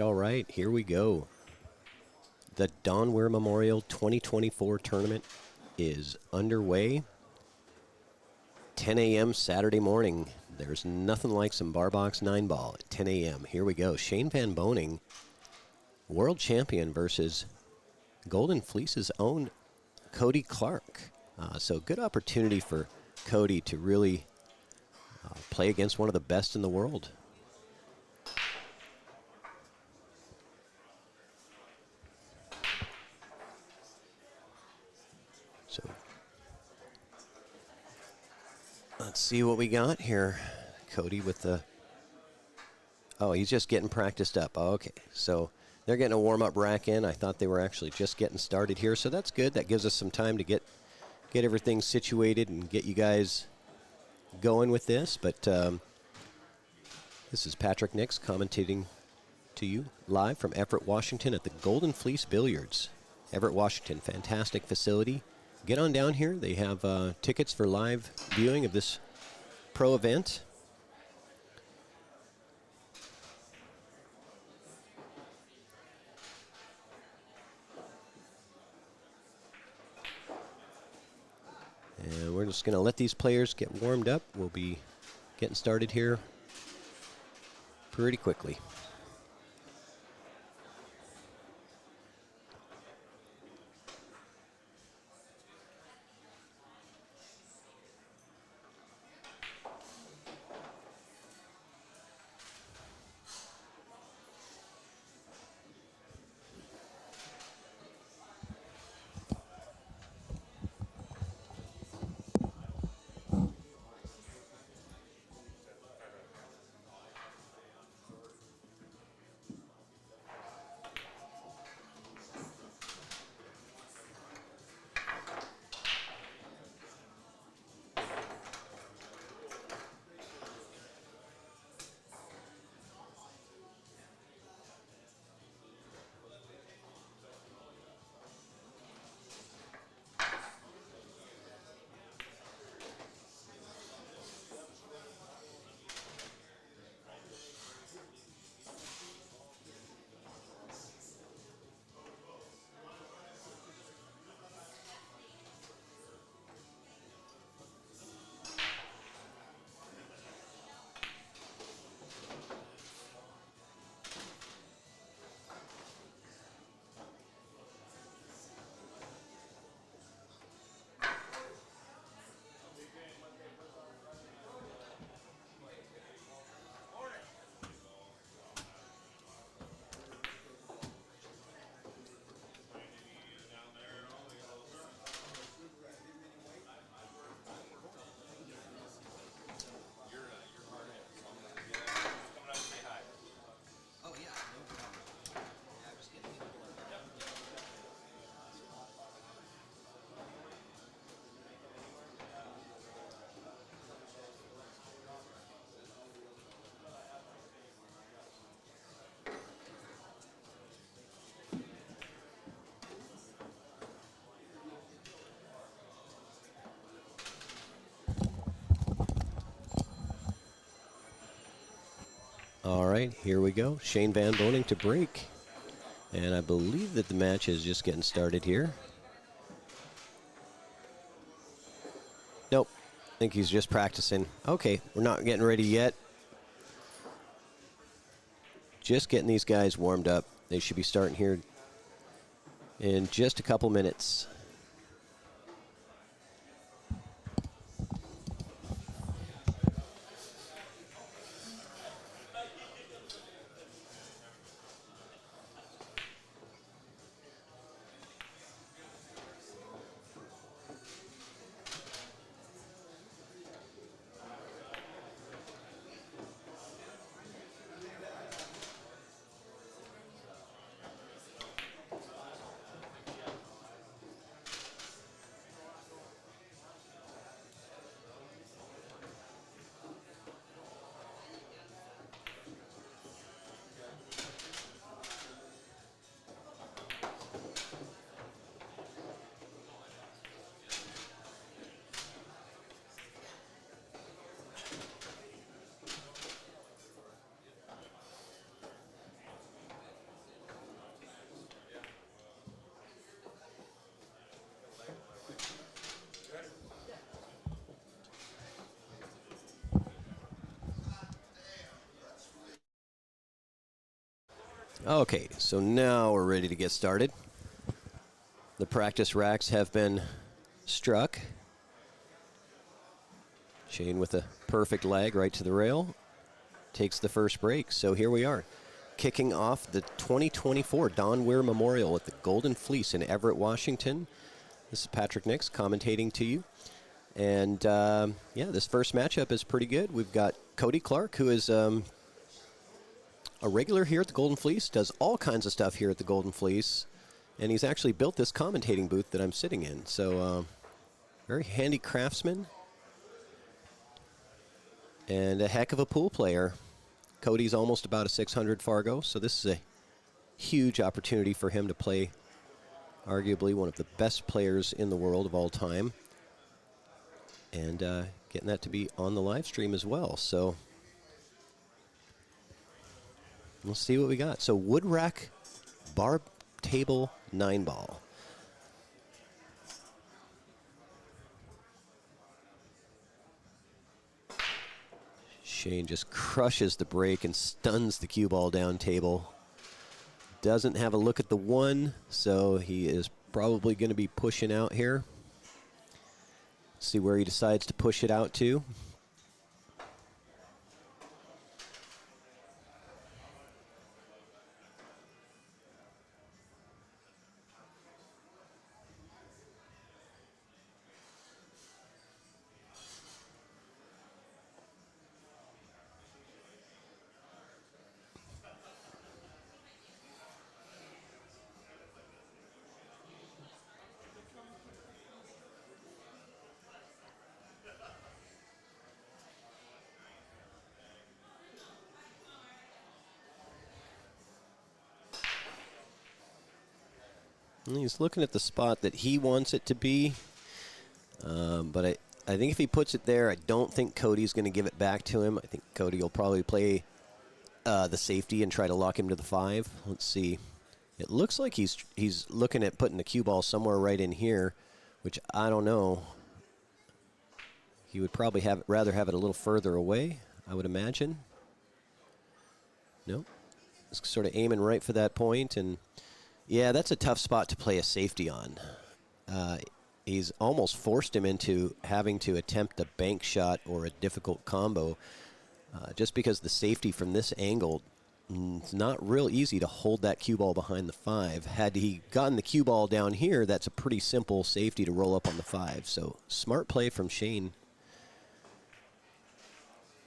all right. Here we go. The Don Weir Memorial 2024 tournament is underway. 10 a.m. Saturday morning. There's nothing like some bar box 9-ball at 10 a.m. Here we go. Shane Van Boning, world champion versus Golden Fleece's own Cody Clark. So good opportunity for Cody to really play against one of the best in the world. So let's see what we got here. Cody with the... Oh, he's just getting practiced up. Oh, okay, so they're getting a warm-up rack in. I thought they were actually just getting started here, so that's good. That gives us some time to get everything situated and get you guys going with this. But this is Patrick Nix commentating to you live from Everett, Washington at the Golden Fleece Billiards. Everett, Washington, fantastic facility. Get on down here. They have tickets for live viewing of this pro event. And we're just going to let these players get warmed up. We'll be getting started here pretty quickly. All right, here we go. Shane Van Boning to break. And I believe that the match is just getting started here. Nope, I think he's just practicing. Okay, we're not getting ready yet. Just getting these guys warmed up. They should be starting here in just a couple minutes. Okay, so now we're ready to get started. The practice racks have been struck. Shane with a perfect leg right to the rail. Takes the first break. So here we are, kicking off the 2024 Don Weir Memorial at the Golden Fleece in Everett, Washington. This is Patrick Nix commentating to you. And yeah, this first matchup is pretty good. We've got Cody Clark, who is a regular here at the Golden Fleece, does all kinds of stuff here at the Golden Fleece. And he's actually built this commentating booth that I'm sitting in. So very handy craftsman and a heck of a pool player. Cody's almost about a 600 Fargo, so this is a huge opportunity for him to play arguably one of the best players in the world of all time. And getting that to be on the live stream as well. So we'll see what we got. So wood rack, bar table, 9-ball. Shane just crushes the break and stuns the cue ball down table. Doesn't have a look at the one, so he is probably going to be pushing out here. See where he decides to push it out to. He's looking at the spot that he wants it to be, but I think if he puts it there, I don't think Cody's going to give it back to him. I think Cody will probably play the safety and try to lock him to the 5. Let's see. It looks like he's looking at putting the cue ball somewhere right in here, which I don't know. He would probably rather have it a little further away, I would imagine. Nope. Just sort of aiming right for that point, and yeah, that's a tough spot to play a safety on. He's almost forced him into having to attempt a bank shot or a difficult combo just because the safety from this angle, it's not real easy to hold that cue ball behind the 5. Had he gotten the cue ball down here, that's a pretty simple safety to roll up on the 5. So smart play from Shane.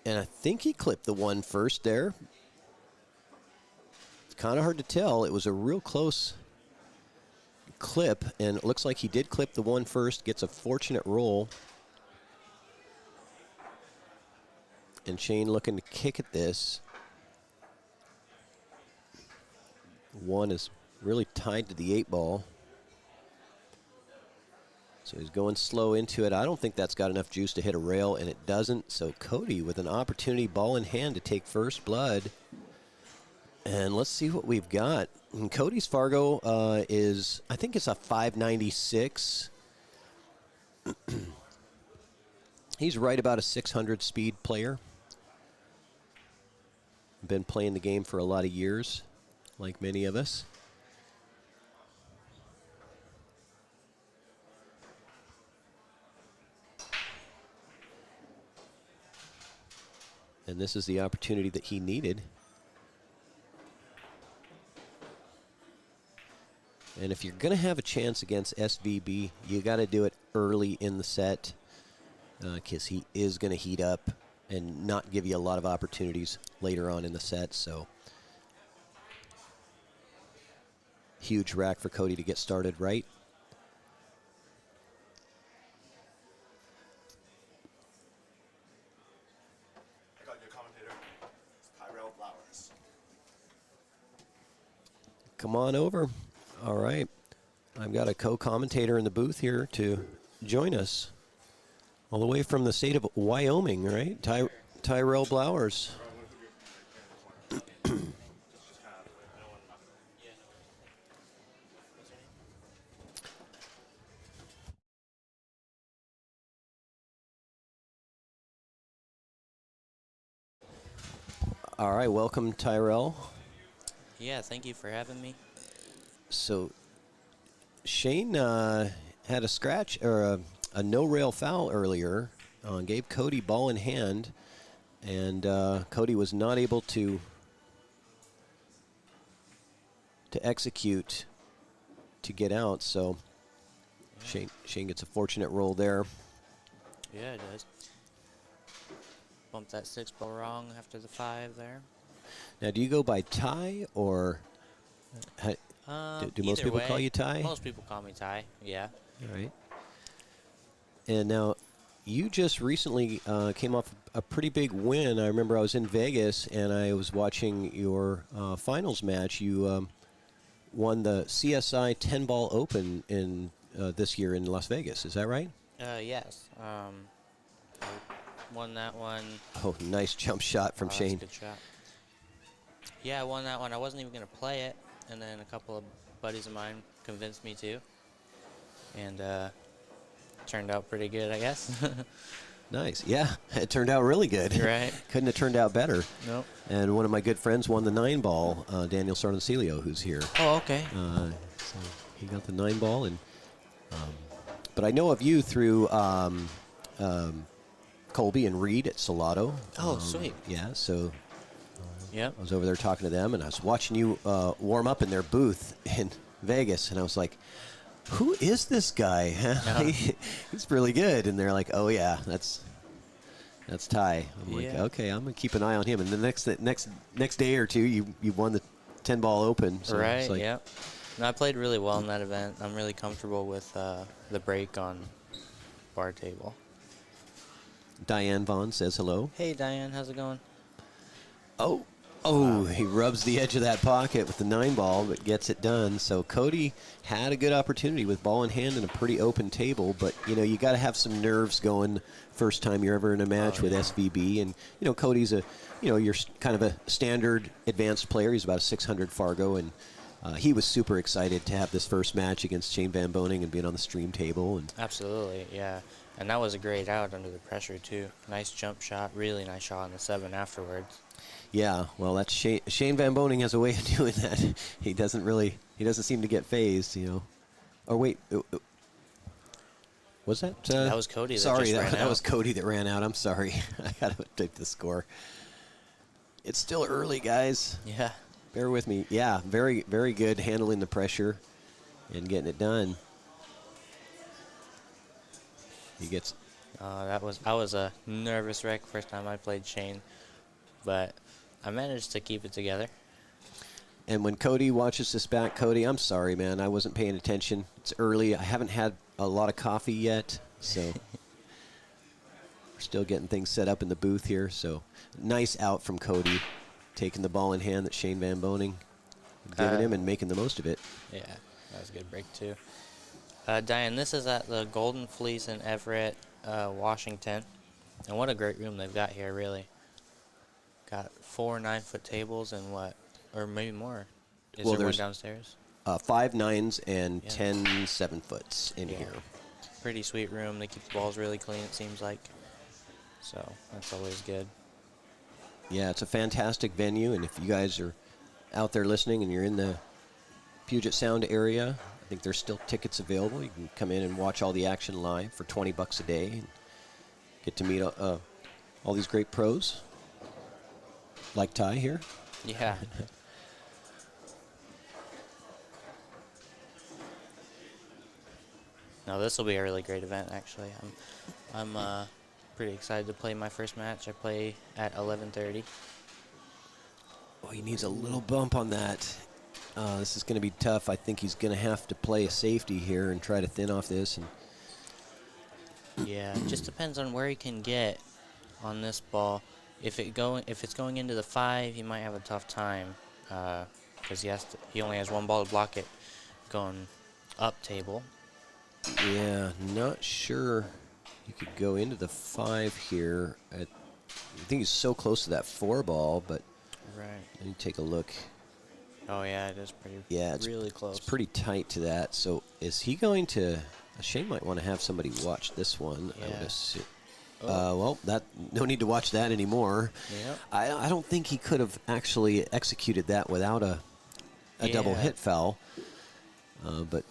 And I think he clipped the 1 first there. Kind of hard to tell. It was a real close clip, and it looks like he did clip the 1 first, gets a fortunate roll. And Shane looking to kick at this. 1 is really tied to the 8 ball. So he's going slow into it. I don't think that's got enough juice to hit a rail, and it doesn't. So Cody with an opportunity, ball in hand, to take first blood. And let's see what we've got. And Cody's Fargo is, I think it's a 596. He's right about a 600 speed player. Been playing the game for a lot of years, like many of us. And this is the opportunity that he needed. And if you're going to have a chance against SVB, you got to do it early in the set because he is going to heat up and not give you a lot of opportunities later on in the set. So huge rack for Cody to get started right. I got your commentator, Tyrell Flowers. Come on over. All right. I've got a co-commentator in the booth here to join us. All the way from the state of Wyoming, right? Tyrell Blowers. All right, welcome, Tyrell. Yeah, thank you for having me. So Shane had a scratch or a no-rail foul earlier. Gave Cody ball in hand, and Cody was not able to execute to get out. So Shane gets a fortunate roll there. Yeah, it does. Bumped that 6 ball wrong after the 5 there. Now, do you go by Ty or do most Either people way, call you Ty? Most people call me Ty, yeah. All right. And now, you just recently came off a pretty big win. I remember I was in Vegas and I was watching your finals match. You won the CSI 10-ball Open in this year in Las Vegas. Is that right? Yes. I won that one. Oh, nice jump shot from That's a Shane. good shot. Yeah, I won that one. I wasn't even going to play it, and then a couple of buddies of mine convinced me to. And turned out pretty good, I guess. Nice. Yeah, it turned out really good. Right. Couldn't have turned out better. Nope. And one of my good friends won the 9-ball, Daniel Sarnesilio, who's here. Oh, okay. So he got the 9-ball. And but I know of you through Colby and Reed at Salado. Oh, sweet. Yeah, so Yep. I was over there talking to them, and I was watching you warm up in their booth in Vegas, and I was like, who is this guy? He's really good. And they're like, oh, yeah, that's Ty. I'm like, Yeah. okay, I'm going to keep an eye on him. And the next day or two, you won the 10-ball Open. So Right, it's like, yeah. No, I played really well in that event. I'm really comfortable with the break on bar table. Diane Vaughn says hello. Hey, Diane, how's it going? Oh, he rubs the edge of that pocket with the 9-ball, but gets it done. So Cody had a good opportunity with ball in hand and a pretty open table, but, you got to have some nerves going first time you're ever in a match with SVB. And, Cody's you're kind of a standard advanced player. He's about a 600 Fargo, and he was super excited to have this first match against Shane Van Boning and being on the stream table. And Absolutely, yeah. And that was a great out under the pressure, too. Nice jump shot, really nice shot on the 7 afterwards. yeah, well, that's Shane Van Boning has a way of doing that. He doesn't seem to get phased, Oh, wait. Was that? That was Cody that sorry, just ran that out. was Cody that ran out. I'm sorry. I got to take the score. It's still early, guys. Yeah. Bear with me. Yeah, very, very good handling the pressure and getting it done. He gets... I was a nervous wreck first time I played Shane, but I managed to keep it together. And when Cody watches this back, Cody, I'm sorry, man. I wasn't paying attention. It's early. I haven't had a lot of coffee yet, so we're still getting things set up in the booth here. So nice out from Cody, taking the ball in hand that Shane Van Boning had given him and making the most of it. Yeah, that was a good break, too. Diane, this is at the Golden Fleece in Everett, Washington. And what a great room they've got here, really. Got 4 9-foot tables and what? Or maybe more. Is there one downstairs? 5 9s and 10 7-foots in here. Pretty sweet room. They keep the balls really clean, it seems like. So that's always good. Yeah, it's a fantastic venue, and if you guys are out there listening and you're in the Puget Sound area, I think there's still tickets available. You can come in and watch all the action live for $20 a day and get to meet all these great pros, like Ty here. Yeah. No, this will be a really great event, actually. I'm pretty excited to play my first match. I play at 11:30. Oh, he needs a little bump on that. This is going to be tough. I think he's going to have to play a safety here and try to thin off this. And Yeah, it just depends on where he can get on this ball. If it's going into the 5, he might have a tough time because he only has one ball to block it going up table. yeah, not sure you could go into the 5 here. I think he's so close to that 4 ball, but Right. let me take a look. Oh yeah, it is pretty. Yeah, it's really close. It's pretty tight to that. So is he going to? Shane might want to have somebody watch this one. I would Yeah. assume. Oh. Well, no need to watch that anymore. Yep. I don't think he could have actually executed that without a a double Yeah. hit foul. But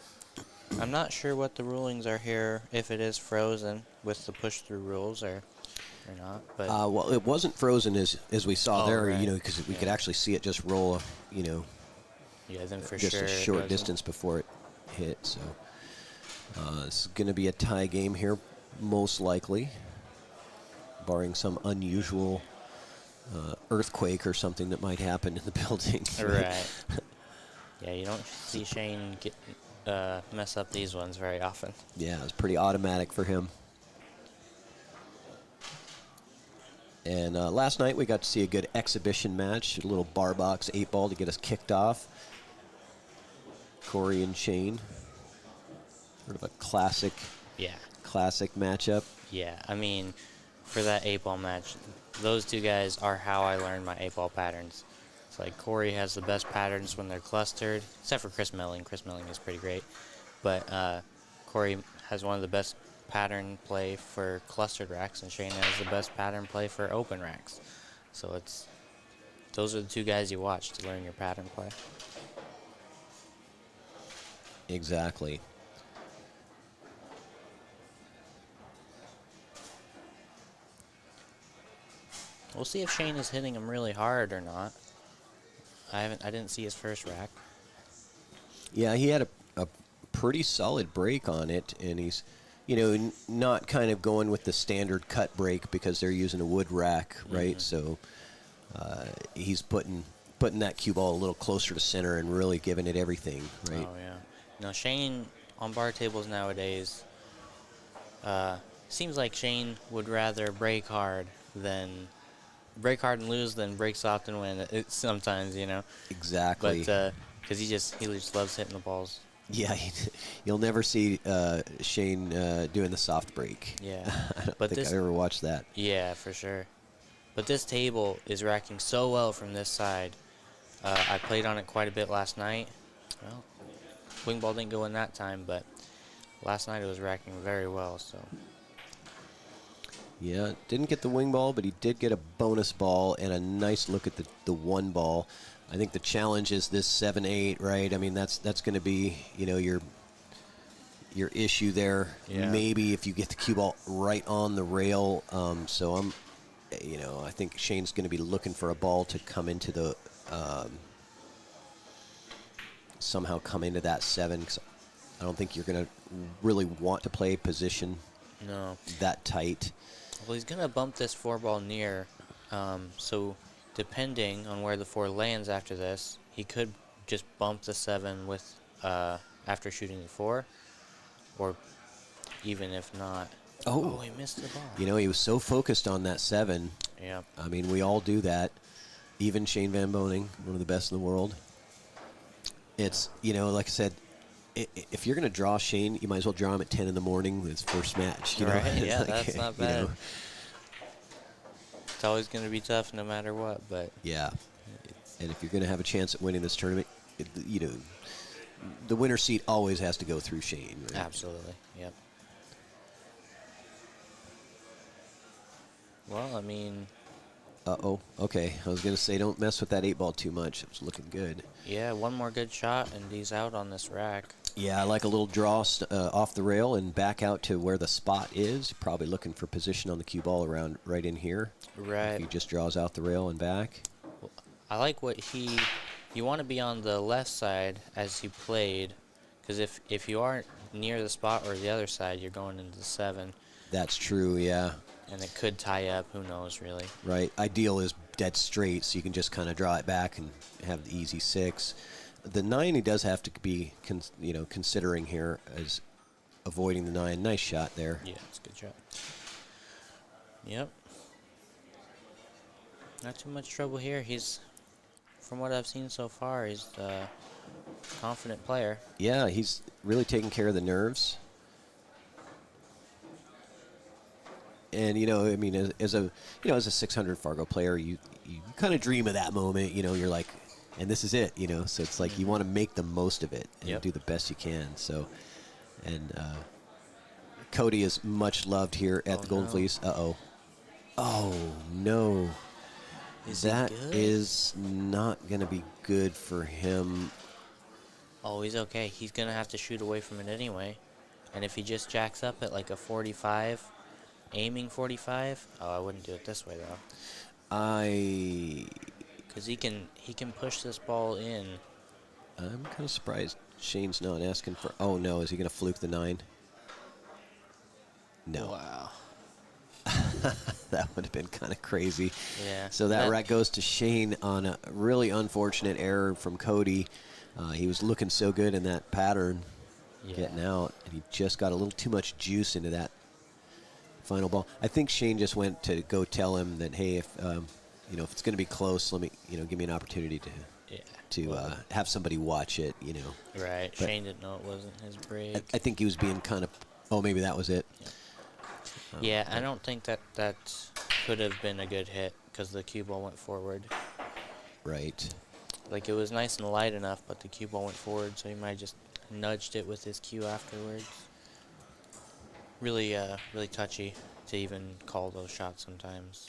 I'm not sure what the rulings are here, if it is frozen with the push-through rules or not. But well, it wasn't frozen as we saw Oh, there, right. because we could Yeah. actually see it just roll, yeah, then for just sure a it short doesn't. distance before it hit. So this is going to be a tie game here, most likely, barring some unusual earthquake or something that might happen in the building. Right. Yeah, you don't see Shane mess up these ones very often. Yeah, it's pretty automatic for him. And last night we got to see a good exhibition match, a little bar box 8-ball to get us kicked off. Corey and Shane, sort of a classic Yeah. matchup. Yeah, I mean, for that 8-ball match, those two guys are how I learned my 8-ball patterns. It's like Corey has the best patterns when they're clustered, except for Chris Melling. Chris Melling is pretty great. But Corey has one of the best pattern play for clustered racks, and Shane has the best pattern play for open racks. So those are the two guys you watch to learn your pattern play. Exactly. We'll see if Shane is hitting him really hard or not. I didn't see his first rack. Yeah, he had a pretty solid break on it, and he's, not kind of going with the standard cut break because they're using a wood rack, right? Mhm. So he's putting that cue ball a little closer to center and really giving it everything, right? Oh yeah. No, Shane on bar tables nowadays. Seems like Shane would rather break hard and lose than break soft and win. Sometimes, Exactly. But because he just loves hitting the balls. Yeah, you'll never see Shane doing the soft break. Yeah. I don't But think this- I've ever watched that. Yeah, for sure. But this table is racking so well from this side. I played on it quite a bit last night. Well, wing ball didn't go in that time, but last night it was racking very well. So Yeah, didn't get the wing ball, but he did get a bonus ball and a nice look at the one ball. I think the challenge is this 7-8, right? I mean, that's going to be, your issue there. Yeah. Maybe if you get the cue ball right on the rail. So I think Shane's going to be looking for a ball to come into the somehow come into that 7. 'Cause I don't think you're going to really want to play position no. that tight. Well, he's going to bump this 4-ball near, so depending on where the 4 lands after this, he could just bump the 7 with after shooting the 4, or even if not. Oh, He missed the ball. he was so focused on that 7. Yeah. I mean, we all do that. Even Shane Van Boening, one of the best in the world. It's, like I said, if you're going to draw Shane, you might as well draw him at 10 in the morning with his first match. Right, It's yeah, like, that's not bad. It's always going to be tough no matter what, but Yeah. And if you're going to have a chance at winning this tournament, the winner seat always has to go through Shane. Right? absolutely, yep. Well, I mean, Uh-oh. Okay. I was going to say don't mess with that 8-ball too much. It was looking good. yeah, one more good shot and he's out on this rack. Yeah, I like a little draw off the rail and back out to where the spot is. Probably looking for position on the cue ball around right in here. Right. He just draws out the rail and back. I like what you want to be on the left side as he played, because if you aren't near the spot or the other side, you're going into the 7, That's true, yeah. and it could tie up. Who knows, really? Right. Ideal is dead straight, so you can just kind of draw it back and have the easy 6. The 9 he does have to be, considering here as avoiding the 9. Nice shot there. Yeah, it's a good shot. Yep. Not too much trouble here. From what I've seen so far, he's a confident player. Yeah, he's really taking care of the nerves. And as a 600 Fargo player, you kind of dream of that moment. You're like, and this is it. So it's like you want to make the most of it and Yep. do the best you can. So, and Cody is much loved here at the Golden no. Fleece. Oh no, Is he that good? is not going to be good for him. Oh, he's okay. He's going to have to shoot away from it anyway. And if he just jacks up at like a 45, aiming 45, oh, I wouldn't do it this way though. Because he can push this ball in. I'm kind of surprised Shane's not asking for. Oh no, is he going to fluke the 9? No. Wow. That would have been kind of crazy. Yeah. So that rack goes to Shane on a really unfortunate error from Cody. He was looking so good in that pattern, getting out, and he just got a little too much juice into that final ball. I think Shane just went to go tell him that, hey, if if it's going to be close, let me, give me an opportunity to have somebody watch it, Right. But Shane didn't know it wasn't his break. I think he was being kind of, oh, maybe that was it. Yeah, I don't think that could have been a good hit because the cue ball went forward. Right. Like, it was nice and light enough, but the cue ball went forward, so he might have just nudged it with his cue afterwards. Really, really touchy to even call those shots sometimes.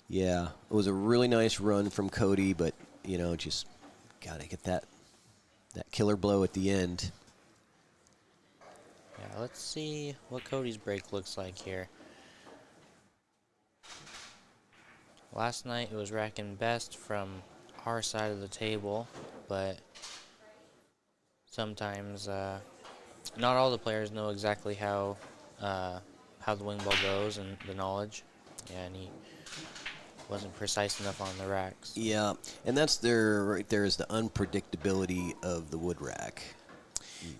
Yeah, it was a really nice run from Cody, but, just got to get that killer blow at the end. Yeah, let's see what Cody's break looks like here. Last night it was racking best from our side of the table, but sometimes not all the players know exactly how the wing ball goes and the knowledge. Yeah, and he wasn't precise enough on the racks. Yeah, and that's right there is the unpredictability of the wood rack.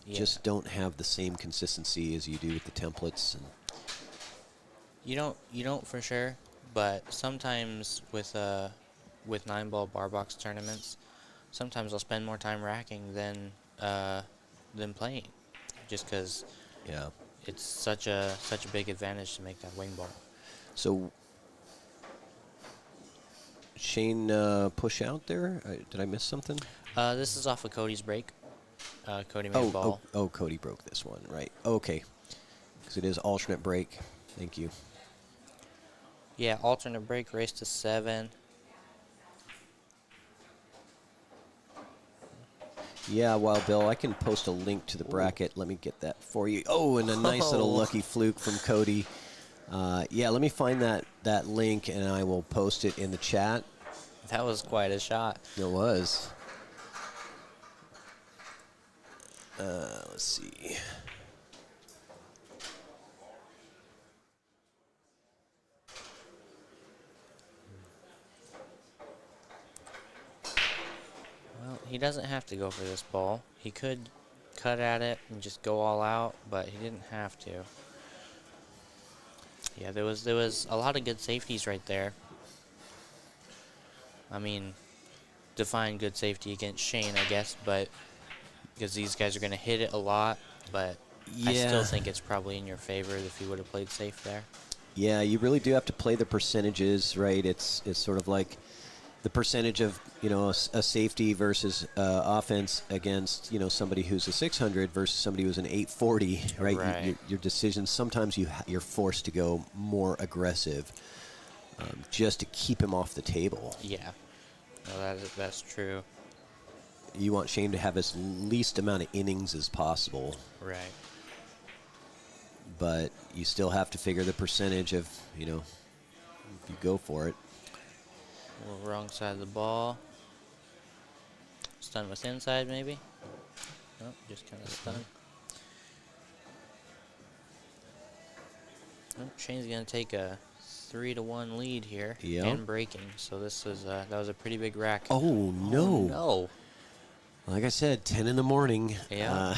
You just don't have the same consistency as you do with the templates. And You don't for sure, but sometimes with 9-ball bar box tournaments, sometimes I'll spend more time racking than playing, just because it's such a big advantage to make that wing ball. So Shane push out there? Did I miss something? This is off of Cody's break. Cody made a ball. Oh, Cody broke this one, right. Okay, because it is alternate break. Thank you. Yeah, alternate break, race to 7. Yeah, Wild Bill, I can post a link to the bracket. Let me get that for you. Oh, and a nice little lucky fluke from Cody. Yeah, let me find that link, and I will post it in the chat. That was quite a shot. It was. Let's see. Well, he doesn't have to go for this ball. He could cut at it and just go all out, but he didn't have to. Yeah, there was a lot of good safeties right there. I mean, define good safety against Shane, I guess, but because these guys are going to hit it a lot, but I still think it's probably in your favor if you would have played safe there. Yeah, you really do have to play the percentages, right? It's sort of like the percentage of a safety versus offense against somebody who's a 600 versus somebody who's an 840, right? Right. Your decisions sometimes you're forced to go more aggressive just to keep him off the table. Yeah, no, that's true. You want Shane to have as least amount of innings as possible. Right. But you still have to figure the percentage of, if you go for it. A little wrong side of the ball. Stun with inside, maybe? Nope, just kind of stun. Oh, Shane's going to take a 3-1 lead here. Yep. And breaking. So this was that was a pretty big rack. Oh, no. Oh, no. Like I said, 10 in the morning. Yeah.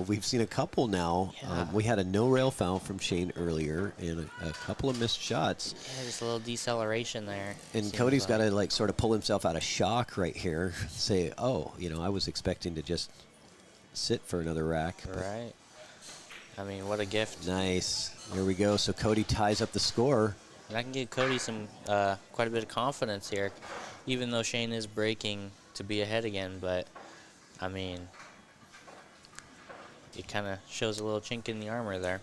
We've seen a couple now. Yeah. We had a no-rail foul from Shane earlier and a couple of missed shots. Yeah, just a little deceleration there. And Cody's got to, sort of pull himself out of shock right here. Say, oh, I was expecting to just sit for another rack. Right. I mean, what a gift. Nice. There we go. So Cody ties up the score. And I can give Cody some quite a bit of confidence here, even though Shane is breaking to be ahead again. But, I mean, it kind of shows a little chink in the armor there.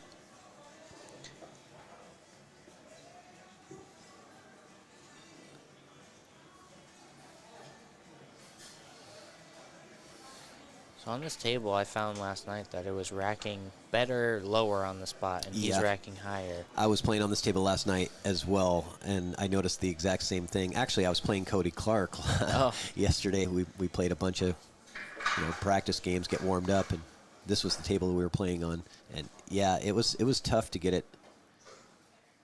So on this table, I found last night that it was racking better lower on the spot, and he's Yeah. racking higher. I was playing on this table last night as well, and I noticed the exact same thing. Actually, I was playing Cody Clark Oh. yesterday. We played a bunch of practice games, get warmed up, and this was the table we were playing on. And yeah, it was tough to get it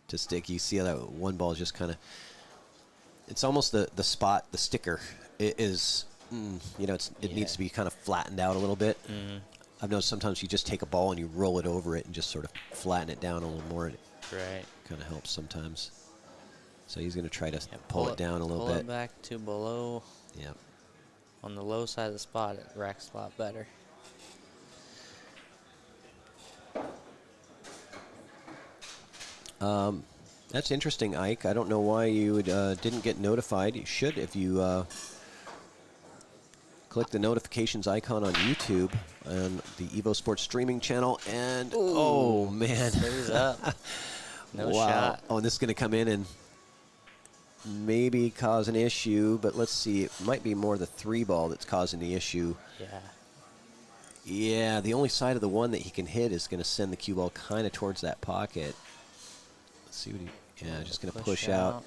to stick. You see how that one ball is just kind of, it's almost the spot, the sticker. It is, it needs to be kind of flattened out a little bit. I've noticed sometimes you just take a ball and you roll it over it and just sort of flatten it down a little more, and it Right. kind of helps sometimes. So he's going to try to pull it down a little Pull bit. it back to below. Yeah. On the low side of the spot, it racks a lot better. That's interesting, Ike. I don't know why you didn't get notified. You should if you click the notifications icon on YouTube and the Evo Sports streaming channel. And, oh, man. Stays up. No wow. shot. Oh, and this is going to come in and maybe cause an issue, but let's see. It might be more the 3-ball that's causing the issue. Yeah. Yeah, the only side of the one that he can hit is going to send the cue ball kind of towards that pocket. Let's see what he... Yeah, just going to push out.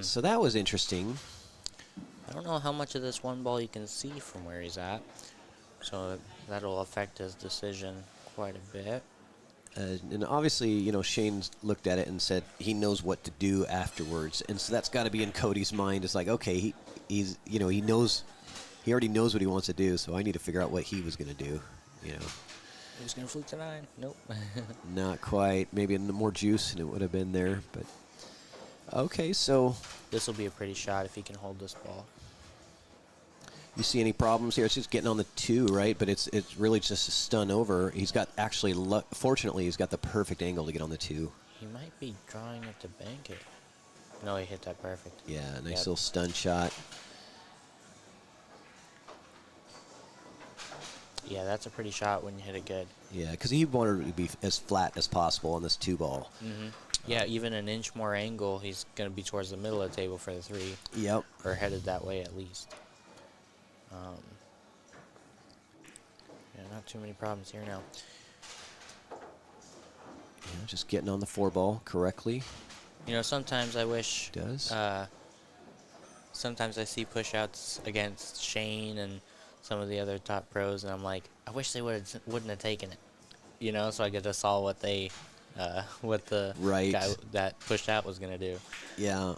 So that was interesting. I don't know how much of this one ball you can see from where he's at. So that'll affect his decision quite a bit. And obviously, Shane's looked at it and said he knows what to do afterwards. And so that's got to be in Cody's mind. It's like, okay, he already knows what he wants to do, so I need to figure out what he was going to do, He was going to fluke to 9. Nope. Not quite. Maybe more juice and it would have been there. But okay, so This will be a pretty shot if he can hold this ball. you see any problems here? It's just getting on the 2, right? But it's really just a stun over. He's got fortunately, he's got the perfect angle to get on the 2. He might be drawing it to bank it. No, he hit that perfect. Yeah, nice little stun shot. Yeah, that's a pretty shot when you hit it good. Yeah, because he wanted it to be as flat as possible on this 2-ball. Yeah, even an inch more angle, he's going to be towards the middle of the table for the 3. Yep. Or headed that way at least. Yeah, not too many problems here now. Yeah, just getting on the 4-ball correctly. Sometimes I wish... Does. Sometimes I see push-outs against Shane and some of the other top pros, and I'm like, I wish they wouldn't have taken it. So I could have saw what they... what the guy that pushed out was going to do. Yeah.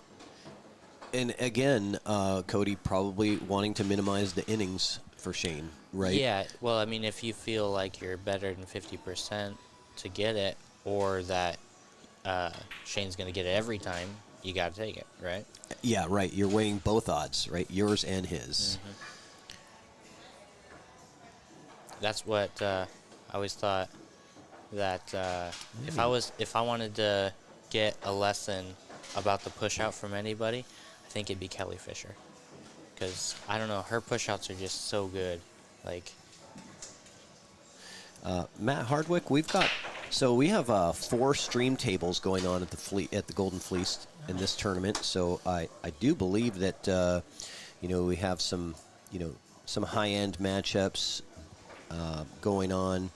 And again, Cody probably wanting to minimize the innings for Shane, right? Yeah, well, I mean, if you feel like you're better than 50% to get it, or that Shane's going to get it every time, you got to take it, right? Yeah, right. You're weighing both odds, right? Yours and his. That's what I always thought, that if I wanted to get a lesson about the push out from anybody, I think it'd be Kelly Fisher, because I don't know, her push outs are just so good. Like Matt Hardwick, we have 4 stream tables going on at the Golden Fleece in this tournament. So I do believe that we have some high-end matchups going on.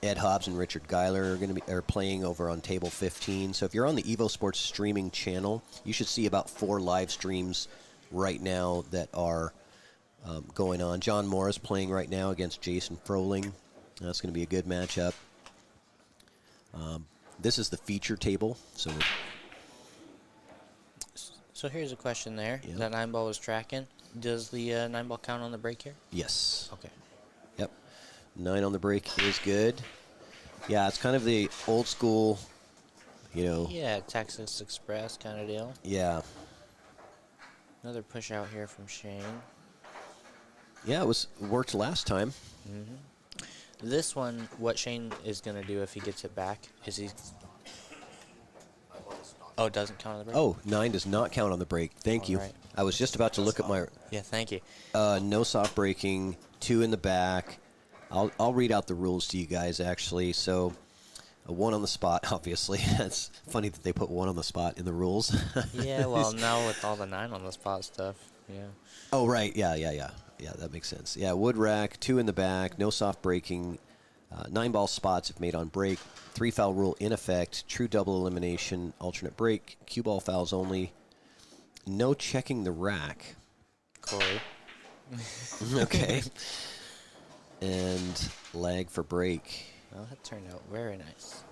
Ed Hobbs and Richard Geiler are playing over on table 15. So if you're on the Evo Sports streaming channel, you should see about 4 live streams right now that are going on. John Moore is playing right now against Jason Froling. That's going to be a good matchup. This is the feature table. So here's a question there. Yeah. That 9-ball was tracking. Does the 9-ball count on the break here? Yes. Okay. Yep. 9 on the break is good. Yeah, it's kind of the old school, Yeah, Texas Express kind of deal. Yeah. Another push out here from Shane. Yeah, it worked last time. This one, what Shane is going to do if he gets it back is Oh, it doesn't count on the break? Oh, 9 does not count on the break. Thank you. Right. I was just about to look at my... Yeah, thank you. No soft braking, 2 in the back. I'll read out the rules to you guys, actually. So, 1 on the spot, obviously. It's funny that they put 1 on the spot in the rules. Yeah, well, now with all the 9 on the spot stuff, yeah. Oh, right. Yeah. Yeah, that makes sense. Yeah, wood rack, 2 in the back, no soft breaking, 9-ball spots if made on break, 3-foul rule in effect, true double elimination, alternate break, cue ball fouls only, no checking the rack. Corey. Okay. And lag for break. Well, that turned out very nice.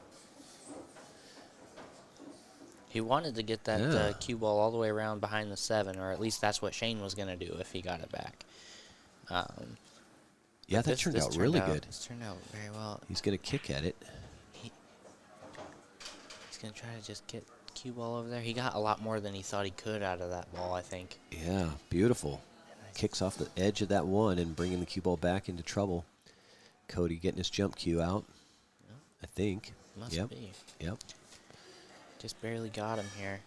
He wanted to get that Yeah. cue ball all the way around behind the 7, or at least that's what Shane was going to do if he got it back. Yeah, But that turned out really good. This turned out very well. He's going to kick at it. He's going to try to just get cue ball over there. He got a lot more than he thought he could out of that ball, I think. Yeah, beautiful. Kicks off the edge of that 1 and bringing the cue ball back into trouble. Cody getting his jump cue out, Yep. I think. Must Yep. be. Yep. Just barely got him here.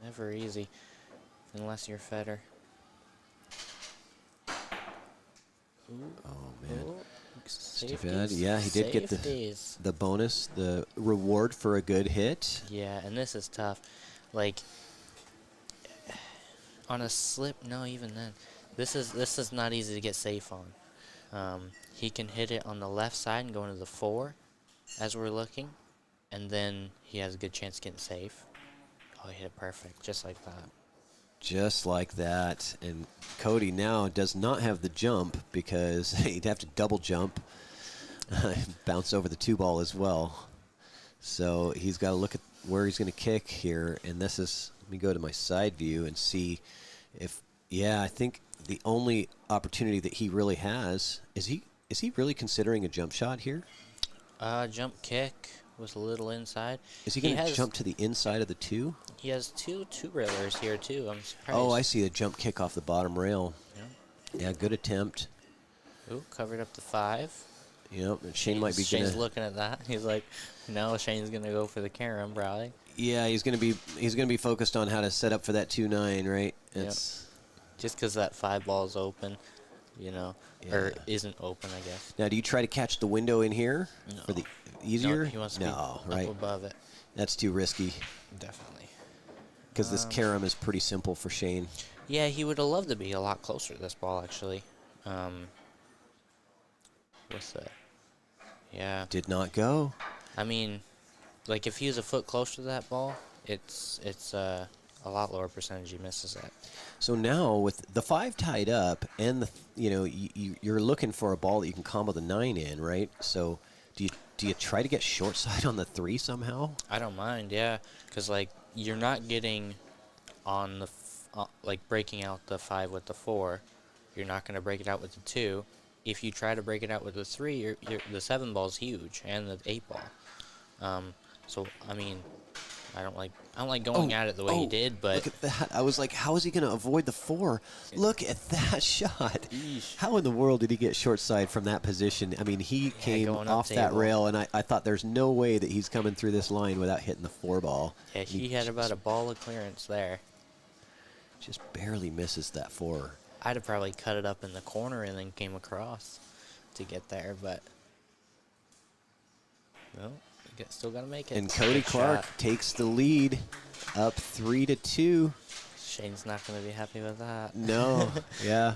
Never easy, unless you're Federer. Oh, man. Oh, It's too bad. safeties, Yeah, he did get safeties. the bonus, the reward for a good hit. Yeah, and this is tough. Like, on a slip, no, even then. This is not easy to get safe on. He can hit it on the left side and go into the 4 as we're looking, and then he has a good chance of getting safe. Oh, he hit it perfect, just like that. Just like that. And Cody now does not have the jump because he'd have to double jump, bounce over the 2-ball as well. So he's got to look at where he's going to kick here. And this is, let me go to my side view and see if, yeah, I think the only opportunity that he really has, is he really considering a jump shot here? Jump kick was a little inside. Is he going to jump to the inside of the 2? He has two railers here too. I'm surprised. Oh, I see a jump kick off the bottom rail. Yeah. Yeah, good attempt. Ooh, covered up the 5. Yep, and Shane might be Shane's gonna. looking at that. He's like, no, Shane's gonna go for the carom probably. Yeah, he's gonna be focused on how to set up for that 2-9, right? It's Just because that 5 ball's open, you know, or Yeah. isn't open, I guess. now. Do you try to catch the window in here for the easier? No, he wants to no, be right? up above it. That's too risky Definitely. because this carom is pretty simple for Shane. Yeah, he would have loved to be a lot closer to this ball, actually. What's that? Yeah. Did not go. I mean, like, if he was a foot closer to that ball, it's a lot lower percentage he misses it. So now with the 5 tied up and the you're looking for a ball that you can combo the 9 in, right? So do you try to get short side on the 3 somehow? I don't mind, yeah, because, like, you're not getting on the like breaking out the 5 with the 4. You're not going to break it out with the 2. If you try to break it out with the 3, the 7 ball's huge, and the 8 ball. So I mean, I don't like going at it the way he did, but look at that. I was like, how is he going to avoid the 4? Look at that shot. Eesh. How in the world did he get short side from that position? I mean, he came going up off that table. rail, and I thought there's no way that he's coming through this line without hitting the 4 ball. yeah, he had about a ball of clearance there. Just barely misses that 4. I'd have probably cut it up in the corner and then came across to get there, but no, still got to make it. And Cody Good Clark shot. takes the lead, up 3-2. Shane's not going to be happy with that. No, yeah.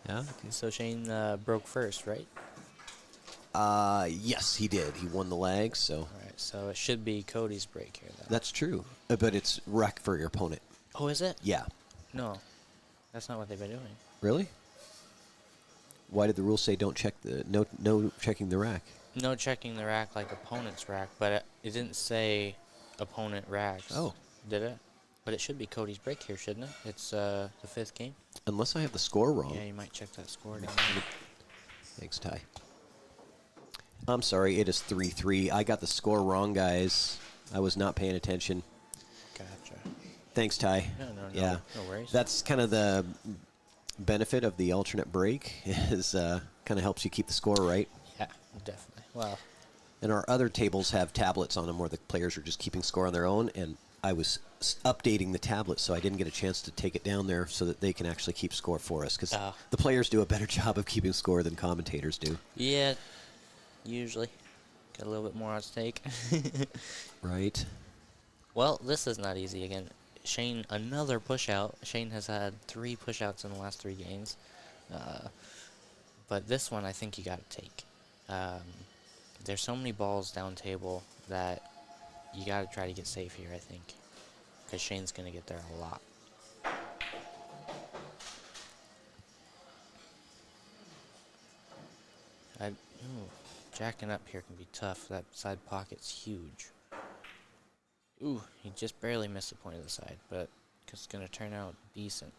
Yeah. So Shane broke first, right? Yes, he did. He won the leg, so All right, so it should be Cody's break here, then. that's true. But it's wreck for your opponent. Oh, is it? Yeah. No, that's not what they've been doing. Really? Why did the rule say don't check the no checking the rack? No checking the rack like opponent's rack, but it didn't say opponent racks. Oh. Did it? But it should be Cody's break here, shouldn't it? It's the 5th game. Unless I have the score wrong. Yeah, you might check that score down. Thanks, Ty. I'm sorry, it is 3-3. I got the score wrong, guys. I was not paying attention. Gotcha. Thanks, Ty. No worries. That's kind of the benefit of the alternate break is kind of helps you keep the score right. Yeah, definitely. Well, And our other tables have tablets on them where the players are just keeping score on their own, and I was updating the tablet, so I didn't get a chance to take it down there so that they can actually keep score for us, because Oh. the players do a better job of keeping score than commentators do. yeah, usually. Got a little bit more on stake. Right. Well, this is not easy again. Shane, another push out. Shane has had 3 push outs in the last 3 games. But this one I think you got to take. There's so many balls down table that you got to try to get safe here, I think. Because Shane's going to get there a lot. Jacking up here can be tough. That side pocket's huge. Ooh, he just barely missed the point of the side, but it's going to turn out decent.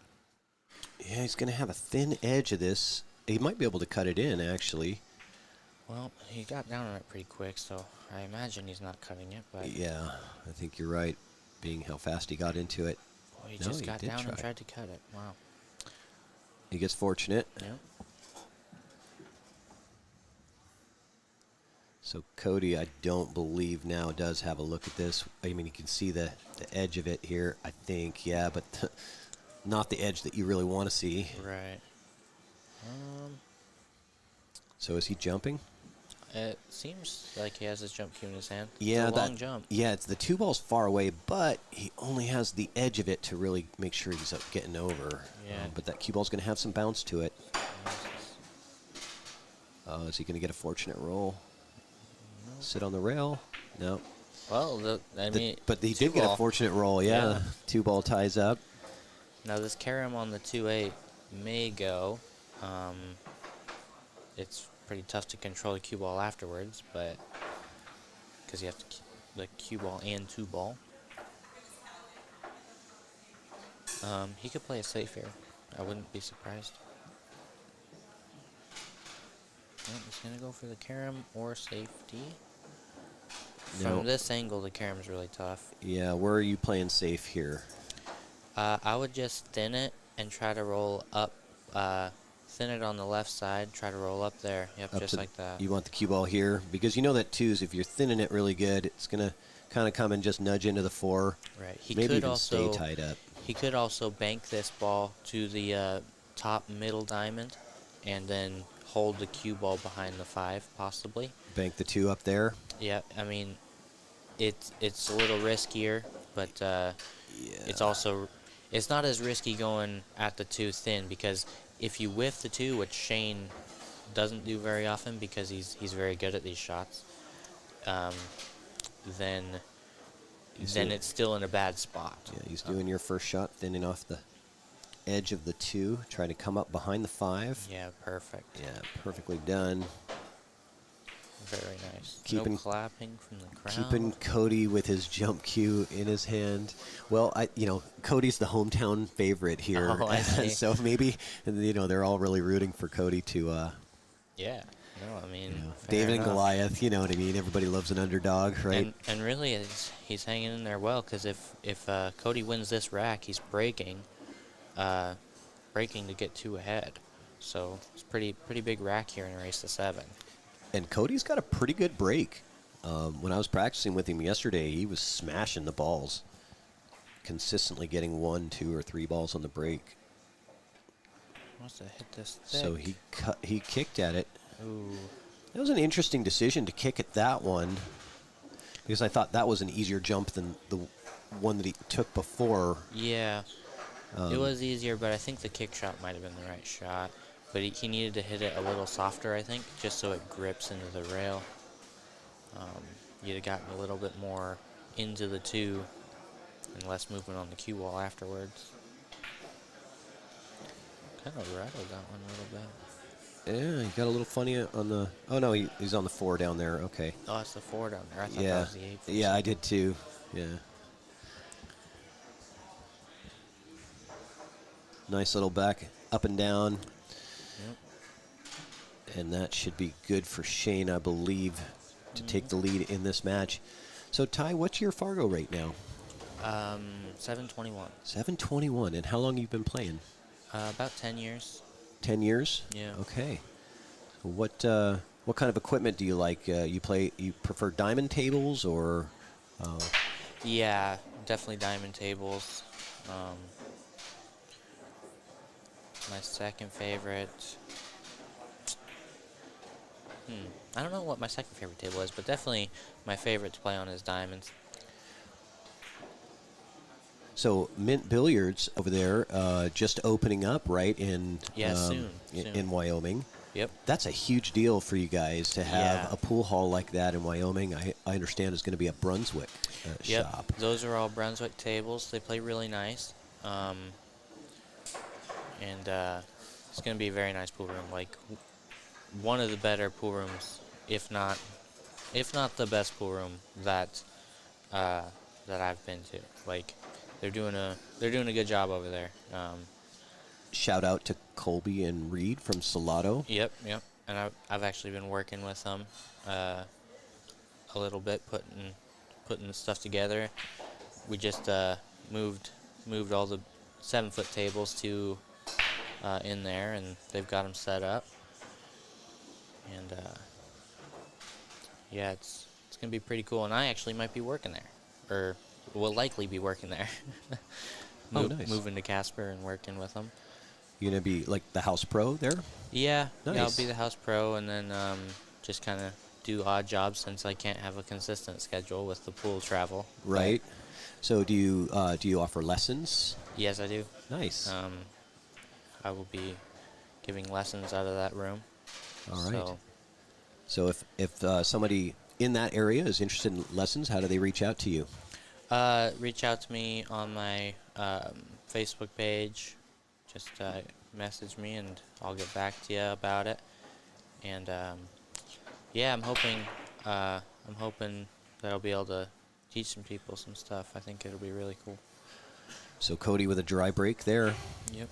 Yeah, he's going to have a thin edge of this. He might be able to cut it in, actually. Well, he got down on it pretty quick, so I imagine he's not cutting it, but... Yeah, I think you're right, being how fast he got into it. Boy, he just got down and tried to cut it. Wow. He gets fortunate. Yeah. So Cody, I don't believe now does have a look at this. I mean, you can see the edge of it here, I think. Yeah, but not the edge that you really want to see. Right. So is he jumping? It seems like he has his jump cue in his hand. Yeah, it's a long jump. Yeah, it's the 2 ball's far away, but he only has the edge of it to really make sure he's getting over. Yeah. But that cue ball's going to have some bounce to it. Is he going to get a fortunate roll? No. Sit on the rail? No. Well, but he did get a fortunate roll. Yeah. 2 ball ties up. Now this carom on the 2-8 may go. It's pretty tough to control the cue ball afterwards, but because you have to keep the cue ball and 2 ball. He could play it safe here. I wouldn't be surprised. He's going to go for the carom or safety. From this angle, the carom's really tough. Yeah, where are you playing safe here? I would just thin it and try to roll up. Thin it on the left side, try to roll up there. Yep, just like that. You want the cue ball here? Because you know that 2s, if you're thinning it really good, it's going to kind of come and just nudge into the 4. Right. He maybe could even also stay tied up. He could also bank this ball to the top middle diamond and then hold the cue ball behind the 5, possibly. Bank the 2 up there? Yeah, I mean, it's a little riskier, but it's also... It's not as risky going at the 2 thin, because if you whiff the 2, which Shane doesn't do very often because he's very good at these shots, then it's still in a bad spot. Yeah, he's doing your first shot, thinning off the edge of the 2, trying to come up behind the 5. Yeah, perfect. Yeah, perfectly done. Very nice. No clapping from the crowd. Keeping Cody with his jump cue in his hand. Well, Cody's the hometown favorite here. Oh, I see. So maybe, they're all really rooting for Cody to... yeah. No, I mean... David and Goliath, you know what I mean? Everybody loves an underdog, right? And really, he's hanging in there well, because if Cody wins this rack, he's breaking to get 2 ahead. So it's pretty big rack here in a race to 7. And Cody's got a pretty good break. When I was practicing with him yesterday, he was smashing the balls, consistently getting 1, 2, or 3 balls on the break. Must have hit this thick. So he kicked at it. Ooh. That was an interesting decision to kick at that one, because I thought that was an easier jump than the one that he took before. Yeah, it was easier, but I think the kick shot might have been the right shot. But he needed to hit it a little softer, I think, just so it grips into the rail. You'd have gotten a little bit more into the 2 and less movement on the cue ball afterwards. Kind of rattled that one a little bit. Yeah, he got a little funny on the... Oh, no, he's on the 4 down there. Okay. Oh, it's the 4 down there. I thought that was the 8. Yeah, I did too. Yeah. Nice little back up and down. Yep. And that should be good for Shane, I believe, to take the lead in this match. So, Ty, what's your Fargo rate now? 721. 721. And how long have you been playing? About 10 years. 10 years? Yeah. Okay. What kind of equipment do you like? You prefer diamond tables or? Yeah, definitely diamond tables. My second favorite. I don't know what my second favorite table is, but definitely my favorite to play on is diamonds. So Mint Billiards over there, just opening up, right, Yeah, soon. in Wyoming. Yep. That's a huge deal for you guys to have Yeah. a pool hall like that in Wyoming. I understand it's going to be a Brunswick Yep. shop. Those are all Brunswick tables. They play really nice. And it's going to be a very nice pool room. Like one of the better pool rooms, if not the best pool room that I've been to. Like they're doing a good job over there. Shout out to Colby and Reed from Salado. Yep. And I've actually been working with them a little bit, putting the stuff together. We just moved all the 7-foot tables to in there, and they've got them set up. And yeah, it's gonna be pretty cool. And I actually might be working there, or will likely be working there. Nice. Moving to Casper and working with them. You're going to be like the house pro there? Yeah, Nice. yeah, I'll be the house pro, and then just kind of do odd jobs since I can't have a consistent schedule with the pool travel. Right. So do you offer lessons? Yes, I do. Nice. I will be giving lessons out of that room. All right. So if somebody in that area is interested in lessons, how do they reach out to you? Reach out to me on my Facebook page. Just message me, and I'll get back to you about it. And yeah, I'm hoping that I'll be able to teach some people some stuff. I think it'll be really cool. So Cody with a dry break there. Yep.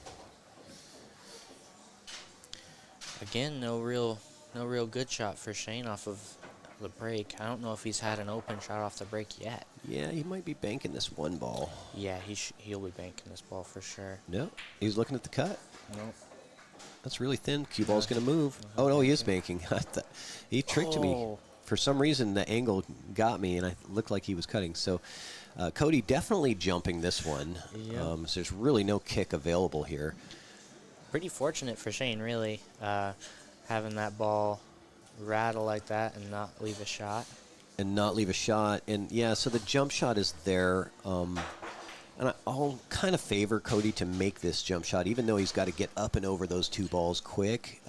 Again, no real good shot for Shane off of the break. I don't know if he's had an open shot off the break yet. Yeah, he might be banking this one ball. Yeah, he'll be banking this ball for sure. No, he's looking at the cut. Nope. That's really thin. Cue ball's going to move. Oh, no, he is banking. He tricked me. Oh. For some reason, the angle got me, and I looked like he was cutting. So Cody definitely jumping this one. Yep. So there's really no kick available here. Pretty fortunate for Shane, really, having that ball rattle like that and not leave a shot. And not leave a shot. And, yeah, so the jump shot is there. And I'll kind of favor Cody to make this jump shot, even though he's got to get up and over those two balls quick,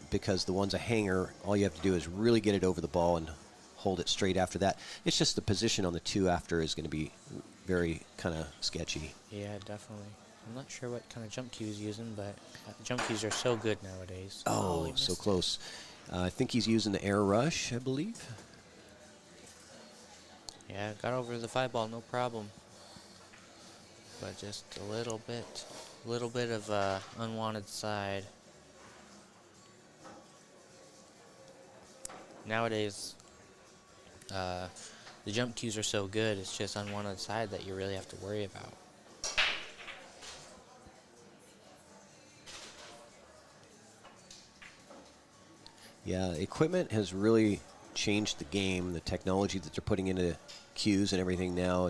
because the one's a hanger. All you have to do is really get it over the ball and hold it straight after that. It's just the position on the two after is going to be very kind of sketchy. Yeah, definitely. I'm not sure what kind of jump cue he's using, but jump cues are so good nowadays. Oh, he so missed close. I think he's using the air rush, I believe. it. Yeah, got over the 5-ball, no problem. But just a little bit of unwanted side. Nowadays, the jump cues are so good, it's just unwanted side that you really have to worry about. Yeah, equipment has really changed the game. The technology that they're putting into cues and everything now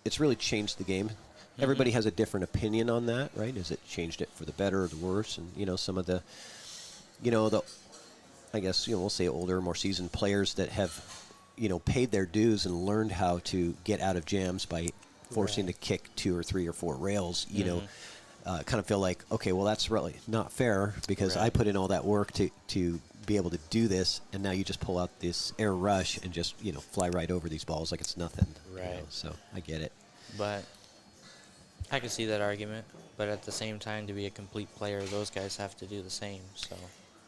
it's really changed the game. Everybody has a different opinion on that, right? Has it changed it for the better or the worse? And, some of the, I guess, we'll say older, more seasoned players that have, paid their dues and learned how to get out of jams by forcing to kick 2 or 3 or 4 rails, kind of feel like, okay, well, that's really not fair because I put in all that work to be able to do this, and now you just pull out this air rush and just, fly right over these balls like it's nothing. Right. So I get it. But I can see that argument. But at the same time, to be a complete player, those guys have to do the same. So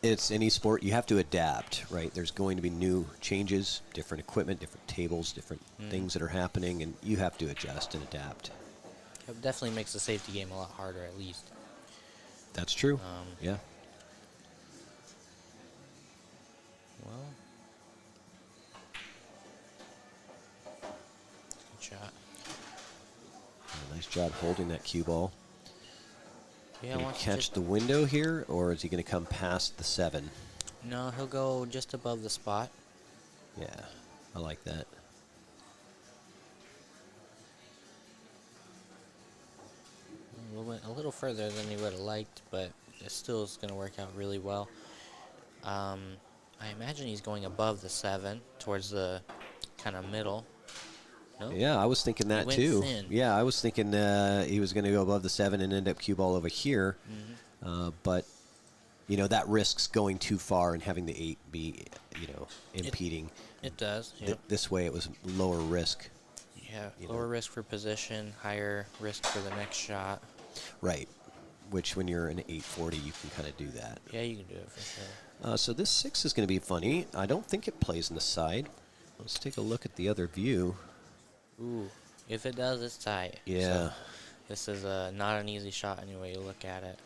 it's any sport. You have to adapt, right? There's going to be new changes, different equipment, different tables, different things that are happening, and you have to adjust and adapt. it definitely makes the safety game a lot harder, at least. That's true. Yeah. Well, good shot. Nice job holding that cue ball. Yeah, Can he wants to catch just- the window here, or is he going to come past the 7? No, he'll go just above the spot. Yeah, I like that. We went a little further than he would have liked, but it still is going to work out really well. I imagine he's going above the 7 towards the kind of middle. Nope. Yeah, I was thinking that went too. thin. Yeah, I was thinking he was going to go above the 7 and end up cue ball over here. But, you know, that risks going too far and having the 8 be, you know, impeding. It does. Yep. This way it was lower risk. Yeah. you Lower know. risk for position, higher risk for the next shot. Right. Which when you're in 840, you can kind of do that. Yeah, you can do it for sure. So this 6 is going to be funny. I don't think it plays in the side. Let's take a look at the other view. Ooh. If it does, it's tight. Yeah. So this is not an easy shot any way you look at it.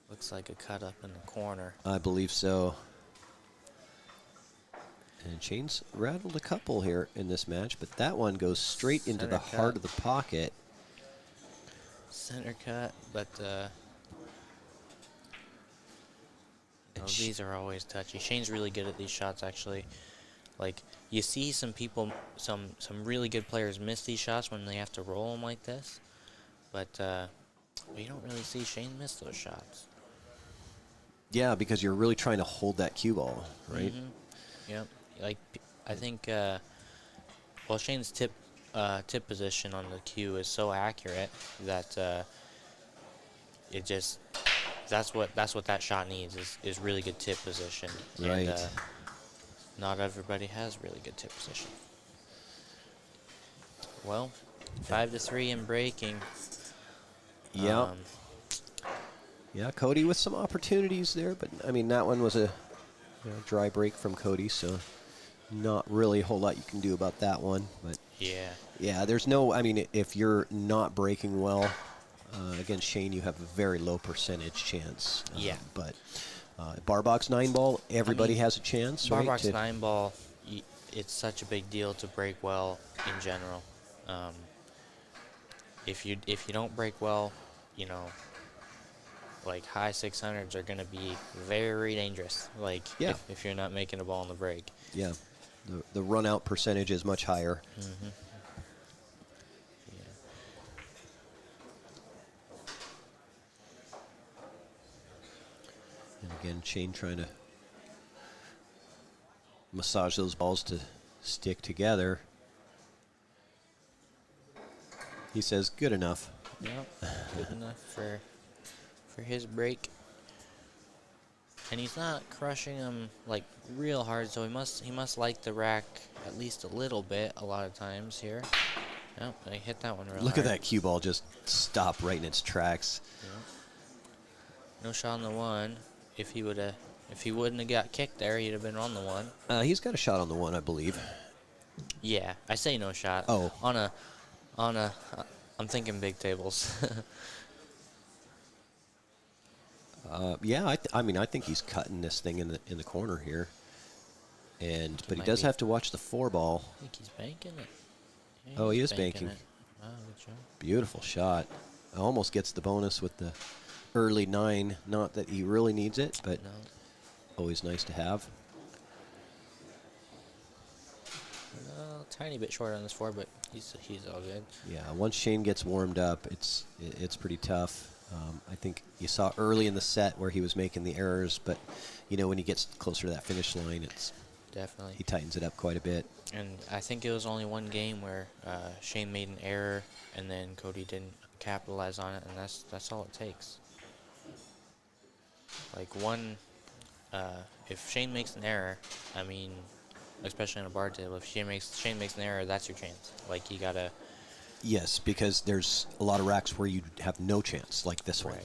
Looks like a cut up in the corner. I believe so. And Shane's rattled a couple here in this match, but that one goes straight into the Center heart cut. of the pocket. Center cut, but And these are always touchy. Shane's really good at these shots, actually. Like, you see some people, some really good players miss these shots when they have to roll them like this, but you don't really see Shane miss those shots. Yeah, because you're really trying to hold that cue ball, right? Yep. Like, I think, well, Shane's tip position on the cue is so accurate that it just that's what that shot needs is really good tip position. Right. And, not everybody has really good tip position. Well, 5-3 in breaking. Yeah. Yeah, Cody with some opportunities there, but I mean that one was a dry break from Cody, so not really a whole lot you can do about that one. But yeah, there's no. I mean, if you're not breaking well against Shane, you have a very low percentage chance. Yeah. But bar box 9 ball, everybody has a chance. Bar right? box 9 ball, it's such a big deal to break well in general. If you don't break well, you know, like high 600s are going to be very dangerous. Like if you're not making a ball on the break. Yeah, the run out percentage is much higher. And again, Shane trying to massage those balls to stick together. He says, good enough. Yep, good enough for his break. And he's not crushing them like real hard, so he must like the rack at least a little bit a lot of times here. Yep, I hit that one real Look hard. at that cue ball just stop right in its tracks. Yep. No shot on the one. If he wouldn't have got kicked there, he'd have been on the one. He's got a shot on the one, I believe. Yeah, I say no shot. Oh. On a, I'm thinking big tables. Yeah, I mean, I think he's cutting this thing in the corner here, but he might does be. have to watch the 4 ball. I think he's banking it. Yeah, Oh, he he's is banking. it. Wow, good job. Beautiful shot. Almost gets the bonus with the early 9. Not that he really needs it, but No. always nice to have. A tiny bit short on this 4, but he's all good. Yeah, once Shane gets warmed up, it's pretty tough. I think you saw early in the set where he was making the errors, but you know when he gets closer to that finish line, Definitely. he tightens it up quite a bit. And I think it was only one game where Shane made an error and then Cody didn't capitalize on it, and that's all it takes. Like if Shane makes an error, I mean, especially on a bar table, if Shane makes an error, that's your chance. Like you gotta. Yes, because there's a lot of racks where you have no chance, like this one,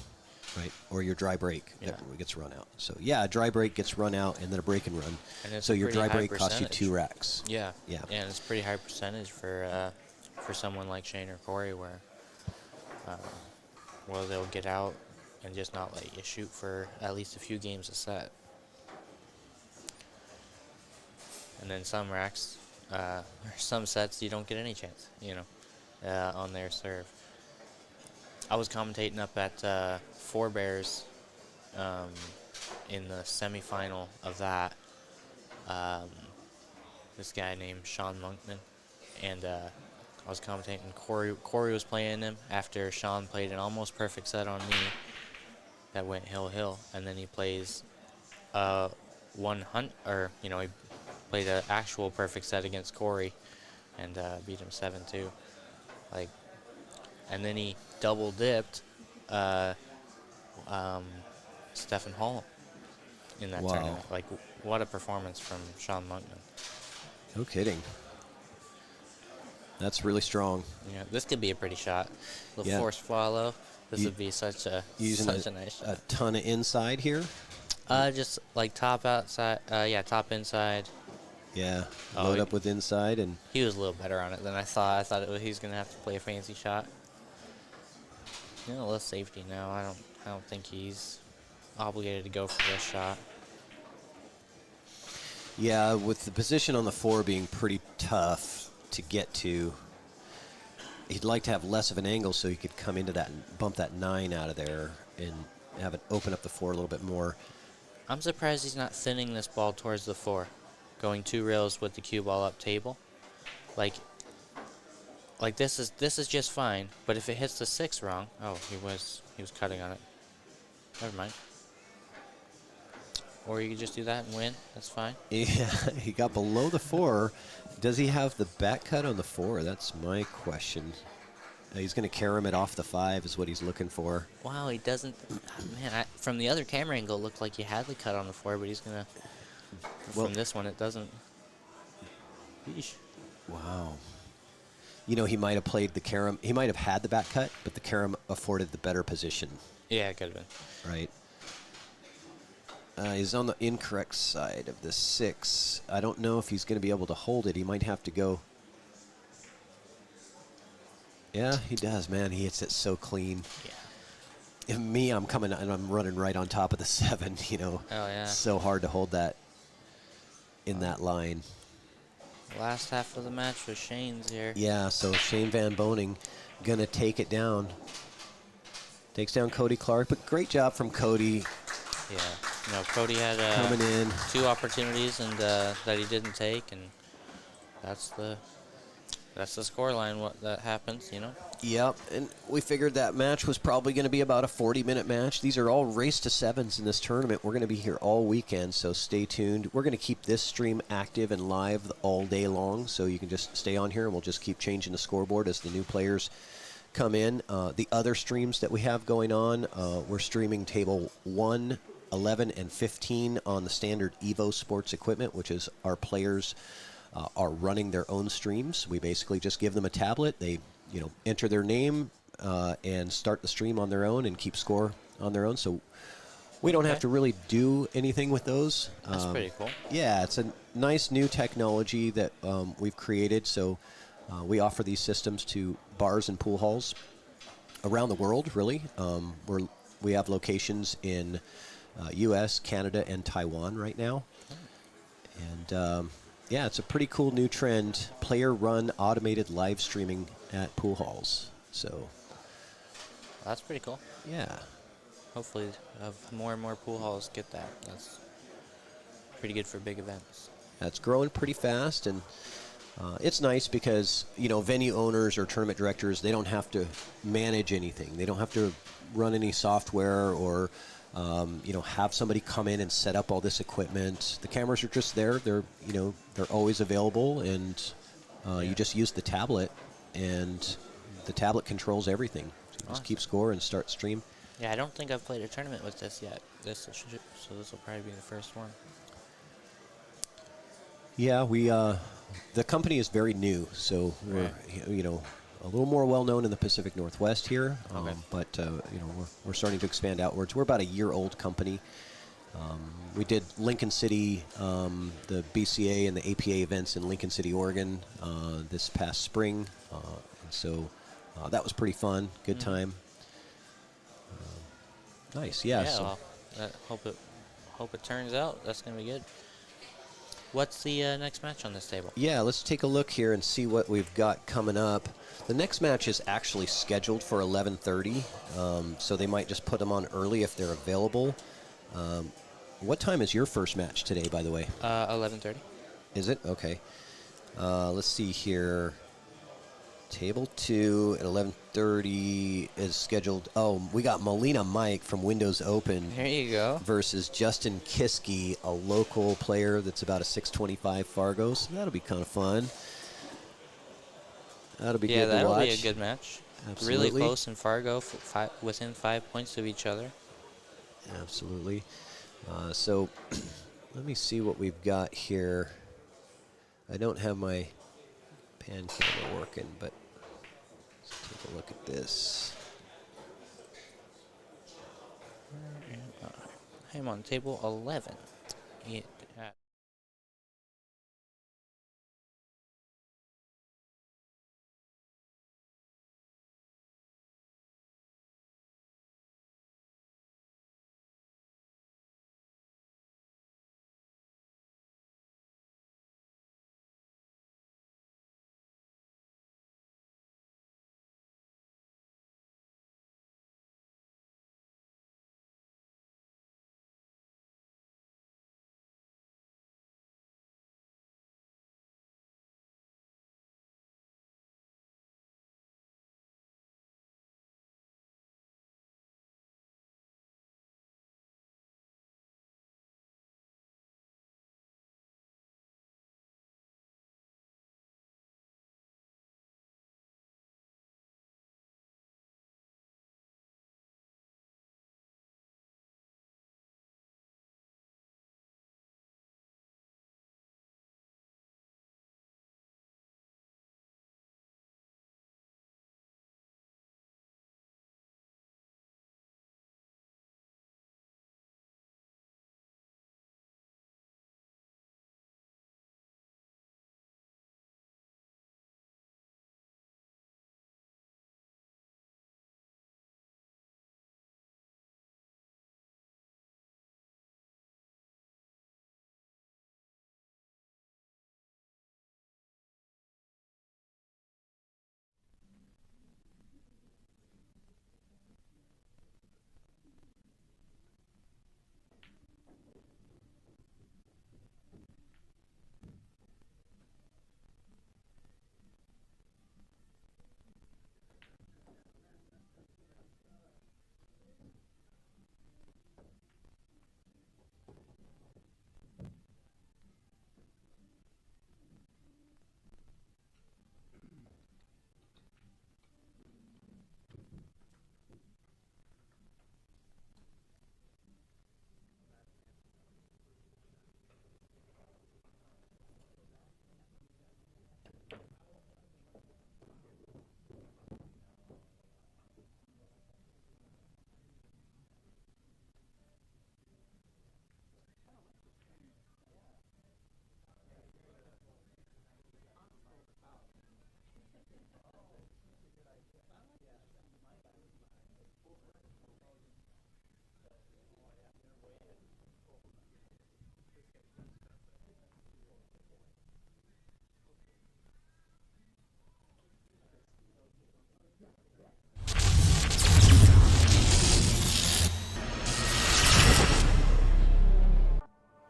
right? Or your dry break that gets run out. So yeah, a dry break gets run out, and then a break and run. And So your dry break costs you percentage. 2 racks. Yeah. Yeah. And it's pretty high percentage for someone like Shane or Corey, where they'll get out and just not let you shoot for at least a few games a set. And then some racks, or some sets, you don't get any chance, you know, on their serve. I was commentating up at Four Bears in the semifinal of that. This guy named Sean Monkman, and I was commentating. Corey was playing him after Sean played an almost perfect set on me that went hill, and then he plays he played an actual perfect set against Corey and beat him 7-2. Like, and then he double dipped Stephen Hall in that Wow. tournament. Like, what a performance from Sean Monkman. No kidding. That's really strong. Yeah, this could be a pretty shot. The Yeah. force follow. This You- would be such a Using such a nice a shot. ton of inside here. Just like top outside. Yeah, top inside. Yeah. Oh, Load he- up with inside and He was a little better on it than I thought. I thought he was gonna have to play a fancy shot. You know, less safety now. I don't think he's obligated to go for this shot. yeah, with the position on the 4 being pretty tough to get to, he'd like to have less of an angle so he could come into that and bump that 9 out of there and have it open up the 4 a little bit more. I'm surprised he's not thinning this ball towards the 4, going 2 rails with the cue ball up table. Like this is just fine. But if it hits the 6 wrong, oh, he was cutting on it. Never mind. Or you could just do that and win. That's fine. Yeah, he got below the 4. Does he have the back cut on the 4? That's my question. He's going to carom it off the 5 is what he's looking for. Wow, he doesn't. Man, from the other camera angle, it looked like he had the cut on the 4, but he's gonna. Well- From this one, it doesn't. Yeesh. Wow. You know, he might have played the carom. He might have had the back cut, but the carom afforded the better position, Yeah, it could have been. right? He's on the incorrect side of the 6. I don't know if he's going to be able to hold it. He might have to go. Yeah, he does, man. He hits it so clean. Yeah. And me, I'm coming and I'm running right on top of the 7, you know. Oh yeah. So hard to hold that in that line. Last half of the match was Shane's here. Yeah, so Shane Van Boning going to take it down. Takes down Cody Clark, but great job from Cody Yeah. No, Cody had coming in. 2 opportunities and that he didn't take, and that's the score line. What that happens, you know. Yep, and we figured that match was probably going to be about a 40-minute match. These are all race to 7s in this tournament. We're going to be here all weekend, so stay tuned. We're going to keep this stream active and live all day long, so you can just stay on here, and we'll just keep changing the scoreboard as the new players come in. The other streams that we have going on, we're streaming table 1, 11, and 15 on the standard Evo Sports equipment, which is our players are running their own streams. We basically just give them a tablet. They enter their name and start the stream on their own and keep score on their own. So we don't have Okay. to really do anything with those. That's pretty cool. Yeah, it's a nice new technology that we've created. So we offer these systems to bars and pool halls around the world, really. We have locations in U.S., Canada, and Taiwan right now. And yeah, it's a pretty cool new trend, player-run automated live streaming at pool halls. So, That's pretty cool. yeah. Hopefully, more and more pool halls get that. That's pretty good for big events. That's growing pretty fast, and it's nice because, venue owners or tournament directors, they don't have to manage anything. They don't have to run any software or, have somebody come in and set up all this equipment. The cameras are just there. They're always available, and you just use the tablet, and the tablet controls everything. So you just keep score and start stream. Yeah, I don't think I've played a tournament with this yet. So this will probably be the first one. Yeah, the company is very new, so we're a little more well known in the Pacific Northwest here. Okay. But we're starting to expand outwards. We're about a year-old company. We did Lincoln City, the BCA and the APA events in Lincoln City, Oregon, this past spring, and so that was pretty fun. Good time. Nice, yeah. Yeah, So well, hope it turns out. That's gonna be good. What's the next match on this table? yeah, let's take a look here and see what we've got coming up. The next match is actually scheduled for 11:30, so they might just put them on early if they're available. What time is your first match today, by the way? 11:30. Is it? Okay. Let's see here. Table 2 at 11:30 is scheduled. Oh, we got Molina Mike from Windows Open There you go. versus Justin Kiske, a local player that's about a 625 Fargo, so that'll be kind of fun. That'll be Yeah, good to that'll watch. be a good match. Absolutely. Really close in Fargo, within 5 points of each other. Absolutely. So let me see what we've got here. I don't have my pan camera working, but let's take a look at this. I'm on table 11. Yeah,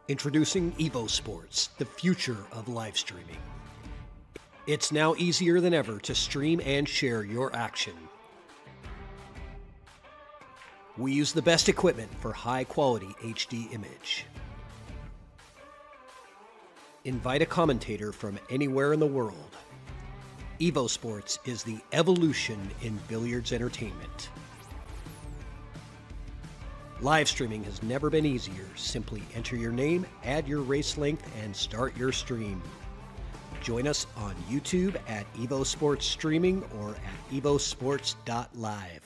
Introducing Evo Sports, the future of live streaming. It's now easier than ever to stream and share your action. We use the best equipment for high-quality HD image. Invite a commentator from anywhere in the world. Evo Sports is the evolution in billiards entertainment. Live streaming has never been easier. Simply enter your name, add your race length, and start your stream. Join us on YouTube at Evo Sports Streaming or at evosports.live.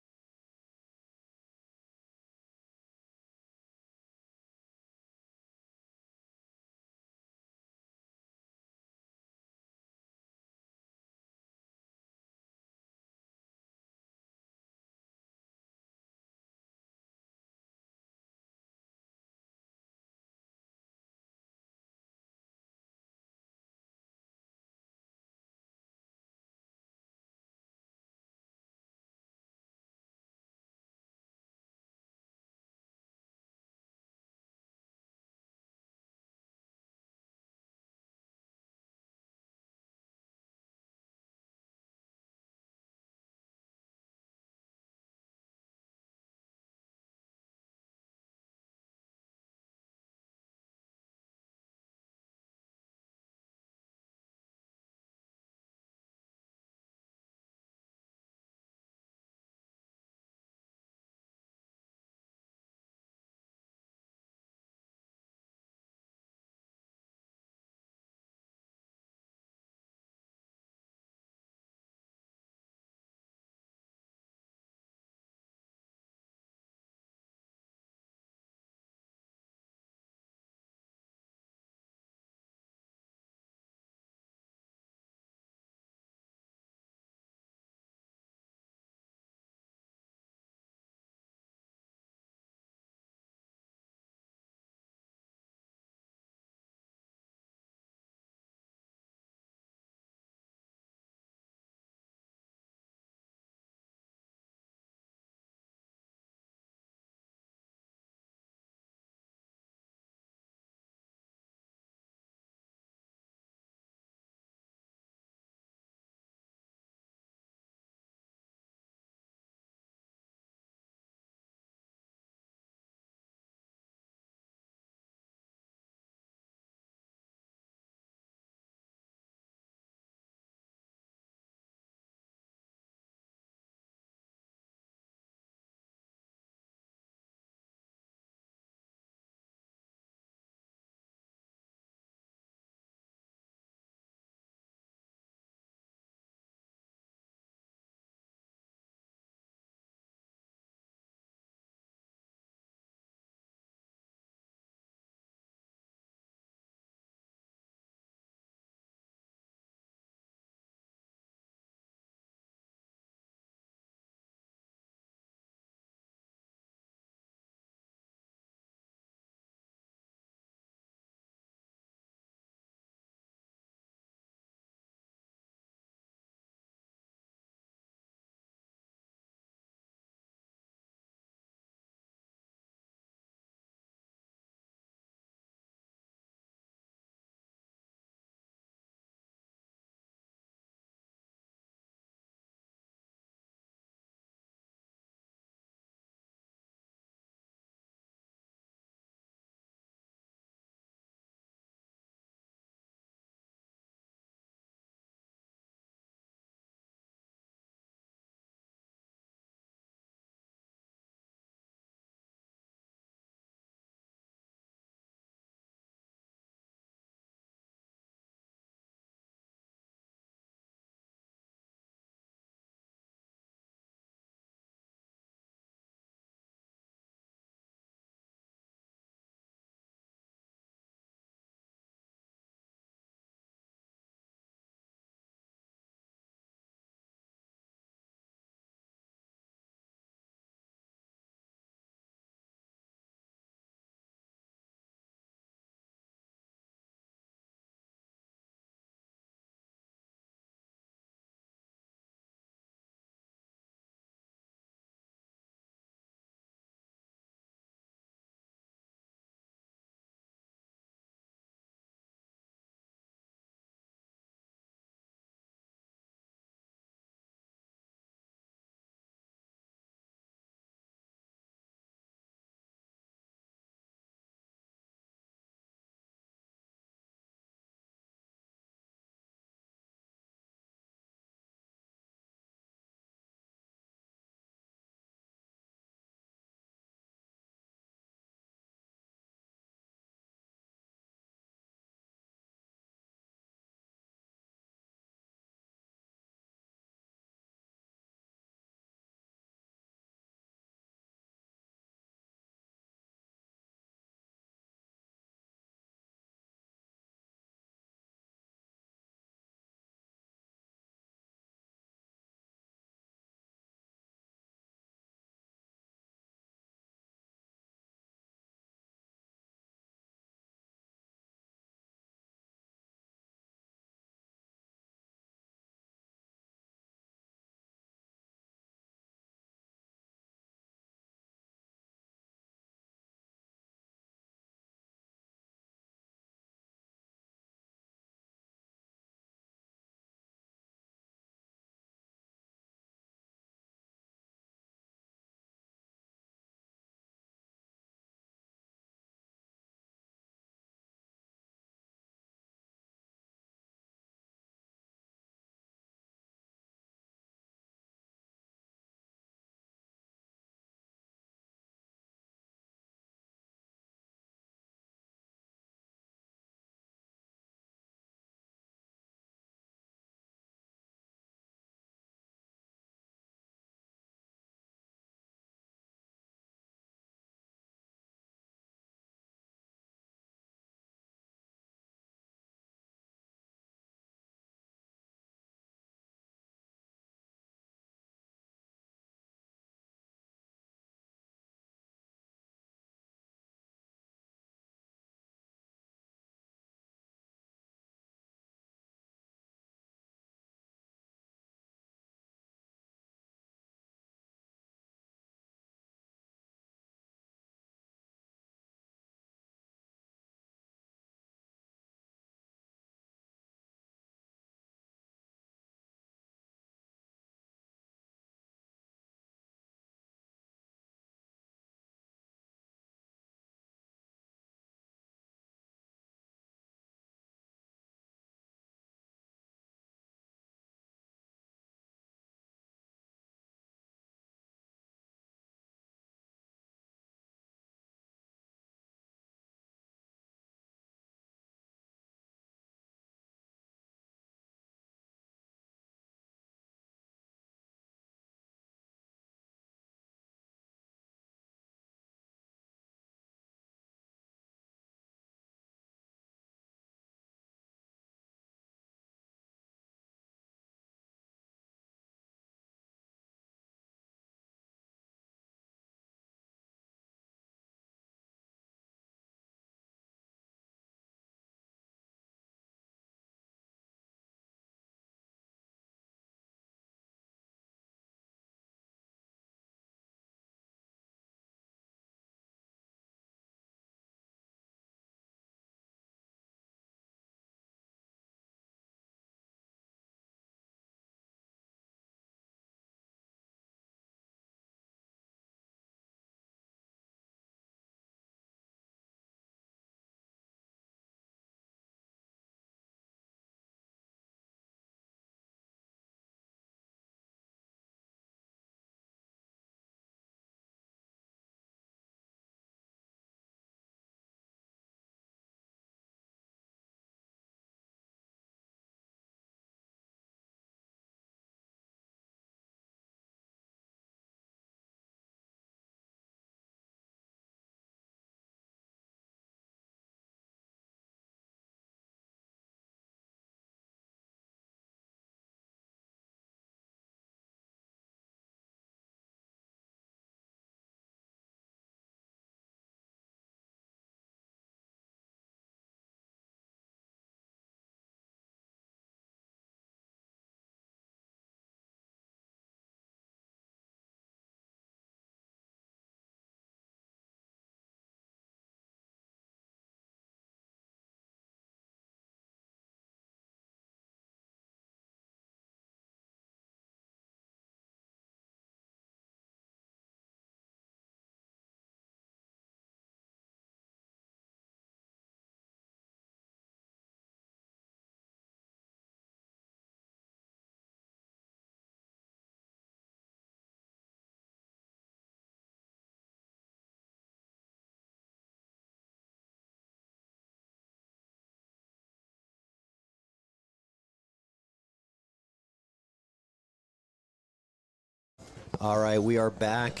All right, we are back.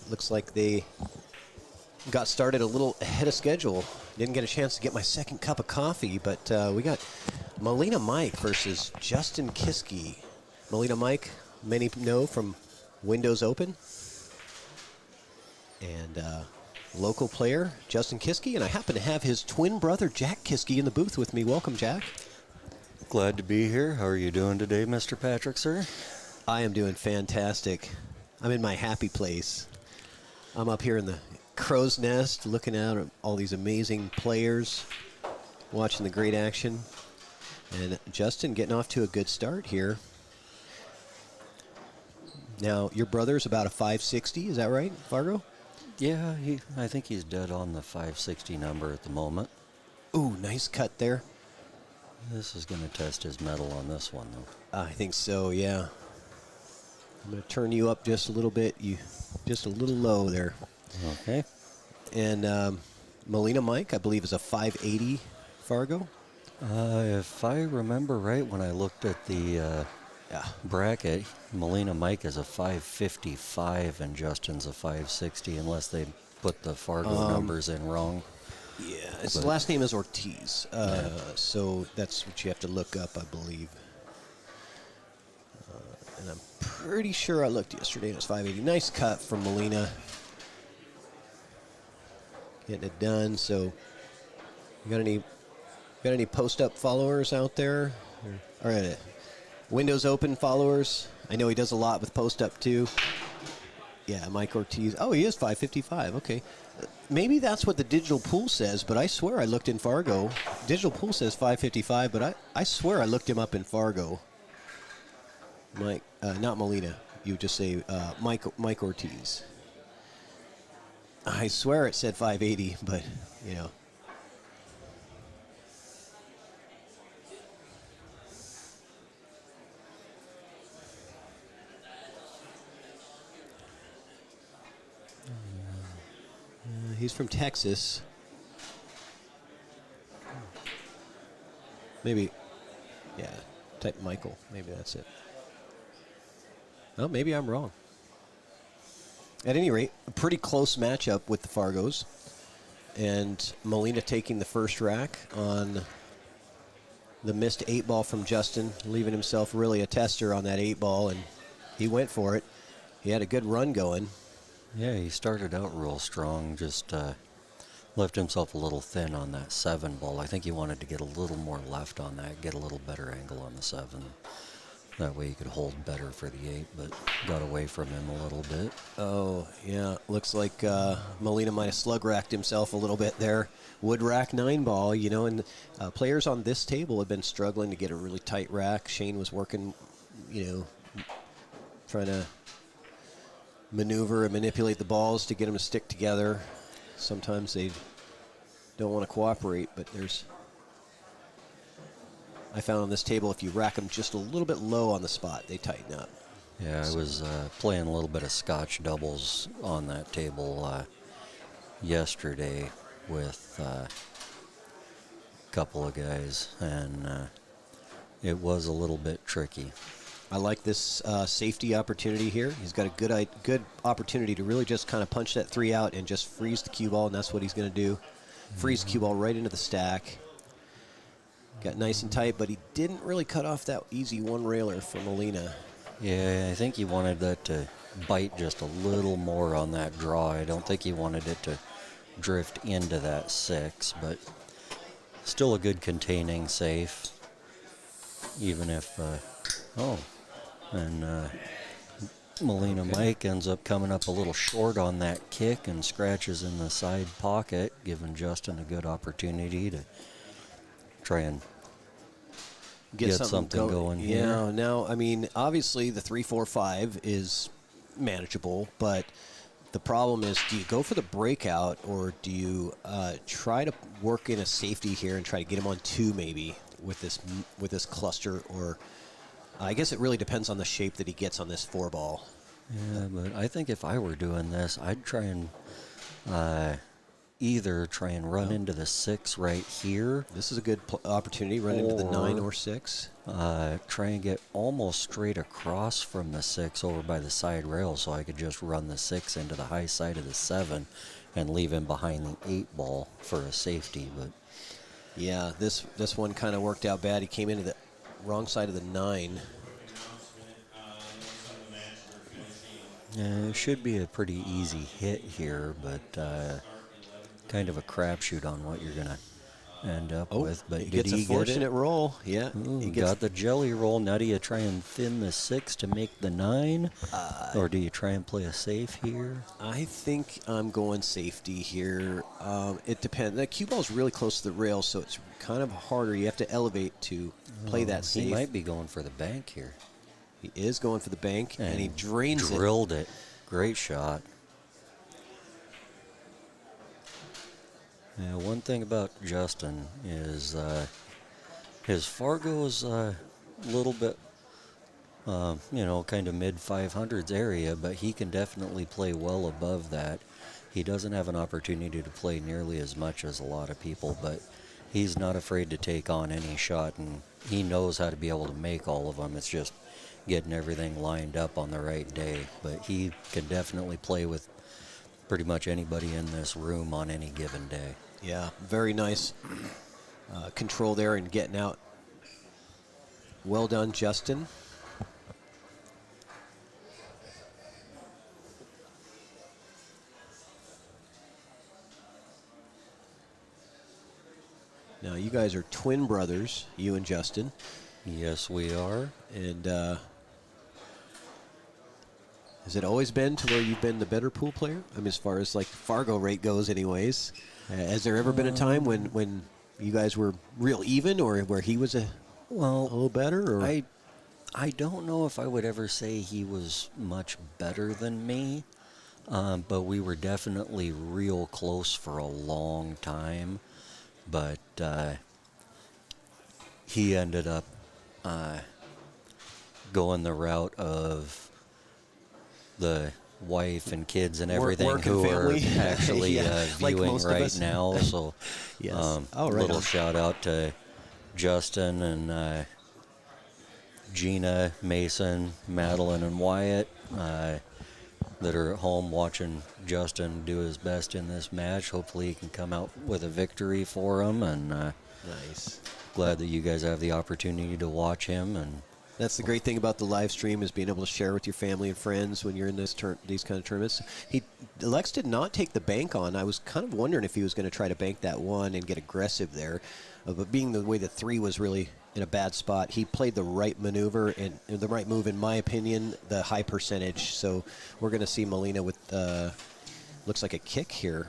Looks like they got started a little ahead of schedule. Didn't get a chance to get my second cup of coffee, but we got Melina Mike versus Justin Kiske. Melina Mike, many know from Windows Open. And local player, Justin Kiske, and I happen to have his twin brother, Jack Kiske, in the booth with me. Welcome, Jack. Glad to be here. How are you doing today, Mr. Patrick, sir? I am doing fantastic. I'm in my happy place. I'm up here in the crow's nest looking out at all these amazing players, watching the great action. And Justin getting off to a good start here. Now, your brother's about a 560, is that right, Fargo? Yeah, I think he's dead on the 560 number at the moment. Ooh, nice cut there. This is going to test his mettle on this one, though. I think so, yeah. I'm going to turn you up just a little bit. You just a little low there. Okay. And Melina Mike, I believe, is a 580 Fargo. If I remember right, when I looked at the bracket, Melina Mike is a 555 and Justin's a 560, unless they put the Fargo numbers in wrong. Yeah, his last name is Ortiz, so that's what you have to look up, I believe. And I'm pretty sure I looked yesterday and it was 580. Nice cut from Melina. Getting it done. So, you got any post-up followers out there? Or Windows Open followers? I know he does a lot with post-up too. Yeah, Mike Ortiz. Oh, he is 555. Okay. Maybe that's what the digital pool says, but I swear I looked in Fargo. Digital pool says 555, but I swear I looked him up in Fargo. Mike, not Melina. You would just say Mike Ortiz. I swear it said 580, but, you know. He's from Texas. Maybe, yeah, type Michael. Maybe that's it. Oh, maybe I'm wrong. At any rate, a pretty close matchup with the Fargos. And Melina taking the first rack on the missed 8-ball from Justin, leaving himself really a tester on that 8-ball, and he went for it. He had a good run going. Yeah, he started out real strong, just left himself a little thin on that 7-ball. I think he wanted to get a little more left on that, get a little better angle on the 7. That way he could hold better for the 8, but got away from him a little bit. Oh, yeah. Looks like Melina might have slug-racked himself a little bit there. Wood rack 9-ball, you know, and players on this table have been struggling to get a really tight rack. Shane was working, you know, trying to maneuver and manipulate the balls to get them to stick together. Sometimes they don't want to cooperate, but I found on this table, if you rack them just a little bit low on the spot, they tighten up. Yeah, I was playing a little bit of Scotch doubles on that table yesterday with a couple of guys, and it was a little bit tricky. I like this safety opportunity here. He's got a good opportunity to really just kind of punch that 3 out and just freeze the cue ball, and that's what he's going to do. Freeze the cue ball right into the stack. Got nice and tight, but he didn't really cut off that easy one-railer for Melina. Yeah, I think he wanted that to bite just a little more on that draw. I don't think he wanted it to drift into that 6, but still a good containing safe, even if, Melina Mike ends up coming up a little short on that kick and scratches in the side pocket, giving Justin a good opportunity to try and get something going here. Yeah, now, I mean, obviously the 3-4-5 is manageable, but the problem is, do you go for the breakout, or do you try to work in a safety here and try to get him on 2 maybe with this cluster, or I guess it really depends on the shape that he gets on this 4-ball. Yeah, but I think if I were doing this, I'd try and either try and run into the 6 right here, This is a good opportunity. Run into the 9 or 6. try and get almost straight across from the 6 over by the side rail so I could just run the 6 into the high side of the 7 and leave him behind the 8 ball for a safety. But Yeah, this one kind of worked out bad. He came into the wrong side of the 9. it should be a pretty easy hit here, but kind of a crapshoot on what you're going to end up with. But he did gets he a fortunate get it? roll. Yeah, Ooh, he gets got the jelly roll. Now do you try and thin the 6 to make the 9? Or do you try and play a safe here? I think I'm going safety here. It depends. The cue ball's really close to the rail, so it's kind of harder. You have to elevate to play that safe. He might be going for the bank here. He is going for the bank, and he drains it. Drilled it. Great shot. Yeah, one thing about Justin is his Fargo's a little bit, kind of mid-500s area, but he can definitely play well above that. He doesn't have an opportunity to play nearly as much as a lot of people, but he's not afraid to take on any shot, and he knows how to be able to make all of them. It's just getting everything lined up on the right day. But he can definitely play with pretty much anybody in this room on any given day. Yeah, very nice control there and getting out. Well done, Justin. Now, you guys are twin brothers, you and Justin. Yes, we are. And has it always been to where you've been the better pool player? I mean, as far as like Fargo rate goes anyways. Has there ever been a time when you guys were real even, or where he was a little better? Or? I don't know if I would ever say he was much better than me, but we were definitely real close for a long time. But he ended up going the route of the wife and kids and everything Work and who are family. actually Yeah, like viewing most of right us. now. So, Yes. right little on. shout out to Justin and Gina, Mason, Madeline, and Wyatt that are at home watching Justin do his best in this match. Hopefully, he can come out with a victory for him. And Nice. glad that you guys have the opportunity to watch him. And That's the great thing about the live stream, is being able to share with your family and friends when you're in these kind of tournaments. Lex did not take the bank on. I was kind of wondering if he was going to try to bank that 1 and get aggressive there. But being the way the 3 was really in a bad spot, he played the right maneuver and the right move, in my opinion, the high percentage. So we're going to see Molina with, looks like a kick here.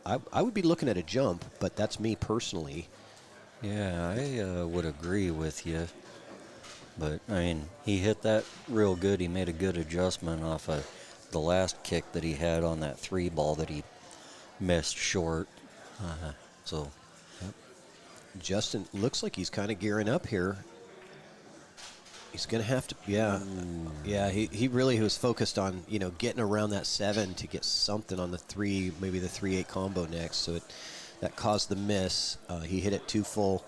I would be looking at a jump, but that's me personally. yeah, I would agree with you. But, I mean, he hit that real good. He made a good adjustment off of the last kick that he had on that 3 ball that he missed short. So, Justin looks like he's kind of gearing up here. He's going to have to, yeah. He really was focused on, getting around that 7 to get something on the 3, maybe the 3-8 combo next. So that caused the miss. He hit it too full.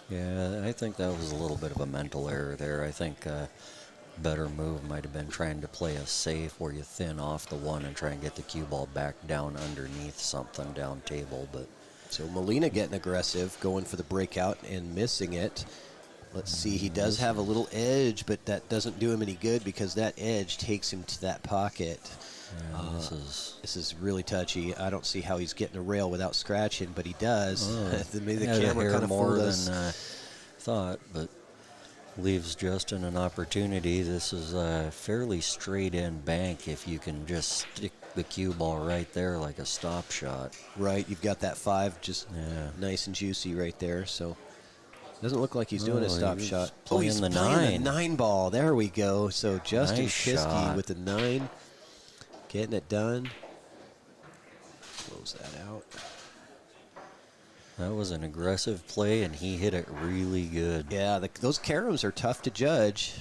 yeah, I think that was a little bit of a mental error there. I think better move might have been trying to play a safe where you thin off the 1 and try and get the cue ball back down underneath something down table. But So Molina getting aggressive, going for the breakout and missing it. Let's see, he does have a little edge, but that doesn't do him any good because that edge takes him to that pocket. This is really touchy. I don't see how he's getting a rail without scratching, but he does. Maybe the had a camera hair kind of more fooled than us. thought, but leaves Justin an opportunity. This is a fairly straight-in bank if you can just stick the cue ball right there like a stop shot. Right, you've got that 5 just nice and juicy right there. So doesn't look like he's doing a stop he was shot. playing He's the playing 9. the 9 ball. There we go. So Justin Nice Kiske shot. with the 9, getting it done. Close that out. That was an aggressive play, and he hit it really good. Yeah, those caroms are tough to judge.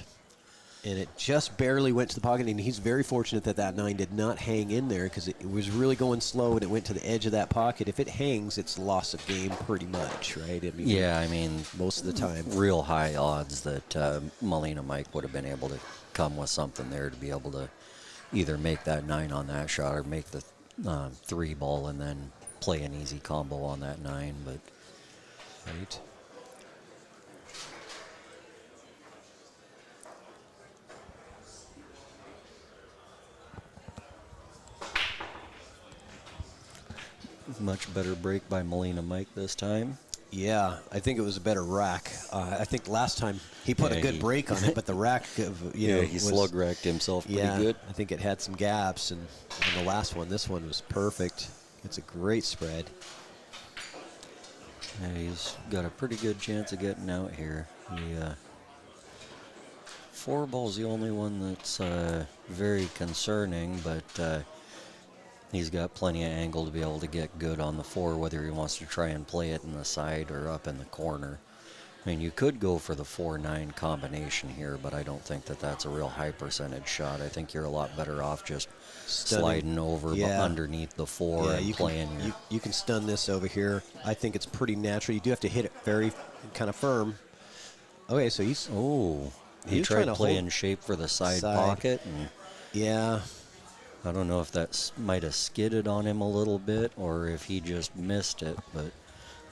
and it just barely went to the pocket. And he's very fortunate that that 9 did not hang in there because it was really going slow and it went to the edge of that pocket. If it hangs, it's loss of game pretty much, right? I mean, Yeah, I mean, most of the time. real high odds that Molina Mike would have been able to come with something there to be able to either make that 9 on that shot or make the 3 ball and then play an easy combo on that 9. But Right. much better break by Molina Mike this time. Yeah, I think it was a better rack. I think last time he put Yeah, a good he- break on it, but the rack, you know, he was, slug racked himself pretty yeah, good. I think it had some gaps, and the last one, this one was perfect. It's a great spread. Yeah, he's got a pretty good chance of getting out here. The 4 ball's the only one that's very concerning, but he's got plenty of angle to be able to get good on the 4, whether he wants to try and play it in the side or up in the corner. I mean, you could go for the 4-9 combination here, but I don't think that that's a real high percentage shot. I think you're a lot better off just sliding over underneath the 4 Yeah, and you playing can, you can stun this over here. I think it's pretty natural. You do have to hit it very kind of firm. Okay, so he's he was tried trying to playing hold shape for the side side. pocket, and yeah. I don't know if that might have skidded on him a little bit or if he just missed it, but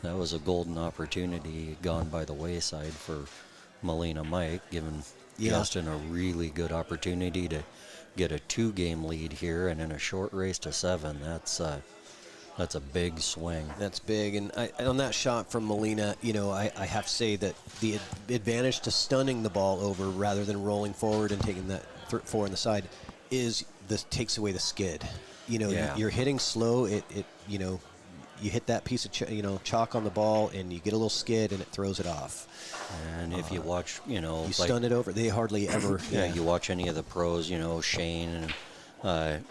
that was a golden opportunity gone by the wayside for Molina Mike, giving Justin a really good opportunity to get a 2-game lead here, and in a short race to 7, that's a big swing. That's big, and on that shot from Molina, you know, I have to say that the advantage to stunning the ball over rather than rolling forward and taking that 4 on the side is this takes away the skid. You know, you're hitting slow. It you know, you hit that piece of chalk on the ball, and you get a little skid, and it throws it off. And if you watch, you know, You stun it over. They hardly ever. you watch any of the pros, you know, Shane and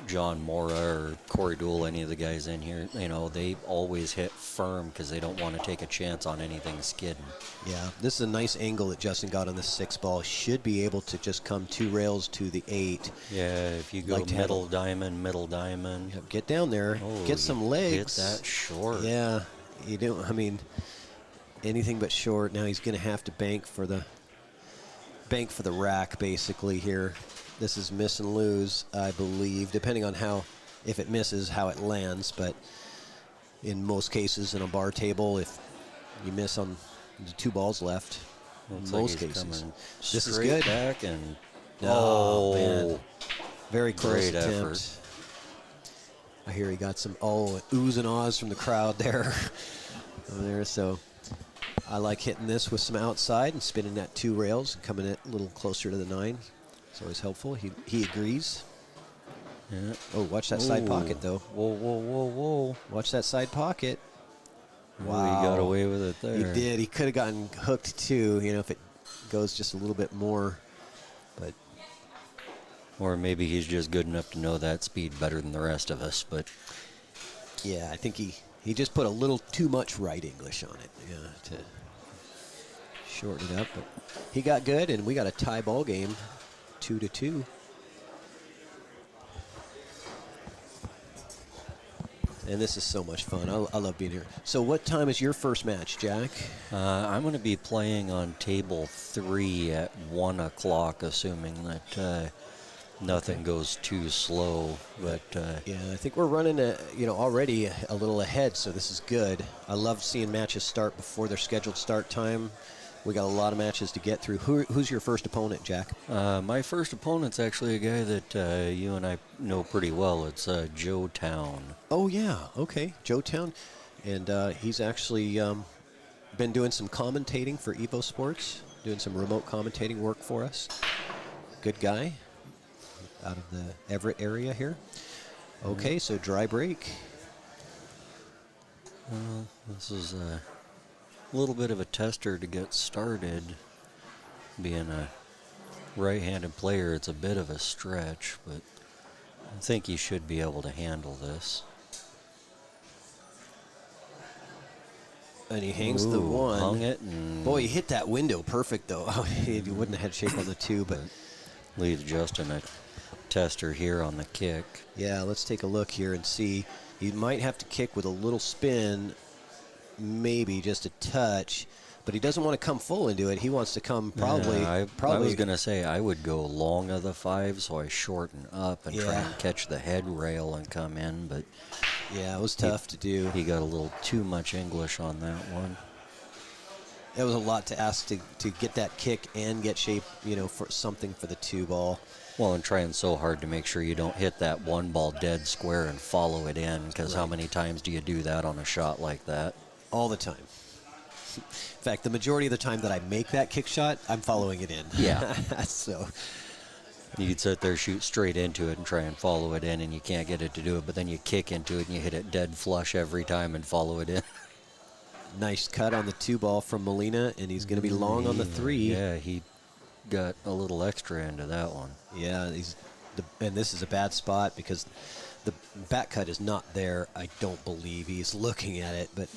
John Mora or Corey Dool, any of the guys in here, you know, they always hit firm because they don't want to take a chance on anything skidding. Yeah, this is a nice angle that Justin got on this 6 ball. Should be able to just come 2 rails to the 8. Yeah, if you go Like to middle diamond. Yep, get down there, Oh, get some legs. Hit that short. Yeah, you don't. I mean, anything but short. Now he's going to have to bank for the rack basically here. This is miss and lose, I believe, depending on if it misses, how it lands. But in most cases, in a bar table, if you miss on the 2 balls left, Looks in like most he's cases, coming this is straight good. back and Oh, man. Very close Great attempt. effort. I hear he got some oohs and ahs from the crowd there. Over there, so I like hitting this with some outside and spinning that 2 rails and coming a little closer to the 9. It's always helpful. He agrees. Yeah. Oh, watch that side Ooh. pocket though. Whoa. Watch that side pocket. Wow. He got away with it there. He did. He could have gotten hooked too, you know, if it goes just a little bit more. But Or maybe he's just good enough to know that speed better than the rest of us. But yeah, I think he just put a little too much right English on it, to shorten it up. But he got good, and we got a tie ball game, 2-2. And this is so much fun. I love being here. So what time is your first match, Jack? I'm going to be playing on table 3 at 1 o'clock, assuming that nothing goes too slow. But Yeah, I think we're running, already a little ahead, so this is good. I love seeing matches start before their scheduled start time. We got a lot of matches to get through. Who's your first opponent, Jack? my first opponent's actually a guy that you and I know pretty well. It's Joe Town. Oh, yeah. Okay. Joe Town. And he's actually been doing some commentating for Evo Sports, doing some remote commentating work for us. Good guy out of the Everett area here. Okay, so dry break. This is a little bit of a tester to get started. Being a right-handed player, it's a bit of a stretch, but I think he should be able to handle this. And he hangs the Ooh, 1. hung it, and Boy, he hit that window perfect, though. He wouldn't have had shape on the 2, but Leaves Justin a tester here on the kick. Yeah, let's take a look here and see. He might have to kick with a little spin, maybe just a touch, but he doesn't want to come full into it. He wants to come probably. Yeah, I probably. was going to say I would go long of the 5, so I shorten up and try Yeah. and catch the head rail and come in, but Yeah, it was tough to do. he got a little too much English on that one. It was a lot to ask to get that kick and get shape, for something for the 2-ball. Well, and trying so hard to make sure you don't hit that 1 ball dead square and follow it in, because how Right. many times do you do that on a shot like that? All the time. In fact, the majority of the time that I make that kick shot, I'm following it in. Yeah. So, You'd sit there, shoot straight into it and try and follow it in, and you can't get it to do it, but then you kick into it and you hit it dead flush every time and follow it in. nice cut on the 2-ball from Molina, and he's going to be long on the 3. Yeah, he got a little extra into that one. Yeah, and this is a bad spot because the back cut is not there. I don't believe he's looking at it, but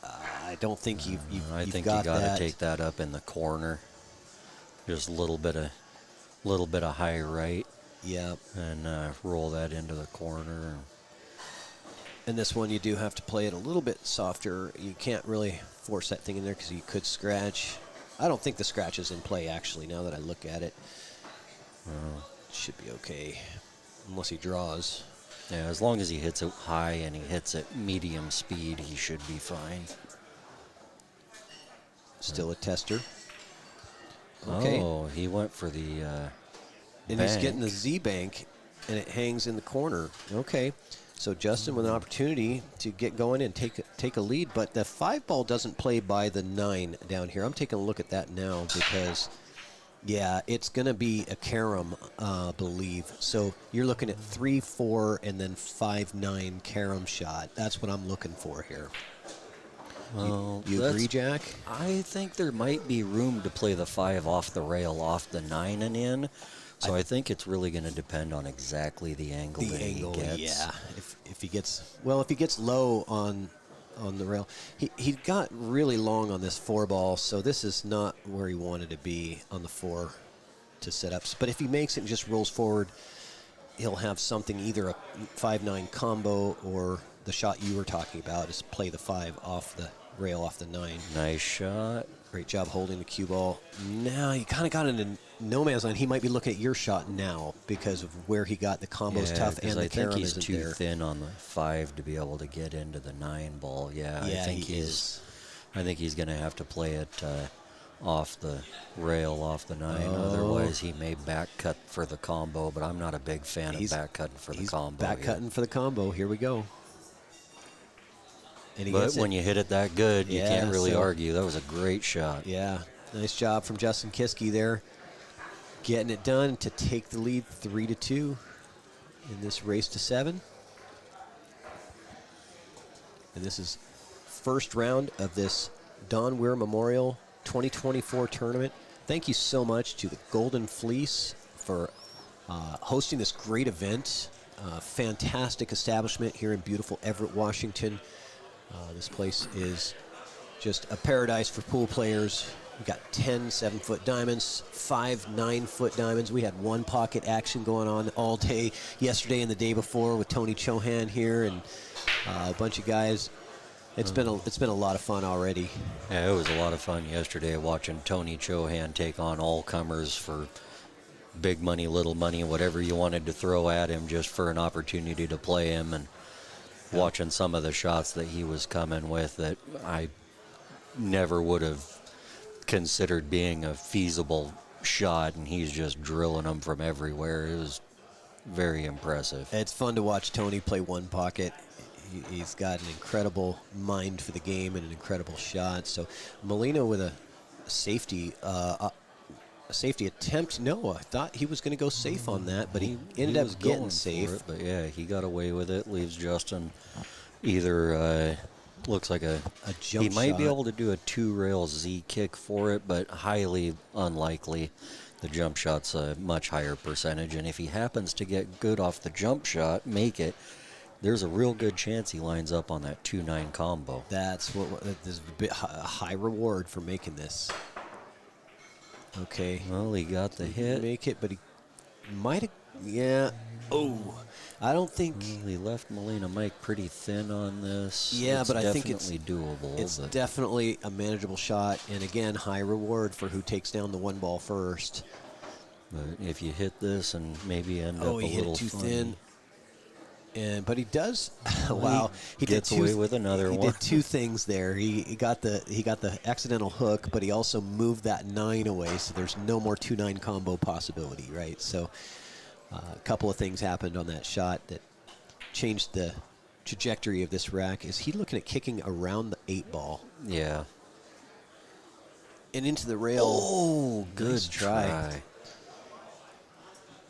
I don't think you've I think got you got that. to take that up in the corner. Just a little bit of high right, Yeah, and roll that into the corner. and this one you do have to play it a little bit softer. You can't really force that thing in there because you could scratch. I don't think the scratch is in play, actually, now that I look at it. Should be okay, unless he draws. Yeah, as long as he hits it high and he hits it medium speed, he should be fine. Still a tester. Okay. Oh, he went for the And he's bank. getting the Z bank, and it hangs in the corner. Okay. So Justin with an opportunity to get going and take a lead, but the 5-ball doesn't play by the 9 down here. I'm taking a look at that now because, yeah, it's going to be a carom, believe. So you're looking at 3-4 and then 5-9 carom shot. That's what I'm looking for here. Well, You that's- agree, Jack? I think there might be room to play the 5 off the rail, off the 9 and in. So I think it's really going to depend on exactly the angle that he gets. Yeah. If he gets low on the rail, he got really long on this 4-ball, so this is not where he wanted to be on the 4 to set up. But if he makes it and just rolls forward, he'll have something, either a 5-9 combo or the shot you were talking about is play the 5 off the rail off the 9. Nice shot. Great job holding the cue ball. Now you kind of got into no man's land. He might be looking at your shot now because of where he got the combos tough and the I think carom he's isn't too there. thin on the 5 to be able to get into the 9 ball. Yeah, Yeah, I think he is. I think he's going to have to play it off the rail, off the 9. Oh. Otherwise, he may back cut for the combo. But I'm not a big fan of back cutting for the He's combo. back here. cutting for the combo. Here we go. And he But gets when it. you hit it that good, you Yeah, can't really so- argue. That was a great shot. Yeah, nice job from Justin Kiske there, getting it done to take the lead 3-2 in this race to 7. And this is first round of this Don Weir Memorial 2024 tournament. Thank you so much to the Golden Fleece for hosting this great event. Fantastic establishment here in beautiful Everett, Washington. This place is just a paradise for pool players. We got 10 7-foot diamonds, 5 9-foot diamonds. We had one pocket action going on all day yesterday and the day before with Tony Chohan here and a bunch of guys. It's been a lot of fun already. Yeah, it was a lot of fun yesterday watching Tony Chohan take on all comers for big money, little money, whatever you wanted to throw at him just for an opportunity to play him, and watching some of the shots that he was coming with that I never would have considered being a feasible shot, and he's just drilling them from everywhere. It was very impressive. It's fun to watch Tony play one pocket. He's got an incredible mind for the game and an incredible shot. So Molina with a safety attempt. No, I thought he was going to go safe on that, but he ended was up going getting for safe. it, but yeah, he got away with it. Leaves Justin either looks like A jump he might be shot. able to do a 2-rail Z kick for it, but highly unlikely. The jump shot's a much higher percentage, and if he happens to get good off the jump shot, make it, there's a real good chance he lines up on that 2-9 combo. That's what there's a high reward for making this. Okay, Well, he got the hit. make it, but he Might have, yeah. Oh, I don't think. He left Molina Mike pretty thin on this. Yeah, but I think definitely doable. It's but definitely a manageable shot, and again, high reward for who takes down the one ball first. But if you hit this and maybe end up a He hit little it too funny, thin. But he does. Well, Wow, he gets away with another he one. did two things there. He got the accidental hook, but he also moved that 9 away, so there's no more 2-9 combo possibility, right? So a couple of things happened on that shot that changed the trajectory of this rack. Is he looking at kicking around the 8 ball Yeah. and into the rail? Oh, good Nice try.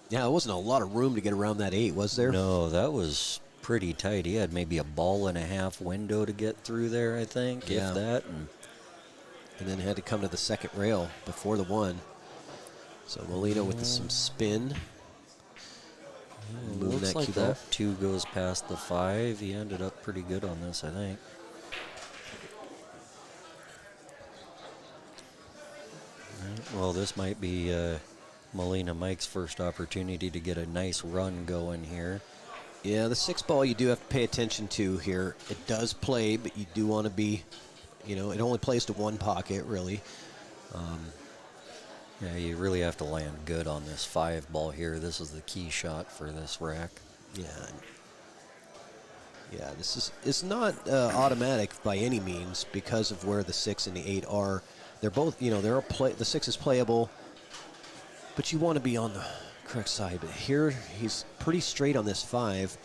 Yeah, there wasn't a lot of room to get around that 8, was there? No, that was pretty tight. He had maybe a ball and a half window to get through there, I think, Yeah. if that. And then had to come to the second rail before the 1. So Molina with some spin. Moving Looks that like cue that ball. 2 goes past the 5. He ended up pretty good on this, I think. Right, well, this might be Molina Mike's first opportunity to get a nice run going here. Yeah, the 6 ball you do have to pay attention to here. It does play, but you do want to be, it only plays to one pocket, really. Yeah, you really have to land good on this 5 ball here. This is the key shot for this rack. Yeah. Yeah, it's not automatic by any means because of where the 6 and the 8 are. They're both, the 6 is playable, but you want to be on the correct side. But here he's pretty straight on this 5.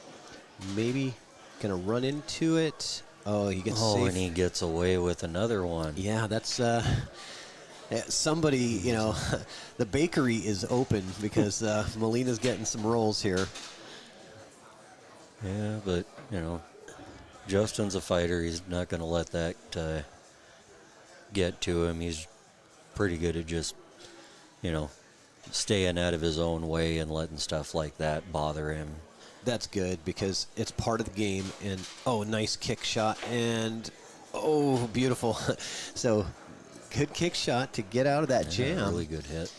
Maybe gonna run into it. Oh, he gets safe. And he gets away with another one. Yeah, that's somebody, the bakery is open because Molina's getting some rolls here. Yeah, but, Justin's a fighter. He's not going to let that get to him. He's pretty good at just, staying out of his own way and letting stuff like that bother him. That's good because it's part of the game. And, nice kick shot. And, beautiful. So, good kick shot to get out of that jam. Really good hit.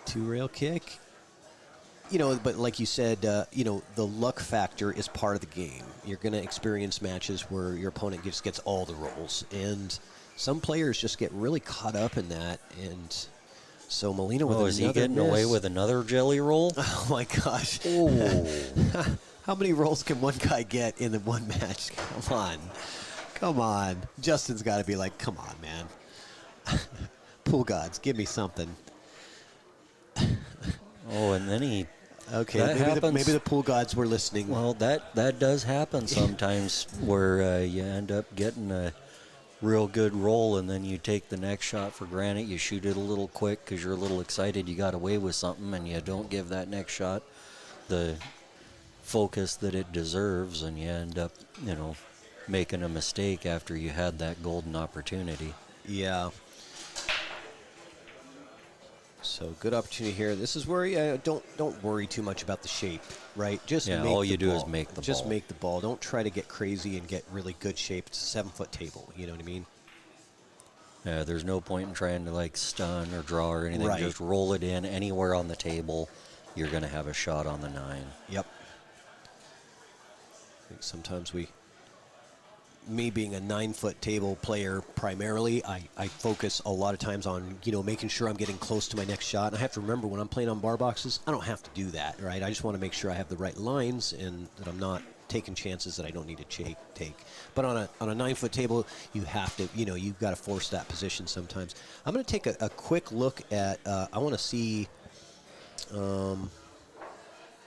2-rail kick. But like you said, the luck factor is part of the game. You're going to experience matches where your opponent just gets all the rolls. And some players just get really caught up in that. And so Molina with another is he getting miss. away with another jelly roll? Oh, my gosh. Oh. How many rolls can one guy get in the one match? Come on. Justin's got to be like, come on, man. Pool gods, give me something. And then he... Okay, That maybe the pool gods were listening. Well, that does happen sometimes where you end up getting a real good roll and then you take the next shot for granted. You shoot it a little quick because you're a little excited you got away with something and you don't give that next shot the focus that it deserves and you end up, making a mistake after you had that golden opportunity. Yeah. So good opportunity here. This is where don't worry too much about the shape, right? Just make all the you do is ball. make the Just ball. make the ball. Don't try to get crazy and get really good shape. It's a 7-foot table. You know what I mean? Yeah, there's no point in trying to stun or draw or anything. Right. Just roll it in anywhere on the table. You're going to have a shot on the 9. Yep. I think sometimes me being a 9-foot table player primarily, I focus a lot of times on, making sure I'm getting close to my next shot. And I have to remember when I'm playing on bar boxes, I don't have to do that, right? I just want to make sure I have the right lines and that I'm not taking chances that I don't need to take. But on a 9-foot table, you have to, you've got to force that position sometimes. I'm going to take a quick look at, I want to see,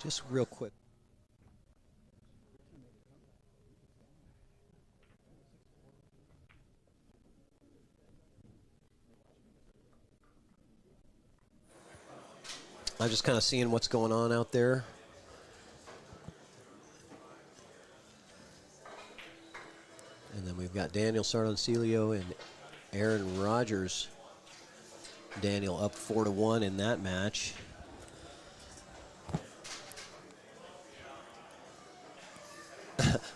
just real quick. I'm just kind of seeing what's going on out there. And then we've got Daniel Sardoncilio and Aaron Rodgers. Daniel up 4-1 in that match.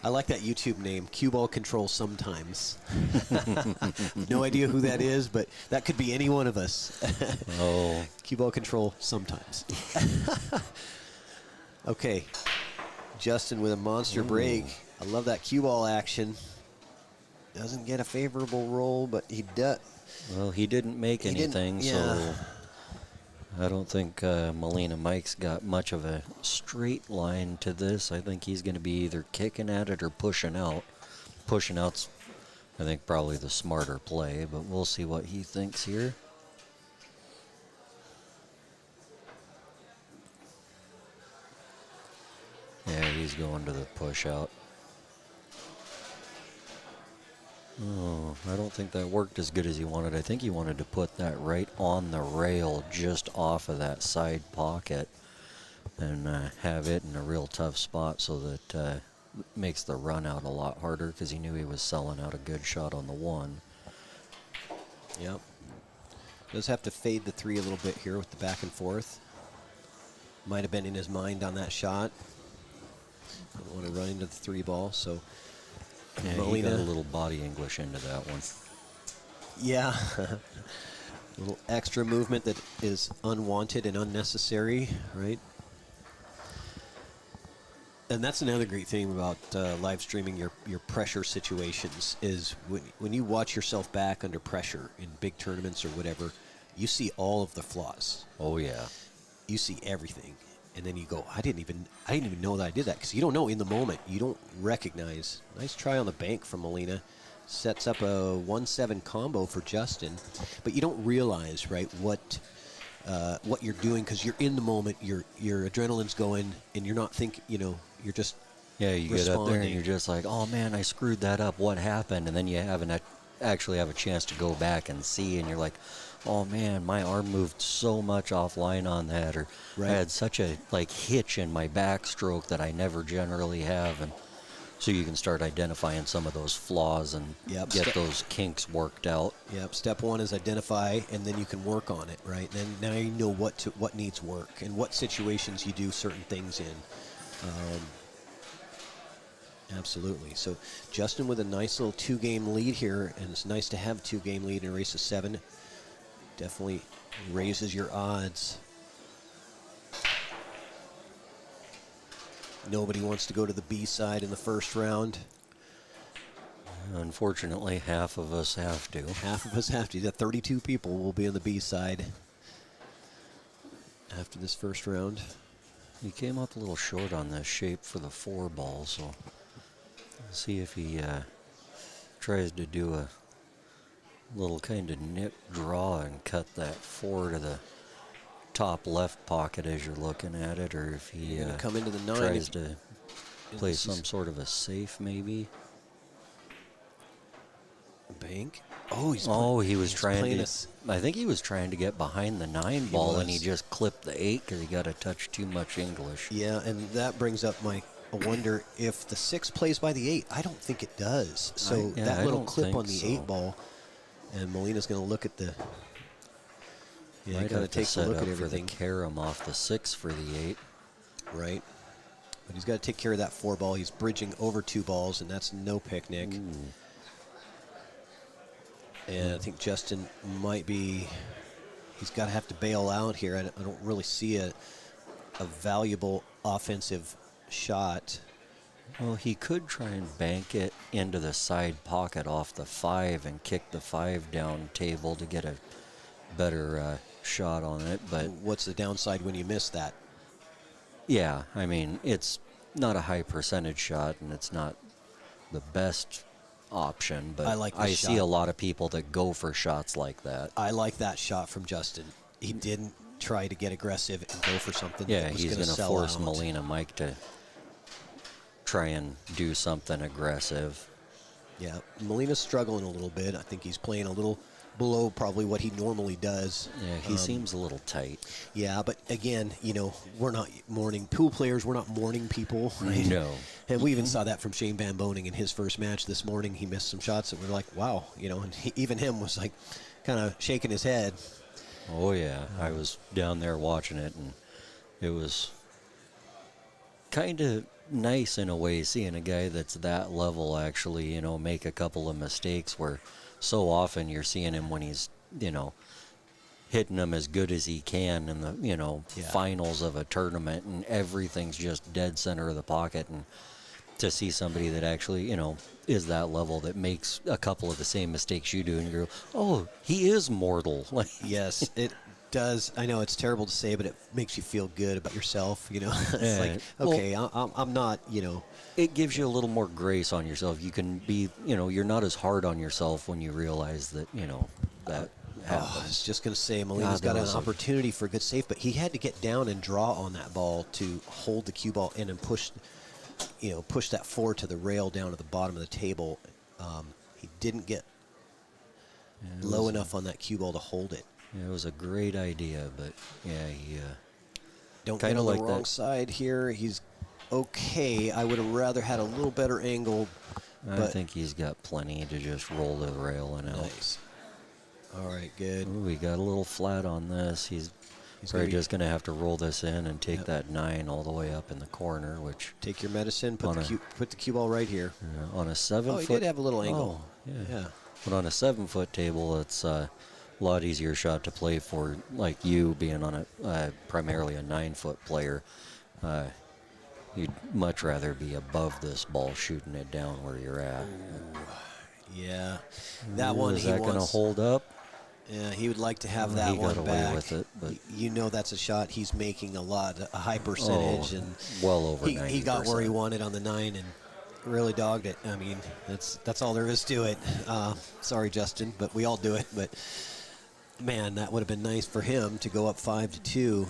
I like that YouTube name, Cue Ball Control Sometimes. No idea who that is, but that could be any one of us. Oh, Cue Ball Control Sometimes. Okay, Justin with a monster break. I love that cue ball action. Doesn't get a favorable roll, but he does. well, he didn't make He didn't- anything, yeah. so I don't think Molina Mike's got much of a straight line to this. I think he's going to be either kicking at it or pushing out. Pushing out's, I think, probably the smarter play, but we'll see what he thinks here. Yeah, he's going to the push out. Oh, I don't think that worked as good as he wanted. I think he wanted to put that right on the rail just off of that side pocket and have it in a real tough spot so that makes the run out a lot harder because he knew he was selling out a good shot on the one. Yep. Does have to fade the 3 a little bit here with the back and forth. Might have been in his mind on that shot. Don't want to run into the 3 ball, so Yeah, he Molina. got a little body English into that one. Yeah. A little extra movement that is unwanted and unnecessary, right? And that's another great thing about live streaming your pressure situations is when you watch yourself back under pressure in big tournaments or whatever, you see all of the flaws. Oh, yeah. You see everything. And then you go, I didn't even know that I did that, because you don't know in the moment. You don't recognize. Nice try on the bank from Molina. Sets up a 1-7 combo for Justin, but you don't realize, right, what you're doing, because you're in the moment. Your adrenaline's going, and you're not thinking. You're just Yeah, you get up there and responding. you're just like, oh man, I screwed that up. What happened? And then you haven't actually have a chance to go back and see, and you're like, oh man, my arm moved so much offline on that, or Right. I had such a hitch in my backstroke that I never generally have, and so you can start identifying some of those flaws and Yep. get those kinks worked out. Yep. Step 1 is identify, and then you can work on it, right? Then now you know what needs work and what situations you do certain things in. Absolutely. So Justin with a nice little 2-game lead here, and it's nice to have a 2-game lead in a race of 7. Definitely raises your odds. Nobody wants to go to the B side in the first round. Unfortunately, half of us have to. Half of us have to. 32 people will be on the B side after this first round. He came up a little short on the shape for the 4 ball, so we'll see if he tries to do a little kind of nip draw and cut that 4 to the top left pocket as you're looking at it, or if he You're gonna come into the 9. tries to play this is- some sort of a safe maybe. Bank. Oh, He was trying playing to. us. I think he was trying to get behind the 9 ball, and he was. just clipped the 8 because he got a touch too much English. Yeah, and that brings up I wonder if the 6 plays by the 8. I don't think it does. So I that little don't clip think on the so. 8 ball, and Molina's going to look at the. Yeah, Might kind have of to takes a set look up at for everything, the carom off the 6 for the 8. right? But he's got to take care of that 4 ball. He's bridging over 2 balls, and that's no picnic. And I think Justin might be. He's got to have to bail out here. I don't really see a valuable offensive shot. Well, he could try and bank it into the side pocket off the 5 and kick the 5 down table to get a better shot on it. But What's the downside when you miss that? yeah, I mean, it's not a high percentage shot, and it's not the best option. But I like this I see shot. a lot of people that go for shots like that. I like that shot from Justin. He didn't try to get aggressive and go for something Yeah, that was he's going to to sell force out. Molina Mike to try and do something aggressive. Yeah, Molina's struggling a little bit. I think he's playing a little below probably what he normally does. Yeah, he seems a little tight. Yeah, but again, we're not mourning pool players. We're not mourning people. Right? No. And we even saw that from Shane Van Boning in his first match this morning. He missed some shots that were like, wow, and even him was like kind of shaking his head. Oh, yeah. I was down there watching it, and it was kind of nice in a way seeing a guy that's that level actually, make a couple of mistakes where so often you're seeing him when he's, hitting them as good as he can in the, finals of a tournament and everything's just dead center of the pocket. And to see somebody that actually, is that level that makes a couple of the same mistakes you do and you go, oh, he is mortal. Like, Yes, it does. I know it's terrible to say, but it makes you feel good about yourself. It's like, okay, I'm not, it gives you a little more grace on yourself. You can be, you're not as hard on yourself when you realize that, that happens. I was just going to say, Molina's got an opportunity for a good save, but he had to get down and draw on that ball to hold the cue ball in and push that forward to the rail down at the bottom of the table. He didn't get low enough on that cue ball to hold it. Yeah, it was a great idea, but he don't get on the wrong side here. He's okay. I would have rather had a little better angle. I think he's got plenty to just roll the rail and out. Nice. All right, good. Ooh, we got a little flat on this. He's probably just going to have to roll this in and take that 9 all the way up in the corner, which... Take your medicine, put the cue ball right here. On a 7-foot... Oh, he did have a little angle. Oh, yeah. But on a 7-foot table, it's a lot easier shot to play for, like you being on primarily a 9-foot player. You'd much rather be above this ball shooting it down where you're at. Yeah. That one, is that going to hold up? Yeah, he would like to have that one back. He got away with it, but that's a shot he's making a high percentage, and well over 90%. He got where he wanted on the 9 and really dogged it. I mean, that's all there is to it. Sorry, Justin, but we all do it. But man, that would have been nice for him to go up 5-2.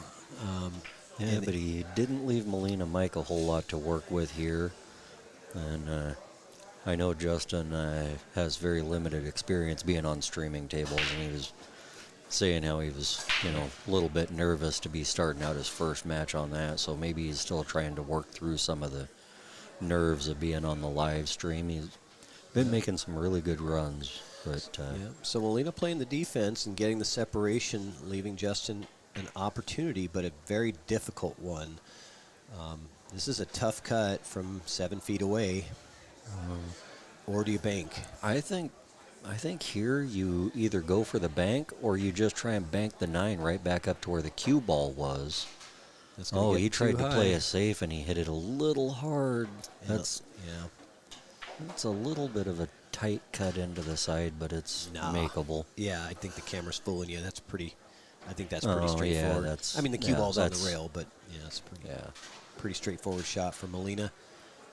But he didn't leave Molina Mike a whole lot to work with here, and I know Justin has very limited experience being on streaming tables, and he was saying how he was, a little bit nervous to be starting out his first match on that, so maybe he's still trying to work through some of the nerves of being on the live stream. He's been making some really good runs. But So Molina playing the defense and getting the separation, leaving Justin an opportunity, but a very difficult one. This is a tough cut from 7 feet away. Or do you bank? I think here you either go for the bank or you just try and bank the 9 right back up to where the cue ball was. He tried to play it safe and he hit it a little hard. That's a little bit of a tight cut into the side, but it's makeable. Yeah, I think the camera's fooling you. That's pretty. I think that's pretty straightforward. Yeah, the cue ball's on the rail, but it's pretty straightforward shot from Molina.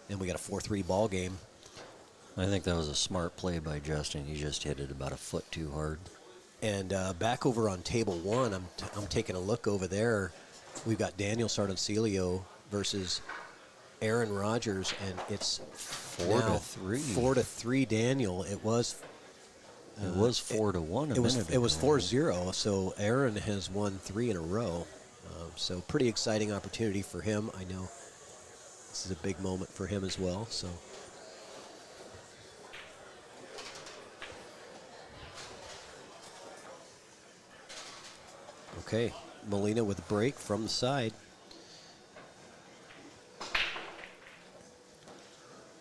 And we got a 4-3 ball game. I think that was a smart play by Justin. He just hit it about a foot too hard. And back over on table 1, I'm taking a look over there. We've got Daniel Sardoncilio versus Aaron Rodgers, and it's 4-3. 4-3 Daniel. It was 4-1 It was 4-0, so Aaron has won 3 in a row. So pretty exciting opportunity for him. I know this is a big moment for him as well. So. Okay, Molina with a break from the side.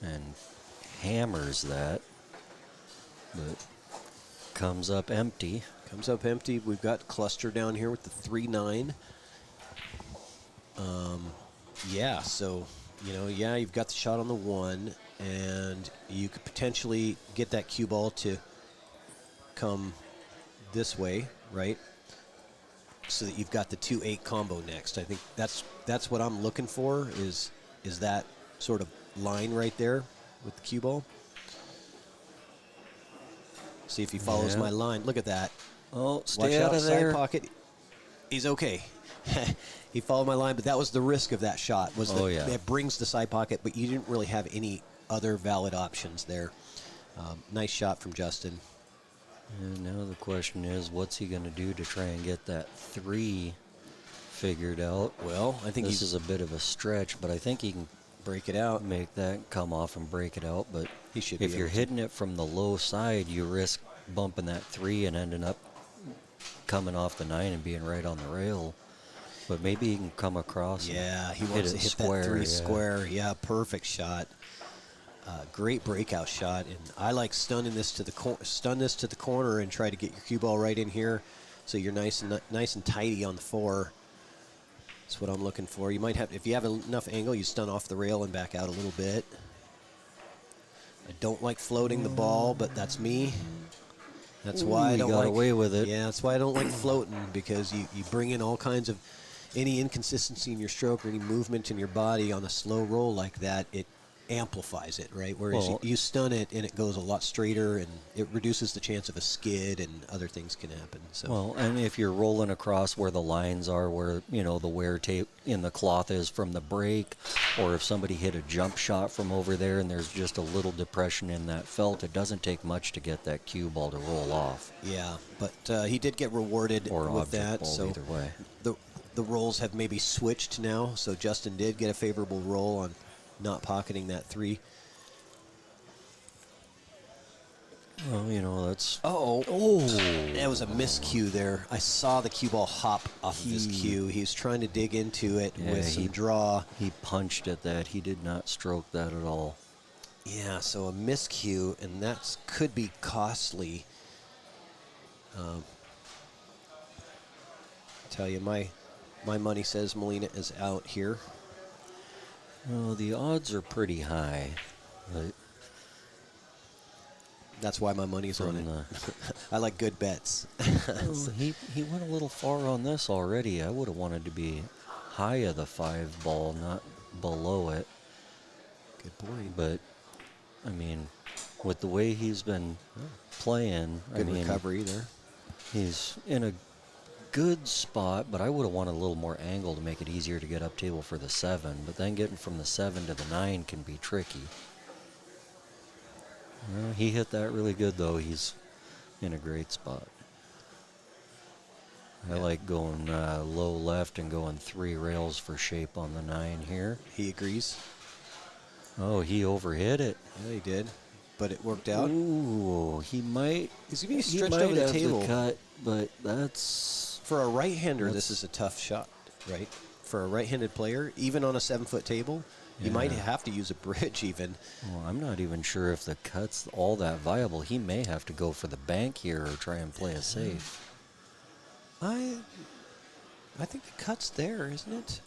And hammers that, but comes up empty. Comes up empty. We've got cluster down here with the 3-9. So, you've got the shot on the 1, and you could potentially get that cue ball to come this way, right? So that you've got the 2-8 combo next. I think that's what I'm looking for is that sort of line right there with the cue ball. See if he follows my line. Look at that. Oh, stay out of there. Side pocket. He's okay. He followed my line, but that was the risk of that shot. It brings the side pocket, but you didn't really have any other valid options there. Nice shot from Justin. And now the question is, what's he going to do to try and get that 3 figured out? Well, I think this is a bit of a stretch, but I think he can break it out, make that come off and break it out. But he should. If you're hitting it from the low side, you risk bumping that 3 and ending up coming off the 9 and being right on the rail. but maybe he can come across. Yeah, he hit wants it to hit square, that 3 yeah. square. Yeah, perfect shot. Great breakout shot, and I like stun this to the corner and try to get your cue ball right in here, so you're nice and tidy on the 4. That's what I'm looking for. You might have, if you have enough angle, you stun off the rail and back out a little bit. I don't like floating the ball, but that's me. That's why I don't got away with it. Yeah, that's why I don't like floating, because you bring in all kinds of any inconsistency in your stroke or any movement in your body on a slow roll like that. It amplifies it, right? Whereas Well, you stun it and it goes a lot straighter, and it reduces the chance of a skid, and other things can happen. So Well, and if you're rolling across where the lines are, where, you know, the wear tape in the cloth is from the break, or if somebody hit a jump shot from over there and there's just a little depression in that felt, it doesn't take much to get that cue ball to roll off. yeah, but he did get rewarded Or with object that. ball, So either way. the roles have maybe switched now. So Justin did get a favorable roll on not pocketing that 3. Well, you know, that's... Oh, Oh! that was a miscue there. I saw the cue ball hop off of his cue. He was trying to dig into it Yeah, with some he- draw. He punched at that. He did not stroke that at all. Yeah, so a miscue, and that could be costly. Tell you, my money says Molina is out here. Well, the odds are pretty high. But That's why my money's on from it. the, I like good bets. well, he went a little far on this already. I would have wanted to be high of the 5 ball, not below it. Good point. But, I mean, with the way he's been playing, Good I mean, recovery there. he's in a good spot, but I would have wanted a little more angle to make it easier to get up table for the 7. But then getting from the 7 to the 9 can be tricky. Well, he hit that really good, though. He's in a great spot. I like going low left and going 3 rails for shape on the 9 here. He agrees. Oh, he overhit it. Yeah, he did. But it worked out. Ooh, he might. He's being He stretched might over the have table. cut, but that's... For a right-hander, That's- this is a tough shot, right? For a right-handed player, even on a 7-foot table, you might Yeah. have to use a bridge even. Well, I'm not even sure if the cut's all that viable. He may have to go for the bank here or try and play it safe. I think the cut's there, isn't it?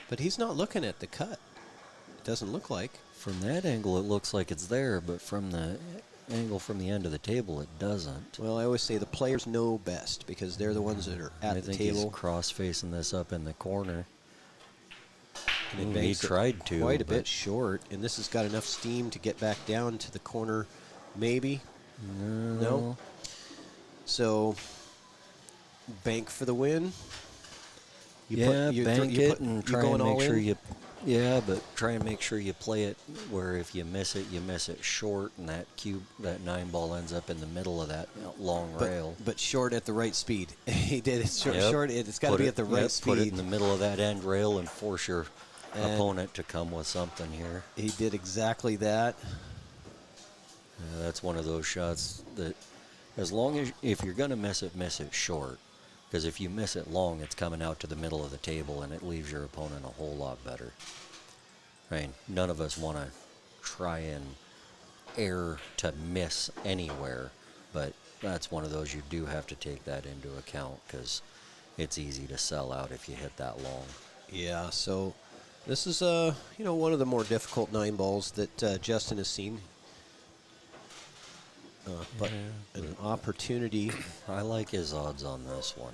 But he's not looking at the cut. It doesn't look like. From that angle, it looks like it's there, but from the angle from the end of the table, it doesn't. Well, I always say the players know best because they're the ones that are at I the think table. he's cross-facing this up in the corner. And it Ooh, he banks it tried to, quite a but- bit short, and this has got enough steam to get back down to the corner, maybe. No. So, bank for the win. Yeah, bank it and you're try going and all make sure in? you... Yeah, but try and make sure you play it where if you miss it short, and that 9 ball ends up in the middle of that long rail. But short at the right speed. He did it short. Yep. Short. It's got to Put be it- at the right yep, speed. Put it in the middle of that end rail and force your And- opponent to come with something here. He did exactly that. Yeah, that's one of those shots that, as long as if you're going to miss it short. Because if you miss it long, it's coming out to the middle of the table, and it leaves your opponent a whole lot better. I mean, none of us want to try and air to miss anywhere, but that's one of those you do have to take that into account because it's easy to sell out if you hit that long. Yeah. So, this is one of the more difficult 9 balls that Justin has seen. But an opportunity. I like his odds on this one.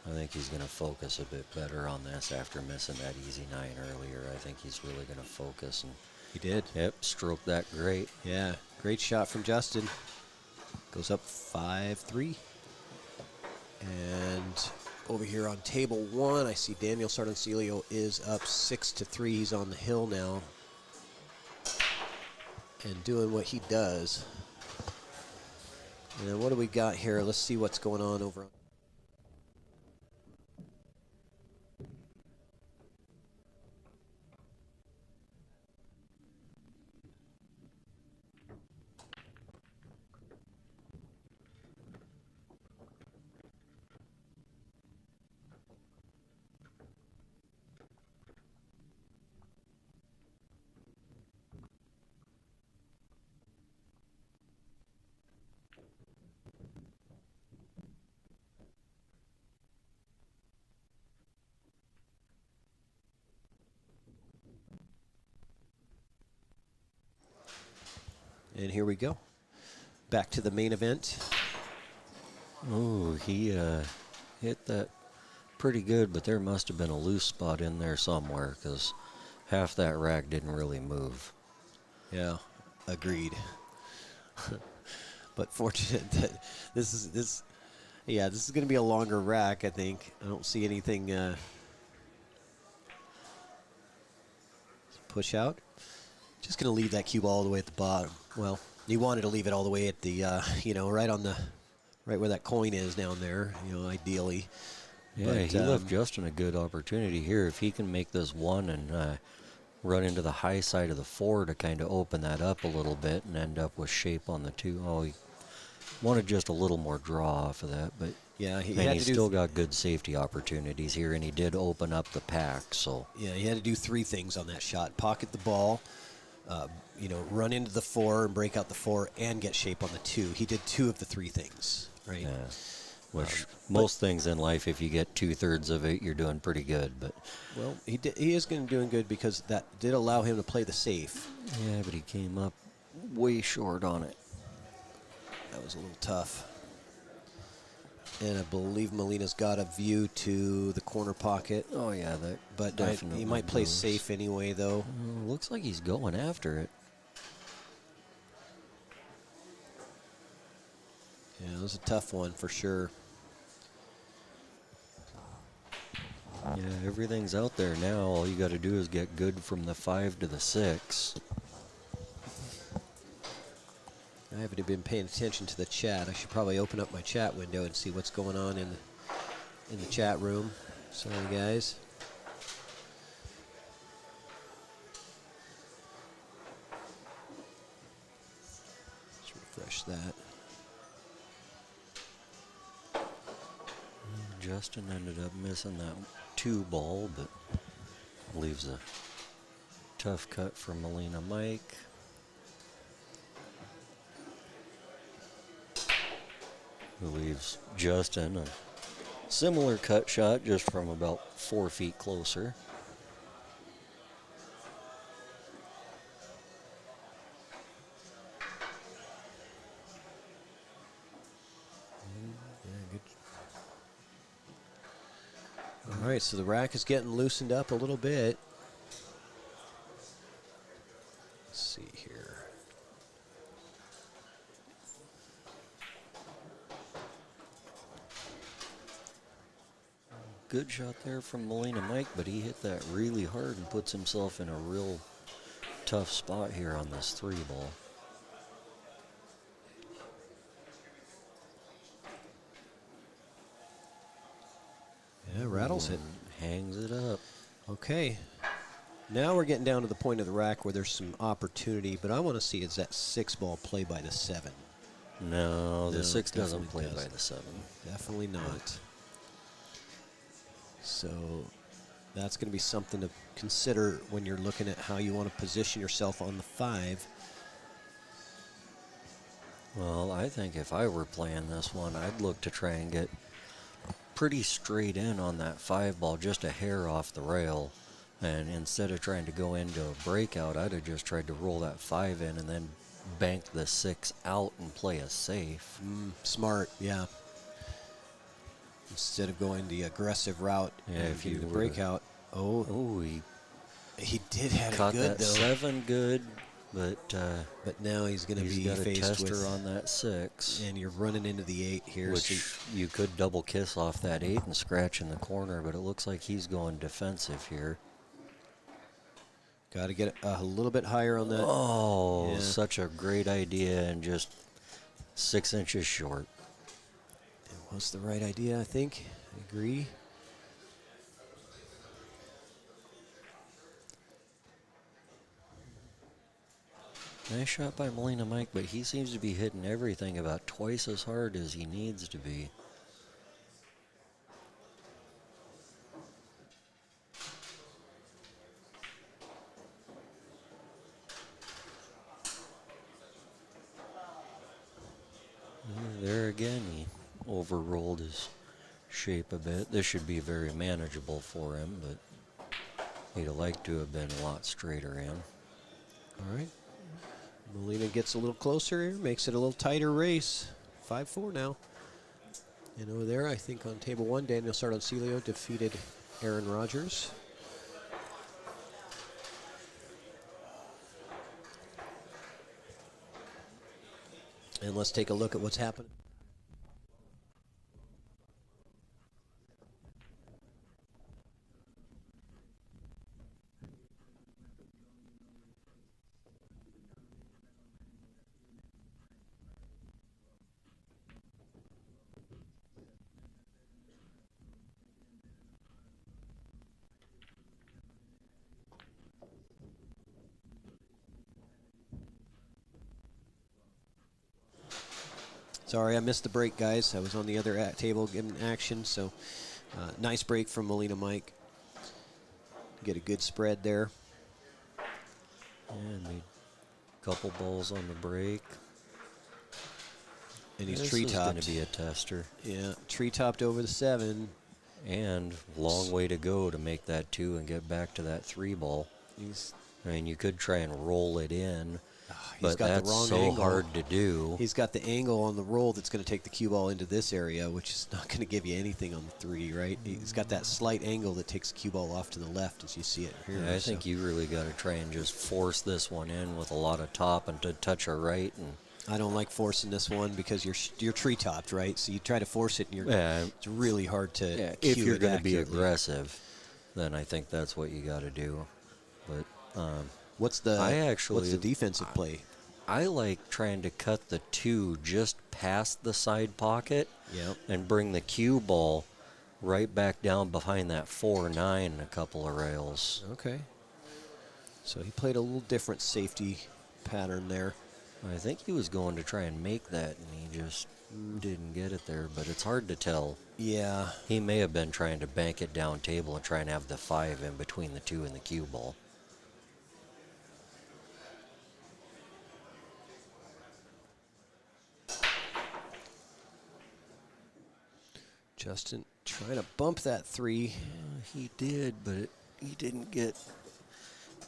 I think he's going to focus a bit better on this after missing that easy 9 earlier. I think he's really going to focus and, He did. yep, stroke that great. Yeah. Great shot from Justin. Goes up 5-3. And over here on table 1, I see Daniel Sardoncilio is up 6-3. He's on the hill now. And doing what he does. And then what do we got here? Let's see what's going on over on. And here we go. Back to the main event. Oh, he hit that pretty good, but there must have been a loose spot in there somewhere because half that rack didn't really move. Yeah, agreed. But fortunate that this is going to be a longer rack, I think. I don't see anything push out. Just going to leave that cube all the way at the bottom. Well, you wanted to leave it all the way at the, right where that coin is down there, ideally. Yeah, But, he left Justin a good opportunity here. If he can make this one and run into the high side of the 4 to kind of open that up a little bit and end up with shape on the 2. Oh, he wanted just a little more draw off of that, but yeah, he's still got good safety opportunities here, and he did open up the pack. So yeah, he had to do 3 things on that shot: pocket the ball, run into the 4 and break out the 4, and get shape on the 2. He did 2 of the 3 things, right? yeah, which most things in life, if you get 2/3 of it, you're doing pretty good. But Well, he is going to doing good because that did allow him to play the safe. yeah, but he came up way short on it. That was a little tough. And I believe Molina's got a view to the corner pocket. Oh yeah, that But definitely he might play moves. safe anyway, though. Looks like he's going after it. Yeah, it was a tough one for sure. Yeah, everything's out there now. All you got to do is get good from the 5 to the 6. I haven't been paying attention to the chat. I should probably open up my chat window and see what's going on in the chat room. Sorry, guys. Let's refresh that. Justin ended up missing that 2 ball, but leaves a tough cut for Molina Mike. Who leaves Justin a similar cut shot, just from about 4 feet closer. All right, so the rack is getting loosened up a little bit. Let's see here. Good shot there from Molina Mike, but he hit that really hard and puts himself in a real tough spot here on this 3 ball. Yeah, rattles it. Hangs it up. Okay. Now we're getting down to the point of the rack where there's some opportunity, but I want to see is that 6 ball play by the 7. No, the No, 6 doesn't definitely play by doesn't. the 7. Definitely not. So that's going to be something to consider when you're looking at how you want to position yourself on the 5. Well, I think if I were playing this one, I'd look to try and get pretty straight in on that 5 ball, just a hair off the rail. And instead of trying to go into a breakout, I'd have just tried to roll that 5 in and then bank the 6 out and play a safe. Smart, yeah. Instead of going the aggressive route Yeah, and if do you the were- breakout. Oh, Oh, he he did have it caught good, that though. 7 good, but But now he's going to he's be got a faced tester with, on that 6. and you're running into the 8 here. Which you could double kiss off that 8 and scratch in the corner, but it looks like he's going defensive here. Got to get a little bit higher on that. Oh, Yeah. such a great idea, and just 6 inches short. It was the right idea, I think. I agree. Nice shot by Molina Mike, but he seems to be hitting everything about twice as hard as he needs to be. There again, he overrolled his shape a bit. This should be very manageable for him, but he'd have liked to have been a lot straighter in. All right. Molina gets a little closer here, makes it a little tighter race. 5-4 now. And over there, I think on table 1, Daniel Sardoncillo defeated Aaron Rodgers. And let's take a look at what's happening. Sorry, I missed the break, guys. I was on the other table giving action, so nice break from Molina Mike. Get a good spread there. And made a couple balls on the break. And he's This tree is topped. going to be a tester. Yeah, tree topped over the 7. And long way to go to make that 2 and get back to that 3 ball. I mean, you could try and roll it in, He's but got that's the wrong so angle. hard to do. He's got the angle on the roll that's going to take the cue ball into this area, which is not going to give you anything on the 3, right? He's got that slight angle that takes the cue ball off to the left, as you see it here. Yeah, I think you really got to try and just force this one in with a lot of top and to touch a right. And I don't like forcing this one because you're tree topped, right? So you try to force it, and it's really hard to. yeah, cue if you're it going to be accurately. aggressive, then I think that's what you got to do. But What's the what's defensive play? I like trying to cut the 2 just past the side pocket Yep. and bring the cue ball right back down behind that 4-9 a couple of rails. Okay. So he played a little different safety pattern there. I think he was going to try and make that, and he just didn't get it there, but it's hard to tell. Yeah. He may have been trying to bank it down table and try and have the 5 in between the 2 and the cue ball. Justin trying to bump that 3. He did, but he didn't get.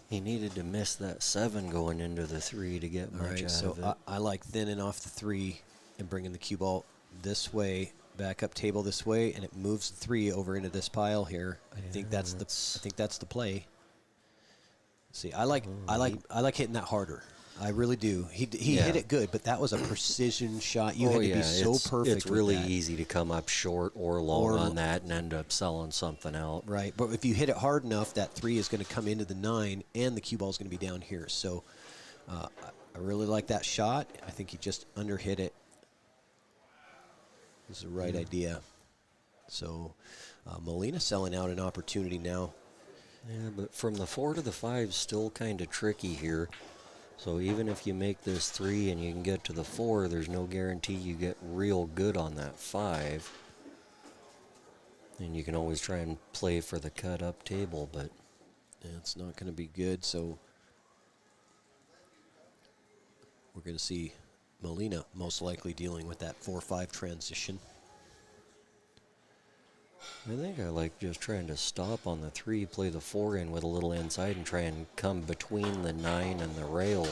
He needed to miss that 7 going into the 3 to get All much right, out so of it. I like thinning off the 3 and bringing the cue ball this way, back up table this way, and it moves the 3 over into this pile here. I think that's the play. See, I like hitting that harder. I really do. He hit it good, but that was a precision shot. You had to be so perfect. It's really with that. easy to come up short or long on that and end up selling something out. Right, but if you hit it hard enough, that 3 is going to come into the 9, and the cue ball is going to be down here. So I really like that shot. I think he just underhit it. This is the right idea. So Molina selling out an opportunity now. Yeah, but from the 4 to the 5 still kind of tricky here. So even if you make this 3 and you can get to the 4, there's no guarantee you get real good on that 5. And you can always try and play for the cut up table, but It's not going to be good. So we're going to see Molina most likely dealing with that 4-5 transition. I think I like just trying to stop on the 3, play the 4 in with a little inside and try and come between the 9 and the rail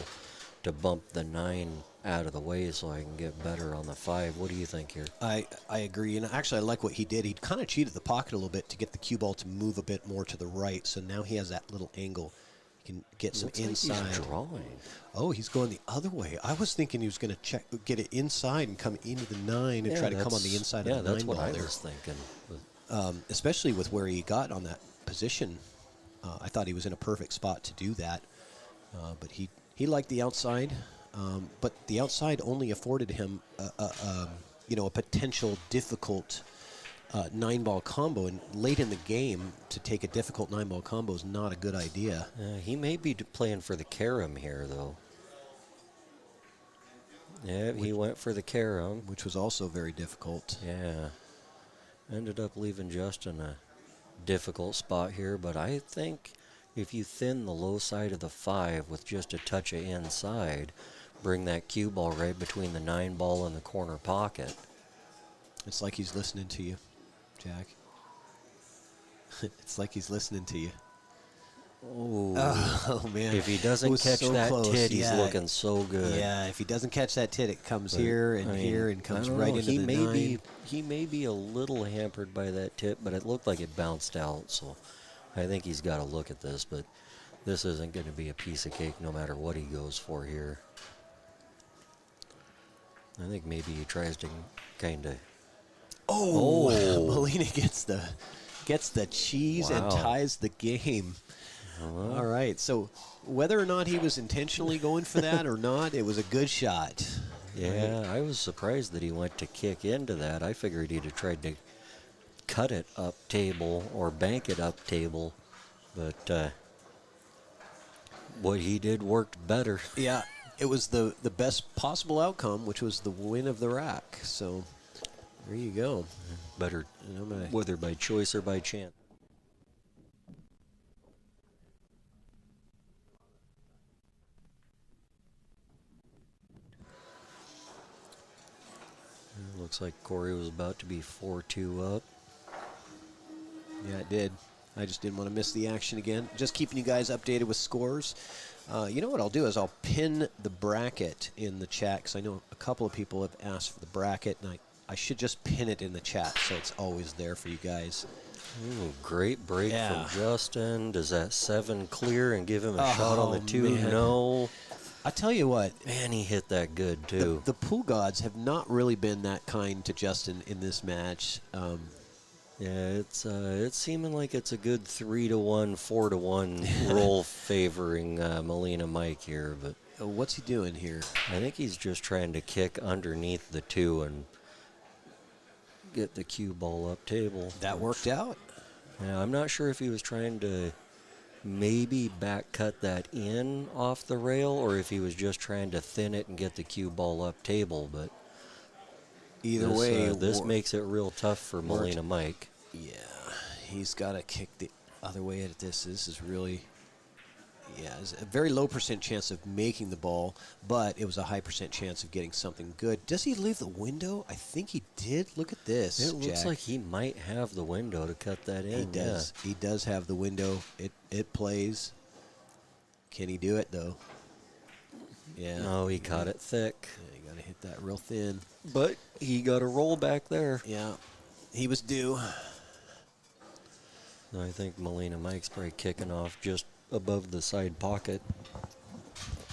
to bump the 9 out of the way so I can get better on the 5. What do you think here? I agree, and actually I like what he did. He kind of cheated the pocket a little bit to get the cue ball to move a bit more to the right, so now he has that little angle. He can get some Looks like inside. he's drawing. Oh, he's going the other way. I was thinking he was going to get it inside and come into the 9 and try to come on the inside of the 9 that's what ball I there. was thinking. Especially with where he got on that position. I thought he was in a perfect spot to do that. But he liked the outside. But the outside only afforded him a potential difficult 9-ball combo. And late in the game, to take a difficult 9-ball combo is not a good idea. He may be playing for the carom here, though. Yeah, he went for the carom. Which was also very difficult. Yeah. Ended up leaving Justin a difficult spot here, but I think if you thin the low side of the 5 with just a touch of inside, bring that cue ball right between the 9 ball and the corner pocket. It's like he's listening to you, Jack. It's like he's listening to you. Oh man! If he It doesn't was catch so that close. tit, he's Yeah. looking so good. Yeah, if he doesn't catch that tit, it comes But, here and I mean, here and I comes don't right know, into he the may nine. he may be a little hampered by that tip, but it looked like it bounced out. So I think he's got to look at this. But this isn't going to be a piece of cake no matter what he goes for here. I think maybe he tries to kind of. Oh, Oh. Molina gets the cheese and Wow. ties the game. All right, so whether or not he was intentionally going for that or not, it was a good shot. Yeah, I was surprised that he went to kick into that. I figured he'd have tried to cut it up table or bank it up table, but what he did worked better. Yeah, it was the best possible outcome, which was the win of the rack. So there you go. Better, And I'm gonna- whether by choice or by chance. Looks like Corey was about to be 4-2 up. Yeah, it did. I just didn't want to miss the action again. Just keeping you guys updated with scores. You know what I'll do is I'll pin the bracket in the chat because I know a couple of people have asked for the bracket, and I should just pin it in the chat so it's always there for you guys. Ooh, great break Yeah. from Justin. Does that 7 clear and give him a shot on the 2? man. No. I tell you what, Man, he hit that good, too. the pool gods have not really been that kind to Justin in this match. Yeah, it's seeming like it's a good 3-1, 4-1 roll favoring Molina Mike here, but What's he doing here? I think he's just trying to kick underneath the 2 and get the cue ball up table. That worked out. Yeah, I'm not sure if he was trying to maybe back cut that in off the rail or if he was just trying to thin it and get the cue ball up table, but Either this, way, this makes it real tough for Molina Mike. Yeah, he's got to kick the other way at this. This is really, it's a very low % chance of making the ball, but it was a high % chance of getting something good. Does he leave the window? I think he did. Look at this. It looks Jack. like he might have the window to cut that in. He does. He does have the window. It plays. Can he do it though? Yeah. No, he caught it thick. Yeah, you got to hit that real thin. But he got a roll back there. Yeah, he was due. I think Molina Mike's probably kicking off just above the side pocket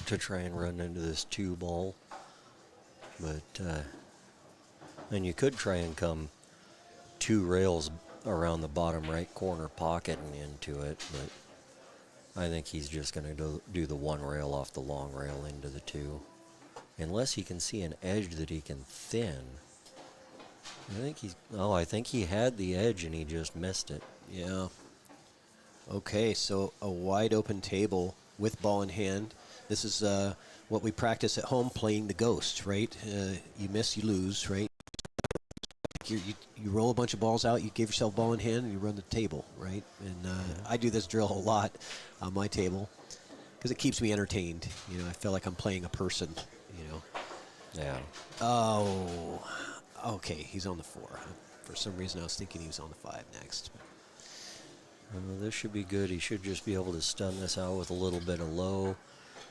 to try and run into this 2 ball. But, and you could try and come 2 rails around the bottom right corner pocket and into it, but I think he's just going to do the 1 rail off the long rail into the 2. Unless he can see an edge that he can thin. I think he had the edge and he just missed it. Yeah. Okay, so a wide open table with ball in hand. This is what we practice at home, playing the ghost, right? You miss, you lose, right? You roll a bunch of balls out, you give yourself ball in hand, and you run the table, right? And I do this drill a lot on my table because it keeps me entertained. You know, I feel like I'm playing a person, you know. Yeah. Oh, okay, he's on the 4. For some reason, I was thinking he was on the 5 next. This should be good. He should just be able to stun this out with a little bit of low.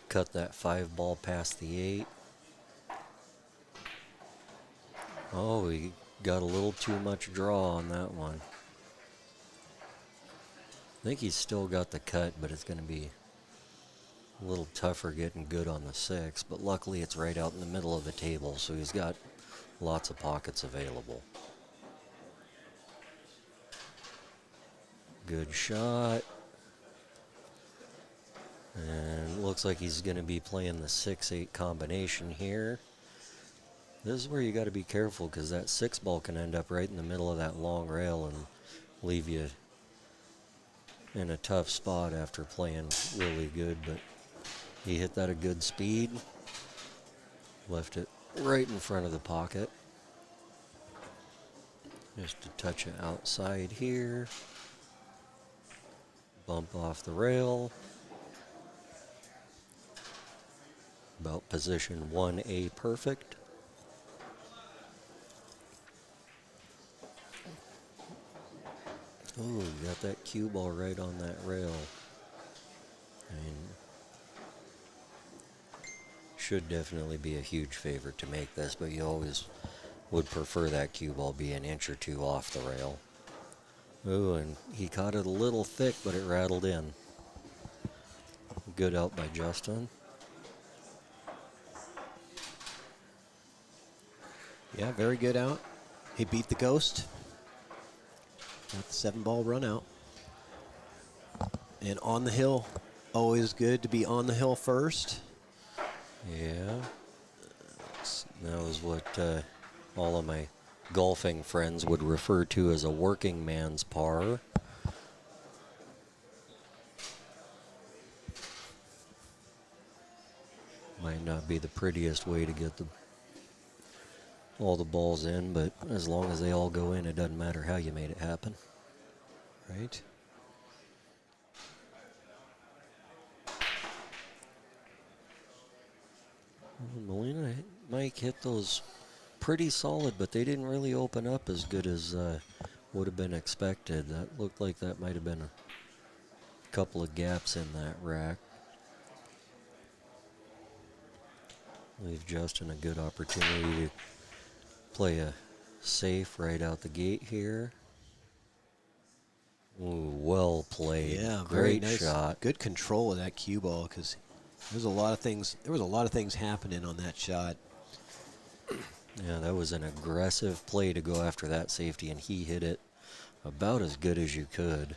Cut that 5 ball past the 8. Oh, he got a little too much draw on that one. I think he's still got the cut, but it's going to be a little tougher getting good on the 6. But luckily it's right out in the middle of the table, so he's got lots of pockets available. Good shot. And looks like he's going to be playing the 6-8 combination here. This is where you got to be careful because that 6 ball can end up right in the middle of that long rail and leave you in a tough spot after playing really good. But he hit that at good speed. Left it right in front of the pocket. Just a touch of outside here. Bump off the rail. About position 1A perfect. Ooh, got that cue ball right on that rail. should definitely be a huge favorite to make this, but you always would prefer that cue ball be an inch or two off the rail. Ooh, and he caught it a little thick, but it rattled in. Good out by Justin. Yeah, very good out. He beat the ghost. Got the 7-ball run out. And on the hill, always good to be on the hill first. Yeah. That was what all of my golfing friends would refer to as a working man's par. Might not be the prettiest way to get all the balls in, but as long as they all go in, it doesn't matter how you made it happen. Right. Molina, Mike hit those pretty solid, but they didn't really open up as good as would have been expected. That looked like that might have been a couple of gaps in that rack. Leave Justin a good opportunity to play a safe right out the gate here. Ooh, well played. Yeah, very great nice. shot. Good control of that cue ball because there's a lot of things. There was a lot of things happening on that shot. Yeah, that was an aggressive play to go after that safety, and he hit it about as good as you could.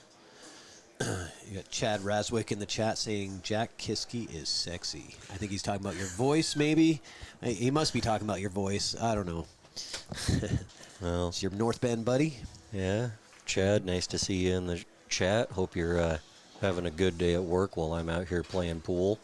You got Chad Raswick in the chat saying Jack Kiske is sexy. I think he's talking about your voice, maybe. He must be talking about your voice. I don't know. Well, It's your North Bend buddy. yeah, Chad, nice to see you in the chat. Hope you're having a good day at work while I'm out here playing pool.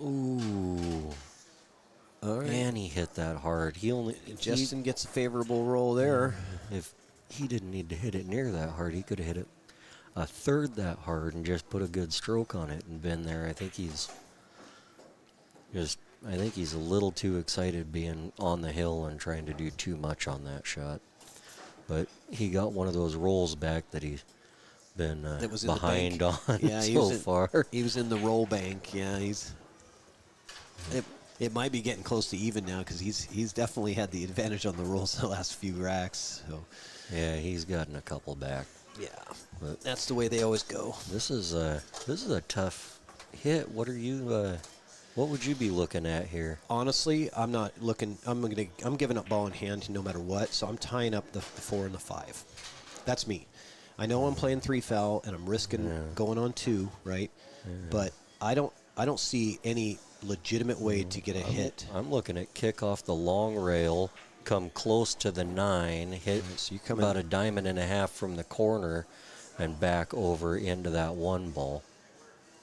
Ooh. All right. And he hit that hard. Justin gets a favorable roll there. If he didn't need to hit it near that hard, he could have hit it a third that hard and just put a good stroke on it and been there. I think he's a little too excited being on the hill and trying to do too much on that shot. But he got one of those rolls back that he's been That was in the behind bank. on Yeah, so far. He was in the roll bank. Yeah, it might be getting close to even now because he's definitely had the advantage on the rolls the last few racks. So Yeah, he's gotten a couple back. yeah, But that's the way they always go. this is a tough hit. What would you be looking at here? Honestly, I'm not looking. I'm giving up ball in hand no matter what. So I'm tying up the 4 and the 5. That's me. I know I'm playing 3 foul and I'm risking going on 2, right? But I don't see any legitimate way to get a hit. I'm looking at kick off the long rail, come close to the 9, hit So you come about in- a diamond and a half from the corner, and back over into that 1 ball.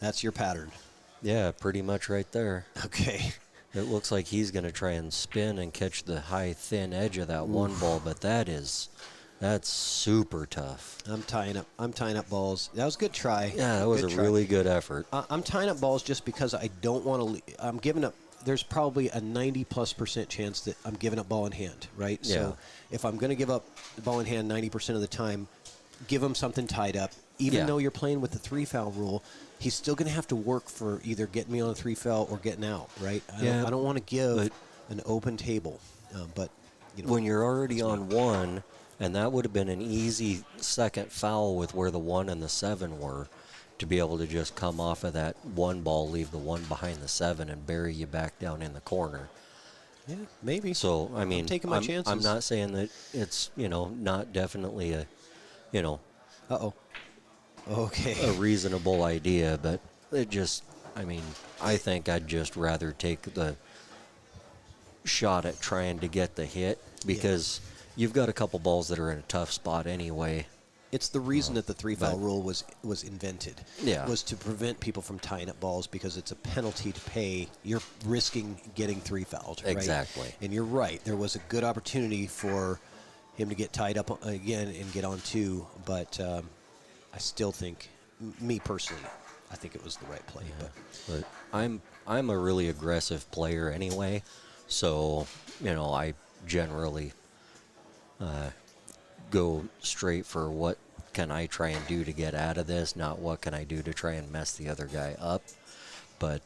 That's your pattern. Yeah, pretty much right there. Okay. It looks like he's going to try and spin and catch the high, thin edge of that 1 ball, but that's super tough. I'm tying up balls. That was a good try. Yeah, that was Good a try. really good effort. I'm tying up balls just because I don't want to. I'm giving up. There's probably a 90+% chance that I'm giving up ball in hand, right? Yeah. So if I'm going to give up the ball in hand 90% of the time, give him something tied up. Even though you're playing with the 3 foul rule, he's still going to have to work for either getting me on a 3 foul or getting out, right? I don't want to give an open table, but When you're already on 1, and that would have been an easy second foul with where the 1 and the 7 were, to be able to just come off of that 1 ball, leave the 1 behind the 7, and bury you back down in the corner. yeah, maybe. So, I mean, I'm taking my chances. I'm not saying that it's, not definitely a, Uh-oh. Okay. a reasonable idea, but it just, I think I'd just rather take the shot at trying to get the hit because you've got a couple balls that are in a tough spot anyway. It's the reason that the 3 foul rule was invented. Yeah. Was to prevent people from tying up balls because it's a penalty to pay. You're risking getting 3 fouled, right? Exactly. And you're right. There was a good opportunity for him to get tied up again and get on 2, but I still think, me personally, I think it was the right play. But I'm a really aggressive player anyway, so I generally go straight for what can I try and do to get out of this, not what can I do to try and mess the other guy up. But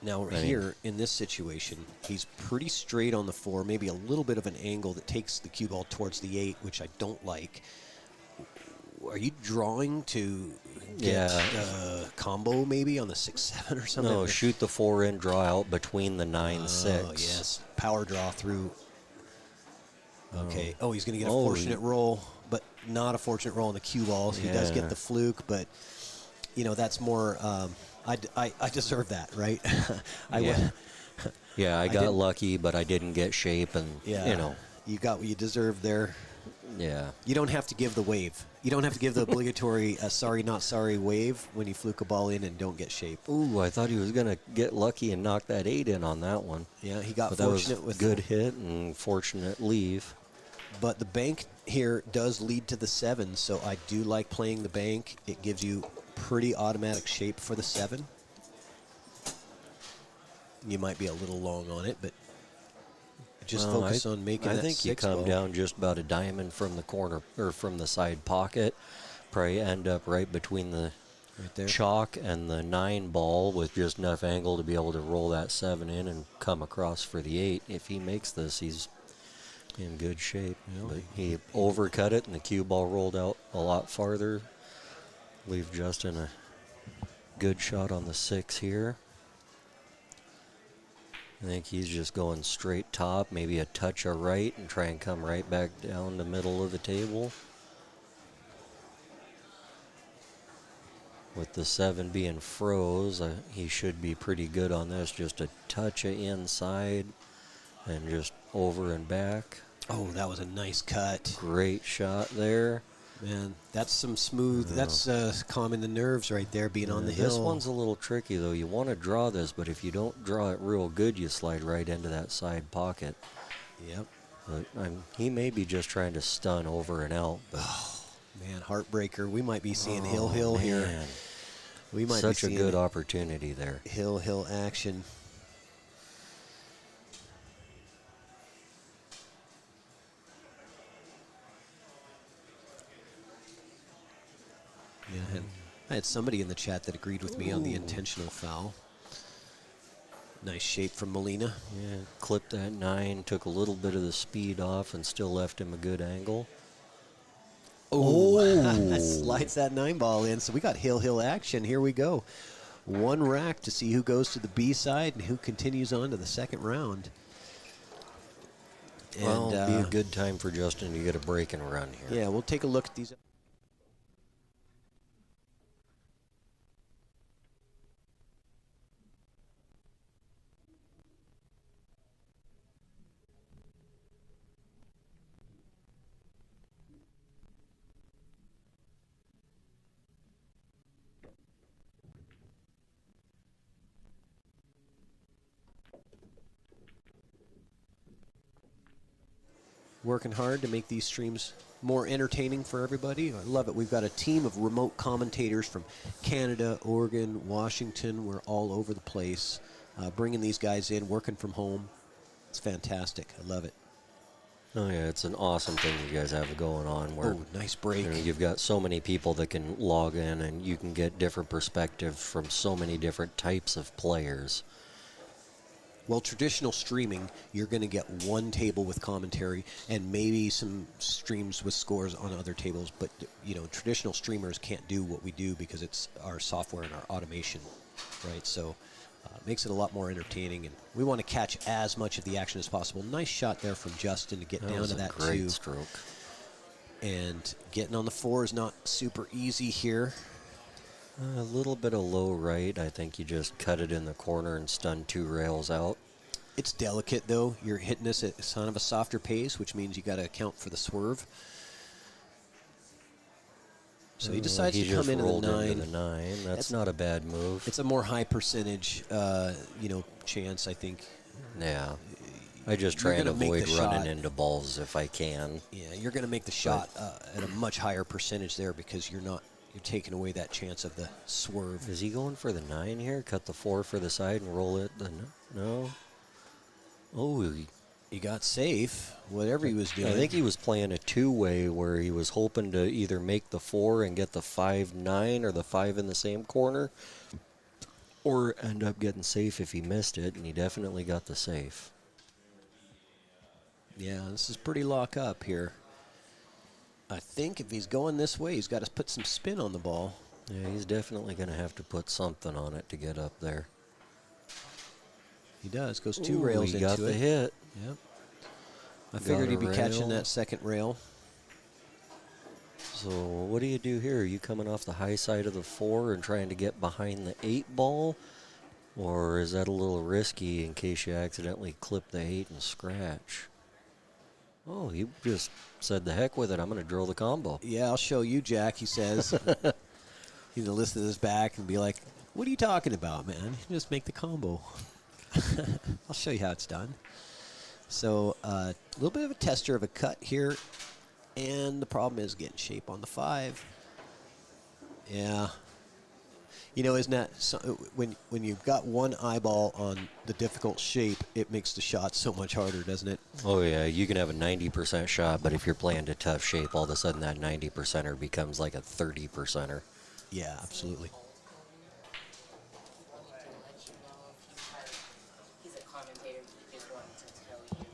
Now I mean, here in this situation, he's pretty straight on the 4, maybe a little bit of an angle that takes the cue ball towards the 8, which I don't like. Are you drawing to get a combo maybe on the 6-7 or something? no, shoot the 4 in, draw out between the 9-6. Oh, yes. Power draw through. Okay. Oh, he's going to get a Oh, fortunate roll, but not a fortunate roll on the cue ball. So he does get Yeah. the fluke, but, that's more. I deserve that, right? Yeah. Yeah, I got didn't- lucky, but I didn't get shape, and Yeah. You got what you deserved there. yeah. You don't have to give the wave. You don't have to give the obligatory sorry, not sorry wave when you fluke a ball in and don't get shape. Ooh, I thought he was gonna get lucky and knock that 8 in on that one. Yeah, he got But that was fortunate with good hit and fortunate leave. But the bank here does lead to the 7, so I do like playing the bank. It gives you pretty automatic shape for the 7. You might be a little long on it, but just Well, focus on making I that think you 6 come ball. down just about a diamond from the corner or from the side pocket. Probably end up right between the Right there. chalk and the 9 ball with just enough angle to be able to roll that 7 in and come across for the 8. If he makes this, he's in good shape. But he overcut it and the cue ball rolled out a lot farther. Leave Justin a good shot on the 6 here. I think he's just going straight top, maybe a touch of right, and try and come right back down the middle of the table. With the 7 being froze, he should be pretty good on this. Just a touch of inside and just over and back. Oh, that was a nice cut. Great shot there. Man, that's some smooth. That's calming the nerves right there, being on the hill. This one's a little tricky, though. You want to draw this, but if you don't draw it real good, you slide right into that side pocket. Yep. But he may be just trying to stun over and out. But Man, heartbreaker. We might be seeing hill here. man, We might such be a seeing good opportunity there. hill action. Yeah, I had somebody in the chat that agreed with me on the intentional foul. Nice shape from Molina. Yeah, clipped that 9, took a little bit of the speed off, and still left him a good angle. Oh, slides that 9 ball in. So we got hill action. Here we go. One rack to see who goes to the B side and who continues on to the second round. And Well, it'll be a good time for Justin to get a break and run here. yeah, we'll take a look at these. Working hard to make these streams more entertaining for everybody. I love it. We've got a team of remote commentators from Canada, Oregon, Washington. We're all over the place, bringing these guys in, working from home. It's fantastic. I love it. Oh, yeah, it's an awesome thing you guys have going on where Oh, nice break. you've got so many people that can log in and you can get different perspectives from so many different types of players. Well, traditional streaming, you're going to get one table with commentary and maybe some streams with scores on other tables. But, traditional streamers can't do what we do because it's our software and our automation, right? So it makes it a lot more entertaining. And we want to catch as much of the action as possible. Nice shot there from Justin to get That down was to a that great 2. stroke. And getting on the 4 is not super easy here. A little bit of low right. I think you just cut it in the corner and stun 2 rails out. It's delicate, though. You're hitting this at kind of a softer pace, which means you got to account for the swerve. So he decides He to come just in rolled the 9. into the 9. That's not a bad move. It's a more high percentage, chance, I think. Yeah. I just You're try and gonna make avoid the running shot. into balls if I can. Yeah, you're going to make the shot at a much higher percentage there because you're taking away that chance of the swerve. Is he going for the 9 here? Cut the 4 for the side and roll it? No. Oh, He got safe, whatever he was doing. I think he was playing a two-way where he was hoping to either make the 4 and get the 5-9 or the 5 in the same corner, or end up getting safe if he missed it, and he definitely got the safe. Yeah, this is pretty lock up here. I think if he's going this way, he's got to put some spin on the ball. Yeah, he's definitely going to have to put something on it to get up there. He does. Goes 2 Ooh, rails he into got it. the hit. Yep. I figured a he'd be catching rail. that second rail. So what do you do here? Are you coming off the high side of the 4 and trying to get behind the 8 ball? Or is that a little risky in case you accidentally clip the 8 and scratch? Oh, he just said the heck with it. I'm going to drill the combo. Yeah, I'll show you, Jack, he says. He's going to listen to this back and be like, what are you talking about, man? You just make the combo. I'll show you how it's done. So a little bit of a tester of a cut here. And the problem is getting shape on the 5. Yeah. You know, isn't that when you've got one eyeball on the difficult shape, it makes the shot so much harder, doesn't it? Oh, yeah, you can have a 90% shot, but if you're playing to tough shape, all of a sudden that 90%er becomes like a 30%er. Yeah, absolutely. He's a commentator. He just wanted to tell you,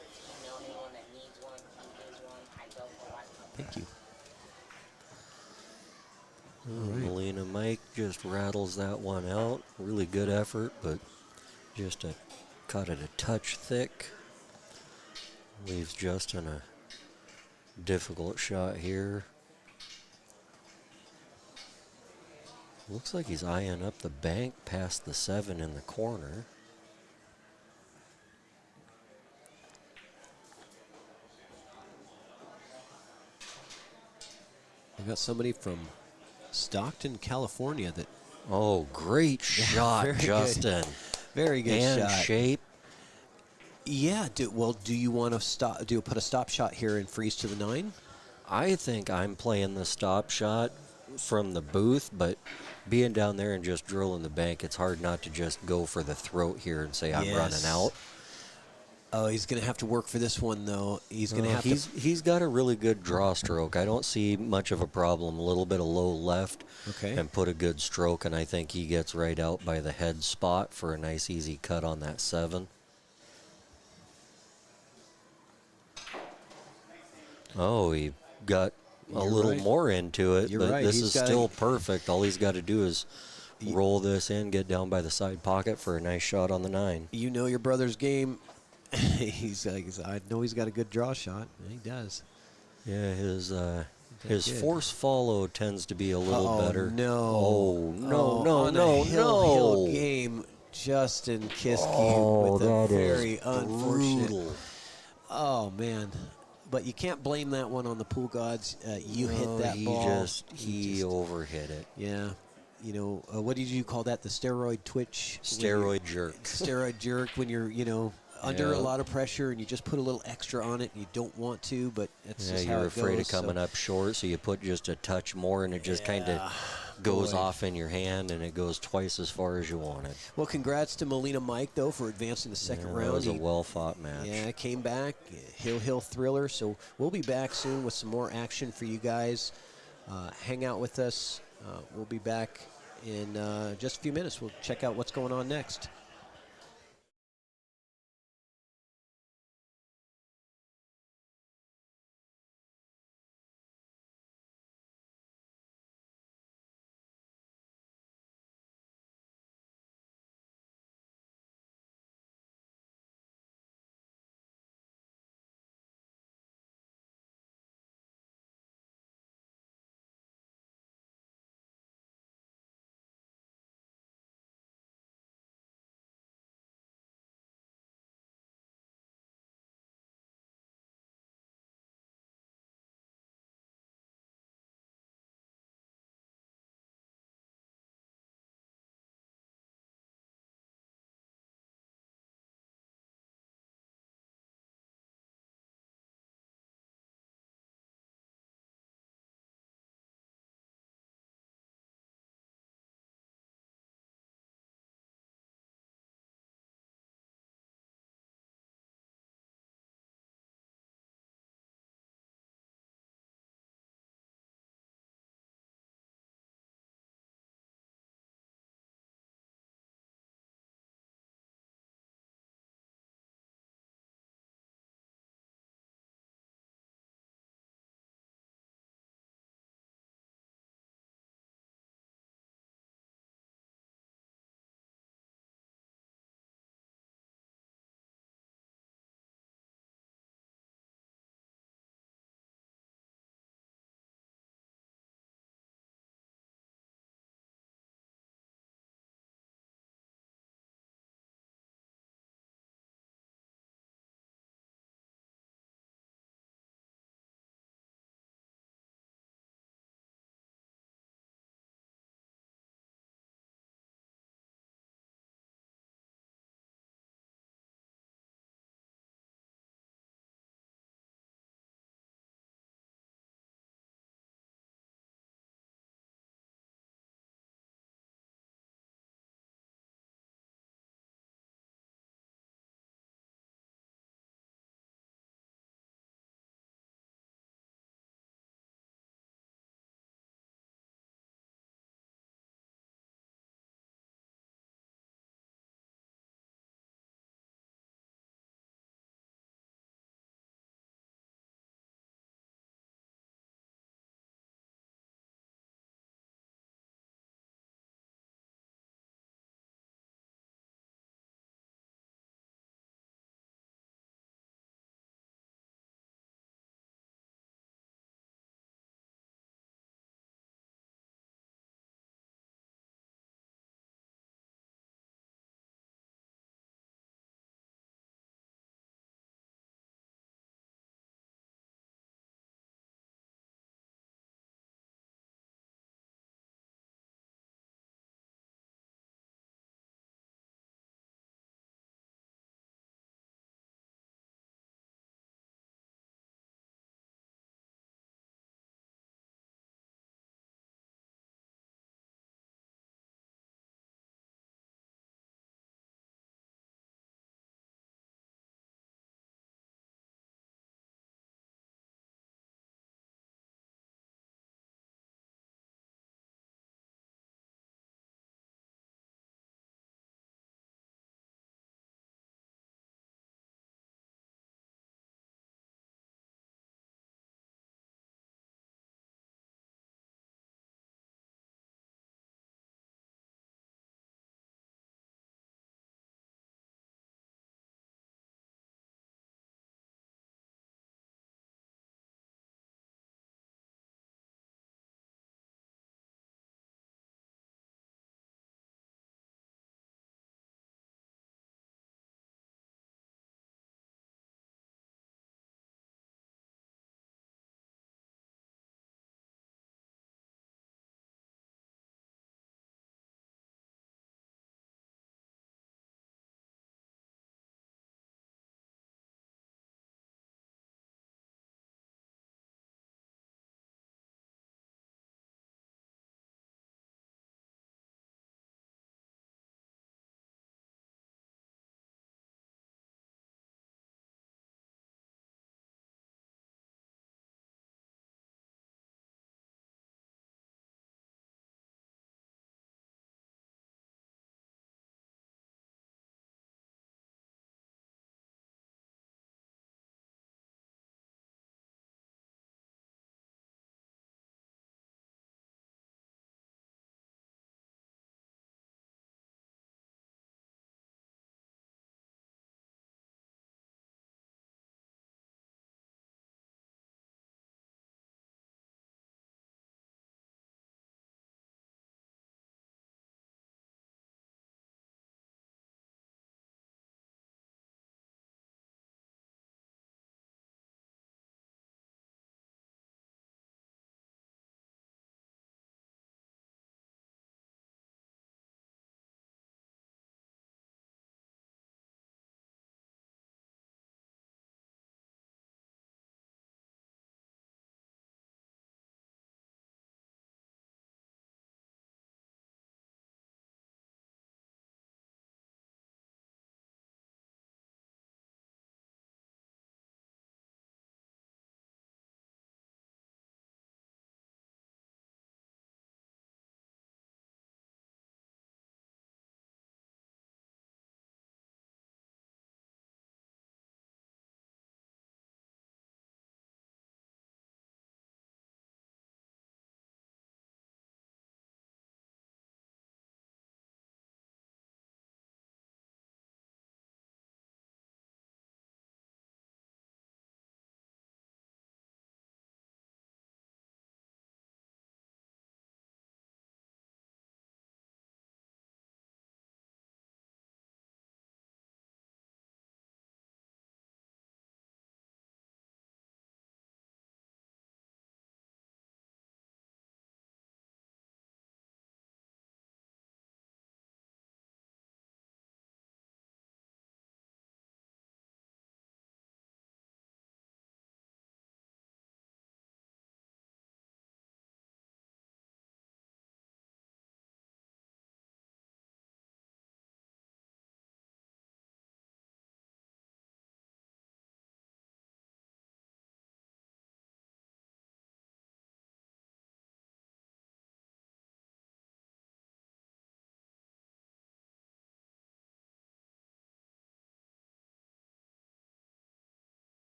if you know anyone that needs one, he is one. I go for one. Thank you. Melina Mike just rattles that one out. Really good effort, but just caught it a touch thick. Leaves Justin a difficult shot here. Looks like he's eyeing up the bank past the 7 in the corner. We got somebody from Stockton, California that Oh, great shot, very good. Justin. very good And shot. shape. Yeah. Do you want to stop? Put a stop shot here and freeze to the 9? I think I'm playing the stop shot from the booth, but being down there and just drilling the bank, it's hard not to just go for the throat here and say I'm running out. Oh, he's going to have to work for this one, though. He's going to have to. He's got a really good draw stroke. I don't see much of a problem. A little bit of low left, Okay. and put a good stroke, and I think he gets right out by the head spot for a nice easy cut on that 7. Oh, he got a little right. more into it, You're but right. this He's is got still perfect. All he's got to do is roll this in, get down by the side pocket for a nice shot on the 9. You know your brother's game. I know he's got a good draw shot. He does. Yeah, his good. force follow tends to be a little better. No. Oh, no, no, on no, a hill no. game, Justin Kiske Oh, with a that very is unfortunate. brutal. Oh, man. But you can't blame that one on the pool gods. You hit No, that he ball. He overhit it. Yeah. You know, what did you call that? The steroid twitch? Steroid jerk. Steroid jerk when you're, under Yeah. a lot of pressure and you just put a little extra on it and you don't want to, but that's Yeah, just how you're it afraid goes. of coming up short, so you put just a touch more, and it just kind of goes boy. off in your hand, and it goes twice as far as you want it. Well, congrats to Melina Mike, though, for advancing the second Yeah, round. that was a He- well-fought match. Yeah, came back, Hill thriller. So we'll be back soon with some more action for you guys. Hang out with us. We'll be back in just a few minutes. We'll check out what's going on next.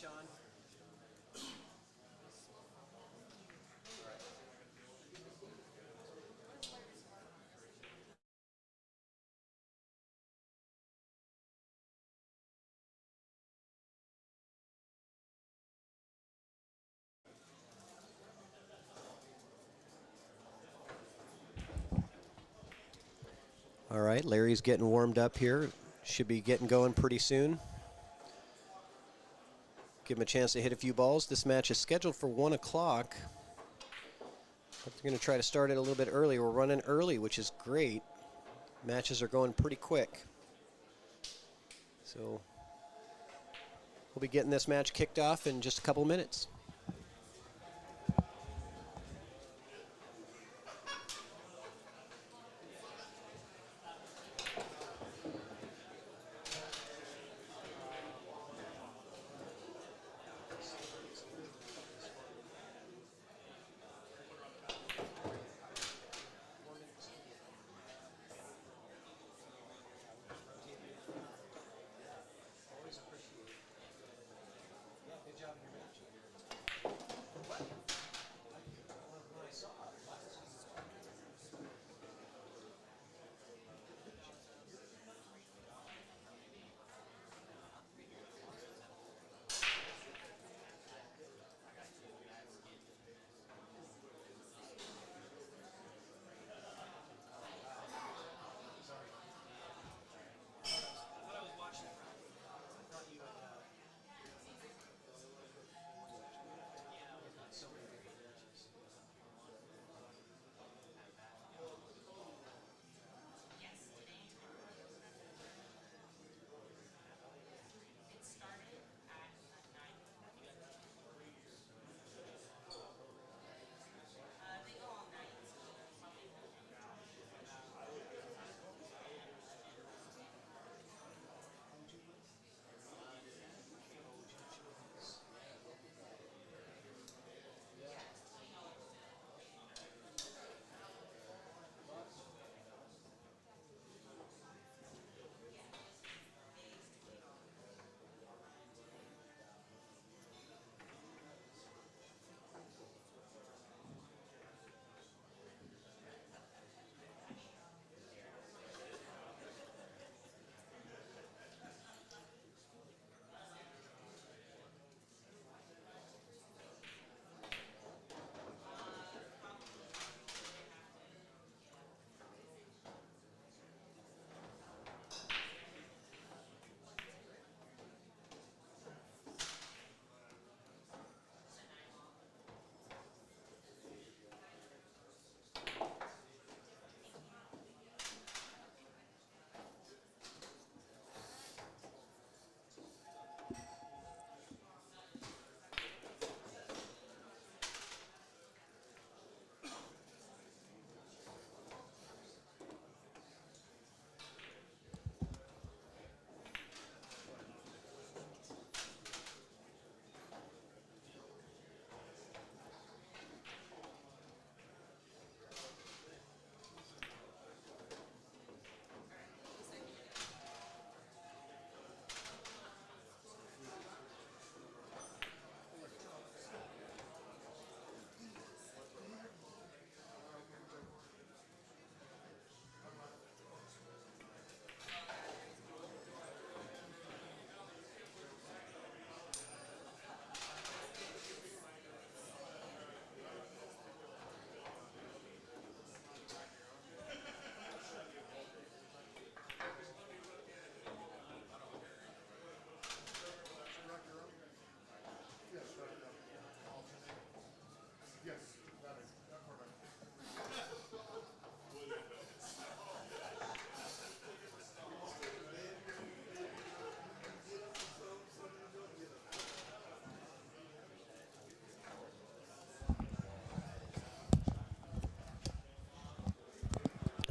Chohan. All right, Larry's getting warmed up here. Should be getting going pretty soon. Give him a chance to hit a few balls. This match is scheduled for 1 o'clock. But they're going to try to start it a little bit early. We're running early, which is great. Matches are going pretty quick. So we'll be getting this match kicked off in just a couple minutes.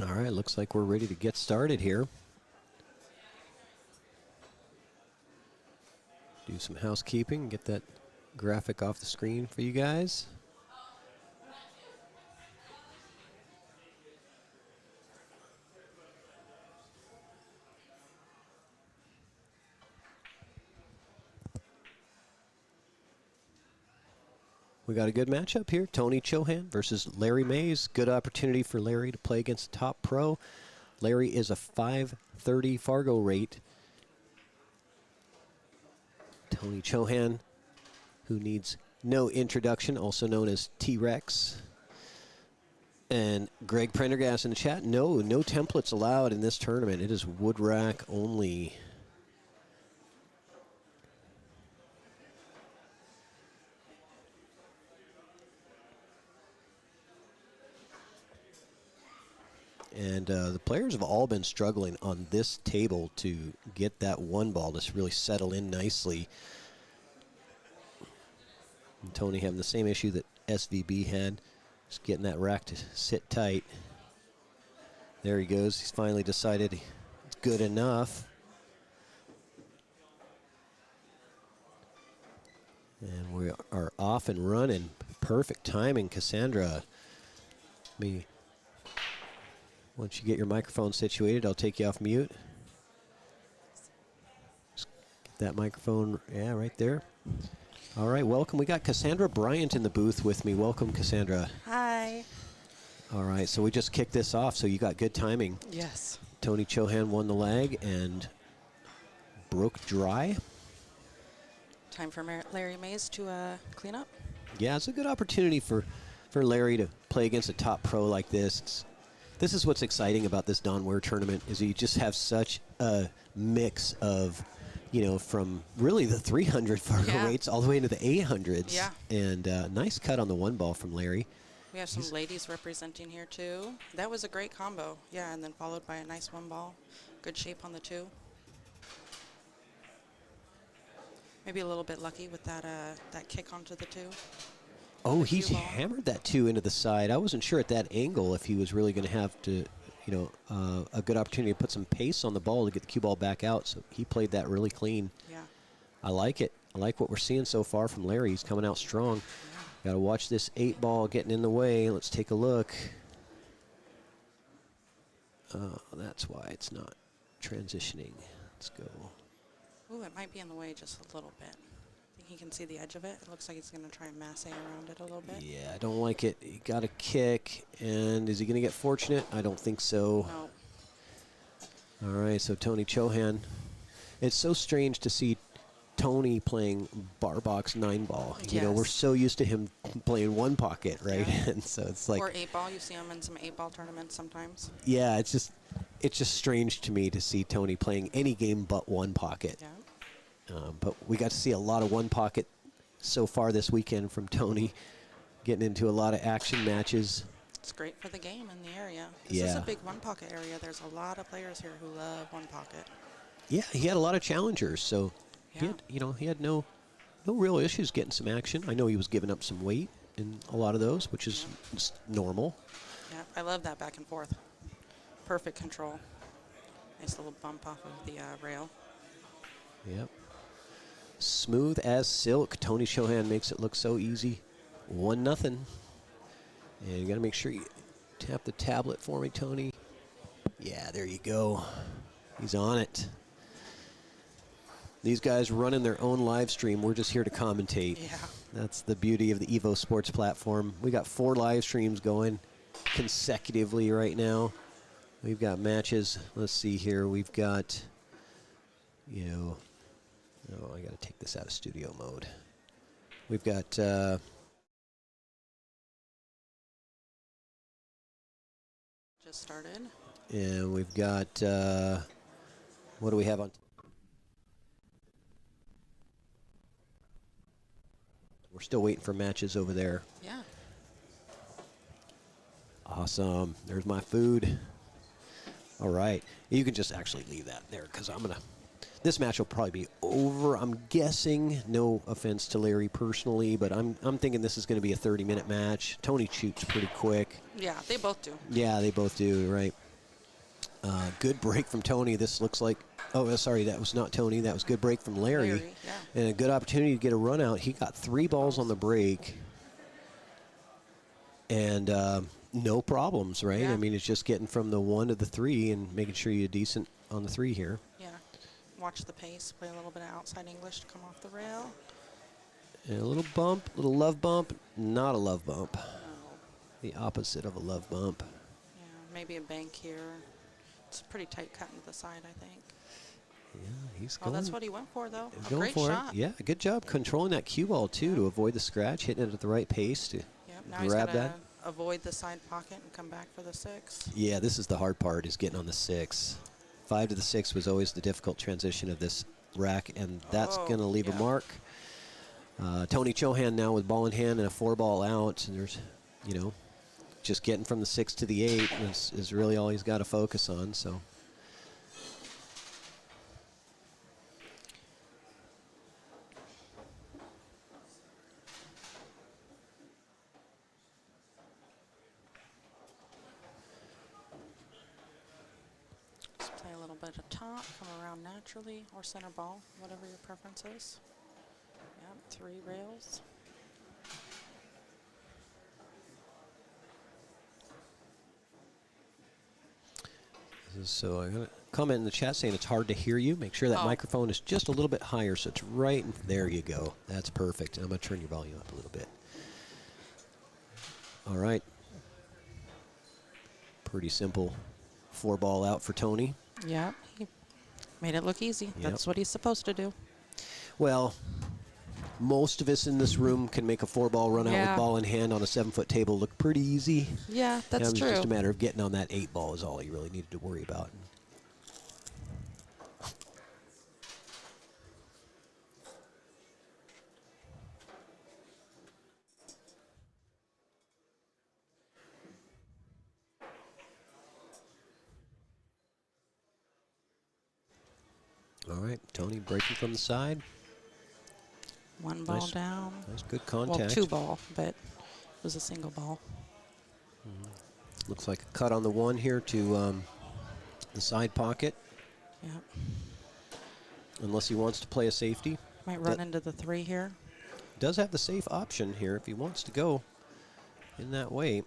All right, looks like we're ready to get started here. Do some housekeeping, get that graphic off the screen for you guys. We got a good matchup here. Tony Chohan versus Larry Mays. Good opportunity for Larry to play against the top pro. Larry is a 530 Fargo rate. Tony Chohan, who needs no introduction, also known as T-Rex. And Greg Prendergast in the chat, no templates allowed in this tournament. It is wood rack only. And the players have all been struggling on this table to get that one ball to really settle in nicely. And Tony having the same issue that SVB had, just getting that rack to sit tight. There he goes. He's finally decided it's good enough. And we are off and running. Perfect timing, Cassandra. Once you get your microphone situated, I'll take you off mute. Just get that microphone, yeah, right there. All right, welcome. We got Cassandra Bryant in the booth with me. Welcome, Cassandra. Hi. All right, so we just kicked this off, so you got good timing. Yes. Tony Chohan won the leg and broke dry. Time for Larry Mays to clean up. Yeah, it's a good opportunity for Larry to play against a top pro like this. This is what's exciting about this Don Weir tournament is you just have such a mix of, from really the 300 Fargo rates all the way into the 800s. Yeah. And nice cut on the one ball from Larry. We have some ladies representing here too. That was a great combo. Yeah, and then followed by a nice one ball. Good shape on the two. Maybe a little bit lucky with that kick onto the two. Oh, he's hammered that two into the side. I wasn't sure at that angle if he was really going to have to, a good opportunity to put some pace on the ball to get the cue ball back out. So he played that really clean. Yeah. I like it. I like what we're seeing so far from Larry. He's coming out strong. Yeah. Got to watch this 8 ball getting in the way. Let's take a look. That's why it's not transitioning. Let's go. Ooh, it might be in the way just a little bit. I think he can see the edge of it. It looks like he's going to try and masse around it a little bit. Yeah, I don't like it. He got a kick, and is he going to get fortunate? I don't think so. No. All right, so Tony Chohan. It's so strange to see Tony playing bar box 9 ball. Yes. We're so used to him playing one pocket, right? Yeah. And so it's like, or 8 ball. You see him in some 8 ball tournaments sometimes. yeah, it's just strange to me to see Tony playing any game but one pocket. Yeah. But we got to see a lot of one pocket so far this weekend from Tony, getting into a lot of action matches. It's great for the game in the area. This is Yeah. a big one pocket area. There's a lot of players here who love one pocket. Yeah, he had a lot of challengers, so Yeah. he had no real issues getting some action. I know he was giving up some weight in a lot of those, which is just normal. Yeah, I love that back and forth. Perfect control. Nice little bump off of the rail. Yep. Smooth as silk. Tony Chohan makes it look so easy. 1-0. And you got to make sure you tap the tablet for me, Tony. Yeah, there you go. He's on it. These guys running their own live stream. We're just here to commentate. Yeah. That's the beauty of the Evo Sports platform. We got 4 live streams going consecutively right now. We've got matches. Let's see here. We've got, I got to take this out of studio mode. We've got Just started. and we've got what do we have on? We're still waiting for matches over there. Yeah. Awesome. There's my food. All right. You can just actually leave that there because this match will probably be over. I'm guessing, no offense to Larry personally, but I'm thinking this is going to be a 30-minute match. Tony shoots pretty quick. Yeah, they both do. Yeah, they both do, right. Good break from Tony. This looks like, sorry, that was not Tony. That was good break from Larry. Yeah. And a good opportunity to get a run out. He got 3 balls on the break. And no problems, right? Yeah. I mean, it's just getting from the 1 to the 3 and making sure you're decent on the 3 here. Yeah. Watch the pace. Play a little bit of outside English to come off the rail. And a little bump, little love bump, not a love bump. The opposite of a love bump. Yeah, maybe a bank here. It's a pretty tight cut into the side, I think. Yeah, he's Oh, going. that's what he went for, though. He's A going great for shot. it. Yeah, good job controlling that cue ball, too, to avoid the scratch, hitting it at the right pace to Yep, now he's grab got to that. avoid the side pocket and come back for the 6. Yeah, this is the hard part, is getting on the 6. 5 to the 6 was always the difficult transition of this rack, and that's Oh, going to leave yeah. a mark. Tony Chohan now with ball in hand and a 4-ball out, and there's, you know, just getting from the 6 to the 8 is really all he's got to focus on. So. Just play a little bit of top, come around naturally, or center ball, whatever your preference is. Yep, 3 rails. So I got a comment in the chat saying it's hard to hear you. Make sure that Oh. microphone is just a little bit higher, so it's right. There you go. That's perfect. And I'm going to turn your volume up a little bit. All right. Pretty simple 4-ball out for Tony. Yep, he made it look easy. Yep. That's what he's supposed to do. Well, most of us in this room can make a 4-ball run out Yeah. with ball in hand on a 7-foot table look pretty easy. Yeah, It that's was true. just a matter of getting on that 8-ball is all you really needed to worry about. All right, Tony breaking from the side. 1 ball Nice. down. Nice, good Well, contact. 2 ball, but it was a single ball. Looks like a cut on the 1 here to the side pocket, Yep. unless he wants to play a safety. Might run That- into the 3 here. Does have the safe option here if he wants to go in that way.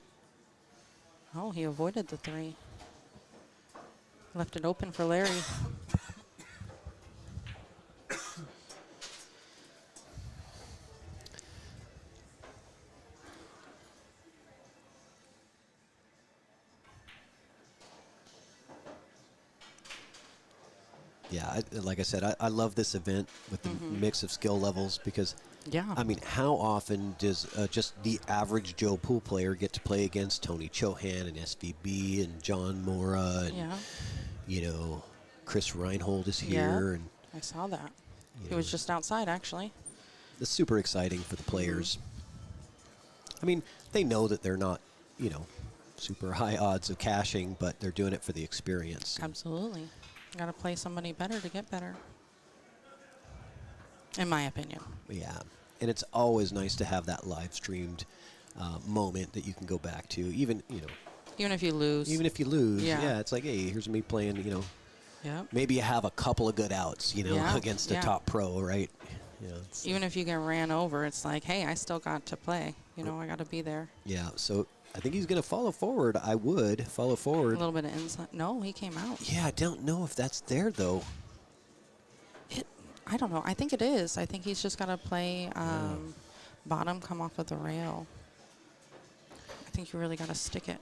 Oh, he avoided the 3. Left it open for Larry. Yeah, like I said, I love this event with the mix of skill levels because, Yeah. I mean, how often does just the average Joe pool player get to play against Tony Chohan and SVB and John Mora and, Yeah. you know, Chris Reinhold is Yeah. here, and I saw that. you He was know, just outside, actually. it's super exciting for the players. I mean, they know that they're not, you know, super high odds of cashing, but they're doing it for the experience. Absolutely. Got to play somebody better to get better. In my opinion. Yeah, and it's always nice to have that live streamed moment that you can go back to, even, you know, Even if you lose. even if you lose. Yeah. Yeah, it's like, hey, here's me playing, you know, Yep. maybe you have a couple of good outs, you know, Yeah, against a yeah. top pro, right? You know, it's, Even if you get ran over, it's like, hey, I still got to play. You know, I got to be there. yeah, so I think he's going to follow forward. I would follow A forward. little bit of inside. No, he came out. Yeah, I don't know if that's there, though. I don't know. I think it is. I think he's just got to play bottom, come off of the rail. I think you really got to stick it.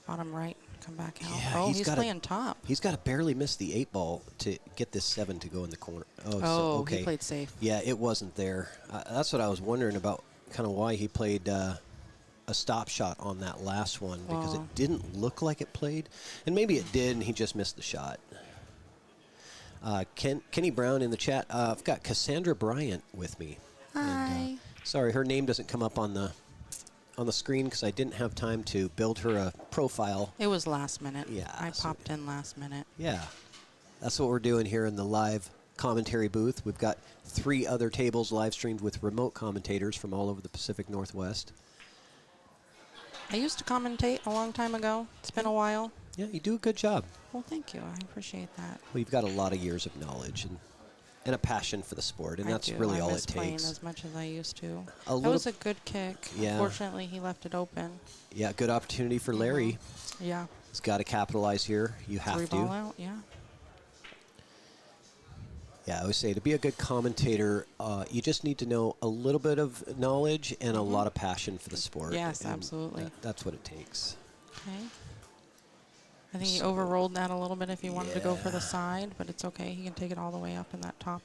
Bottom right, come back out. Yeah, oh, he's he's gotta- playing top. He's got to barely miss the 8-ball to get this 7 to go in the corner. Oh, so, Oh, okay. he played safe. Yeah, it wasn't there. That's what I was wondering about, kind of why he played a stop shot on that last one, because Wow. it didn't look like it played. And maybe it did, and he just missed the shot. Kenny Brown in the chat. I've got Cassandra Bryant with me. Hi. And, sorry, her name doesn't come up on the screen because I didn't have time to build her a profile. It was last minute. Yeah, I so- popped in last minute. Yeah, that's what we're doing here in the live commentary booth. We've got 3 other tables live streamed with remote commentators from all over the Pacific Northwest. I used to commentate a long time ago. It's been a while. Yeah, you do a good job. Well, thank you. I appreciate that. Well, you've got a lot of years of knowledge and a passion for the sport, and I that's do. really I all miss it playing takes. as much as I used to. A That little- was a good kick. Yeah. Unfortunately, he left it open. Yeah, good opportunity for Larry. Yeah. He's got to capitalize here. You have 3 to. ball out. Yeah. Yeah, I would say to be a good commentator, you just need to know a little bit of knowledge and a lot of passion for the sport. Yes, and absolutely. That's what it takes. Okay. I think he overrolled that a little bit if he wanted to go for the side, but it's okay. He can take it all the way up in that top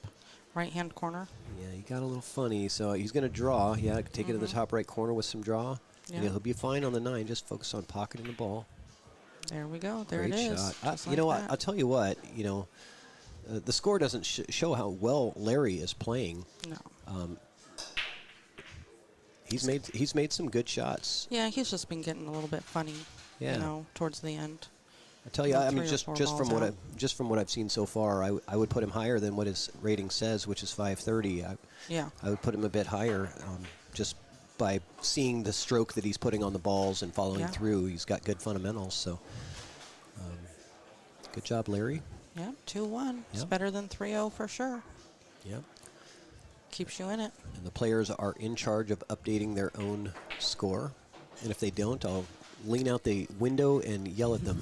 right-hand corner. Yeah, he got a little funny, so he's going to draw. Yeah, take it to the top right corner with some draw. Yeah. Yeah, he'll be fine on the 9. Just focus on pocketing the ball. There we go. There Great it is. shot. Just You like know what? that. I'll tell you what. The score doesn't show how well Larry is playing. No. He's made some good shots. Yeah, he's just been getting a little bit funny, Yeah. towards the end. I tell you, About I mean, 3 or just 4 from balls what out. just from what I've seen so far, I would put him higher than what his rating says, which is 530. Yeah. I would put him a bit higher, just by seeing the stroke that he's putting on the balls and following Yeah. through. He's got good fundamentals. So, good job, Larry. Yep, 2-1. It's Yep. better than 3-0 for sure. Yep. Keeps you in it. And the players are in charge of updating their own score. And if they don't, I'll lean out the window and yell at them.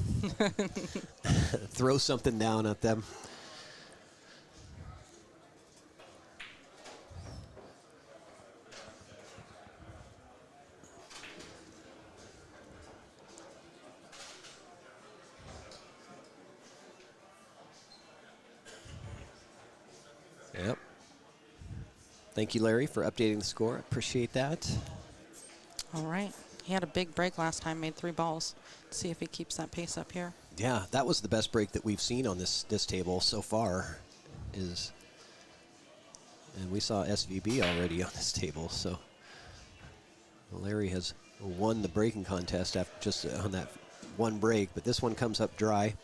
Throw something down at them. Yep. Thank you, Larry, for updating the score. Appreciate that. All right. He had a big break last time, made 3 balls. Let's see if he keeps that pace up here. Yeah, that was the best break that we've seen on this table so far. And we saw SVB already on this table, so Larry has won the breaking contest after just on that one break, but this one comes up dry.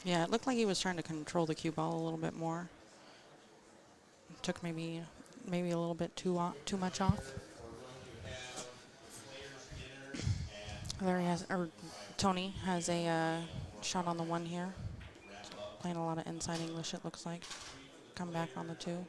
Yeah, it looked like he was trying to control the cue ball a little bit more. Took maybe a little bit too much off. Tony has a shot on the 1 here. Playing a lot of inside English, it looks like. Come back on the 2.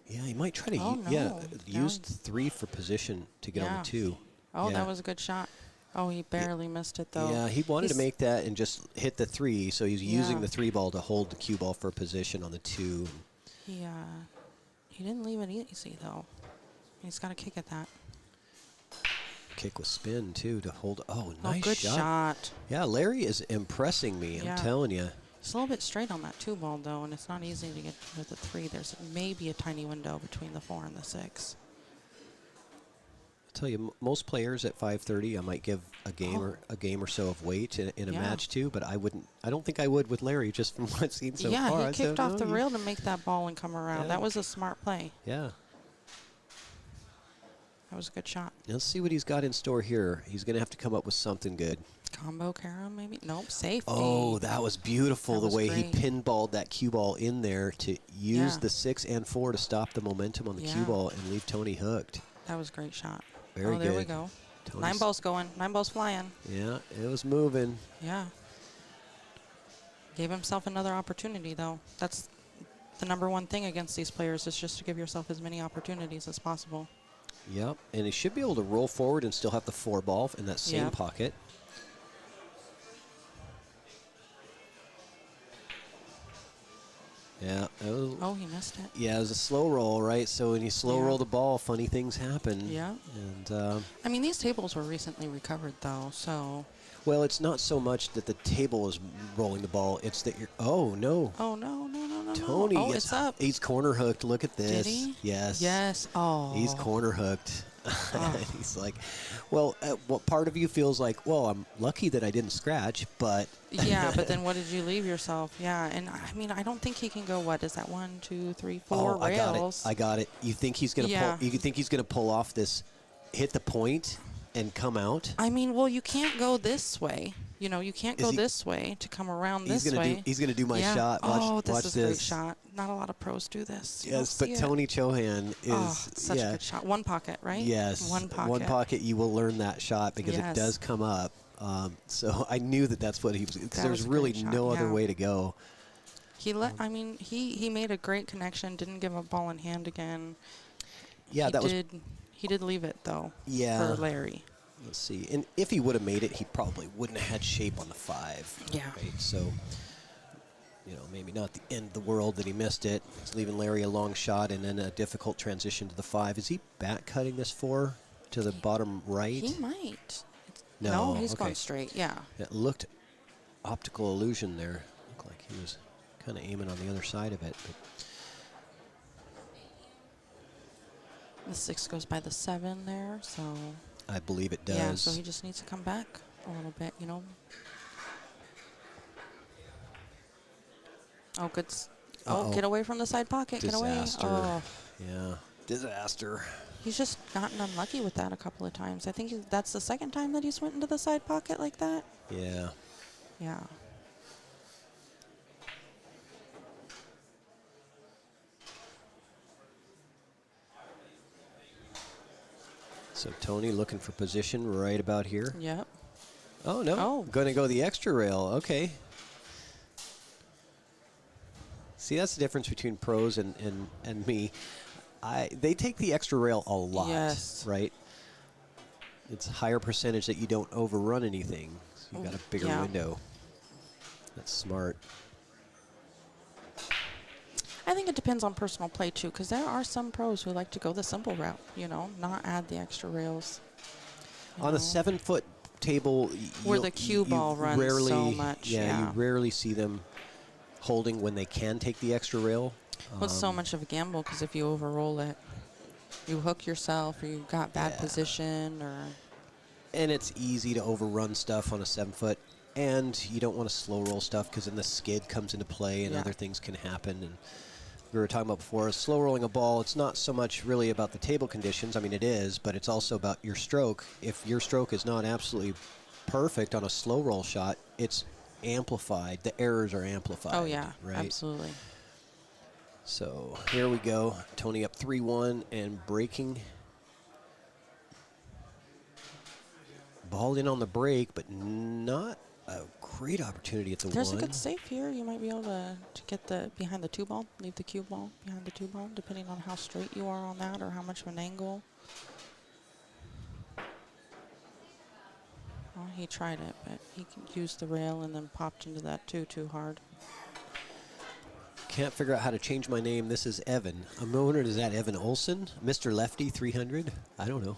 Yeah, he might try to Oh, no. use No. 3 for position to get on Yeah. the 2. Oh, Yeah. that was a good shot. Oh, he barely missed it, though. Yeah, he wanted to He's- make that and just hit the 3, so he's using Yeah. the 3 ball to hold the cue ball for position on the 2. He didn't leave it easy, though. He's got to kick at that. Kick with spin, too, to hold. Oh, Oh, nice good shot. shot. Yeah, Larry is impressing me, Yeah. I'm telling you. It's a little bit straight on that 2 ball, though, and it's not easy to get with the 3. There's maybe a tiny window between the 4 and the 6. I'll tell you, most players at 530, I might give a game or so of weight in a Yeah. match too, but I don't think I would with Larry just from what I've seen so Yeah, far. he I kicked don't off the know. rail to make that ball and come around. Yeah. That was a smart play. Yeah. That was a good shot. Let's see what he's got in store here. He's going to have to come up with something good. Combo carom, maybe? Nope, safety. Oh, that was beautiful, That the was way great. he pinballed that cue ball in there to use Yeah. the 6 and 4 to stop the momentum on the cue Yeah. ball and leave Tony hooked. That was a great shot. Very oh, there we good. go. Tony's- 9 balls going. 9 balls flying. Yeah, it was moving. Yeah. Gave himself another opportunity, though. That's the number one thing against these players is just to give yourself as many opportunities as possible. Yep, and he should be able to roll forward and still have the 4 ball in that same Yep. pocket. Yeah. Oh, he missed it. Yeah, it was a slow roll, right? So when you slow Yeah. roll the ball, funny things happen. Yeah. And I mean, these tables were recently recovered, though, so... well, it's not so much that the table is rolling the ball; it's that you're. Oh no, Oh, no, no, no, no, Tony! no. Oh, is- it's up. He's corner hooked. Look at this. Did he? Yes. Yes. Oh. He's corner hooked. Oh. He's like, well, what part of you feels like, well, I'm lucky that I didn't scratch, but Yeah, but then what did you leave yourself? Yeah, and I mean, I don't think he can go, what is that, 1, 2, 3, 4 oh, rails? I got it. You think he's gonna Yeah. pull? You think he's gonna pull off this, hit the point, and come out? I mean, well, you can't go this way. You know, you can't Is go he- this way to come around He's this gonna way. do. He's gonna do my Yeah. shot. Watch, Oh, this watch is this. a great shot. Not a lot of pros do this. You Yes, don't but see it. Tony Chohan is Oh, such yeah. a good shot. One pocket, right? Yes, One pocket. One pocket. You will learn that shot because it Yes. does come up. So I knew that's what he was. Because That there's was a really great shot, no other yeah. way to go. I mean, he made a great connection. Didn't give up ball in hand again. Yeah, he that was. He did leave it though. Yeah. For Larry. Let's see. And if he would have made it, he probably wouldn't have had shape on the 5. Yeah. Right. So. maybe not the end of the world that he missed it. It's leaving Larry a long shot and then a difficult transition to the 5. Is he back cutting this 4 to the bottom right? He might. No, he's okay. going straight, yeah. It looked optical illusion there. Looked like he was kind of aiming on the other side of it. But The 6 goes by the 7 there, so. I believe it does. Yeah, so he just needs to come back a little bit, Oh, good. Uh-oh. Get away from the side pocket. Disaster. Get away. Oh, Yeah, disaster. he's just gotten unlucky with that a couple of times. I think that's the second time that he's went into the side pocket like that. Yeah. Yeah. So Tony looking for position right about here. Yep. Oh, no. Oh. Going to go the extra rail. Okay. See, that's the difference between pros and me. They take the extra rail a lot, Yes. right? It's a higher percentage that you don't overrun anything. So you've got a bigger Yeah. window. That's smart. I think it depends on personal play too, because there are some pros who like to go the simple route, not add the extra rails. On a know. 7-foot table, Where you'll- the cue you ball runs rarely, so much, yeah. you rarely see them holding when they can take the extra rail. Well, it's so much of a gamble because if you overroll it, you hook yourself, or you got bad Yeah. position, or And it's easy to overrun stuff on a 7-foot, and you don't want to slow roll stuff because then the skid comes into play and Yeah. other things can happen. And we were talking about before, slow rolling a ball, it's not so much really about the table conditions. I mean, it is, but it's also about your stroke. If your stroke is not absolutely perfect on a slow roll shot, it's amplified. The errors are amplified. oh yeah, right? absolutely. So here we go. Tony up 3-1 and breaking. Ball in on the break, but not a great opportunity at the There's 1. a good save here. You might be able to get the behind the 2 ball, leave the cue ball behind the 2 ball, depending on how straight you are on that or how much of an angle. Well, he tried it, but he used the rail and then popped into that too hard. Can't figure out how to change my name. This is Evan. I'm wondering, is that Evan Olson? Mr. Lefty 300? I don't know.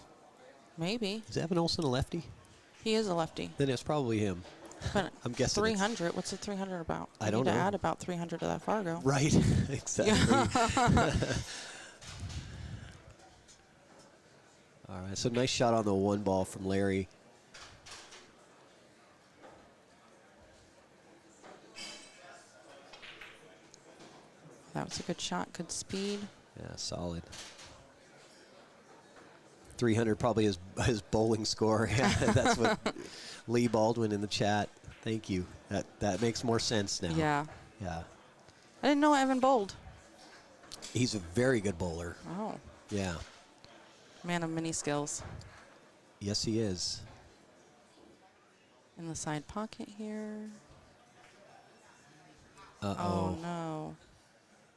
Maybe. Is Evan Olson a lefty? He is a lefty. Then it's probably him. But I'm guessing it's- 300, what's the 300 about? I You don't need to know. add about 300 to that Fargo. Right, exactly. All right, so nice shot on the 1 ball from Larry. That was a good shot, good speed. Yeah, solid. 300 probably his bowling score. Yeah, that's what Lee Baldwin in the chat. Thank you. That makes more sense now. Yeah. Yeah. I didn't know Evan bowled. He's a very good bowler. Oh, Yeah. man of many skills. Yes, he is. In the side pocket here. Uh-oh. Oh, no.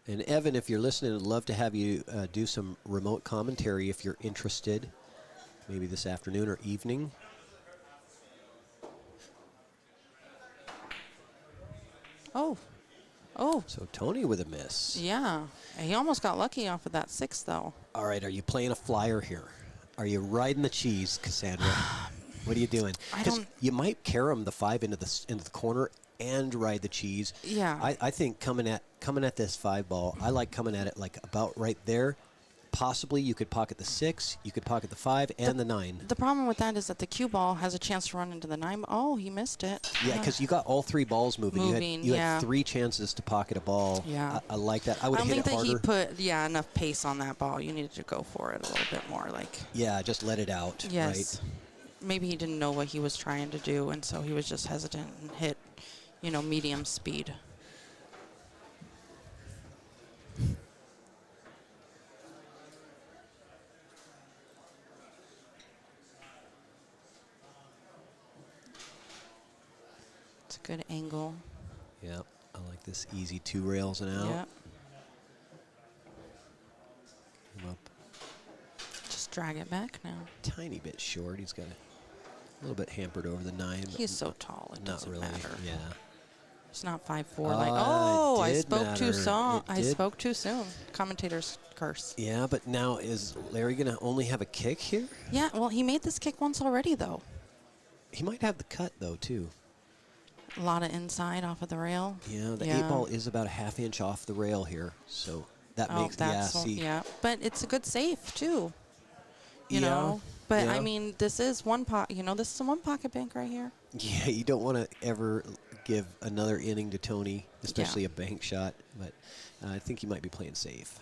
And Evan, if you're listening, I'd love to have you do some remote commentary if you're interested. Maybe this afternoon or evening. Oh. Oh, So Tony with a miss. yeah. He almost got lucky off of that 6, though. All right, are you playing a flyer here? Are you riding the cheese, Cassandra? What are you doing? I 'Cause don't- you might carom the 5 into the corner and ride the cheese. Yeah. I think coming at this 5 ball, I like coming at it like about right there. Possibly you could pocket the 6, you could pocket the 5 and the 9. The problem with that is that the cue ball has a chance to run into the 9. Oh, he missed it. Yeah, because you got all 3 balls moving. Moving, you yeah. had 3 chances to pocket a ball. Yeah. I like that. I I would don't hit think it that harder. he put, enough pace on that ball. You needed to go for it a little bit more. Like, Yeah, just let it out. yes. Right? Maybe he didn't know what he was trying to do, and so he was just hesitant and hit, medium speed. It's a good angle. Yep. I like this easy 2 rails and out. Yep. Come up Just drag it back now. tiny bit short. He's got a little bit hampered over the 9. but He's so tall, it not doesn't really. matter. Yeah. It's not 5-4. Like, oh, I did spoke too matter. soon. It I did. spoke too soon. Commentator's curse. Yeah, but now is Larry going to only have a kick here? Yeah, well, he made this kick once already, though. He might have the cut, though, too. A lot of inside off of the rail. Yeah, the 8-ball is about a half-inch off the rail here, so that Oh, makes, that's yeah. But it's a good safe, too. You know? But, I yeah. mean, this is one pocket. You know, this is a one pocket bank right here. Yeah, you don't want to ever give another inning to Tony, especially a bank shot, but I think he might be playing safe.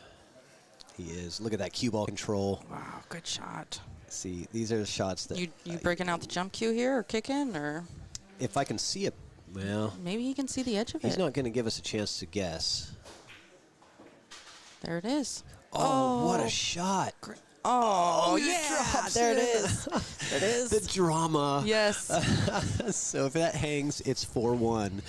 He is. Look at that cue ball control. Wow, good shot. See, these are the shots that... You breaking out the jump cue here or kicking or... If I can see it, well... Maybe he can see the edge of He's it. not going to give us a chance to guess. There it is. Oh, what a shot. Oh, you yeah, dropped there it it. is. There it is. The drama. Yes. So if that hangs, it's 4-1.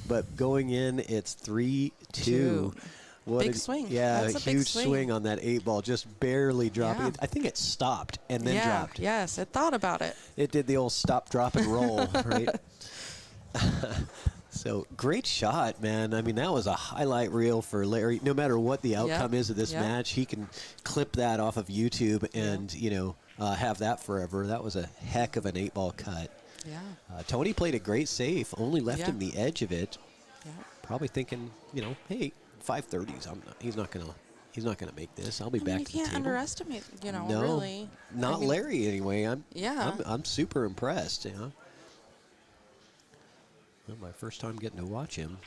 But going in, it's 3-2. What Big swing. Yeah, That's a big huge swing. swing on that 8-ball, just barely dropping Yeah. it. I think it stopped and then dropped. Yes, it thought about it. It did the old stop, drop, and roll, right? So great shot, man. I mean, that was a highlight reel for Larry. No matter what the outcome is of this match, he can clip that off of YouTube and, have that forever. That was a heck of an 8-ball cut. Yeah. Tony played a great save, only left Yeah. him the edge of it. Yeah. Probably thinking, hey, 530s. He's not gonna make this. I'll be back You to the can't table. underestimate, No, really. not I mean, Larry anyway. Yeah. I'm super impressed. Well, my first time getting to watch him.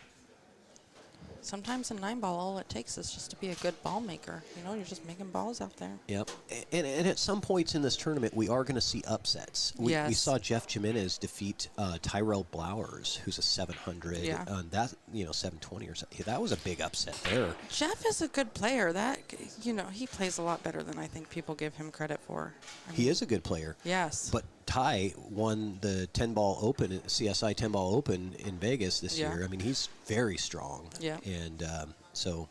Sometimes in 9-ball, all it takes is just to be a good ball maker. You're just making balls out there. Yep. And at some points in this tournament, we are going to see upsets. We Yes. saw Jeff Jimenez defeat Tyrell Blowers, who's a 700. Yeah. That 720 or something. That was a big upset there. Jeff is a good player. He plays a lot better than I think people give him credit for. He is a good player. Yes. But Ty won the 10-ball open, CSI 10-ball open in Vegas this year. I mean, he's very strong. Yeah. And so,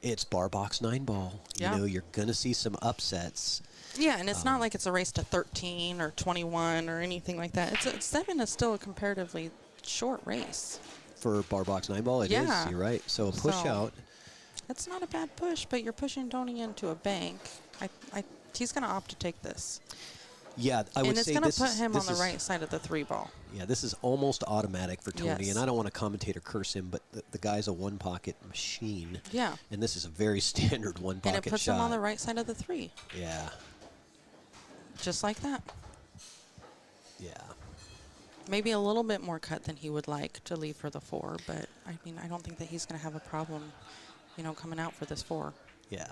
it's bar box 9-ball. Yeah. You're going to see some upsets. Yeah, and it's not like it's a race to 13 or 21 or anything like that. 7 is still a comparatively short race. For bar box 9-ball, it is. Yeah. You're right. So a push out. It's not a bad push, but you're pushing Tony into a bank. He's going to opt to take this. Yeah, I would and it's say going to this put is, him this on the is- right side of the 3-ball. Yeah, this is almost automatic for Tony, Yes. and I don't want to commentate or curse him, but the guy's a one-pocket machine. Yeah. And this is a very standard one-pocket And it puts shot. him on the right side of the 3. Yeah, Just like that. yeah. Maybe a little bit more cut than he would like to leave for the 4, but I don't think that he's going to have a problem, coming out for this 4. Yeah.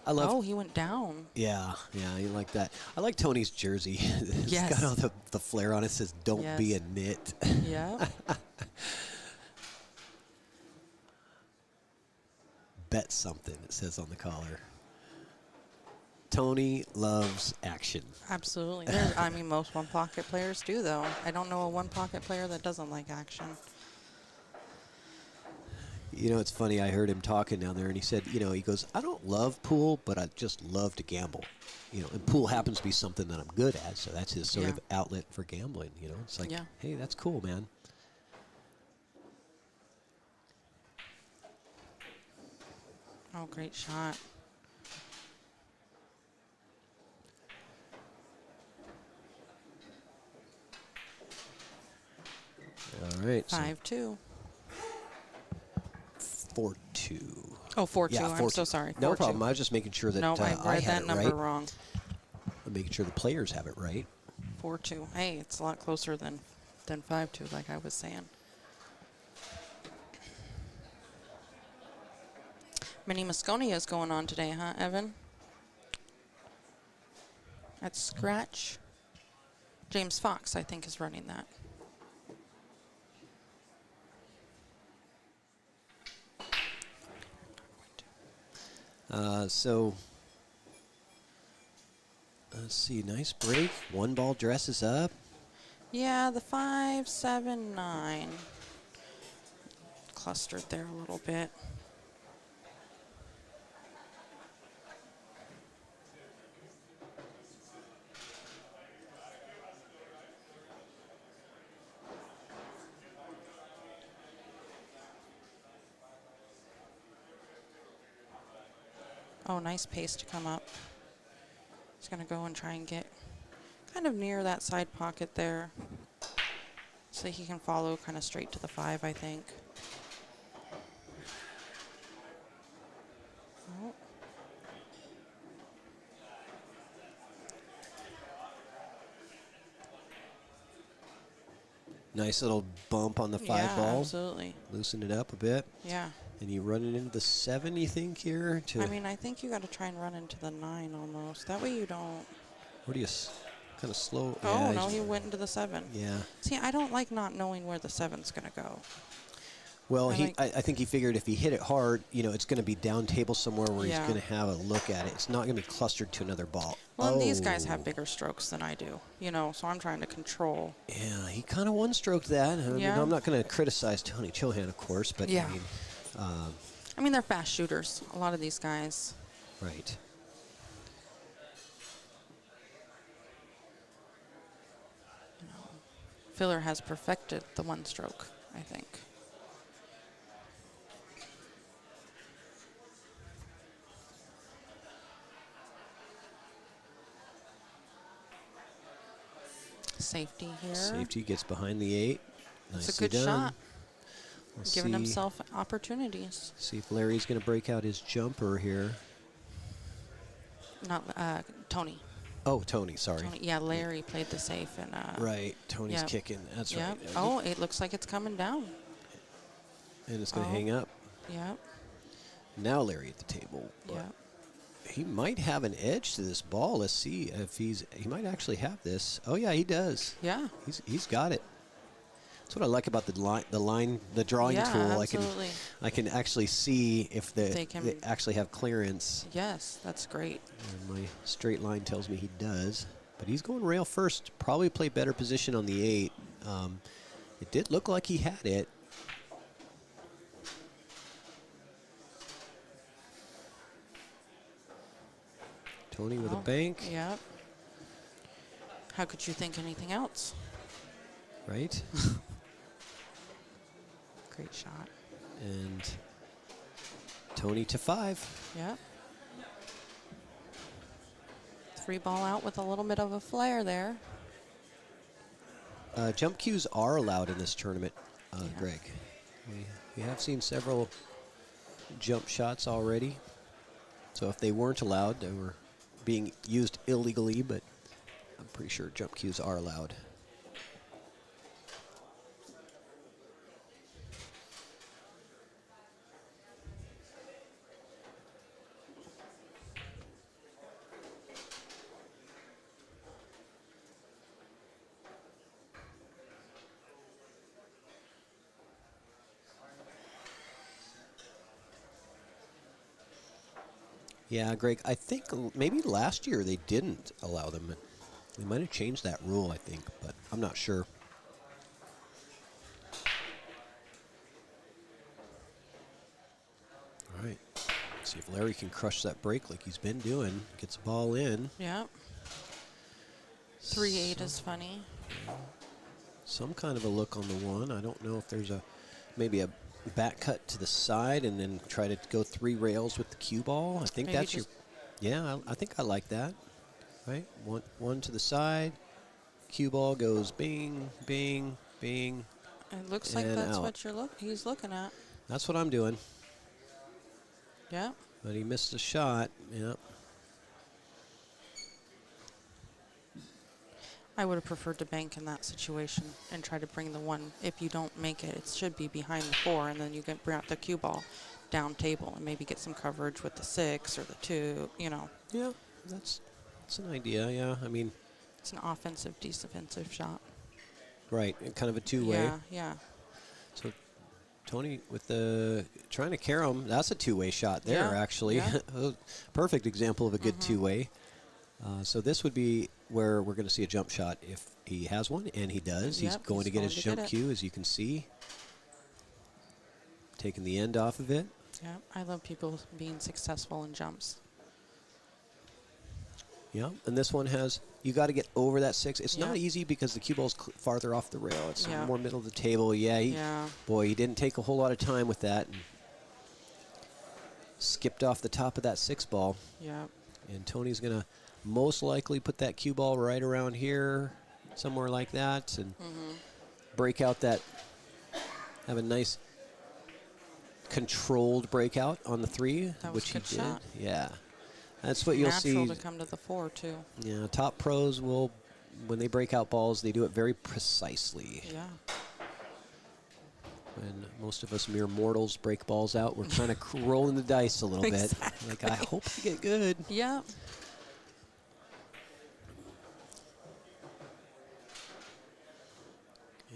I love. Oh, he went down. Yeah, you like that. I like Tony's jersey. It's Yes. got all the flare on it. It says, "Don't be a Yes. nit." Yeah. Bet something, it says on the collar. Tony loves action. Absolutely. Most one-pocket players do, though. I don't know a one-pocket player that doesn't like action. It's funny. I heard him talking down there, and he said, he goes, "I don't love pool, but I just love to gamble. And pool happens to be something that I'm good at, so that's his sort of outlet for gambling. It's like, hey, that's cool, man." Oh, great shot. All right. 5-2. 4-2. Oh, 4-2. Yeah, I'm so sorry. No 4-2. problem. I was just making sure that No, I I read had that it number right. wrong. I'm making sure the players have it right. 4-2. Hey, it's a lot closer than 5-2, like I was saying. Mini Mosconia is going on today, huh, Evan? At Scratch. James Fox, I think, is running that. So, let's see. Nice break. 1-ball dresses up. Yeah, the 5, 7, 9. Clustered there a little bit. Oh, nice pace to come up. He's going to go and try and get kind of near that side pocket there. So he can follow kind of straight to the 5, I think. Oh. Nice little bump on the 5 Yeah, ball. absolutely. Loosen it up a bit. Yeah. And you run it into the 7, you think, here? I mean, I think you got to try and run into the 9 almost. That way you don't. What do you kind of slow? Oh, yeah, no, he went into the 7. Yeah. See, I don't like not knowing where the 7's going to go. Well, I I think he figured if he hit it hard, you know, it's going to be down table somewhere where Yeah. he's going to have a look at it. It's not going to be clustered to another ball. Well, and these guys have bigger strokes than I do, you know, so I'm trying to control. Yeah, he kind of one-stroked that. I mean, Yeah. I'm not going to criticize Tony Chohan, of course, but Yeah. I mean, They're fast shooters, a lot of these guys. right. Filler has perfected the 1 stroke, I think. Safety here. Safety gets behind the 8. It's Nicely a good done. shot. Let's Giving see, himself opportunities. see if Larry's going to break out his jumper here. Not Tony. Oh, Tony, sorry. Tony. Yeah, Larry played the safe and. Right, Tony's Yep. kicking. That's Yep. right. Oh, it looks like it's coming down. And it's going to Oh. hang up. Yep. Now Larry at the table. but Yep. He might have an edge to this ball. Let's see if he might actually have this. Oh yeah, he does. Yeah. He's got it. That's what I like about the drawing Yeah, tool. absolutely. I can actually see if they can- actually have clearance. Yes, that's great. And my straight line tells me he does. But he's going rail first. Probably play better position on the 8. It did look like he had it. Tony with a Oh, bank, Yep. How could you think anything else? right? Great shot. And Tony to 5. Yep. 3 ball out with a little bit of a flare there. Jump cues are allowed in this tournament, Yeah. Greg. We have seen several jump shots already. So if they weren't allowed, they were being used illegally, but I'm pretty sure jump cues are allowed. Yeah, Greg, I think maybe last year they didn't allow them. They might have changed that rule, I think, but I'm not sure. All right. See if Larry can crush that break like he's been doing. Gets the ball in. Yep. 3-8 is funny. Some kind of a look on the 1. I don't know if there's maybe a back cut to the side and then try to go 3 rails with the cue ball. I think Maybe that's your. just- Yeah, I think I like that. Right, one to the side. Cue ball goes bing, bing, bing. It looks like And that's out. what he's looking at. That's what I'm doing. Yep. But he missed a shot. Yep. I would have preferred to bank in that situation and try to bring the 1. If you don't make it, it should be behind the 4, and then you can bring out the cue ball down table and maybe get some coverage with the 6 or the 2, you know. Yeah, that's an idea. Yeah, I mean, It's an offensive, defensive shot. right, and kind of a two-way. Yeah, yeah. So Tony with the trying to carry him. That's a two-way shot there, Yeah, actually. yeah. Perfect example of a good two-way. So this would be where we're going to see a jump shot if he has one, and he does. He's Yep, going he's to get going his to jump get it. cue, as you can see. Taking the end off of it. Yeah, I love people being successful in jumps. Yeah, and this one has, you got to get over that 6. It's not Yeah. easy because the cue ball's farther off the rail. It's Yeah. more middle of the table. Yeah, Yeah. boy, he didn't take a whole lot of time with that. skipped off the top of that 6 ball. Yep. And Tony's going to most likely put that cue ball right around here, somewhere like that, and break out that, have a nice controlled breakout on the 3, That was which a he good did. shot. Yeah. That's what you'll see. Natural to come to the 4 too. Yeah, top pros will, when they break out balls, they do it very precisely. Yeah. When most of us mere mortals break balls out, we're kind of rolling the dice a little bit. Like, I hope you get good. Yep.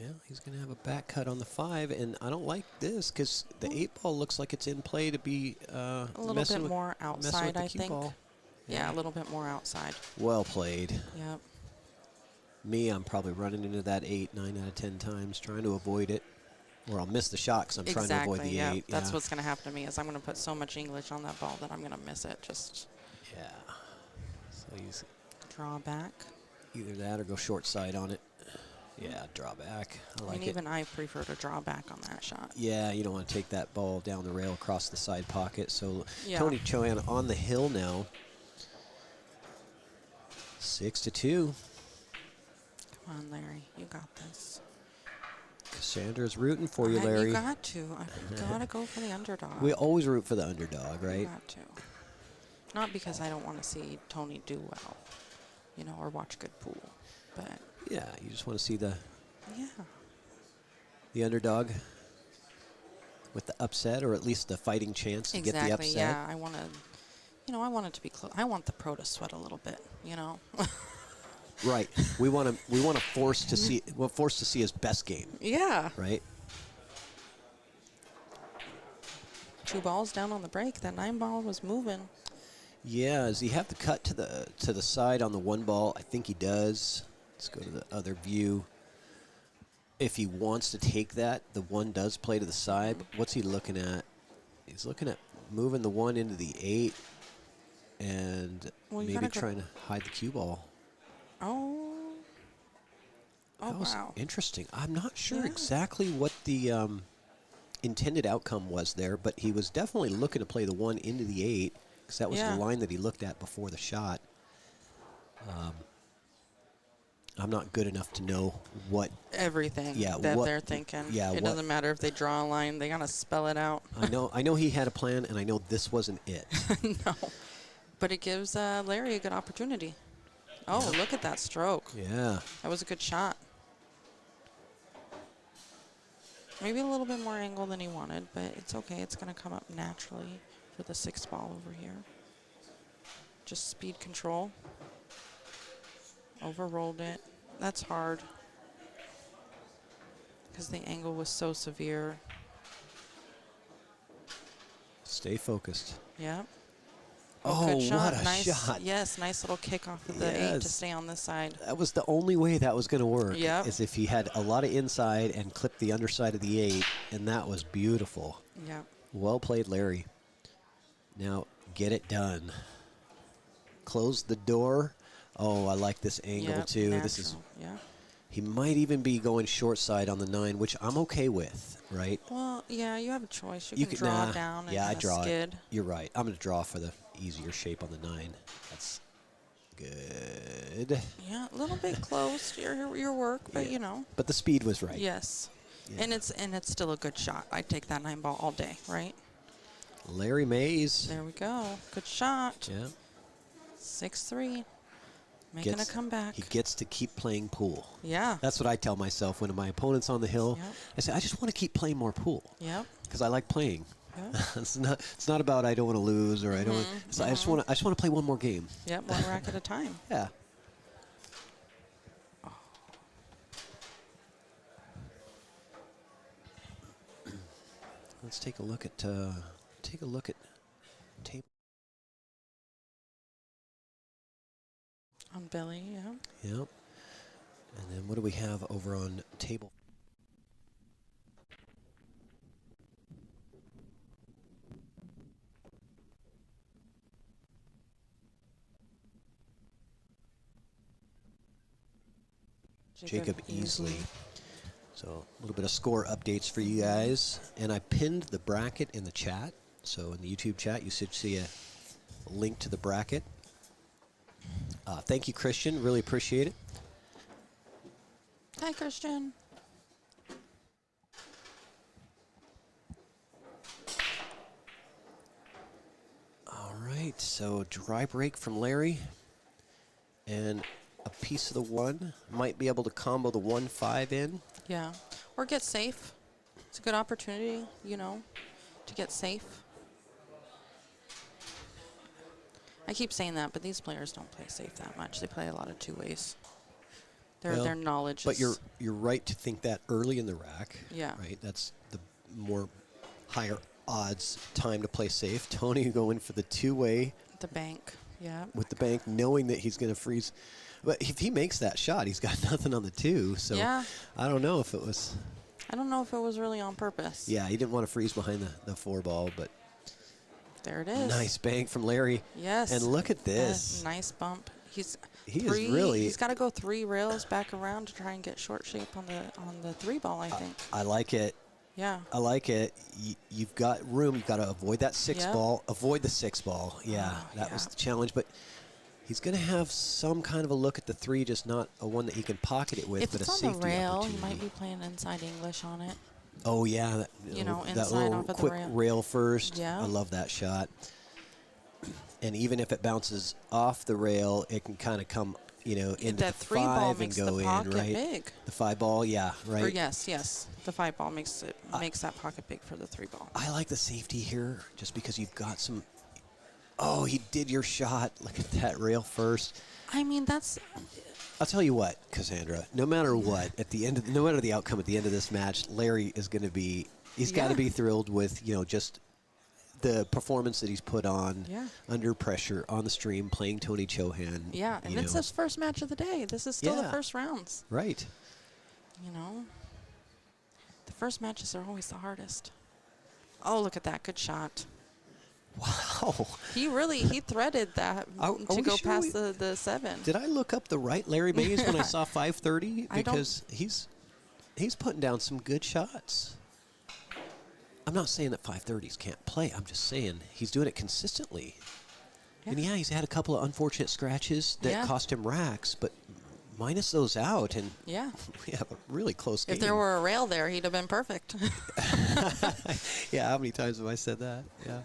Yeah, he's going to have a back cut on the 5, and I don't like this because the 8 ball looks like it's in play to be A little bit more outside, I think. Ball. Yeah, a little bit more outside. Well played. Yep. Me, I'm probably running into that 8 9 out of 10 times, trying to avoid it. Or I'll miss the shot because I'm trying to avoid the 8. That's what's going to happen to me is I'm going to put so much English on that ball that I'm going to miss it. Just Yeah. So he's draw back. either that or go short side on it. Yeah, draw back. I like And it. even I prefer to draw back on that shot. Yeah, you don't want to take that ball down the rail across the side pocket. So Yeah. Tony Chohan on the hill now. 6-2. Come on, Larry. You got this. Cassandra's rooting for you, Larry. You got to. I got to go for the underdog. We always root for the underdog, You right? got to. Not because I don't want to see Tony do well, you know, or watch good pool. But, Yeah, you just want to see the yeah. underdog with the upset, or at least the fighting chance to get the Exactly, upset. yeah. I want to, you know, I want it to be close. I want the pro to sweat a little bit, you know. Right. We want to force to see his best game, Yeah. right? 2 balls down on the break. That 9 ball was moving. Yeah, does he have the cut to the side on the 1 ball? I think he does. Let's go to the other view. If he wants to take that, the 1 does play to the side. But what's he looking at? He's looking at moving the 1 into the 8 and Well, you maybe gotta go- trying to hide the cue ball. Oh. Oh, That was wow. interesting. I'm not sure Yeah. exactly what the intended outcome was there, but he was definitely looking to play the 1 into the 8 because that was Yeah. the line that he looked at before the shot. I'm not good enough to know what. Everything Yeah, that what- they're thinking. yeah, It what- doesn't matter if they draw a line. They got to spell it out. I know he had a plan, and I know this wasn't it. No. But it gives Larry a good opportunity. Oh, look at that stroke. Yeah. That was a good shot. Maybe a little bit more angle than he wanted, but it's okay. It's going to come up naturally for the 6th ball over here. Just speed control. Overrolled it. That's hard because the angle was so severe. Stay focused. Yep. Oh, good shot. what a Nice, shot. Yes, nice little kick off of the 8 to Yes. stay on this side. That was the only way that was going to work. Yep. Is if he had a lot of inside and clipped the underside of the 8, and that was beautiful. Yep. Well played, Larry. Now, get it done. Close the door. Oh, I like this angle, Yep, too. This is. natural, yeah. He might even be going short side on the 9, which I'm okay with, right? Well, yeah, you have a choice. You, You can could- draw nah, down and yeah, I kinda draw skid. it. You're right. I'm going to draw for the easier shape on the 9. That's good. Yeah, a little bit close to your work, but Yeah. you know. But the speed was right. Yes. Yeah. And it's still a good shot. I'd take that 9 ball all day, right? Larry Mays. There we go. Good shot. Yeah. 6-3. Making Gets- a comeback. He gets to keep playing pool. Yeah. That's what I tell myself when my opponent's on the hill. Yep. I say, I just want to keep playing more pool Yep. because I like playing. Yep. It's not about I don't want to lose or I don't. It's I just want to play one more game. Yep. One rack at a time. Yeah. Let's take a look at tape. On Billy, yeah. Yep. And then what do we have over on table? Jacob Easley. So a little bit of score updates for you guys. And I pinned the bracket in the chat. So in the YouTube chat, you should see a link to the bracket. Thank you, Christian. Really appreciate it. Hi, Christian. All right, so dry break from Larry. And a piece of the 1. Might be able to combo the 1-5 in. Yeah. Or get safe. It's a good opportunity, you know, to get safe. I keep saying that, but these players don't play safe that much. They play a lot of two ways. Their knowledge But is... you're right to think that early in the rack. Yeah. Right? That's the more higher odds time to play safe. Tony going for the 2-way. The bank, yeah. With the bank, knowing that he's going to freeze. But if he makes that shot, he's got nothing on the 2. So Yeah. I don't know if it was... I don't know if it was really on purpose. Yeah, he didn't want to freeze behind the 4 ball, but... There it is. Nice bank from Larry. Yes. And look at this. Nice bump. He is really... He's got to go 3 rails back around to try and get short shape on the 3 ball, I think. I like it. Yeah. I like it. You've got room. You've got to avoid that 6 ball. Avoid the 6 ball. Yeah, that was the challenge. But he's going to have some kind of a look at the 3, just not a one that he can pocket it with, If but a it's safety on the rail, opportunity. he might be playing inside English on it. Oh, yeah. That, You know, that inside little off of the quick rail. first. Yeah. I love that shot. And even if it bounces off the rail, it can kind of come, into That the 3 ball 5 and makes go the in, pocket right? big. The 5 ball, yeah, right. Or yes. The 5 ball makes that pocket big for the 3 ball. I like the safety here just because you've got some... Oh, he did your shot. Look at that rail first. I mean, that's... I'll tell you what, Cassandra, no matter what, no matter the outcome at the end of this match, Larry is going to be... He's got to be thrilled with, just the performance that he's put on under pressure on the stream, playing Tony Chohan. Yeah, and it's his first match of the day. This is still the first rounds. Right. The first matches are always the hardest. Oh, look at that. Good shot. Wow. He threaded that to go past the 7. Did I look up the right Larry Mays when I saw 530? I don't- Because he's putting down some good shots. I'm not saying that 530s can't play. I'm just saying he's doing it consistently. Yeah. And he's had a couple of unfortunate scratches that cost him racks, but minus those out, and Yeah. we have a really close game. If there were a rail there, he'd have been perfect. Yeah, how many times have I said that? Yeah.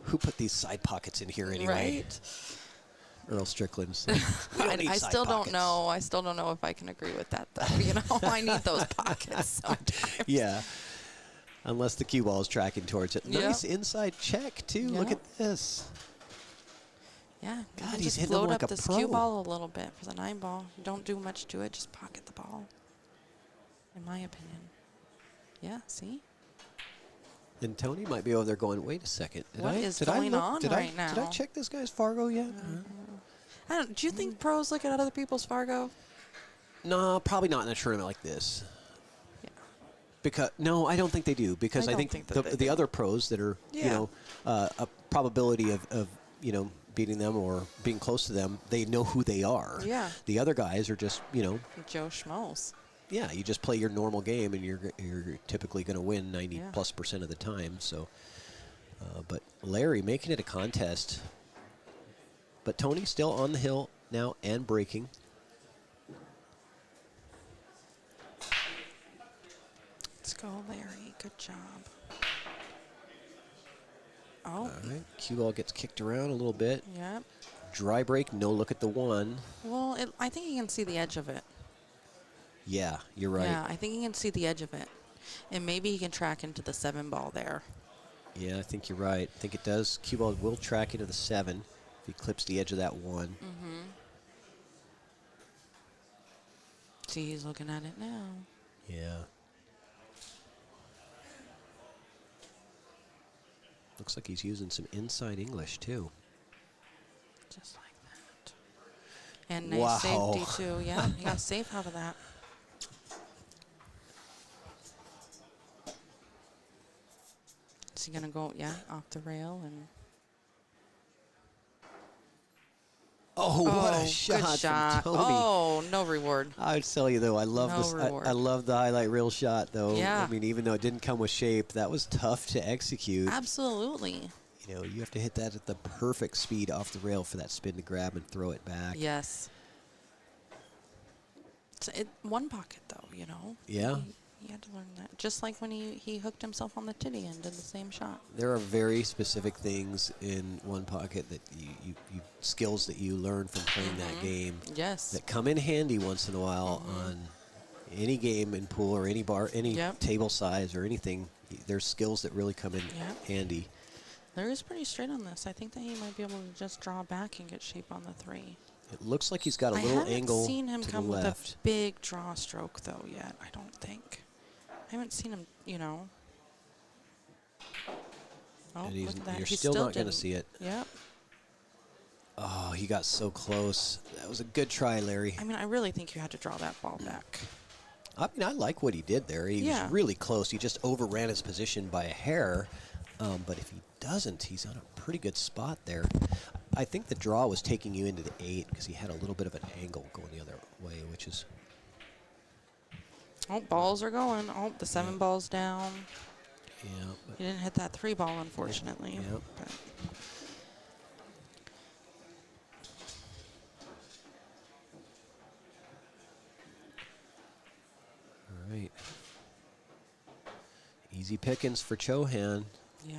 Who put these side pockets in here anyway? Right. Earl Strickland. So we don't need I side still don't pockets. know. I still don't know if I can agree with that, though. I need those pockets sometimes. Yeah. Unless the cue ball is tracking towards it. Yeah. Nice inside check, too. Look Yeah. at this. Yeah. God, maybe he's just hitting them float like up a this pro. cue ball a little bit for the 9 ball. Don't do much to it. Just pocket the ball. In my opinion. Yeah, see? And Tony might be over there going, wait a second. What is going on right now? Did I check this guy's Fargo yet? Do you think pros look at other people's Fargo? No, probably not in a tournament like this. Yeah. Because no, I don't think they do. Because I I don't think think that they the do. other pros that are, Yeah. a probability of beating them or being close to them, they know who they are. Yeah. The other guys are just, Joe Schmoes. yeah, you just play your normal game and you're typically going to win 90+% of the time. So, but Larry making it a contest. But Tony's still on the hill now and breaking. Let's go, Larry. Good job. Oh, All right, cue ball gets kicked around a little bit. yeah. Dry break, no look at the 1. Well, I think you can see the edge of it. Yeah, you're right. Yeah, I think you can see the edge of it. And maybe he can track into the 7 ball there. Yeah, I think you're right. I think it does. Cue ball will track into the 7 if he clips the edge of that 1. Mm-hmm. See, he's looking at it now. Yeah. Looks like he's using some inside English, too. Just like that. And nice Wow. safety, too. Yeah, he got safe out of that. Is he going to go, off the rail? And Oh, what a good shot, shot. from Tony. Oh, no reward. I would tell you though, I love No this. reward. I love the highlight reel shot though. Yeah. I mean, even though it didn't come with shape, that was tough to execute. Absolutely. You know, you have to hit that at the perfect speed off the rail for that spin to grab and throw it back. Yes. It's one pocket, though, you know. Yeah. He had to learn that. Just like when he hooked himself on the titty and did the same shot. There are very specific things in one pocket that you skills that you learn from playing that game Yes. that come in handy once in a while on any game in pool or any bar, any Yep. table size or anything. There's skills that really come in Yep. handy. Larry's pretty straight on this. I think that he might be able to just draw back and get shape on the 3. It looks like he's got a I little haven't angle seen him to come the with left. a big draw stroke, though, yet. I don't think. I haven't seen him, you know. Oh, And look at that. you're He still not going to didn't- see it. Yep. Oh, he got so close. That was a good try, Larry. I mean, I really think you had to draw that ball back. I mean, I like what he did there. He Yeah. was really close. He just overran his position by a hair. But if he doesn't, he's on a pretty good spot there. I think the draw was taking you into the 8 because he had a little bit of an angle going the other way, which is... Oh, balls are going. Oh, the 7 ball's down. Yeah. But He didn't hit that 3 ball, unfortunately. Yep. But all right. Easy pickings for Chohan. yeah.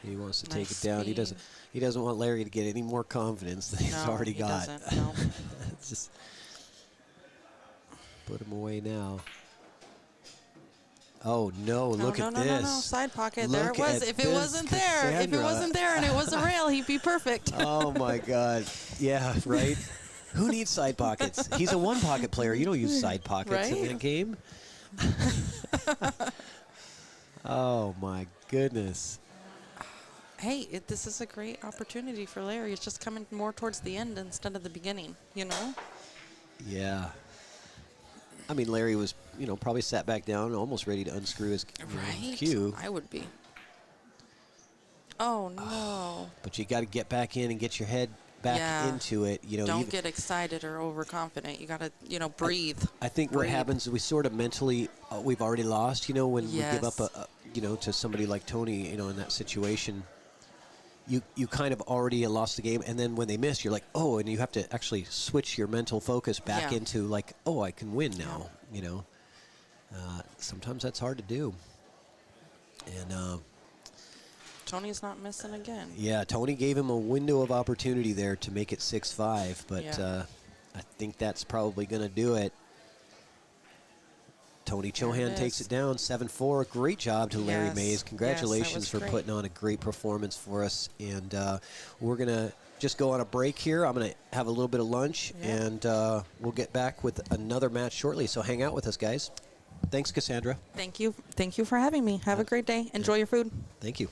He wants to take Nice it down. speed. He doesn't want Larry to get any more confidence than he's No, already he got. doesn't. No. It's just put him away now. Oh no! Look no, at no, this. No, no, side pocket. There Look it was. at If it this, wasn't there, if it Cassandra. wasn't there and it was a rail, he'd be perfect. Oh my God! Yeah, right. Who needs side pockets? He's a one pocket player. You don't use side pockets in Right? a game. Oh my goodness! Hey, this is a great opportunity for Larry. It's just coming more towards the end instead of the beginning, you know? Yeah. I mean, Larry was, probably sat back down, almost ready to unscrew his Right? cue. I would be. Oh, no. But you got to get back in and get your head back Yeah. into it. Don't get excited or overconfident. You got to, breathe. I think what Breathe. happens is we sort of mentally, we've already lost, when we give up, Yes. to somebody like Tony, in that situation. You kind of already lost the game, and then when they miss, you're like, oh, and you have to actually switch your mental focus back Yeah. into like, oh, I can win now, Sometimes that's hard to do. And Tony's not missing again. yeah, Tony gave him a window of opportunity there to make it 6-5, but Yeah. I think that's probably going to do it. Tony Chohan it takes is. it down 7-4. Great job to Larry Yes. Mays. Yes, that Congratulations was for great. putting on a great performance for us. And we're going to just go on a break here. I'm going to have a little bit of lunch, Yeah. and we'll get back with another match shortly. So hang out with us, guys. Thanks, Cassandra. Thank you. Thank you for having me. Have a great day. Enjoy your food. Thank you.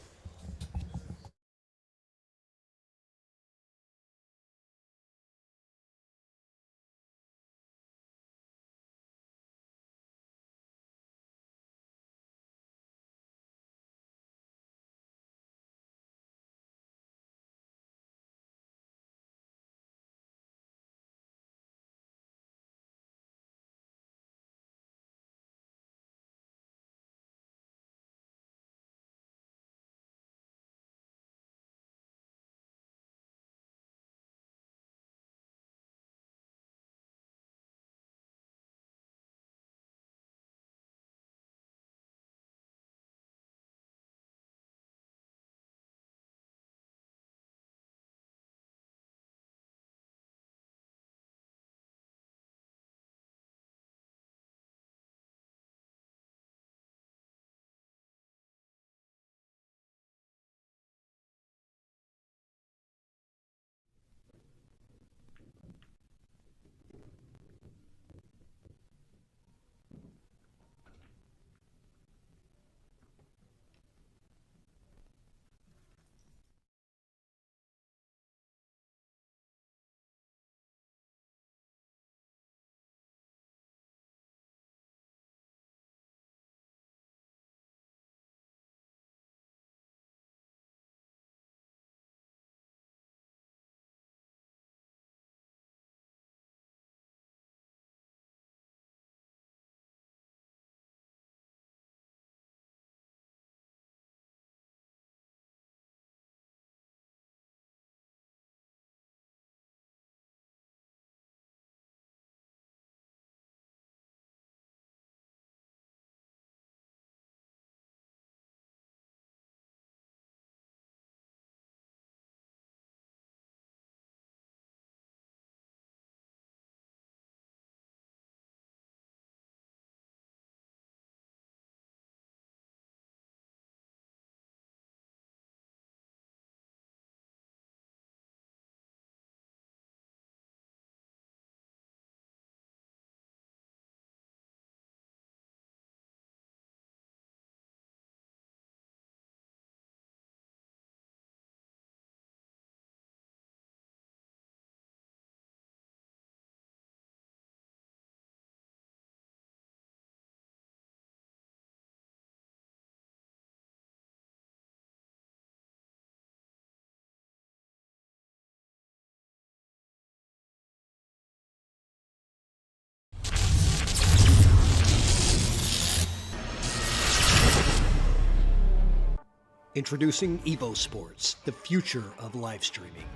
Introducing Evo Sports, the future of live streaming.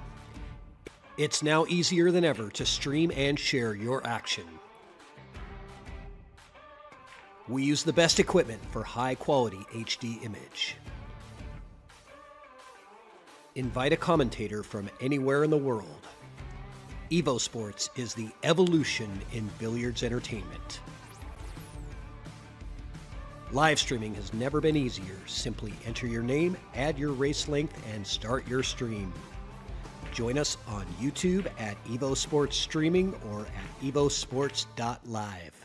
It's now easier than ever to stream and share your action. We use the best equipment for high-quality HD image. Invite a commentator from anywhere in the world. Evo Sports is the evolution in billiards entertainment. Live streaming has never been easier. Simply enter your name, add your race length, and start your stream. Join us on YouTube at Evo Sports Streaming or at evosports.live.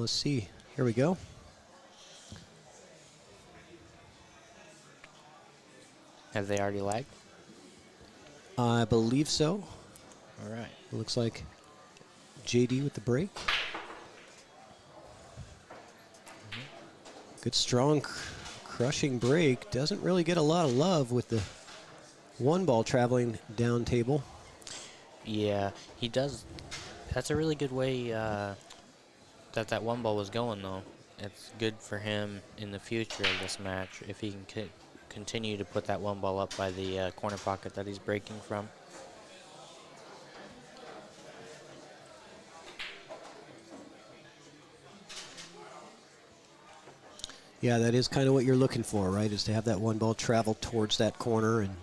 let's see. Here we go. Have they already lagged? I believe so. All right. It looks like JD with the break. Good, strong, crushing break. Doesn't really get a lot of love with the one ball traveling down table. Yeah, he does. That's a really good way that one ball was going, though. It's good for him in the future of this match if he can continue to put that one ball up by the corner pocket that he's breaking from. Yeah, that is kind of what you're looking for, right? Is to have that one ball travel towards that corner and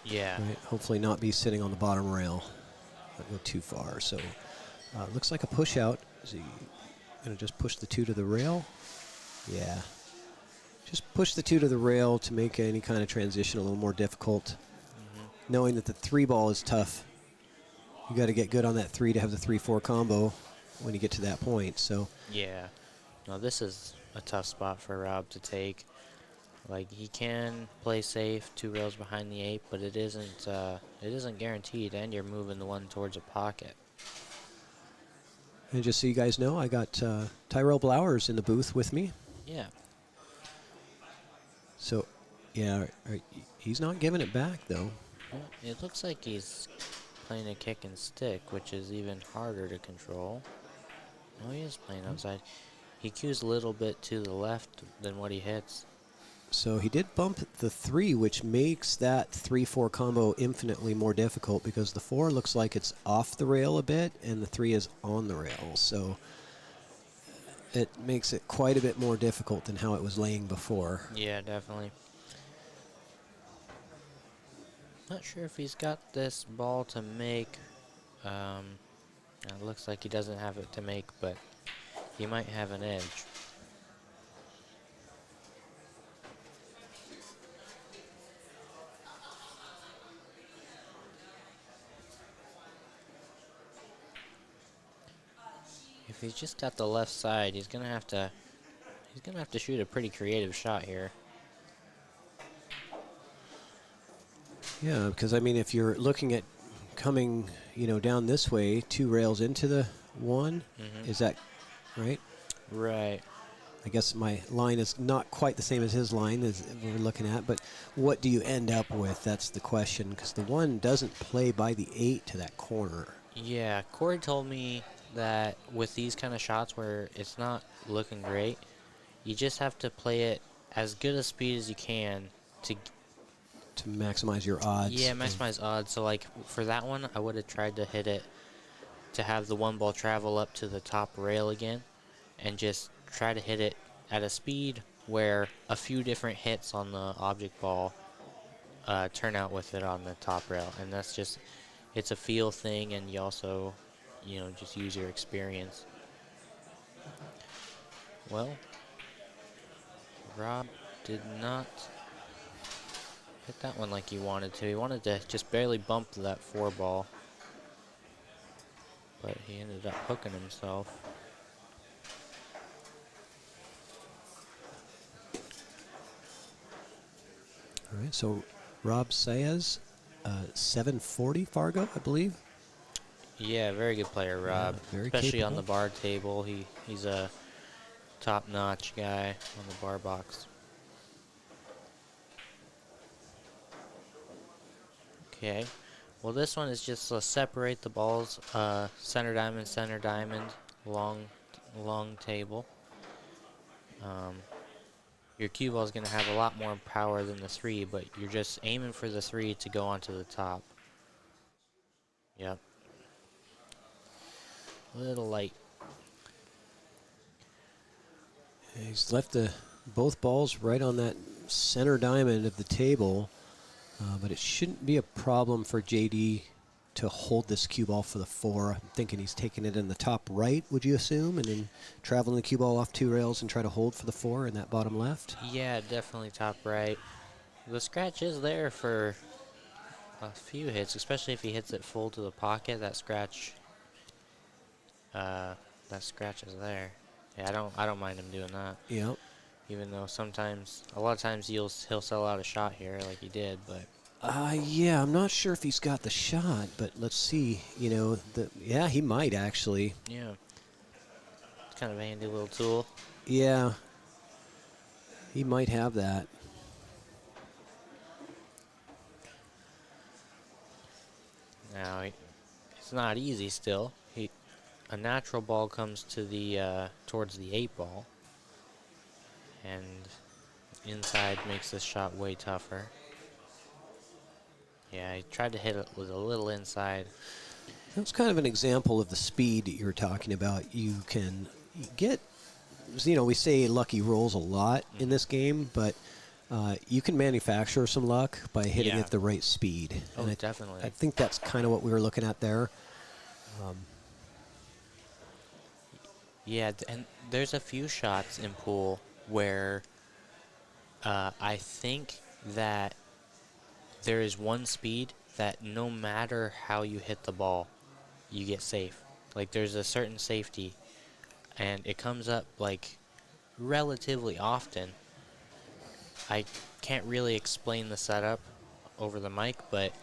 Yeah. right, hopefully not be sitting on the bottom rail. Not go too far. So looks like a push out. Is he going to just push the 2 to the rail? Yeah. Just push the 2 to the rail to make any kind of transition a little more difficult. Knowing that the 3 ball is tough. You got to get good on that 3 to have the 3-4 combo when you get to that point. So Yeah. No, this is a tough spot for Rob to take. Like, he can play safe 2 rails behind the 8, but it isn't guaranteed, and you're moving the one towards a pocket. and just so you guys know, I got Tyrell Blowers in the booth with me. Yeah. So, yeah, he's not giving it back, though. Well, it looks like he's playing a kick and stick, which is even harder to control. Oh, he is playing outside. He cues a little bit to the left than what he hits. So he did bump the 3, which makes that 3-4 combo infinitely more difficult because the 4 looks like it's off the rail a bit and the 3 is on the rail. So it makes it quite a bit more difficult than how it was laying before. Yeah, definitely. Not sure if he's got this ball to make. It looks like he doesn't have it to make, but he might have an edge. If he's just got the left side, he's gonna have to shoot a pretty creative shot here. Yeah, because I mean, if you're looking at coming, down this way, 2 rails into the 1, is that right? Right. I guess my line is not quite the same as his line as we're looking at, but what do you end up with? That's the question, because the 1 doesn't play by the 8 to that corner. Yeah, Corey told me that with these kind of shots where it's not looking great, you just have to play it as good a speed as you can to maximize your odds. Yeah, maximize odds. So like for that one, I would have tried to hit it to have the one ball travel up to the top rail again and just try to hit it at a speed where a few different hits on the object ball turn out with it on the top rail. And that's just, it's a feel thing, and you also, just use your experience. Well, Rob did not hit that one like he wanted to. He wanted to just barely bump that 4 ball, but he ended up hooking himself. All right, so Rob Saez, 740 Fargo, I believe. Yeah, very good player, Rob. very Especially on capable. the bar table. He's a top-notch guy on the bar box. Okay. Well, this one is just separate the balls, center diamond, long table. Your cue ball is going to have a lot more power than the 3, but you're just aiming for the 3 to go onto the top. Yep. A little light. He's left both balls right on that center diamond of the table, but it shouldn't be a problem for JD to hold this cue ball for the 4. I'm thinking he's taking it in the top right, would you assume, and then traveling the cue ball off 2 rails and try to hold for the 4 in that bottom left? Yeah, definitely top right. The scratch is there for a few hits, especially if he hits it full to the pocket. That scratch is there. Yeah, I don't mind him doing that. Yep. Even though a lot of times he'll sell out a shot here like he did, but Yeah, I'm not sure if he's got the shot, but let's see. Yeah, he might actually. yeah, it's kind of a handy little tool. Yeah, he might have that. Now it's not easy still. A natural ball comes to the towards the 8 ball, and inside makes this shot way tougher. Yeah, I tried to hit it with a little inside. That's kind of an example of the speed that you were talking about. You can get, we say lucky rolls a lot in this game, but you can manufacture some luck by hitting Yeah. at the right speed. Oh, And definitely. I think that's kind of what we were looking at there. Yeah, and there's a few shots in pool where I think that there is one speed that no matter how you hit the ball, you get safe. Like there's a certain safety, and it comes up like relatively often. I can't really explain the setup over the mic, but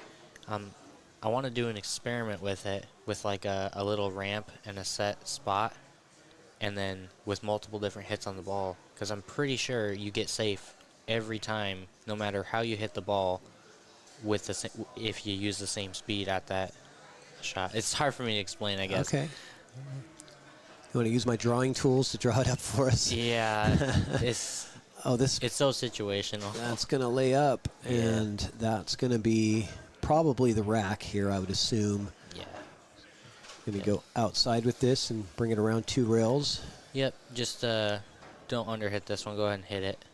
I want to do an experiment with it with like a little ramp and a set spot, and then with multiple different hits on the ball, because I'm pretty sure you get safe every time, no matter how you hit the ball, with if you use the same speed at that shot. It's hard for me to explain, I guess. Okay. You want to use my drawing tools to draw it up for us? Yeah, it's It's so situational. that's going to lay up, Yeah. and that's going to be probably the rack here, I would assume. Yeah. Going to go outside with this and bring it around 2 rails. Yep. Just don't underhit this one. Go ahead and hit it.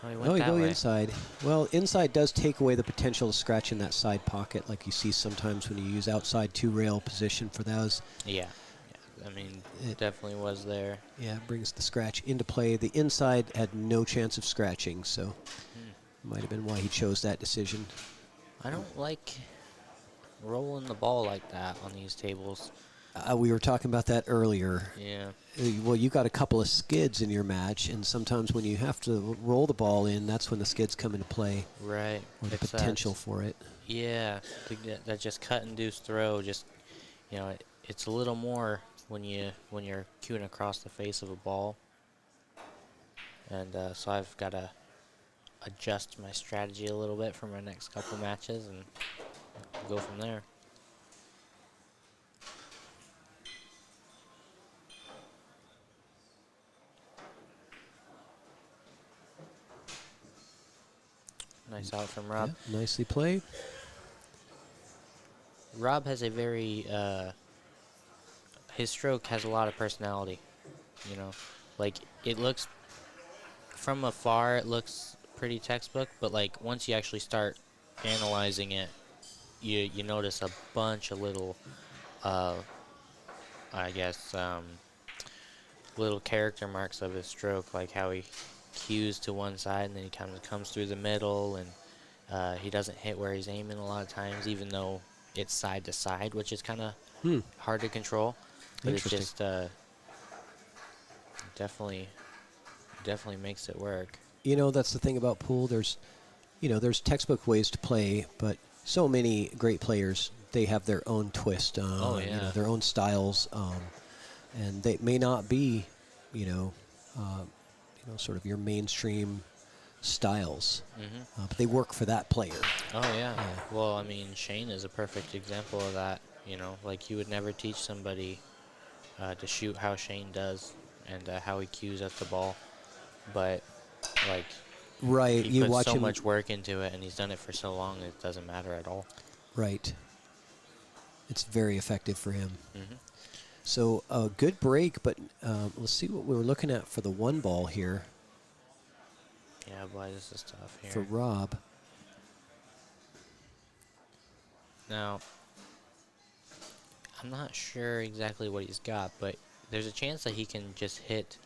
Oh, he went Oh, you that go way. inside. Well, inside does take away the potential to scratch in that side pocket, like you see sometimes when you use outside 2-rail position for those. Yeah. I mean, It- it definitely was there. Yeah, it brings the scratch into play. The inside had no chance of scratching, so might have been why he chose that decision. I don't like rolling the ball like that on these tables. We were talking about that earlier. Yeah. Well, you got a couple of skids in your match, and sometimes when you have to roll the ball in, that's when the skids come into play, Right. or the It's that- potential for it. Yeah. That just cut induced throw. Just it's a little more when you're cueing across the face of a ball. And so I've got to adjust my strategy a little bit for my next couple matches and go from there. Nice out from Rob. Yeah, nicely played. Rob has a very his stroke has a lot of personality. Like it looks from afar, it looks pretty textbook, but like once you actually start analyzing it, you notice a bunch of little, I guess, little character marks of his stroke, like how he cues to one side and then he comes through the middle, and he doesn't hit where he's aiming a lot of times, even though it's side to side, which is kind of hard to control. But it Interesting. just definitely makes it work. That's the thing about pool. There's textbook ways to play, but so many great players, they have their own twist, Oh, yeah. their own styles, and they may not be, sort of your mainstream styles, but they work for that player. Oh yeah. Well, I mean, Shane is a perfect example of that. Like you would never teach somebody to shoot how Shane does and how he cues at the ball, but like Right, he you puts watch so him. much work into it, and he's done it for so long it doesn't matter at all. Right, it's very effective for him. Mm-hmm. So a good break, but let's see what we were looking at for the 1 ball here Yeah, boy, this is tough here. for Rob. Now, I'm not sure exactly what he's got, but there's a chance that he can just hit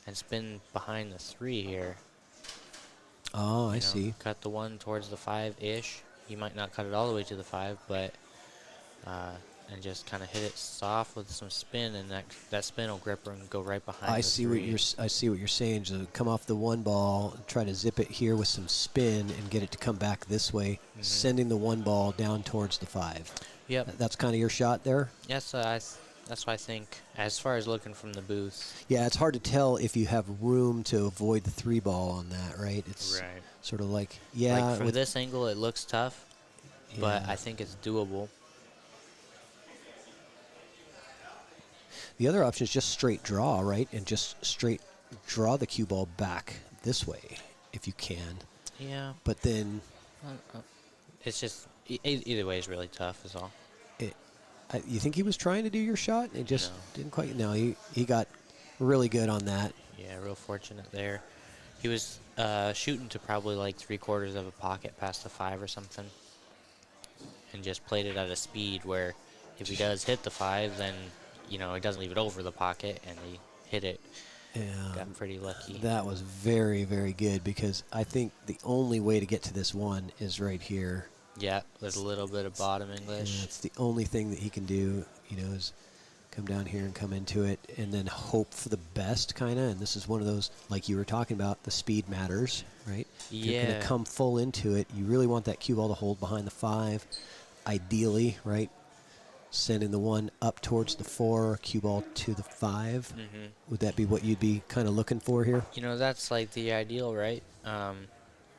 and spin behind the 3 here. Oh, I You know, see. Cut the 1 towards the 5-ish. He might not cut it all the way to the 5, but and just kind of hit it soft with some spin, and that spin will grip her and go right behind. I the see three. I see what you're saying. So come off the one ball, try to zip it here with some spin, and get it to come back this way, sending the one ball down towards the 5. Yep. That's kind of your shot there. Yes, that's what I think. As far as looking from the booth. Yeah, it's hard to tell if you have room to avoid the 3 ball on that, right? It's Right. sort of like, yeah. Like from this angle, it looks tough, but Yeah. I think it's doable. The other option is just straight draw, right? And just straight draw the cue ball back this way if you can. Yeah. But then It's just either way is really tough. Is all. you think he was trying to do your shot? It just No. didn't quite. No, he got really good on that. Yeah, real fortunate there. He was shooting to probably like 3/4 of a pocket past the 5 or something, and just played it at a speed where if he does hit the 5, then he doesn't leave it over the pocket, and he hit it. Yeah, Got pretty lucky. that was very, very good because I think the only way to get to this one is right here. Yeah, with a little bit of bottom English. Yeah, it's the only thing that he can do, is come down here and come into it and then hope for the best, kind of. And this is one of those, like you were talking about, the speed matters, right? If you're going Yeah. to come full into it, you really want that cue ball to hold behind the 5, ideally, right? Sending the 1 up towards the 4, cue ball to the 5. Mm-hmm. Would that be what you'd be kind of looking for here? That's like the ideal, right?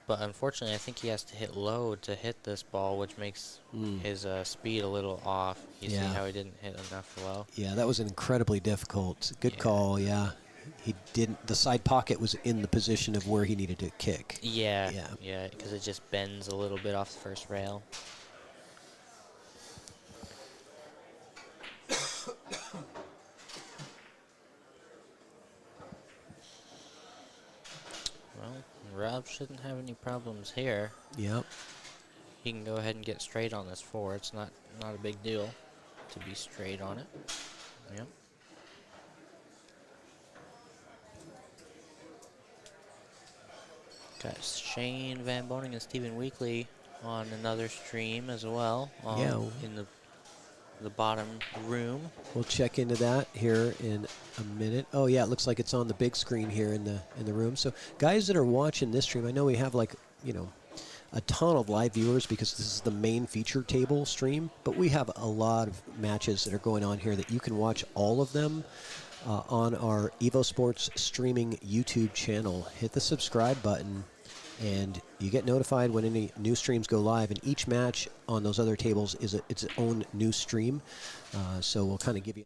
But unfortunately, I think he has to hit low to hit this ball, which makes his speed a little off. You see Yeah. how he didn't hit enough low? Yeah, that was an incredibly difficult. Good Yeah. call, yeah. He didn't. The side pocket was in the position of where he needed to kick. Yeah, Yeah. because it just bends a little bit off the first rail. Well, Rob shouldn't have any problems here. Yep. He can go ahead and get straight on this 4. It's not a big deal to be straight on it. Yep. Got Shane Van Boning and Stephen Weekly on another stream as well. Yeah. In the bottom room. We'll check into that here in a minute. Oh yeah, it looks like it's on the big screen here in the room. So guys that are watching this stream, I know we have a ton of live viewers because this is the main feature table stream, but we have a lot of matches that are going on here that you can watch all of them on our Evo Sports streaming YouTube channel. Hit the subscribe button and you get notified when any new streams go live, and each match on those other tables is its own new stream. So we'll kind of give you...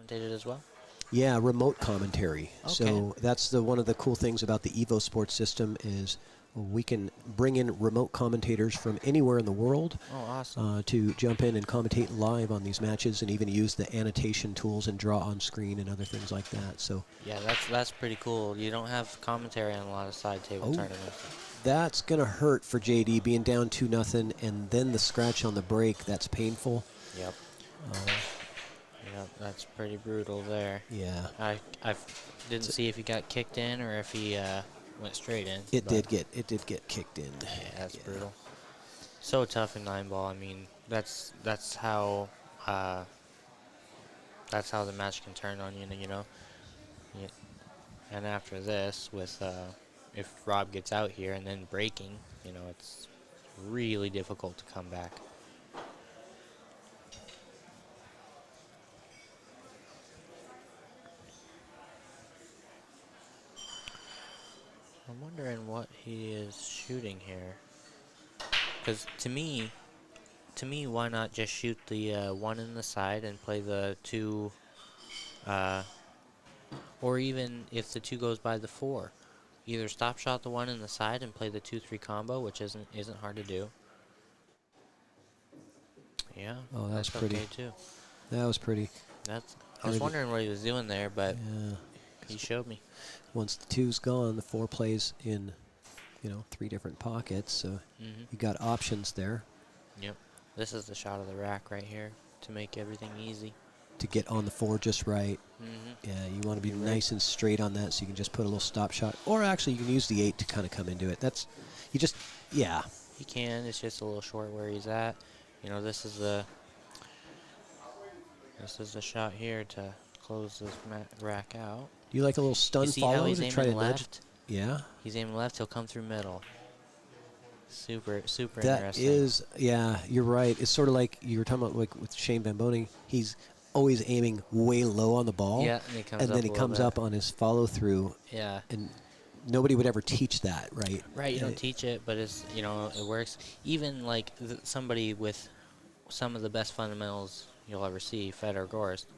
Commentated as well. Yeah, remote commentary. Okay. So that's one of the cool things about the Evo Sports system is we can bring in remote commentators from anywhere in the world Oh, awesome. to jump in and commentate live on these matches, and even use the annotation tools and draw on screen and other things like that. So Yeah, that's pretty cool. You don't have commentary on a lot of side table tournaments. that's going to hurt for JD, being down 2-0, and then the scratch on the break. That's painful. Yep. Yep, that's pretty brutal there. Yeah. I didn't see if he got kicked in or if he went straight in. It but did get kicked in. Yeah, that's brutal. So tough in 9-ball. I mean, that's how the match can turn on you. Yeah. And after this, with if Rob gets out here and then breaking, it's really difficult to come back. I'm wondering what he is shooting here. Because to me, why not just shoot the 1 in the side and play the 2, or even if the 2 goes by the 4, either stop shot the 1 in the side and play the 2-3 combo, which isn't hard to do. Yeah, Oh, that's that's pretty. okay too. That was pretty. I was wondering what he was doing there, but Yeah. he showed me. Once the 2's gone, the 4 plays in, 3 different pockets. So you got options there Yep. This is the shot of the rack right here to make everything easy. to get on the 4 just right. Yeah, you want to be Right. nice and straight on that, so you can just put a little stop shot. Or actually, you can use the 8 to kind of come into it. Yeah. He can. It's just a little short where he's at. This is the shot here to close this rack out. Do you like a little stun You see how follow he's to try to aiming nudge? left? Yeah. He's aiming left. He'll come through middle. Super That interesting. is, yeah, you're right. It's sort of like you were talking about, like with Shane Van Boning. He's always aiming way low on the ball. Yeah, and he comes and up then he a little comes bit. up on his follow through, Yeah. and nobody would ever teach that, right? Right, you don't teach it, but it's it works. Even like somebody with some of the best fundamentals you'll ever see, Fedor Gorst.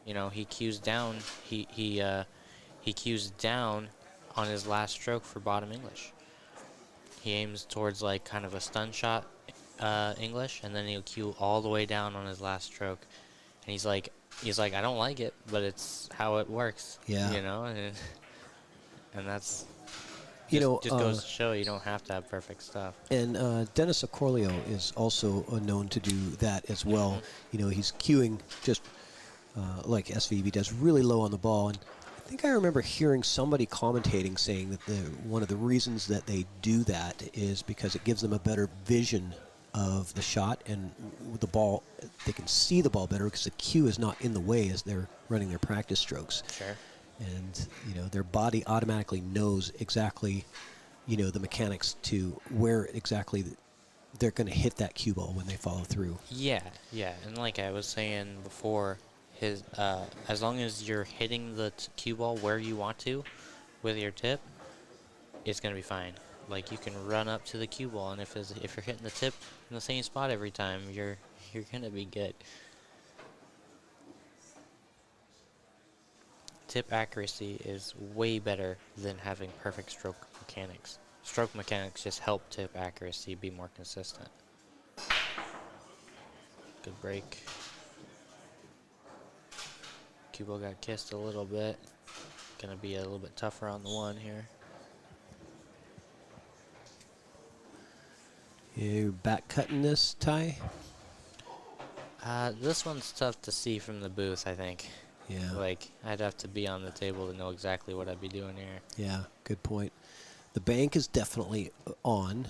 He cues down. He cues down on his last stroke for bottom English. He aims towards like kind of a stun shot English, and then he'll cue all the way down on his last stroke. And he's like, I don't like it, but it's how it works. Yeah. And that's. You Just goes to show you don't have to have perfect stuff. And Dennis Acorlio is also known to do that as well. He's cueing just like SVB does, really low on the ball. And I think I remember hearing somebody commentating saying that one of the reasons that they do that is because it gives them a better vision of the shot, and with the ball, they can see the ball better because the cue is not in the way as they're running their practice strokes. Sure. And their body automatically knows exactly the mechanics to where exactly they're going to hit that cue ball when they follow through. Yeah, and like I was saying before, as long as you're hitting the cue ball where you want to with your tip, it's gonna be fine. Like you can run up to the cue ball, and if you're hitting the tip in the same spot every time, you're gonna be good. Tip accuracy is way better than having perfect stroke mechanics. Stroke mechanics just help tip accuracy be more consistent. Good break. Cue ball got kissed a little bit. Gonna be a little bit tougher on the 1 here. You back cutting this, Ty? This one's tough to see from the booth, I think. Yeah. Like, I'd have to be on the table to know exactly what I'd be doing here. Yeah, good point. The bank is definitely on.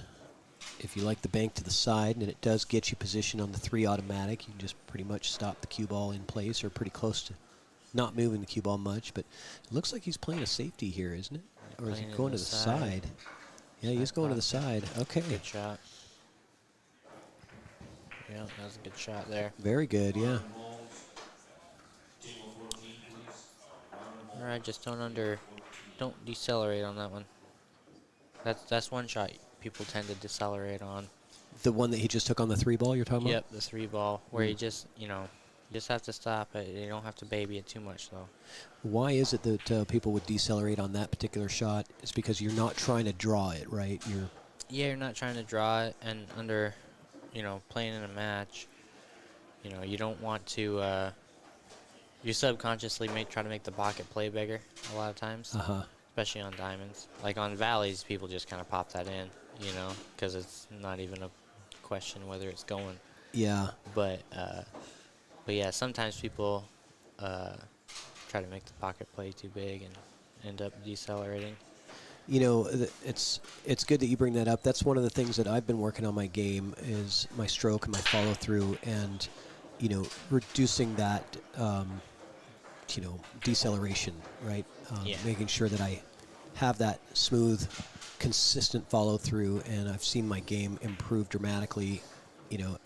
If you like the bank to the side, and it does get you position on the 3 automatic, you can just pretty much stop the cue ball in place or pretty close to not moving the cue ball much. But it looks like he's playing a safety here, isn't it? Or is he Playing going to to the the side. side? Yeah, he's going to the side. Okay. Good shot. Yeah, that was a good shot there. Very good, yeah. All right, just don't decelerate on that one. That's one shot people tend to decelerate on. The one that he just took on the 3 ball you're talking Yep, the 3 ball where you just have to stop it. You don't have to baby it too much though. about? Why is it that people would decelerate on that particular shot? It's because you're not trying to draw it, right? You're not trying to draw it, and under, playing in a match, you don't want to. You subconsciously try to make the pocket play bigger a lot of times, especially on diamonds. Like on valleys, people just kind of pop that in, because it's not even a question whether it's going. Yeah. But yeah, sometimes people try to make the pocket play too big and end up decelerating. It's good that you bring that up. That's one of the things that I've been working on my game is my stroke and my follow through, and reducing that deceleration, right? Yeah. Making sure that I have that smooth, consistent follow through, and I've seen my game improve dramatically,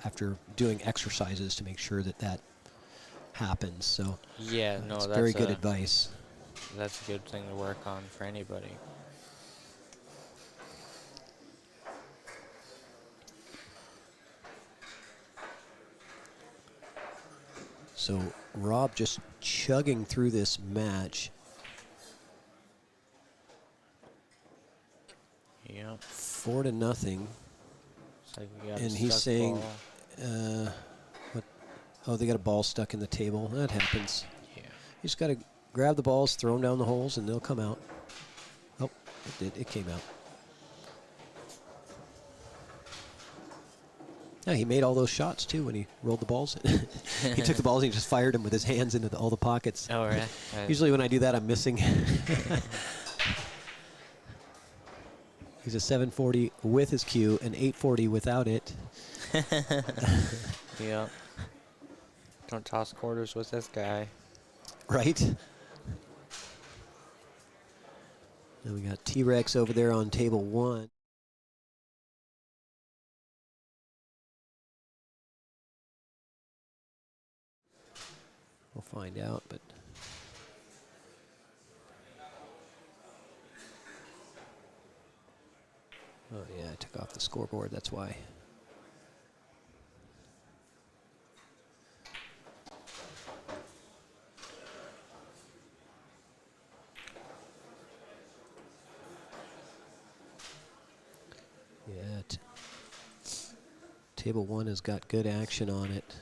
after doing exercises to make sure that happens. So Yeah, no, it's that's very good advice. That's a good thing to work on for anybody. So Rob just chugging through this match. Yep. 4-0. Looks like we got a And he's stuck saying, ball. what? Oh, they got a ball stuck in the table. That happens. Yeah. You just got to grab the balls, throw them down the holes, and they'll come out. Oh, it did. It came out. Yeah, he made all those shots, too, when he rolled the balls. He took the balls and he just fired them with his hands into all the pockets. Oh, right. Usually when I do that, I'm missing. He's a 740 with his cue, an 840 without it. Yep. Don't toss quarters with this guy. Right? Then we got T-Rex over there on table 1. We'll find out, but oh yeah, I took off the scoreboard, that's why. Yeah, table 1 has got good action on it.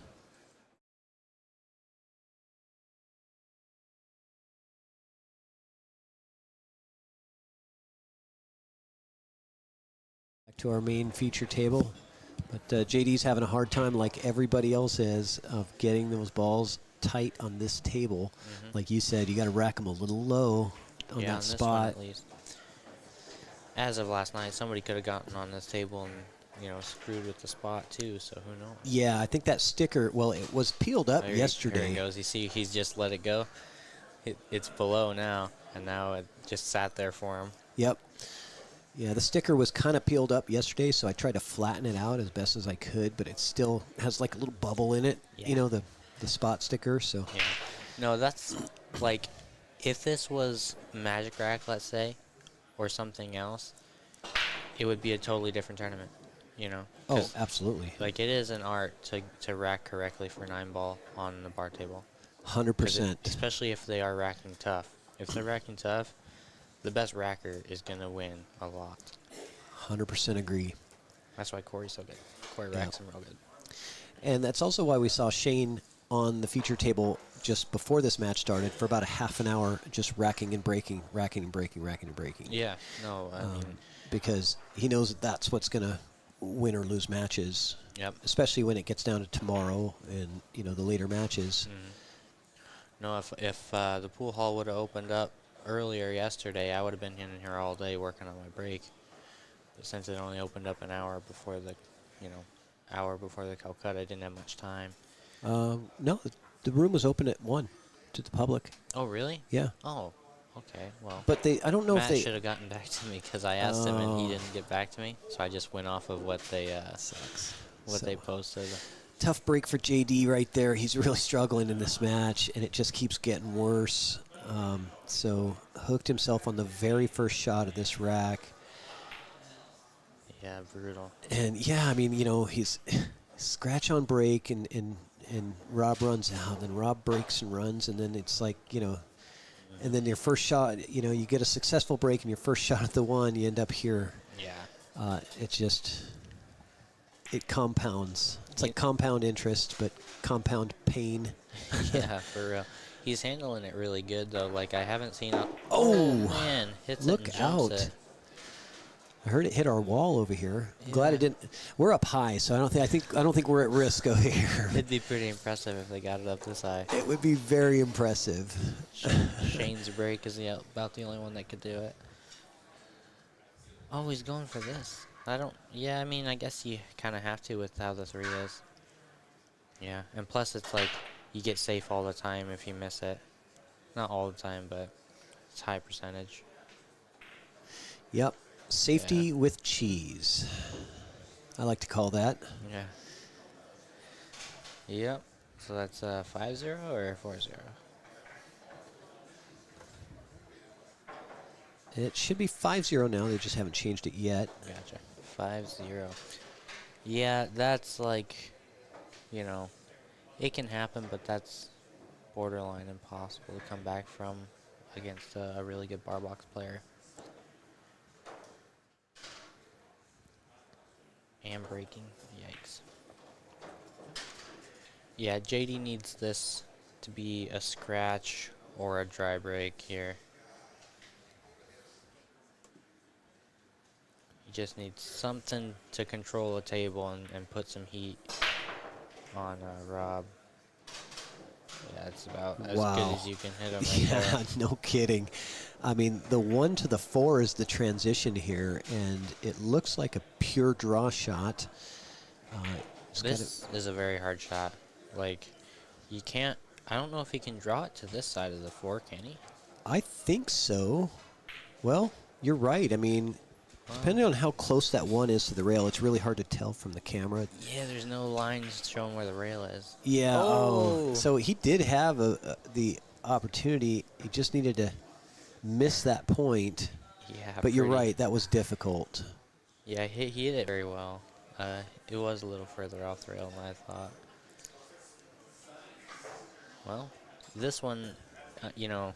Back to our main feature table, but JD's having a hard time, like everybody else is, of getting those balls tight on this table. Like you said, you got to rack them a little low on Yeah, that on this one spot. at least. As of last night, somebody could have gotten on this table and, screwed with the spot too, so who knows? Yeah, I think that sticker, well, it was peeled up There yesterday. he goes. You see, he's just let it go. It's below now, and now it just sat there for him. Yep. Yeah, the sticker was kind of peeled up yesterday, so I tried to flatten it out as best as I could, but it still has like a little bubble in it, you know, the spot sticker, so. Yeah. No, that's like, if this was Magic Rack, let's say, or something else, it would be a totally different tournament, Oh, absolutely. Like, it is an art to rack correctly for 9-ball on the bar table. 100%. Especially if they are racking tough. If they're racking tough, the best racker is going to win a lot. 100% agree. That's why Corey's so good. Corey racks him real good. And that's also why we saw Shane on the feature table just before this match started for about a half an hour, just racking and breaking, racking and breaking, racking and breaking. Yeah, no, I mean, because he knows that that's what's going to win or lose matches. Yep. Especially when it gets down to tomorrow and, the later matches. No, if the pool hall would have opened up earlier yesterday, I would have been in here all day working on my break. But since it only opened up an hour before the, hour before the Calcutta, I didn't have much time. No, the room was open at 1 to the public. Oh, really? Yeah. Oh, okay. Well, But I don't know Matt if they should have gotten back to me because I asked him and he didn't get back to me. So I just went off of what they they posted. Tough break for JD right there. He's really struggling in this match, and it just keeps getting worse. So hooked himself on the very first shot of this rack. Yeah, brutal. And yeah, I mean, he's scratch on break, and Rob runs out, and Rob breaks and runs, and then it's like, and then your first shot, you get a successful break, and your first shot at the 1, you end up here. Yeah. It compounds. It's like compound interest, but compound pain. Yeah, for real. He's handling it really good, though. Like, I haven't seen a... Oh, man. Hits look it and jumps out. it. I heard it hit our wall over here. Yeah. Glad it didn't. We're up high, so I don't think we're at risk over here. It'd be pretty impressive if they got it up this high. It would be very impressive. Shane's break is about the only one that could do it. Oh, he's going for this. I mean, I guess you kind of have to with how the 3 is. Yeah, and plus it's like you get safe all the time if you miss it. Not all the time, but it's high percentage. Yep. Safety with cheese. I like to call that. Yeah. Yep. So that's 5-0 or 4-0? It should be 5-0 now. They just haven't changed it yet. Gotcha. 5-0. Yeah, that's like, it can happen, but that's borderline impossible to come back from against a really good bar box player. And breaking. Yikes. Yeah, JD needs this to be a scratch or a dry break here. You just need something to control a table and put some heat on Rob. Yeah, it's about as good Wow. as you can hit him right there. Yeah, no kidding. I mean, the 1 to the 4 is the transition here, and it looks like a pure draw shot. It's This is a very hard shot. Like, you can't. I don't know if he can draw it to this side of the 4, can he? I think so. Well, you're right. I mean, depending on how close that 1 is to the rail, it's really hard to tell from the camera. Yeah, there's no lines showing where the rail is. Yeah. Oh. So he did have the opportunity. He just needed to miss that point. Yeah, But you're pretty. right. That was difficult. Yeah, he hit it very well. It was a little further off the rail than I thought. Well, this one, you know,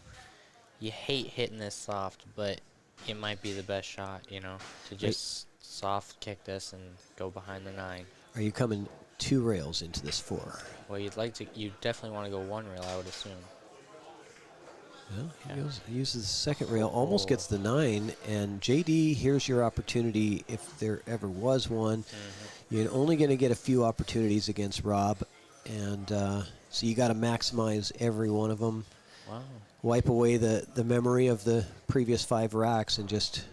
you hate hitting this soft, but it might be the best shot, you know, to just soft kick this and go behind the 9. Are you coming 2 rails into this 4? Well, you definitely want to go 1 rail, I would assume. Well, Yeah. he uses the second rail, almost Oh. gets the 9, and JD, here's your opportunity if there ever was one. You're only going to get a few opportunities against Rob, and so you got to maximize every one of them. Wow. Wipe away the memory of the previous 5 racks and just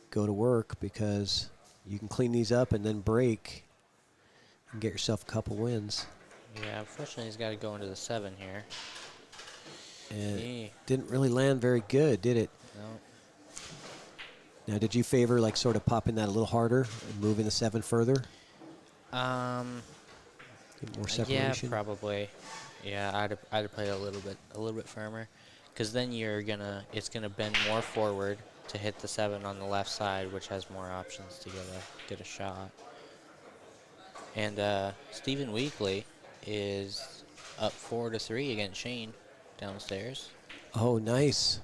go to work, because you can clean these up and then break and get yourself a couple wins. Yeah, unfortunately, he's got to go into the 7 here. And Yeah. it didn't really land very good, did it? No. Now, did you favor like sort of popping that a little harder and moving the 7 further? Get more Yeah, separation? probably. Yeah, I'd have played a little bit firmer, because then it's gonna bend more forward to hit the 7 on the left side, which has more options to get a shot. And Stephen Weekly is up 4-3 against Shane downstairs. Oh, nice.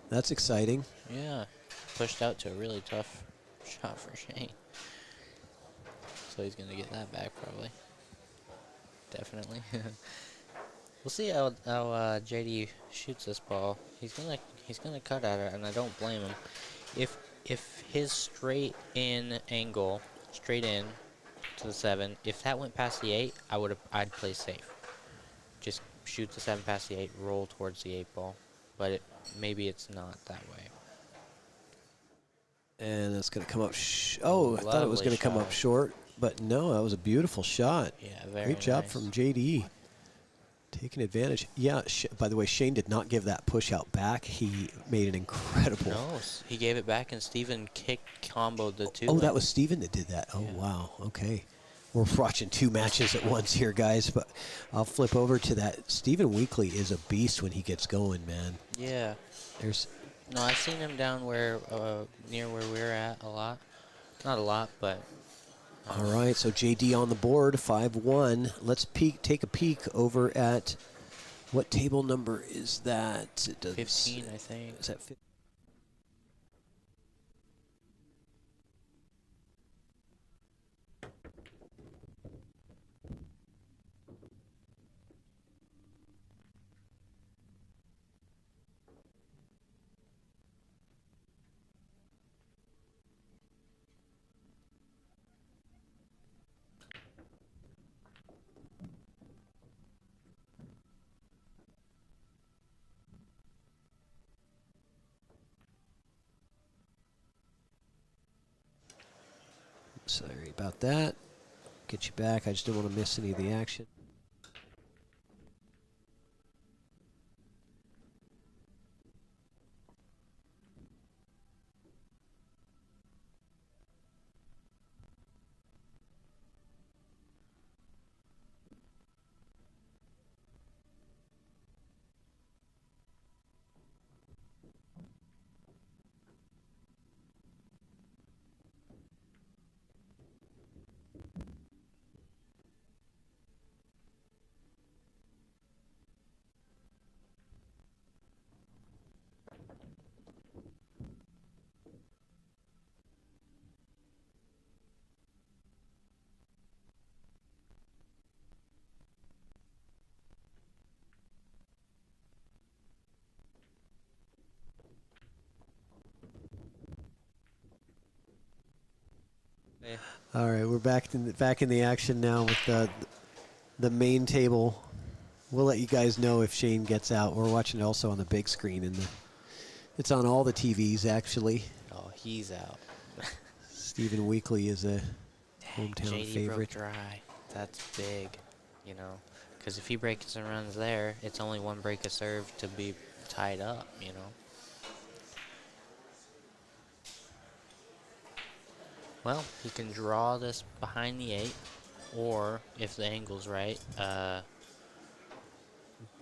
That's exciting. Yeah, pushed out to a really tough shot for Shane. So he's gonna get that back probably. Definitely. We'll see how JD shoots this ball. He's gonna cut at it, and I don't blame him. If his straight in angle, straight in to the 7, if that went past the 8, I'd play safe. Just shoot the 7 past the 8, roll towards the 8 ball. But maybe it's not that way. And it's going to come up. Oh, I thought it was Lovely going to come up shot. short, but no, that was a beautiful shot. Yeah, very Great job nice. from JD. Taking advantage. Yeah, by the way, Shane did not give that push out back. He made an incredible. No, he gave it back, and Steven comboed the 2. Oh, that was Steven that did that. Oh, Yeah. wow. Okay. We're watching 2 matches at once here, guys, but I'll flip over to that. Stephen Weekly is a beast when he gets going, man. Yeah. No, I've seen him down near where we're at a lot. Not a lot, but. All right, so JD on the board, 5-1. Let's take a peek over at what table number is that? 15, I think. Is that 15? Sorry about that. Get you back. I just didn't want to miss any of the action. All right, we're back in the action now with the main table. We'll let you guys know if Shane gets out. We're watching it also on the big screen, and it's on all the TVs actually. Oh, he's out. Stephen Weekly is a hometown JD favorite. broke dry. That's big, you know. Because if he breaks and runs there, it's only one break of serve to be tied up, you know. Well, he can draw this behind the 8, or if the angle's right,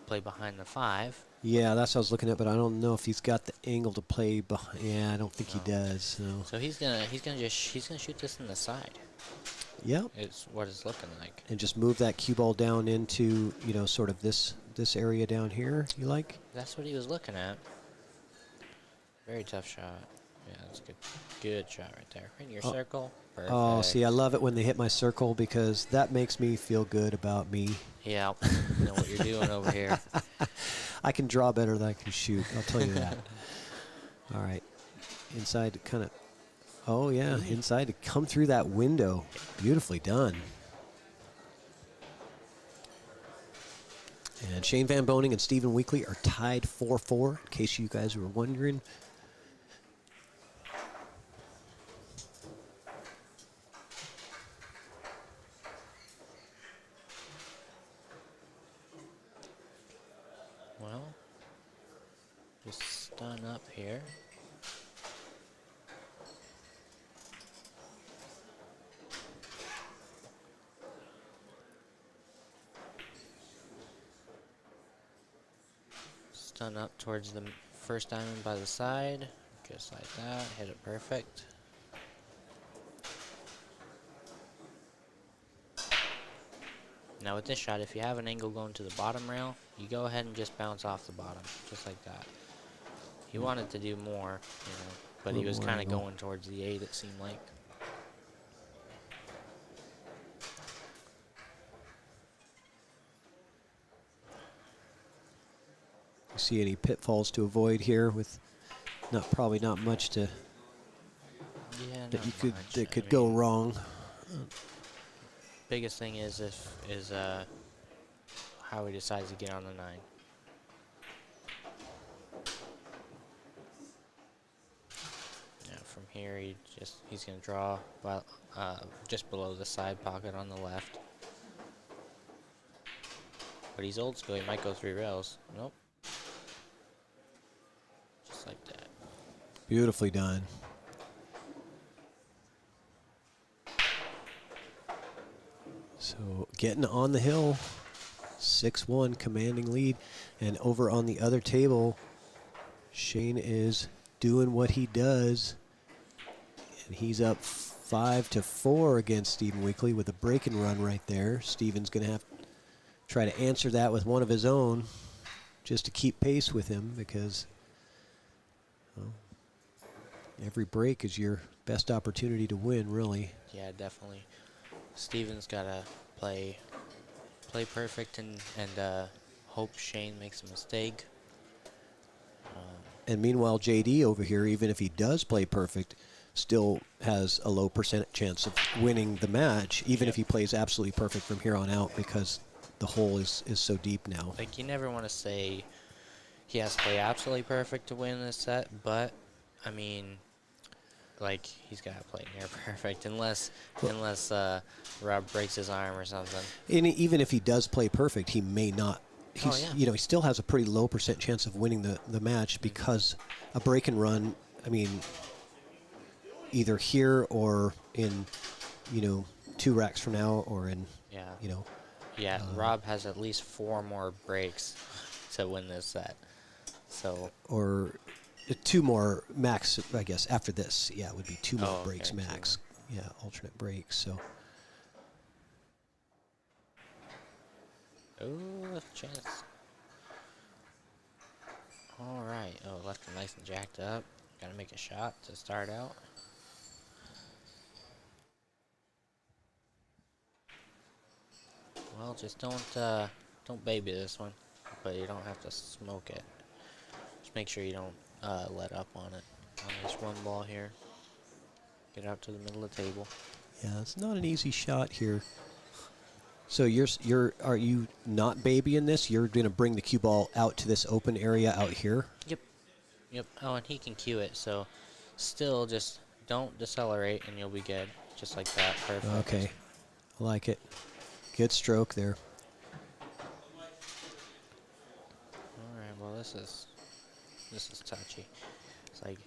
play behind the 5. Yeah, that's what I was looking at, but I don't know if he's got the angle to play behind. Yeah, I don't think he does. So he's gonna shoot this in the side. Yep. It's what it's looking like. And just move that cue ball down into, sort of this area down here, you like? That's what he was looking at. Very tough shot. Yeah, that's a good shot right there. Right in your circle. Perfect. Oh, see, I love it when they hit my circle because that makes me feel good about me. Yeah, you know what you're doing over here. I can draw better than I can shoot, I'll tell you that. All right. Inside to kind of, oh, yeah, inside to come through that window. Beautifully done. And Shane Van Boning and Stephen Weekly are tied 4-4, in case you guys were wondering. Well, just stun up here. Stun up towards the first diamond by the side. Just like that. Hit it perfect. Now with this shot, if you have an angle going to the bottom rail, you go ahead and just bounce off the bottom, just like that. He wanted to do more, but he was kind of going towards the 8, it seemed like. You see any pitfalls to avoid here with probably not much to that could go wrong. Biggest thing is how he decides to get on the 9. Yeah, from here he's gonna draw just below the side pocket on the left. But he's old school. He might go 3 rails. Nope. Just like that. Beautifully done. So getting on the hill, 6-1, commanding lead. And over on the other table, Shane is doing what he does. And he's up 5-4 against Stephen Weekly with a break and run right there. Stephen's going to have to try to answer that with one of his own just to keep pace with him because every break is your best opportunity to win, really. Yeah, definitely. Steven's got to play perfect and hope Shane makes a mistake. And meanwhile, JD over here, even if he does play perfect, still has a low percent chance of winning the match, even if he plays absolutely perfect from here on out because the hole is so deep now. Like, you never want to say he has to play absolutely perfect to win this set, but, I mean, like, he's got to play near perfect unless Rob breaks his arm or something. And even if he does play perfect, he may not. He still has a pretty low percent chance of winning the match because a break and run, I mean, either here or in, 2 racks from now or in, Yeah, Rob has at least 4 more breaks to win this set. So. Or 2 more max, I guess, after this. Yeah, it would be 2 more breaks max. Yeah, alternate breaks. So. Oh, chance. All right. Oh, left him nice and jacked up. Got to make a shot to start out. Well, just don't baby this one, but you don't have to smoke it. Just make sure you don't let up on it. On this one ball here. Get out to the middle of the table. Yeah, it's not an easy shot here. So are you not babying this? You're going to bring the cue ball out to this open area out here? Yep. Yep. Oh, and he can cue it, so still just don't decelerate and you'll be good. Just like that. Perfect. Okay. I like it. Good stroke there. All right. Well, this is touchy. It's like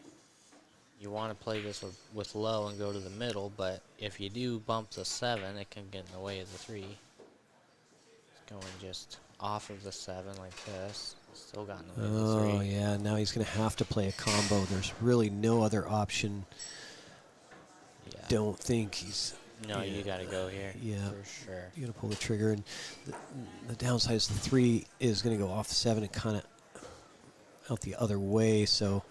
you want to play this with low and go to the middle, but if you do bump the 7, it can get in the way of the 3. It's going just off of the 7 like this. Still got in the way of the 3. Oh, yeah. Now he's going to have to play a combo. There's really no other option. Yeah. Don't think he's... No, yeah. you got to go here. Yeah. For sure. You got to pull the trigger. And the downside is the 3 is going to go off the 7 and kind of out the other way. So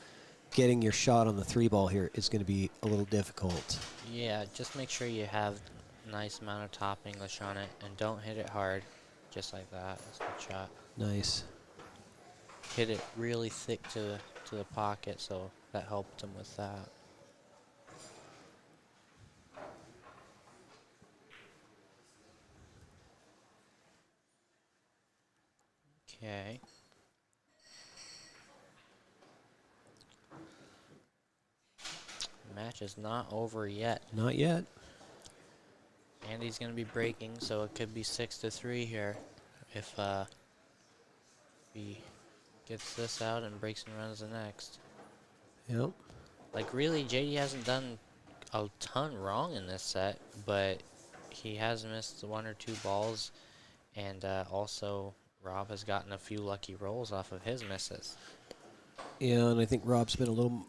getting your shot on the 3 ball here is going to be a little difficult. Yeah, just make sure you have a nice amount of top English on it and don't hit it hard. Just like that. That's a good shot. Nice. Hit it really thick to the pocket, so that helped him with that. Okay. Match is not over yet. Not yet. Andy's going to be breaking, so it could be 6-3 here if he gets this out and breaks and runs the next. Yep. Like, really, JD hasn't done a ton wrong in this set, but he has missed 1 or 2 balls, and also Rob has gotten a few lucky rolls off of his misses. Yeah, and I think Rob's been a little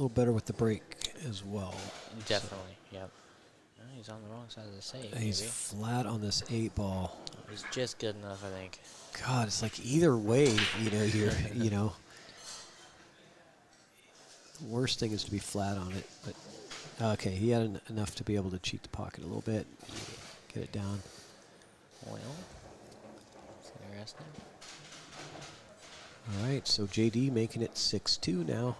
better with the break as well. Definitely, yep. Oh, he's on the wrong side of the save, He's maybe. flat on this 8 ball. It's just good enough, I think. God, it's like either way, you're, the worst thing is to be flat on it. But, okay, he had enough to be able to cheat the pocket a little bit, get it down. Well, it's interesting. All right, so JD making it 6-2 now.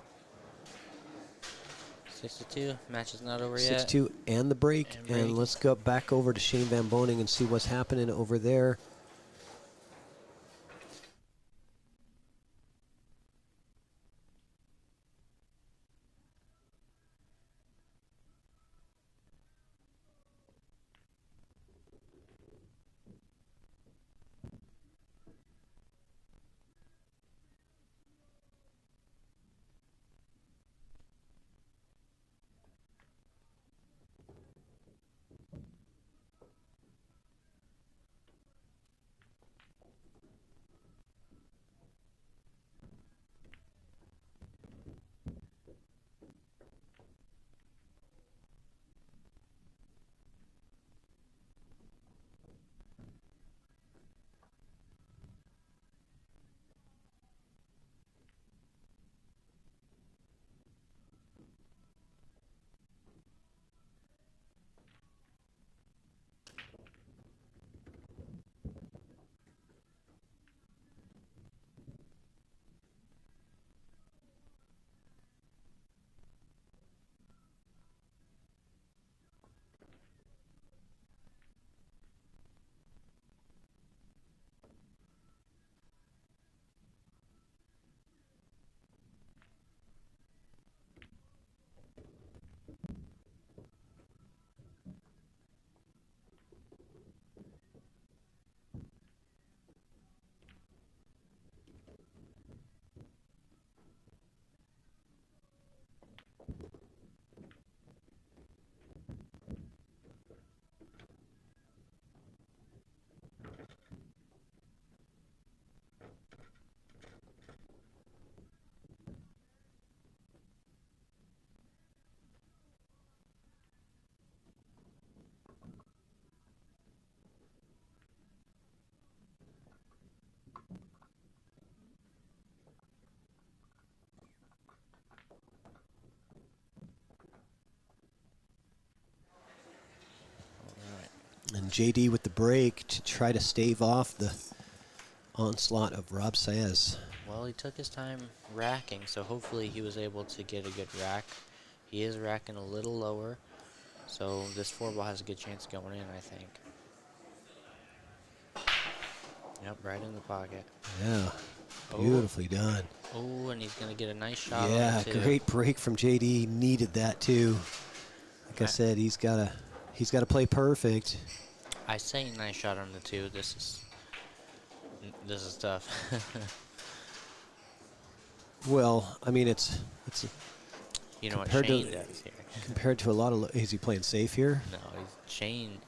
6-2, match is not over yet. 6-2 and the break. And break. And let's go back over to Shane Van Boning and see what's happening over there. And JD with the break to try to stave off the onslaught of Rob Saez. Well, he took his time racking, so hopefully he was able to get a good rack. He is racking a little lower, So this 4-ball has a good chance of going in, I think. Yep, right in the pocket. Yeah, Oh. beautifully done. Oh, and he's going to get a nice shot Yeah, on it, too. great break from JD. Needed that too. Like I said, he's got to play perfect. I say nice shot on the 2. This is tough. Well, I mean, it's You know what compared Shane to does here? compared to a lot of. Is he playing safe here? No, Shane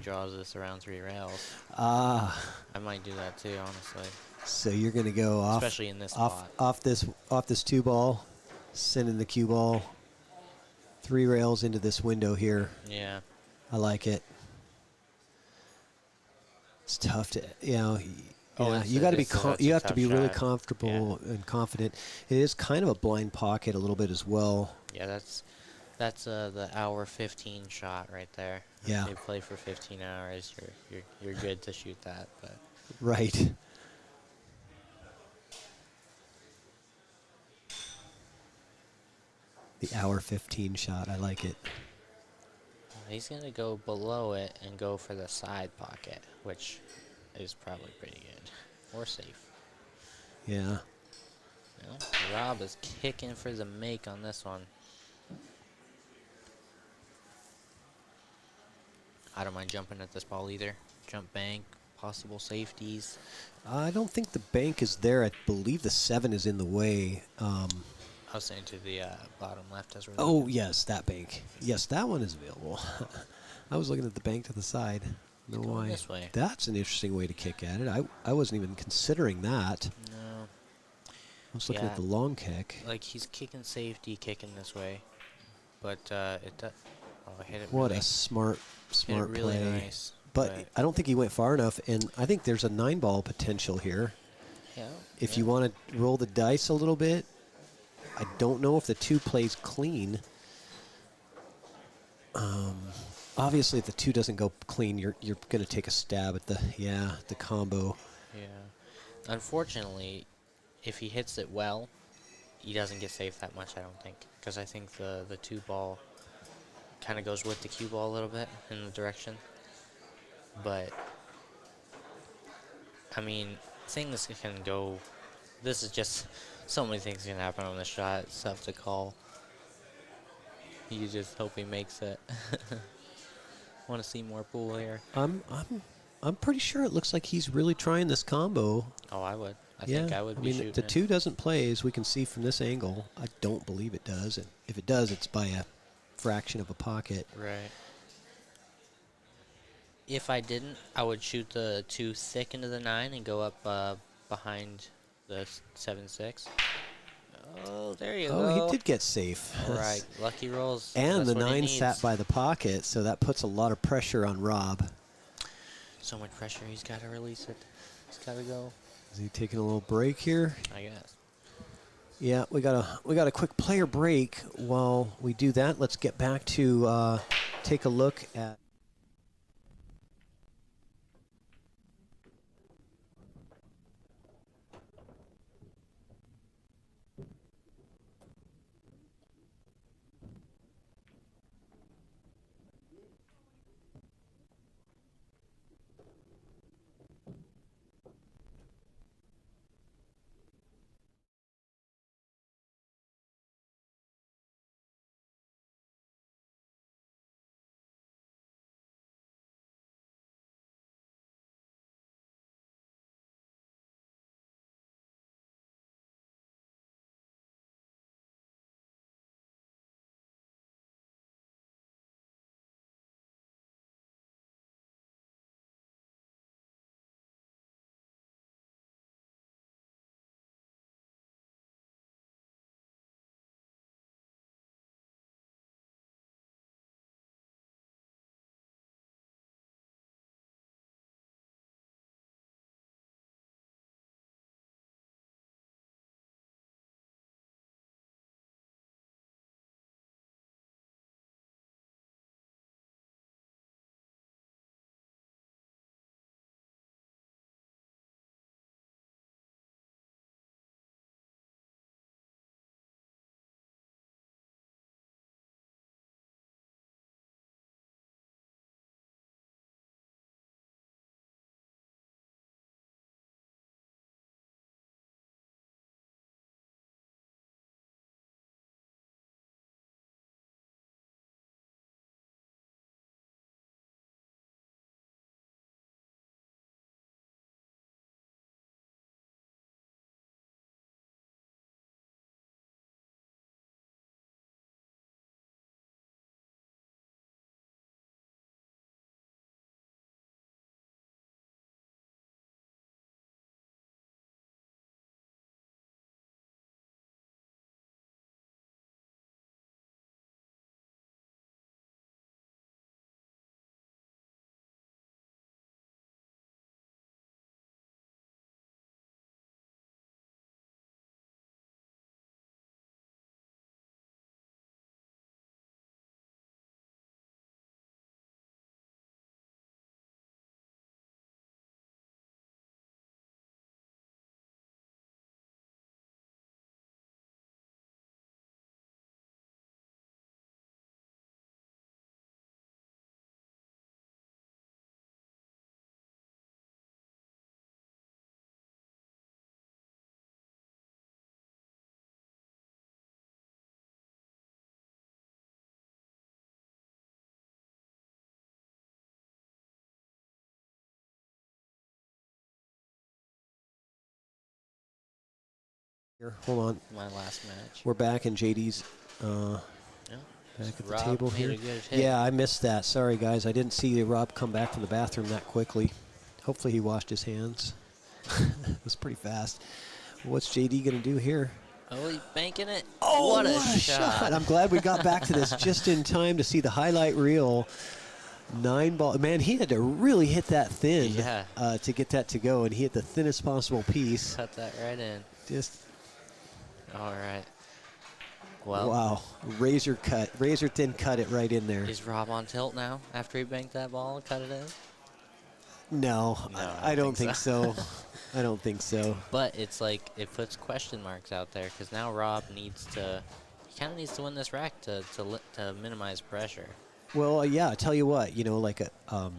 draws this around 3 rails. Ah, I might do that too, honestly. so you're gonna go off, Especially in this spot. off this 2 ball, sending the cue ball 3 rails into this window here. Yeah. I like it. It's tough to, you got to be, you have to be really comfortable and confident. It is kind of a blind pocket a little bit as well. Yeah, that's the hour 15 shot right there. Yeah. If you play for 15 hours, you're good to shoot that, but Right. The hour 15 shot. I like it. he's gonna go below it and go for the side pocket, which is probably pretty good or safe. Yeah. Rob is kicking for the make on this one. I don't mind jumping at this ball either. Jump bank, possible safeties. I don't think the bank is there. I believe the 7 is in the way. I was saying to the bottom left as we're Oh, looking. yes, that bank. Yes, that one is available. I was looking at the bank to the side. No Going why. this way. That's an interesting way to kick at it. I wasn't even considering that. No. I was looking Yeah. at the long kick. Like, he's kicking safety, kicking this way. But it does. Oh, I hit it What really, a smart hit it really play. nice. But I don't think he went far enough, and I think there's a 9-ball potential here. Yeah. If you want to roll the dice a little bit, I don't know if the 2 plays clean. Obviously, if the 2 doesn't go clean, you're going to take a stab at the combo. Yeah. Unfortunately, if he hits it well, he doesn't get safe that much, I don't think. Because I think the 2 ball kind of goes with the cue ball a little bit in the direction. But, I mean, things can go. This is just so many things can happen on this shot. It's tough to call. You just hope he makes it. Want to see more pool here? I'm pretty sure it looks like he's really trying this combo. Oh, I would. I think I would be shooting the it. 2 doesn't play, as we can see from this angle. I don't believe it does. And if it does, it's by a fraction of a pocket. Right. If I didn't, I would shoot the 2 thick into the 9 and go up behind the 7-6. Oh, there you go. Oh, he did get safe. All right, lucky rolls. And That's the what he 9 needs. sat by the pocket, so that puts a lot of pressure on Rob. So much pressure. He's got to release it. He's got to go. Is he taking a little break here? I guess. Yeah, we got a quick player break. While we do that, let's get back to take a look at Here, hold on. My last match. We're back in JD's Yeah. back at the Rob table made here. a good hit. Yeah, I missed that. Sorry, guys. I didn't see Rob come back from the bathroom that quickly. Hopefully he washed his hands. It was pretty fast. What's JD going to do here? Oh, he's banking it. Oh, what a shot. I'm glad we got back to this just in time to see the highlight reel. 9 ball. Man, he had to really hit that thin Yeah. to get that to go, and he hit the thinnest possible piece. Cut that right in. Just, All right. Well, wow. Razor thin cut it right in there. is Rob on tilt now after he banked that ball and cut it in? No, No, I don't think so. I don't think so. But it's like it puts question marks out there because now Rob needs to, he kind of needs to win this rack to minimize pressure. Well, yeah, I tell you what, like a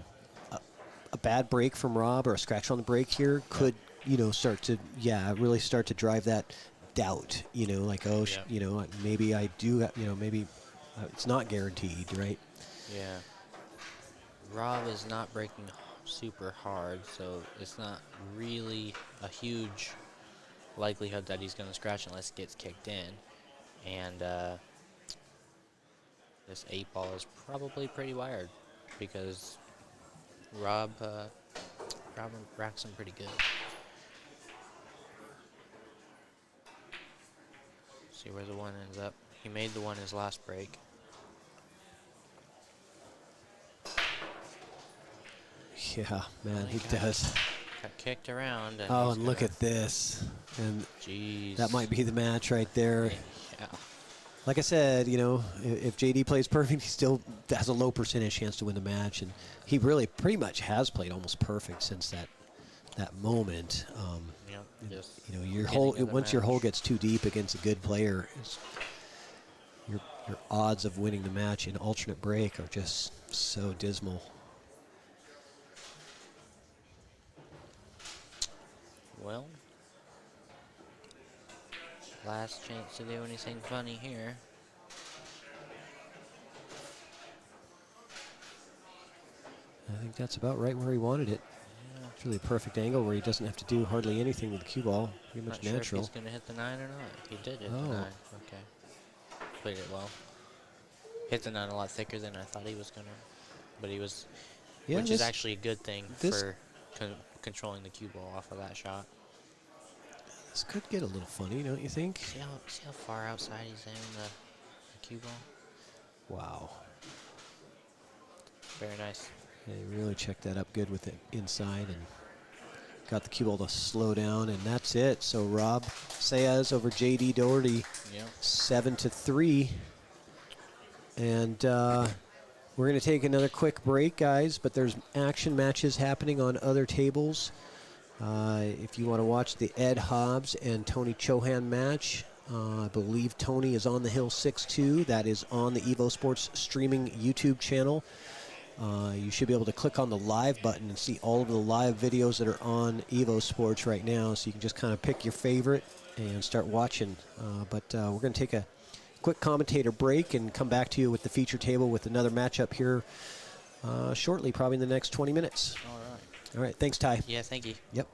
bad break from Rob or a scratch on the break here could, start to, really start to drive that doubt, like, oh, maybe I do, maybe it's not guaranteed, right? Yeah. Rob is not breaking super hard, so it's not really a huge likelihood that he's going to scratch unless it gets kicked in. And this 8-ball is probably pretty wired because Rob racks him pretty good. See where the 1 ends up. He made the 1 his last break. Yeah, man, he Okay. does. Got kicked around. And Oh, he's and look gonna- at this. And Jeez. that might be the match right there. Yeah. Like I said, if JD plays perfect, he still has a low percentage chance to win the match, and he really pretty much has played almost perfect since that moment. Yep, just Your beginning hole of the once your hole match. gets too deep against a good player, your odds of winning the match in alternate break are just so dismal. Well, last chance to do anything funny here. I think that's about right where he wanted it. Yeah. It's really a perfect angle where he doesn't have to do hardly anything with the cue ball. Pretty much Not sure if natural. he's going to hit the 9 or not. He did hit Oh. the 9. Okay. Played it well. Hit the 9 a lot thicker than I thought he was going to. But he was, Yeah, which is this- actually a good thing this- for controlling the cue ball off of that shot. This could get a little funny, don't you think? See how far outside he's aiming the cue ball? Wow. Very nice. Yeah, he really checked that up good with it inside and got the cue ball to slow down, and that's it. So Rob Saez over JD Doherty, Yep. 7-3. And we're going to take another quick break, guys, but there's action matches happening on other tables. If you want to watch the Ed Hobbs and Tony Chohan match, I believe Tony is on the hill 6-2. That is on the Evo Sports streaming YouTube channel. You should be able to click on the live button and see all of the live videos that are on Evo Sports right now. So you can just kind of pick your favorite and start watching. But we're going to take a quick commentator break and come back to you with the feature table with another matchup here shortly, probably in the next 20 minutes. All right. All right. Thanks, Ty. Yeah, thank you. Yep.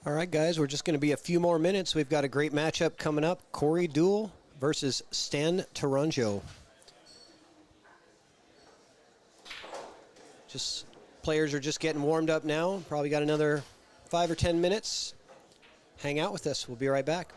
All right, guys, we're just going to be a few more minutes. We've got a great matchup coming up. Corey Duell versus Stan Taranjo. Just players are just getting warmed up now. Probably got another 5 or 10 minutes. Hang out with us. We'll be right back.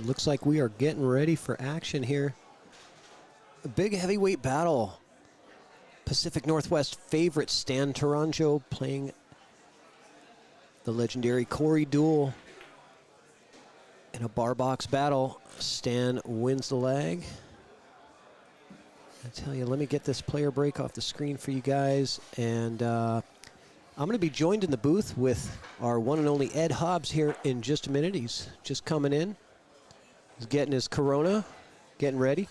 looks like we are getting ready for action here. A big heavyweight battle. Pacific Northwest favorite Stan Taranjo playing the legendary Corey Duel in a bar box battle. Stan wins the leg. I tell you, let me get this player break off the screen for you guys. And I'm going to be joined in the booth with our one and only Ed Hobbs here in just a minute. He's just coming in. He's getting his Corona, getting ready.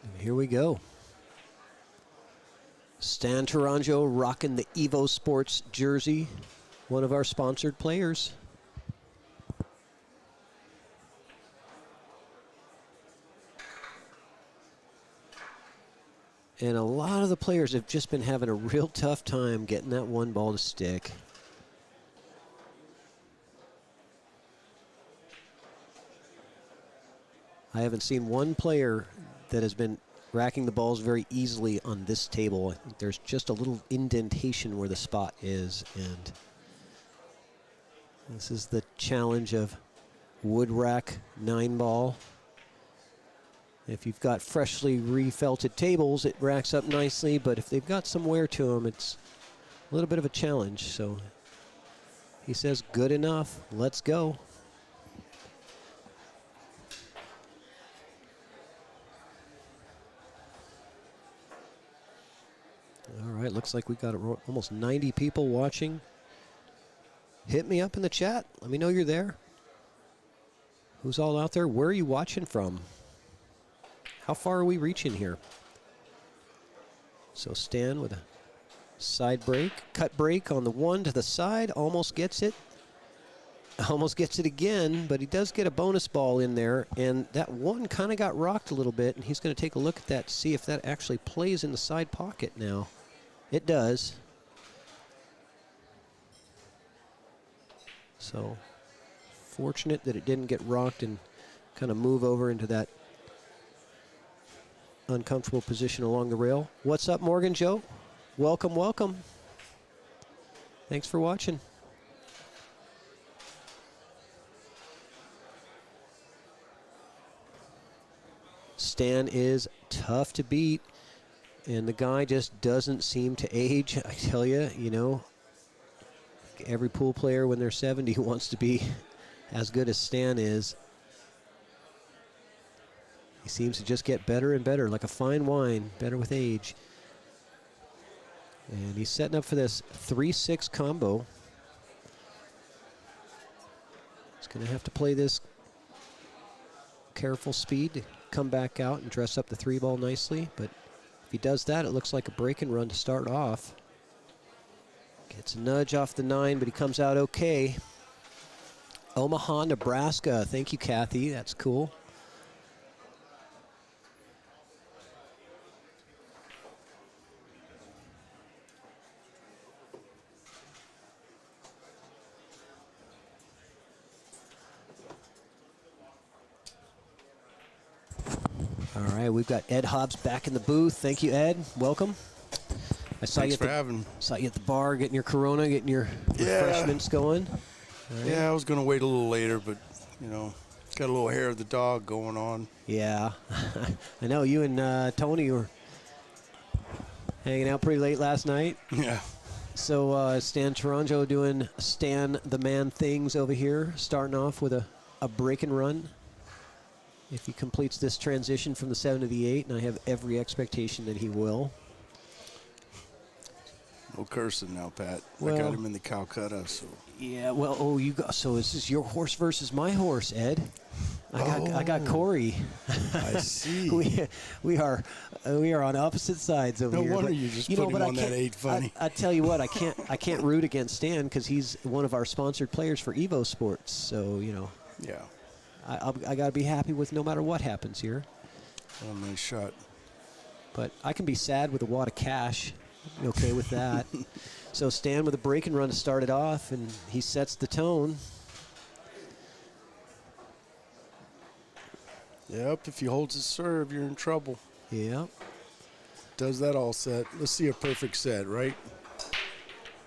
And here we go. Stan Taranjo rocking the Evo Sports jersey, one of our sponsored players. And a lot of the players have just been having a real tough time getting that one ball to stick. I haven't seen one player that has been racking the balls very easily on this table. I think there's just a little indentation where the spot is, and this is the challenge of wood rack 9-ball. If you've got freshly refelted tables, it racks up nicely, but if they've got some wear to them, it's a little bit of a challenge. So he says, good enough, let's go. All right, looks like we've got almost 90 people watching. Hit me up in the chat. Let me know you're there. Who's all out there? Where are you watching from? How far are we reaching here? So Stan with a side break, cut break on the one to the side, almost gets it. Almost gets it again, but he does get a bonus ball in there, and that one kind of got rocked a little bit, and he's going to take a look at that to see if that actually plays in the side pocket now. It does. So fortunate that it didn't get rocked and kind of move over into that uncomfortable position along the rail. What's up, Morgan Joe? Welcome, welcome. Thanks for watching. Stan is tough to beat, and the guy just doesn't seem to age. I tell you, you know, every pool player when they're 70 wants to be as good as Stan is. He seems to just get better and better, like a fine wine, better with age. And he's setting up for this 3-6 combo. He's going to have to play this careful speed to come back out and dress up the 3-ball nicely. But if he does that, it looks like a break and run to start off. Gets a nudge off the 9, but he comes out okay. Omaha, Nebraska. Thank you, Kathy. That's cool. All right, we've got Ed Hobbs back in the booth. Thank you, Ed. Welcome. I saw Thanks for having. Saw you at the bar, getting your Corona, getting your refreshments going. Right. Yeah, I was going to wait a little later, but, you know, got a little hair of the dog going on. Yeah. I know you and Tony were hanging out pretty late last night. Yeah. So Stan Taranjo doing Stan the Man things over here, starting off with a break and run. If he completes this transition from the 7 to the 8, and I have every expectation that he will. No cursing now, Pat. Well, I got him in the Calcutta, so. Yeah, well, so is this your horse versus my horse, Ed? I got Corey. I see. we are on opposite sides over here. No wonder you just put him on that 8 funny. I tell you what, I can't root against Stan because he's one of our sponsored players for Evo Sports. So you know. Yeah. I got to be happy with no matter what happens here. Oh, nice shot. But I can be sad with a wad of cash. I'm okay with that. So Stan with a break and run to start it off, and he sets the tone. Yep, if he holds his serve, you're in trouble. Yeah. Does that all set. Let's see a perfect set, right?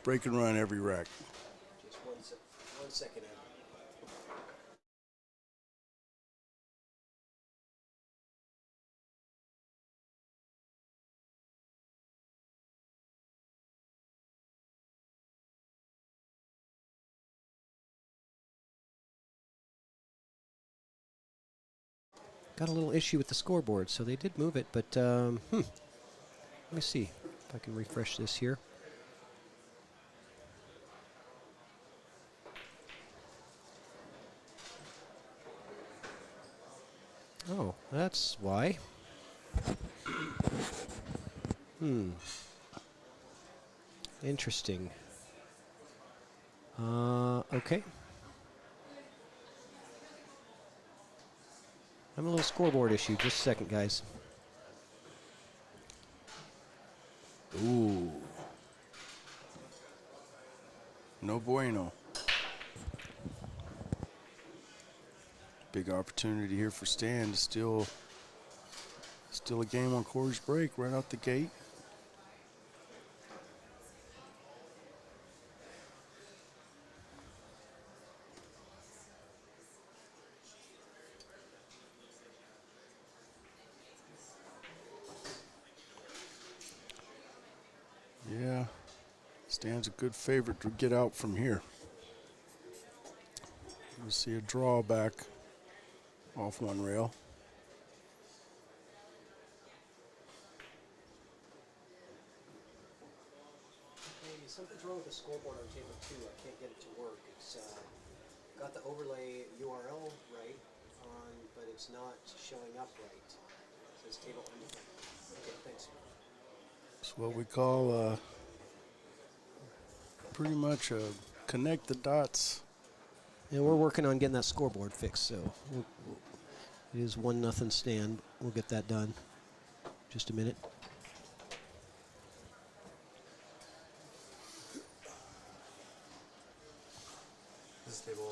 break and run every rack. Just 1 second. Got a little issue with the scoreboard, so they did move it, but let me see if I can refresh this here. Oh, that's why. Interesting. Okay. I'm a little scoreboard issue. Just a second, guys. Ooh. No bueno. Big opportunity here for Stan to still a game on Corey's break right out the gate. Yeah, Stan's a good favorite to get out from here. We'll see a drawback off one rail. Hey, something's wrong with the scoreboard on table 2. I can't get it to work. It's got the overlay URL right on, but it's not showing up right. It says table undefined. Okay, thanks. It's what we call pretty much a connect the dots. And we're working on getting that scoreboard fixed, so it is 1-0 stand. We'll get that done. Just a minute. This is table.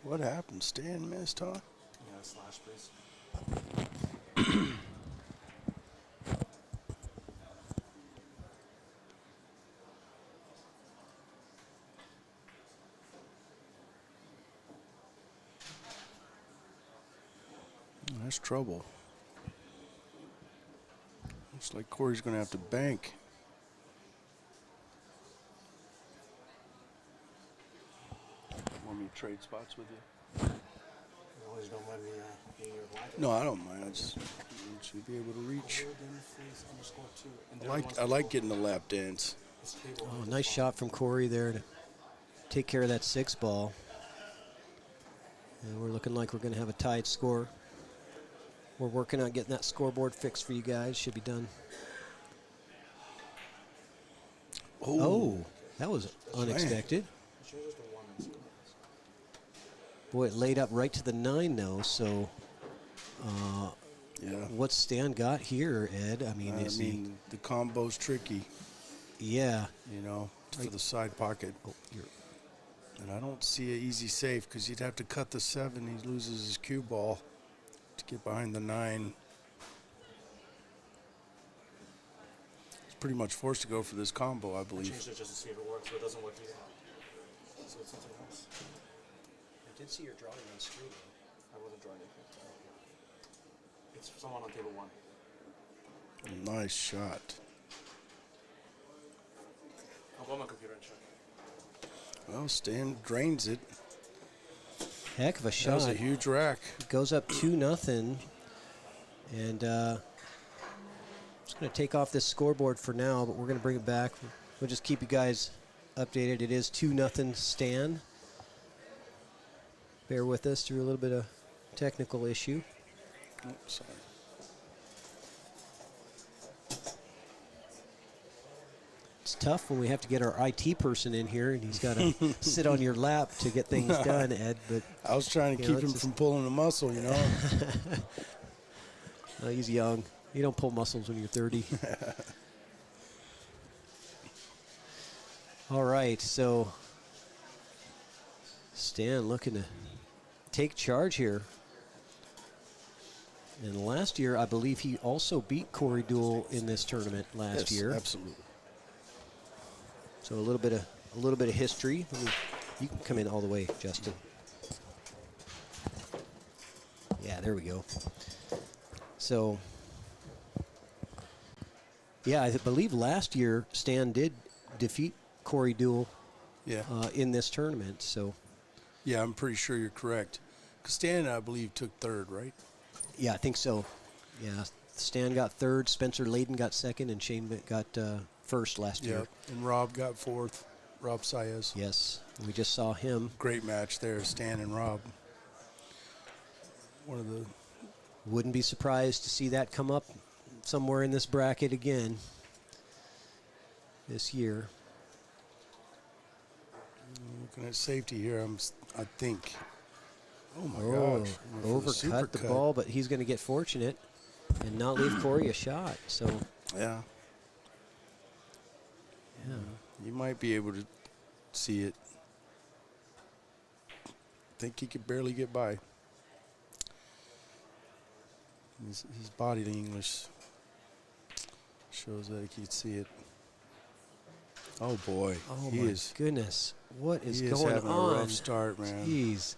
What happened? Stan missed, huh? Yeah, slash, please. That's trouble. Looks like Corey's going to have to bank. Want me to trade spots with you? You always don't mind me being your wife. No, I don't mind. I just want you to be able to reach. Golden Fleece _2. And I they're the ones I that like go- getting the lap dance. this table Oh, is nice fine. shot from Corey there to take care of that 6 ball. And we're looking like we're going to have a tied score. We're working on getting that scoreboard fixed for you guys. Should be done. Oh, that was unexpected. It shows us the one that's close. Boy, it laid up right to the 9, though. So, Yeah. what's Stan got here, Ed? I mean, is he? The combo's tricky, Yeah. you know, for the side pocket. Oh, you're, And I don't see an easy safe because he'd have to cut the 7. He loses his cue ball to get behind the 9. He's pretty much forced to go for this combo, I I believe. changed it just to see if it works, but it doesn't work either. So it's something else. I did see your drawing on screen. I wasn't drawing it. It's someone on table 1. Nice shot. I'll go on my computer and check. Well, Stan drains it. Heck of a That shot. was a huge rack. Goes up 2-0. And just going to take off this scoreboard for now, but we're going to bring it back. We'll just keep you guys updated. It is 2-0 Stan. Bear with us through a little bit of technical issue. Oh, sorry. It's tough when we have to get our IT person in here, and he's got to sit on your lap to get things done, Ed. But I was trying to You know, keep him it's from pulling a muscle, you know. he's young. You don't pull muscles when you're 30. All right, so Stan looking to take charge here. And last year, I believe he also beat Corey Deuel in this tournament last year. Absolutely. So a little bit of history. You can come in all the way, Justin. Yeah, there we go. So, yeah, I believe last year Stan did defeat Corey Deuel Yeah. in this tournament. So, Yeah, I'm pretty sure you're correct. 'Cause Stan, I believe, took third, right? yeah, I think so. Yeah, Stan got third, Spencer Layden got second, and Shane got first last year. And Rob got fourth. Rob Saez. Yes, we just saw him. Great match there, Stan and Rob. One of the Wouldn't be surprised to see that come up somewhere in this bracket again this year. looking at safety here. I think. Oh my gosh! Overcut the ball, but he's going to get fortunate and not leave Corey a shot. So Yeah. yeah. You might be able to see it. Think he could barely get by. His body English shows that he could see it. Oh boy! Oh he my is. goodness! What is He is going having on? a rough start, man. Jeez.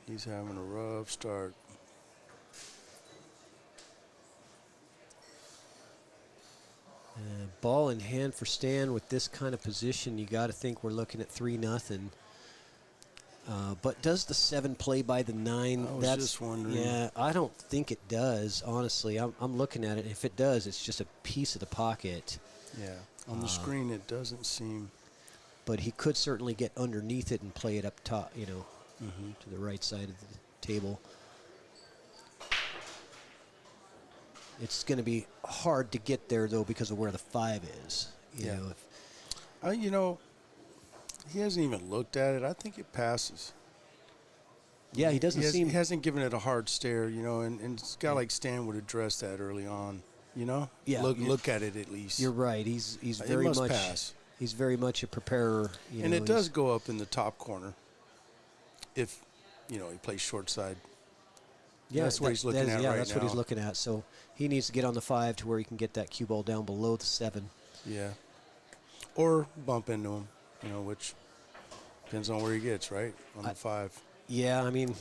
He's having a rough start. Ball in hand for Stan with this kind of position. You got to think we're looking at 3-0. But does the 7 play by the 9? I was just wondering. Yeah, I don't think it does. Honestly, I'm looking at it. If it does, it's just a piece of the pocket. Yeah. On the screen, it doesn't seem. But he could certainly get underneath it and play it up top. To the right side of the table. It's going to be hard to get there, though, because of where the 5 is. Yeah. You know, He hasn't even looked at it. I think it passes. yeah, he doesn't seem. He hasn't given it a hard stare, and a guy like Stan would address that early on, Yeah, Look at it at least. You're right. He's It very must much. pass. He's very much a preparer. And it does go up in the top corner if, he plays short side. Yeah, that's what he's looking at right that's what he's now. looking at. So he needs to get on the 5 to where he can get that cue ball down below the 7. Yeah. Or bump into him, which depends on where he gets, right? On the 5. Yeah, I mean,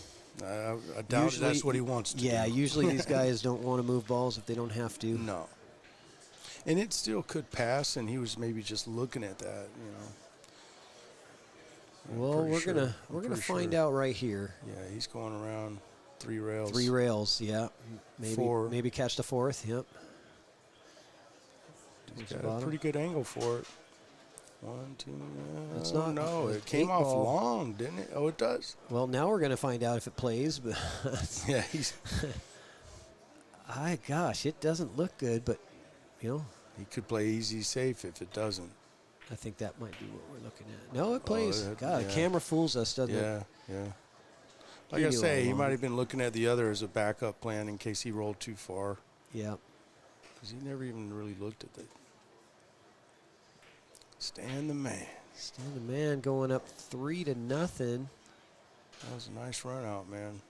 I doubt that's what he wants to do. Yeah, usually these guys don't want to move balls if they don't have to. No. And it still could pass, and he was maybe just looking at that, Well, we're pretty gonna sure. find out right here. Yeah, he's going around 3 rails. 3 rails, yeah. Maybe 4. maybe catch the 4th. Yep. He's Towards the got a bottom. pretty good angle for it. 1, 2. It's not- No, it's it came 8 off ball. long, didn't it? Oh, it does. Well, now we're gonna find out if it plays. But Yeah, he's. gosh, it doesn't look good. But He could play easy safe if it doesn't. I think that might be what we're looking at. No, it plays. that- God, yeah. the camera fools us, doesn't it? Yeah. Like He I knew say, all he along. might have been looking at the other as a backup plan in case he rolled too far. Yeah. Because he never even really looked at that. Stan the man. Stan the man going up 3-0. That was a nice run out, man.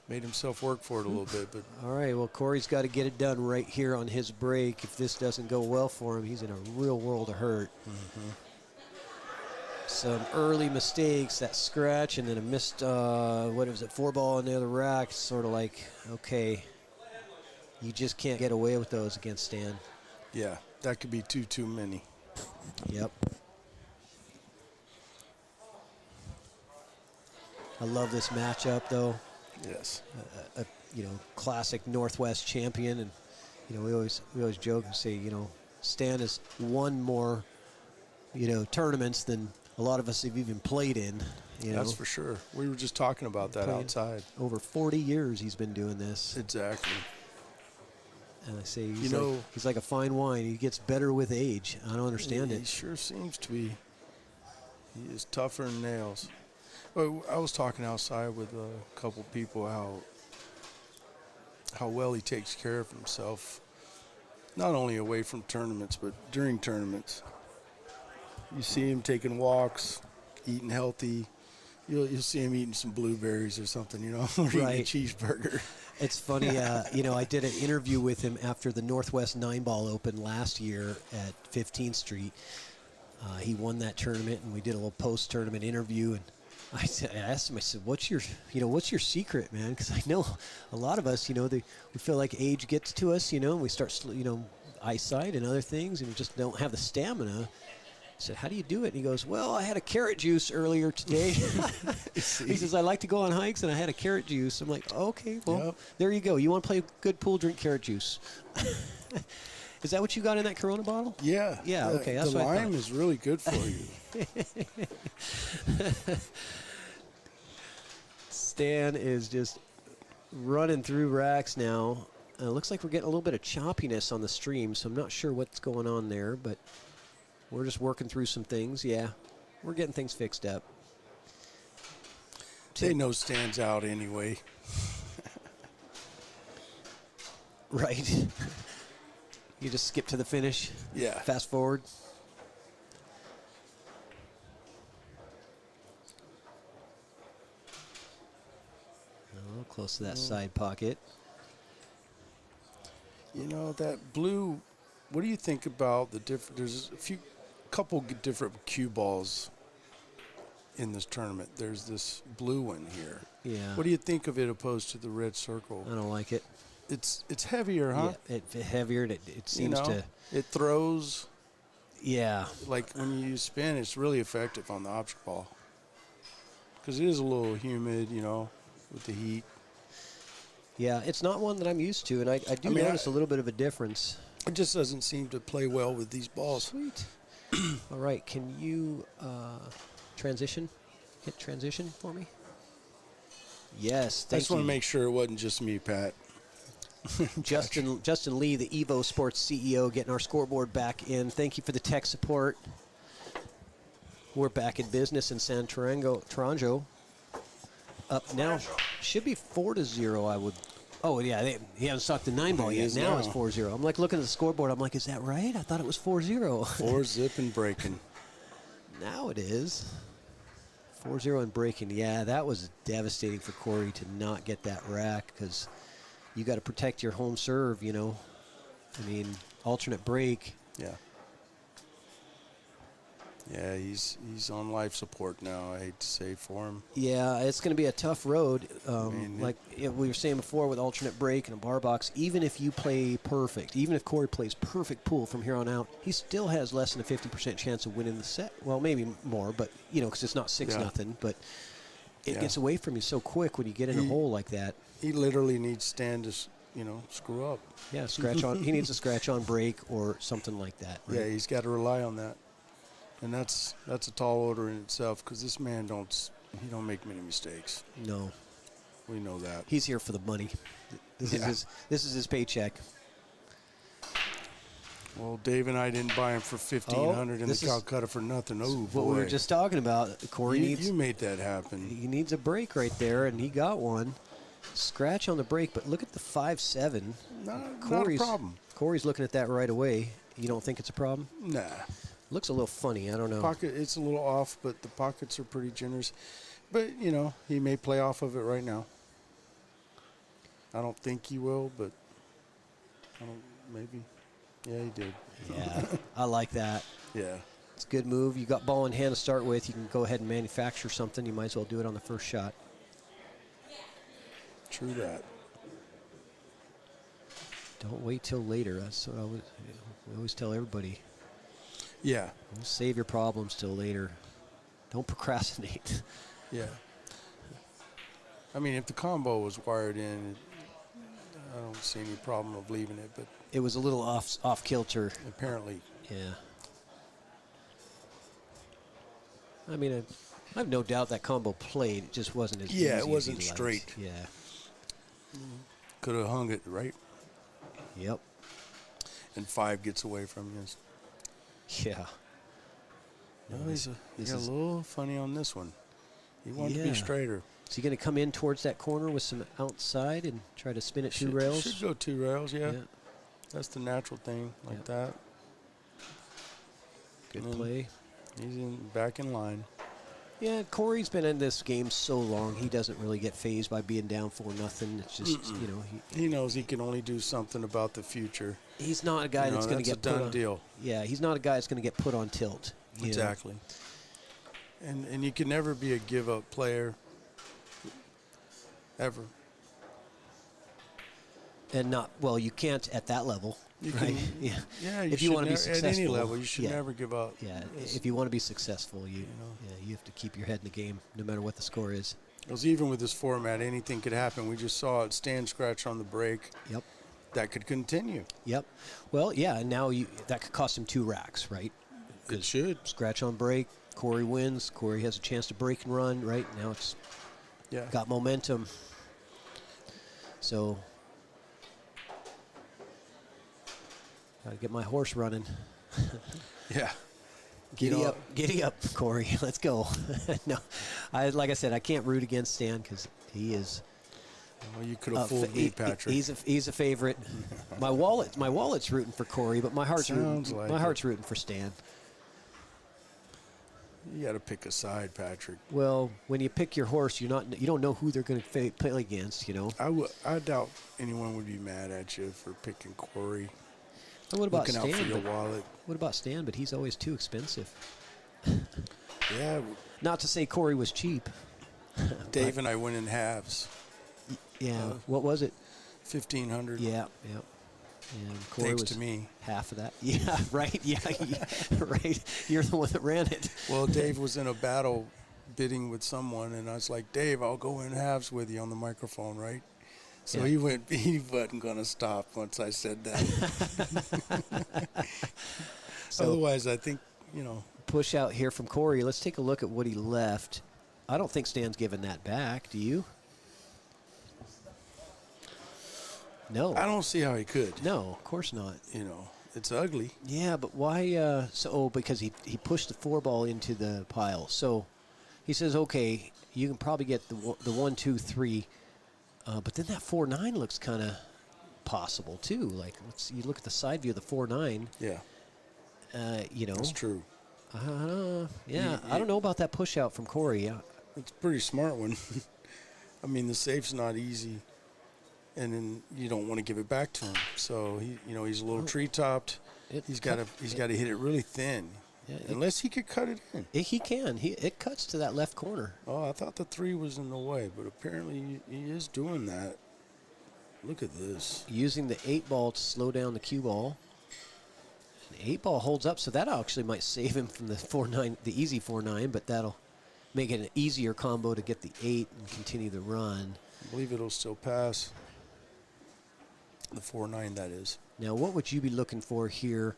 Made himself work for it a little bit, but All right, well, Corey's got to get it done right here on his break. If this doesn't go well for him, he's in a real world of hurt. Some early mistakes, that scratch, and then a missed, 4 ball in the other rack. Sort of like, okay, you just can't get away with those against Stan. yeah, that could be too many. Yep. I love this matchup, though. Yes. Classic Northwest champion, and we always joke and say, Stan has won more, tournaments than a lot of us have even played in. That's for sure. We were just talking about that Played. outside. Over 40 years he's been doing this, Exactly. and I say he's You know- he's like a fine wine. He gets better with age. I don't understand He it. sure seems to be. He is tougher than nails. Well, I was talking outside with a couple people how well he takes care of himself, not only away from tournaments but during tournaments. You see him taking walks, eating healthy, You'll see him eating some blueberries or something, or eating a Right. cheeseburger. It's funny, I did an interview with him after the Northwest 9-Ball Open last year at 15th Street. He won that tournament, and we did a little post-tournament interview. And I asked him, I said, "What's your secret, man?" Because I know a lot of us, we feel like age gets to us, and we start, eyesight and other things, and we just don't have the stamina. I said, "How do you do it?" And he goes, "Well, I had a carrot juice earlier today." He says, "I like to go on hikes, and I had a carrot juice." I'm like, "Okay, well, Yep. there you go. You want to play good pool, drink carrot juice." Is that what you got in that Corona bottle? Yeah. Yeah, okay, that's the what I lime thought. is really good for you. Stan is just running through racks now. It looks like we're getting a little bit of choppiness on the stream, so I'm not sure what's going on there, but we're just working through some things. Yeah, we're getting things fixed up. They know Stan's out anyway. Right. You just skip to the finish. Yeah. Fast forward. Oh, close to that side pocket. That blue, what do you think about the different? There's couple different cue balls in this tournament. There's this blue one here. Yeah. What do you think of it opposed to the red circle? I don't like it. It's heavier, huh? Yeah, it heavier. And it seems to. It throws, Yeah. like when you use spin, it's really effective on the object ball. Because it is a little humid, with the heat. Yeah, it's not one that I'm used to, and I do notice a little bit of a difference. It just doesn't seem to play well with these balls. Sweet. All right, can you transition? Hit transition for me? Yes, I thank just you. want to make sure it wasn't just me, Pat. Justin Lee, the Evo Sports CEO, getting our scoreboard back in. Thank you for the tech support. We're back in business in San Tarango. Up now, should be 4-0. I would. Oh yeah, he hasn't stocked the 9-ball He yet. is Now now. it's 4-0. I'm like looking at the scoreboard. I'm like, is that right? I thought it was 4-0. 4 zip and breaking. Now it is 4-0 and breaking. Yeah, that was devastating for Corey to not get that rack because you got to protect your home serve. I mean, alternate break. Yeah. Yeah, he's on life support now. I hate to say for him. Yeah, it's going to be a tough road. mean, Like we were saying before with alternate break and a bar box, even if you play perfect, even if Corey plays perfect pool from here on out, he still has less than a 50% chance of winning the set. Well, maybe more, but, because it's not 6-0. But it gets away from you so quick when you get in a hole like that. He literally needs Stan to, screw up. Yeah, scratch on. He needs a scratch on break or something like that. Right? Yeah, he's got to rely on that. And that's a tall order in itself because this man don't make many mistakes. No, We know that. he's here for the money. This is his paycheck. Well, Dave and I didn't buy him for $1,500 in this the is Calcutta for nothing. Oh, What we were boy. just talking about. Corey needs. You made that happen. He needs a break right there, and he got one. Scratch on the break, but look at the 5-7. Not a problem. Corey's looking at that right away. You don't think it's a problem? Nah. Looks a little funny. I don't know. Pocket, it's a little off, but the pockets are pretty generous. But, he may play off of it right now. I don't think he will, but maybe. Yeah, he did. Yeah, I like that. Yeah. It's a good move. You got ball in hand to start with. You can go ahead and manufacture something. You might as well do it on the first shot. True that. Don't wait till later. That's what we always tell everybody. Yeah. Don't save your problems till later. Don't procrastinate. Yeah. I mean, if the combo was wired in, I don't see any problem of leaving it, but It was a little off kilter. apparently, Yeah. I mean, I have no doubt that combo played. It just wasn't as easy it as wasn't he'd liked. straight. Yeah. could have hung it, right? Yep. And 5 gets away from you. Yeah. No, he's a this is- little funny on this one. He wanted to Yeah. be straighter. Is he going to come in towards that corner with some outside and try to spin it 2 rails? Should go 2 rails, yeah. That's the natural thing, like Yep. that. Good Mm. play. He's back in line. Yeah, Corey's been in this game so long, he doesn't really get phased by being down 4-0. It's just, you know, He knows he can only do something about the future. he's not a guy You know, that's going to that's get a put done on. deal. Yeah, he's not a guy that's going to get put on tilt. you know. Exactly. And you can never be a give-up player, ever. And not, well, you can't at that level. You right? can, Yeah. yeah. If you want to be at successful. any level, you should yeah. never give up. Yeah, if you want to be successful, you have to keep your head in the game, no matter what the score is. Because even with this format, anything could happen. We just saw it stand scratch on the break. Yep. That could continue. Yep. Well, yeah, and now that could cost him 2 racks, right? It should. Scratch on break. Corey wins. Corey has a chance to break and run. Right now, it's got momentum. So, gotta get my horse running. Yeah. Giddy up, Corey. Let's go. No, like I said, I can't root against Stan because he is. Well, you could have fooled me, Patrick. He's a favorite. My wallet's rooting for Corey, but my heart's rooting for Stan. You got to pick a side, Patrick. Well, when you pick your horse, you don't know who they're going to play against. You know. I doubt anyone would be mad at you for picking Corey. And what about Looking Stan? out for your wallet. What about Stan? But he's always too expensive. Yeah. Not to say Corey was cheap. Dave and I went in halves. Yeah. What was it? 1,500. Yeah. Yeah. And Corey Thanks was to me. half of that. Yeah. Right. Yeah. Right. You're the one that ran it. Well, Dave was in a battle bidding with someone, and I was like, Dave, I'll go in halves with you on the microphone, right? So Yeah. he wasn't going to stop once I said that. So Otherwise, I think, push out here from Corey. Let's take a look at what he left. I don't think Stan's giving that back. Do you? No. I don't see how he could. No, of course not. It's ugly. Yeah, but why? Because he pushed the 4 ball into the pile. So he says, okay, you can probably get the 1, 2, 3. But then that 4-9 looks kind of possible too. Like you look at the side view of the 4-9. Yeah. That's true. Yeah, I don't know about that push out from Corey. Yeah. It's a pretty smart one. I mean, the safe's not easy, and then you don't want to give it back to him. So he's a little tree topped. He's got to hit it really thin. Yeah, unless he could cut it in. He can. It cuts to that left corner. Oh, I thought the 3 was in the way, but apparently he is doing that. Look at this. Using the 8 ball to slow down the cue ball. The 8 ball holds up, so that actually might save him from the 4-9, the easy 4-9, but that'll make it an easier combo to get the 8 and continue the run. I believe it'll still pass. The 4-9, that is. Now, what would you be looking for here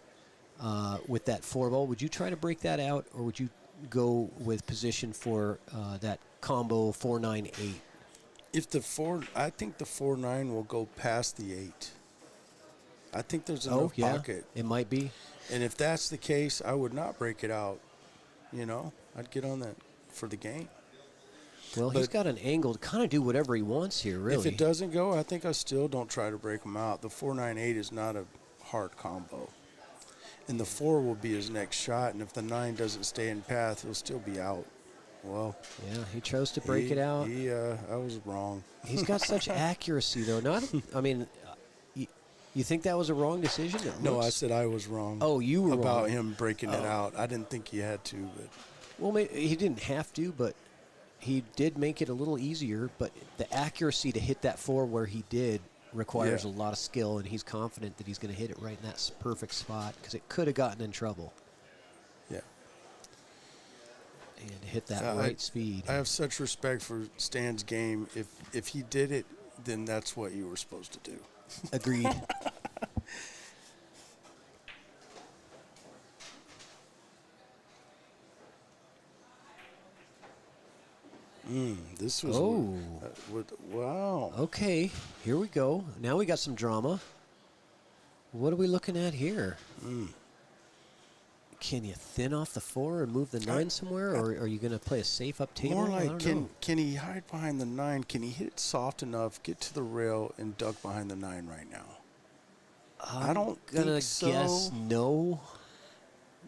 with that 4 ball? Would you try to break that out, or would you go with position for that combo 4-9-8? I think the 4-9 will go past the 8. I think there's enough pocket. It might be. And if that's the case, I would not break it out. I'd get on that for the game. Well, he's got an angle to kind of do whatever he wants here, really. If it doesn't go, I think I still don't try to break him out. The 4-9-8 is not a hard combo. And the 4 will be his next shot, and if the 9 doesn't stay in path, he'll still be out. Well, yeah, he chose to break it out. I was wrong. He's got such accuracy, though. You think that was a wrong decision? No, I said I was wrong. Oh, you were about wrong. him breaking it out. I didn't think he had to, but well, maybe he didn't have to, but he did make it a little easier. But the accuracy to hit that 4 where he did requires a lot of skill, and he's confident that he's going to hit it right in that perfect spot because it could have gotten in trouble. Yeah. And hit that right speed. I have such respect for Stan's game. If he did it, then that's what you were supposed to do. Agreed. This was wow. Okay, here we go. Now we got some drama. What are we looking at here? Can you thin off the 4 and move the 9 somewhere, or are you going to play a safe up table? More I like, don't know. can he hide behind the 9? Can he hit it soft enough, get to the rail, and duck behind the 9 right now? I don't gonna think so. guess no.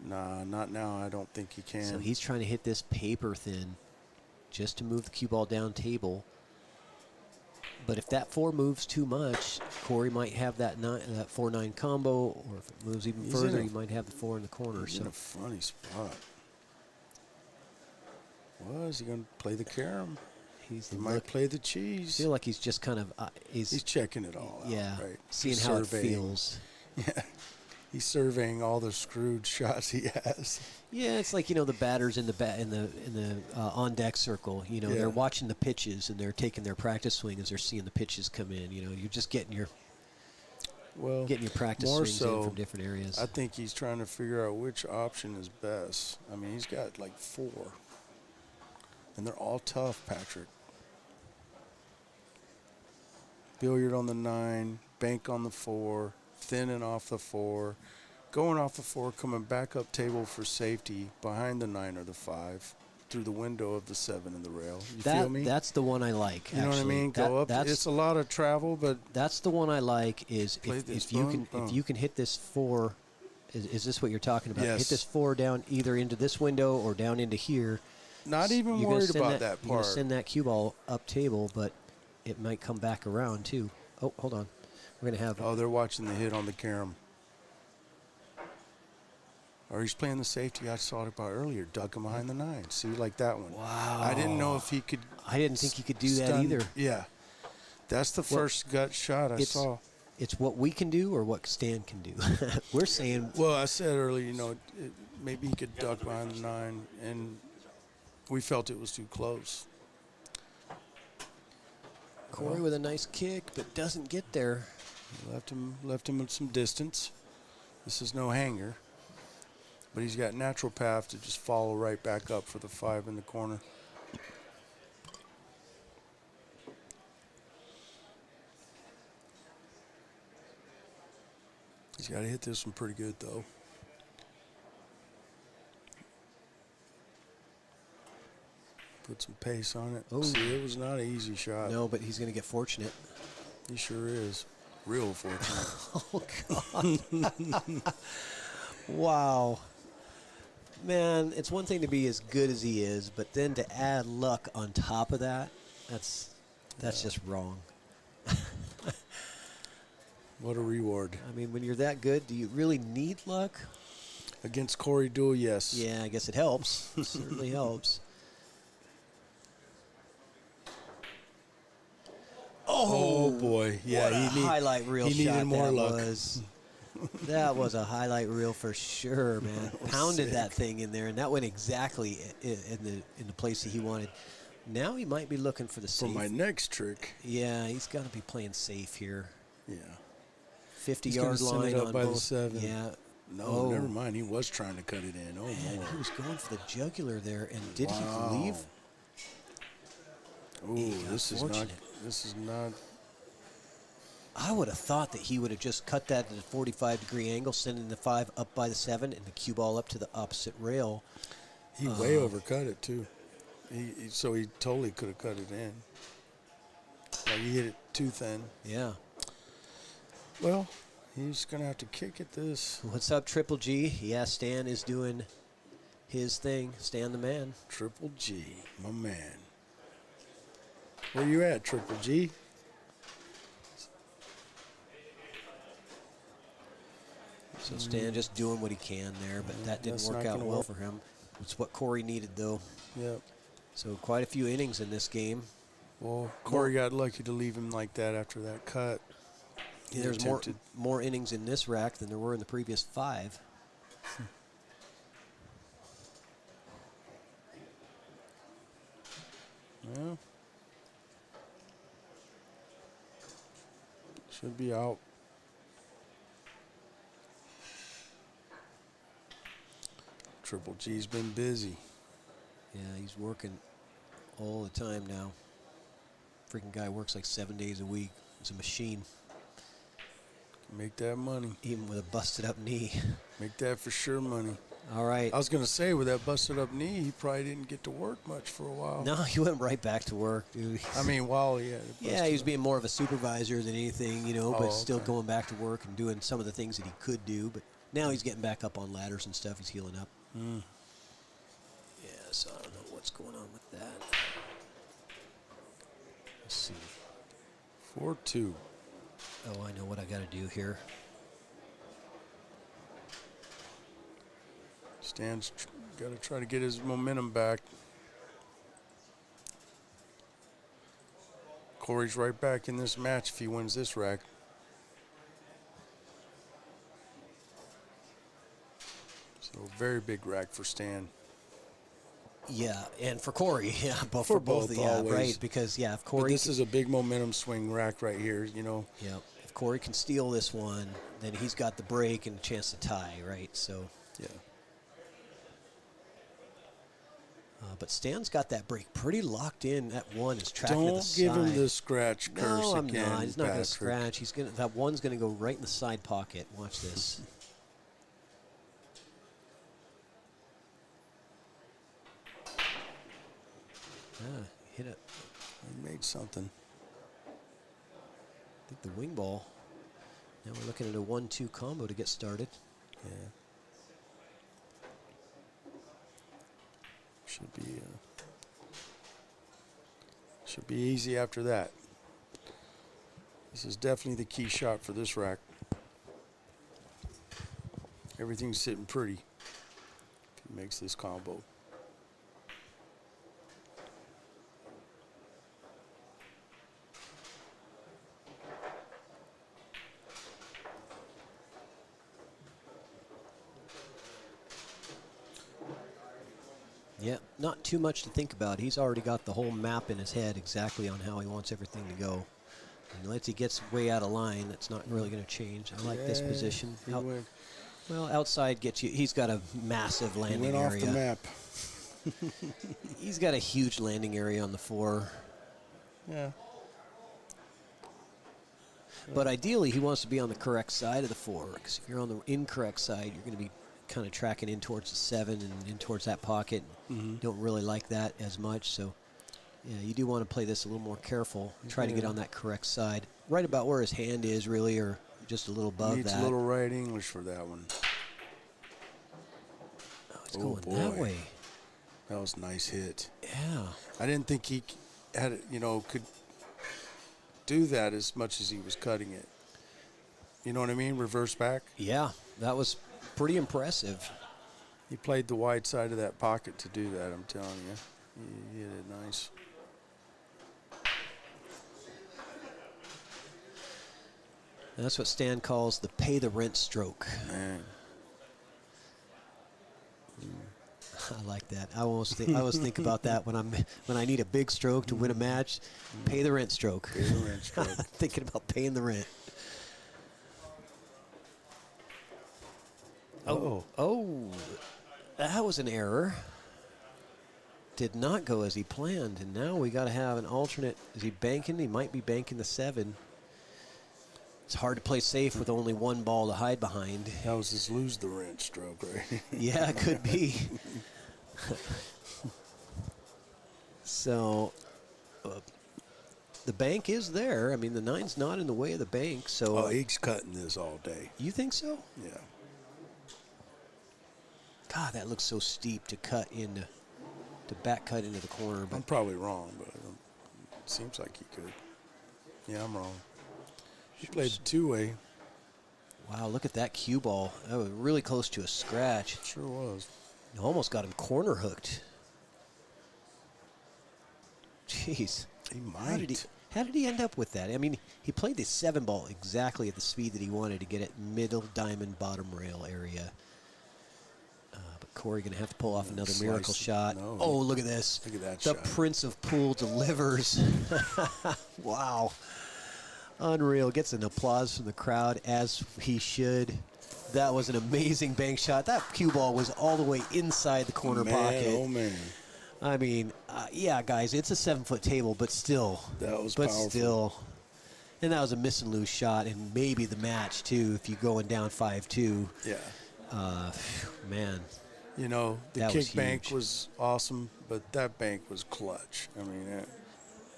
Nah, not now. I don't think he can. So he's trying to hit this paper thin. just to move the cue ball down table. But if that 4 moves too much, Corey might have that 4-9 combo, or if it moves even He's further, in a- he might have the 4 in the corner. He's So in a funny spot. Well, is he going to play the carom? He might play the cheese. I feel like he's just kind of He's checking it all out, right? seeing He's how surveying. it feels. Yeah, he's surveying all the screwed shots he has. Yeah, it's like, the batters in the on deck circle. Yeah. They're watching the pitches and they're taking their practice swing as they're seeing the pitches come in. You're just getting your practice more swings so, in from different areas. I think he's trying to figure out which option is best. I mean, he's got like 4, and they're all tough, Patrick. Billiard on the 9, bank on the 4, thin and off the 4, going off the 4, coming back up table for safety behind the 9 or the 5, through the window of the 7 and the rail. You feel me? That's the one I like. You know what I mean? Go up. It's a lot of travel, but that's the one I like. Is Play if this, you boom, can boom. if you can hit this 4, is this what you're talking about? Yes. Hit this 4 down either into this window or down into here. not even You're gonna worried send about that You're gonna part. send that cue ball up table, but it might come back around too. Oh, hold on. We're gonna have. Oh, they're watching the hit on the carom. Or he's playing the safety I saw it about earlier, duck him behind the 9. See, like that one. Wow. I didn't know if he could. I didn't think he could do that stun- either. Yeah. That's the first gut shot I saw. It's what we can do or what Stan can do. We're saying. Well, I said earlier, maybe he could duck behind the 9, and we felt it was too close. Corey with a nice kick, but doesn't get there. Left him at some distance. This is no hanger. But he's got natural path to just follow right back up for the 5 in the corner. He's got to hit this one pretty good, though. Put some pace on it. Oh. See, it was not an easy shot. No, but he's going to get fortunate. He sure is. Real fortunate. Oh, God. Wow. Man, it's one thing to be as good as he is, but then to add luck on top of that, that's just wrong. What a reward. I mean, when you're that good, do you really need luck? Against Corey Deuel, yes. Yeah, I guess it helps. It certainly helps. Oh, boy. Yeah, what a highlight reel he shot needed more that luck. was. That was a highlight reel for sure, man. Pounded sick. that thing in there, and that went exactly in the place that he wanted. Now he might be looking for the For safe. my next trick. Yeah, he's got to be playing safe here. Yeah. 50-yard He's gonna line send it up on by the both. 7. No, No, never mind. He was trying to cut it in. Oh, Man, more. he was going for the jugular there, and did Wow. he leave? Ooh, got this is not. fortunate. This is not. I would have thought that he would have just cut that at a 45-degree angle, sending the 5 up by the 7, and the cue ball up to the opposite rail. He way overcut it too. So he totally could have cut it in. Like he hit it too thin. Yeah. Well, he's gonna have to kick at this. What's up, Triple G? Yeah, Stan is doing his thing. Stan the man. Triple G, my man. Where you at, Triple G? So Stan just doing what he can there, but that didn't That's work not out gonna well work. for him. It's what Corey needed, though. Yep. So quite a few innings in this game. Well, Corey got lucky to leave him like that after that cut. He There's attempted- more innings in this rack than there were in the previous 5. Yeah. Should be out. Triple G's been busy. Yeah, he's working all the time now. Freaking guy works like 7 days a week. He's a machine, Make that money. even with a busted up knee. Make that for sure money. All right. I was going to say, with that busted up knee, he probably didn't get to work much for a while. No, he went right back to work, dude. I mean, while he had it Yeah, busted he was up. being more of a supervisor than anything, Oh, but still okay. going back to work and doing some of the things that he could do. But now he's getting back up on ladders and stuff. He's healing up. Mm. Yeah, so I don't know what's going on with that. Let's see. 4-2. Oh, I know what I got to do here. Stan's got to try to get his momentum back. Corey's right back in this match if he wins this rack. So very big rack for Stan. Yeah, and for Corey, yeah, but For for both, both, yeah, always. right, because, yeah, if But Corey, this is a big momentum swing rack right here, you know. yeah, if Corey can steal this one, then he's got the break and a chance to tie, right, so. Yeah. But Stan's got that break pretty locked in. That one is tracking to the Don't side. give him the scratch curse No, I'm again. not. He's not going to Patrick. scratch. He's gonna. That one's going to go right in the side pocket. Watch this. Hit it. He made something. I think the wing ball. Now we're looking at a 1-2 combo to get started. Yeah. Should be easy after that. This is definitely the key shot for this rack. Everything's sitting pretty if he makes this combo. Yeah, not too much to think about. He's already got the whole map in his head exactly on how he wants everything to go. And unless he gets way out of line, that's not really going to change. I like this Yeah, position. he went- Well, outside gets you. He's got a massive He landing went off area. the map. He's got a huge landing area on the 4. Yeah. But ideally, he wants to be on the correct side of the 4. Because if you're on the incorrect side, you're going to be kind of tracking in towards the 7 and in towards that pocket. Don't really like that as much. So, yeah, you do want to play this a little more careful. Try to get on that correct side. Right about where his hand is, really, or just a little above Needs that. a little right English for that one. Oh, it's going that boy. way. That was a nice hit. Yeah. I didn't think he had, could do that as much as he was cutting it. You know what I mean? Reverse back. Yeah, that was pretty impressive. He played the wide side of that pocket to do that, I'm telling you. He hit it nice. That's what Stan calls the pay the rent stroke. Man. I like that. I always think about that when I need a big stroke to win a match. Pay the rent stroke. Pay the rent stroke. Thinking about paying the rent. Oh, that was an error. Did not go as he planned, and now we got to have an alternate. Is he banking? He might be banking the 7. It's hard to play safe with only one ball to hide behind. That was his lose the rent stroke, right? Yeah, it could be. So, the bank is there. I mean, the 9's not in the way of the bank. So, Oh, he's cutting this all day. you think so? Yeah. God, that looks so steep to back cut into the corner. I'm But probably wrong, but it seems like he could. Yeah, I'm wrong. He played the 2-way. wow, look at that cue ball. That was really close to a scratch. Sure was. It almost got him corner hooked. Jeez. He How did he end up with that? I mean, he played the 7 ball exactly at the speed that he wanted to get it middle diamond bottom rail area. But Corey going to have to pull off another miracle slice. shot. No, Oh, look at this. Look at that The shot. Prince of Pool delivers. Wow. Unreal. Gets an applause from the crowd, as he should. That was an amazing bank shot. That cue ball was all the way inside the corner pocket. Oh, man. I mean, yeah, guys, it's a 7-foot table, but still. That was But powerful. still. And that was a miss and lose shot, and maybe the match, too, if you're going down 5-2. Yeah. Man. You know, the That was kick bank huge. was awesome, but that bank was clutch. I mean,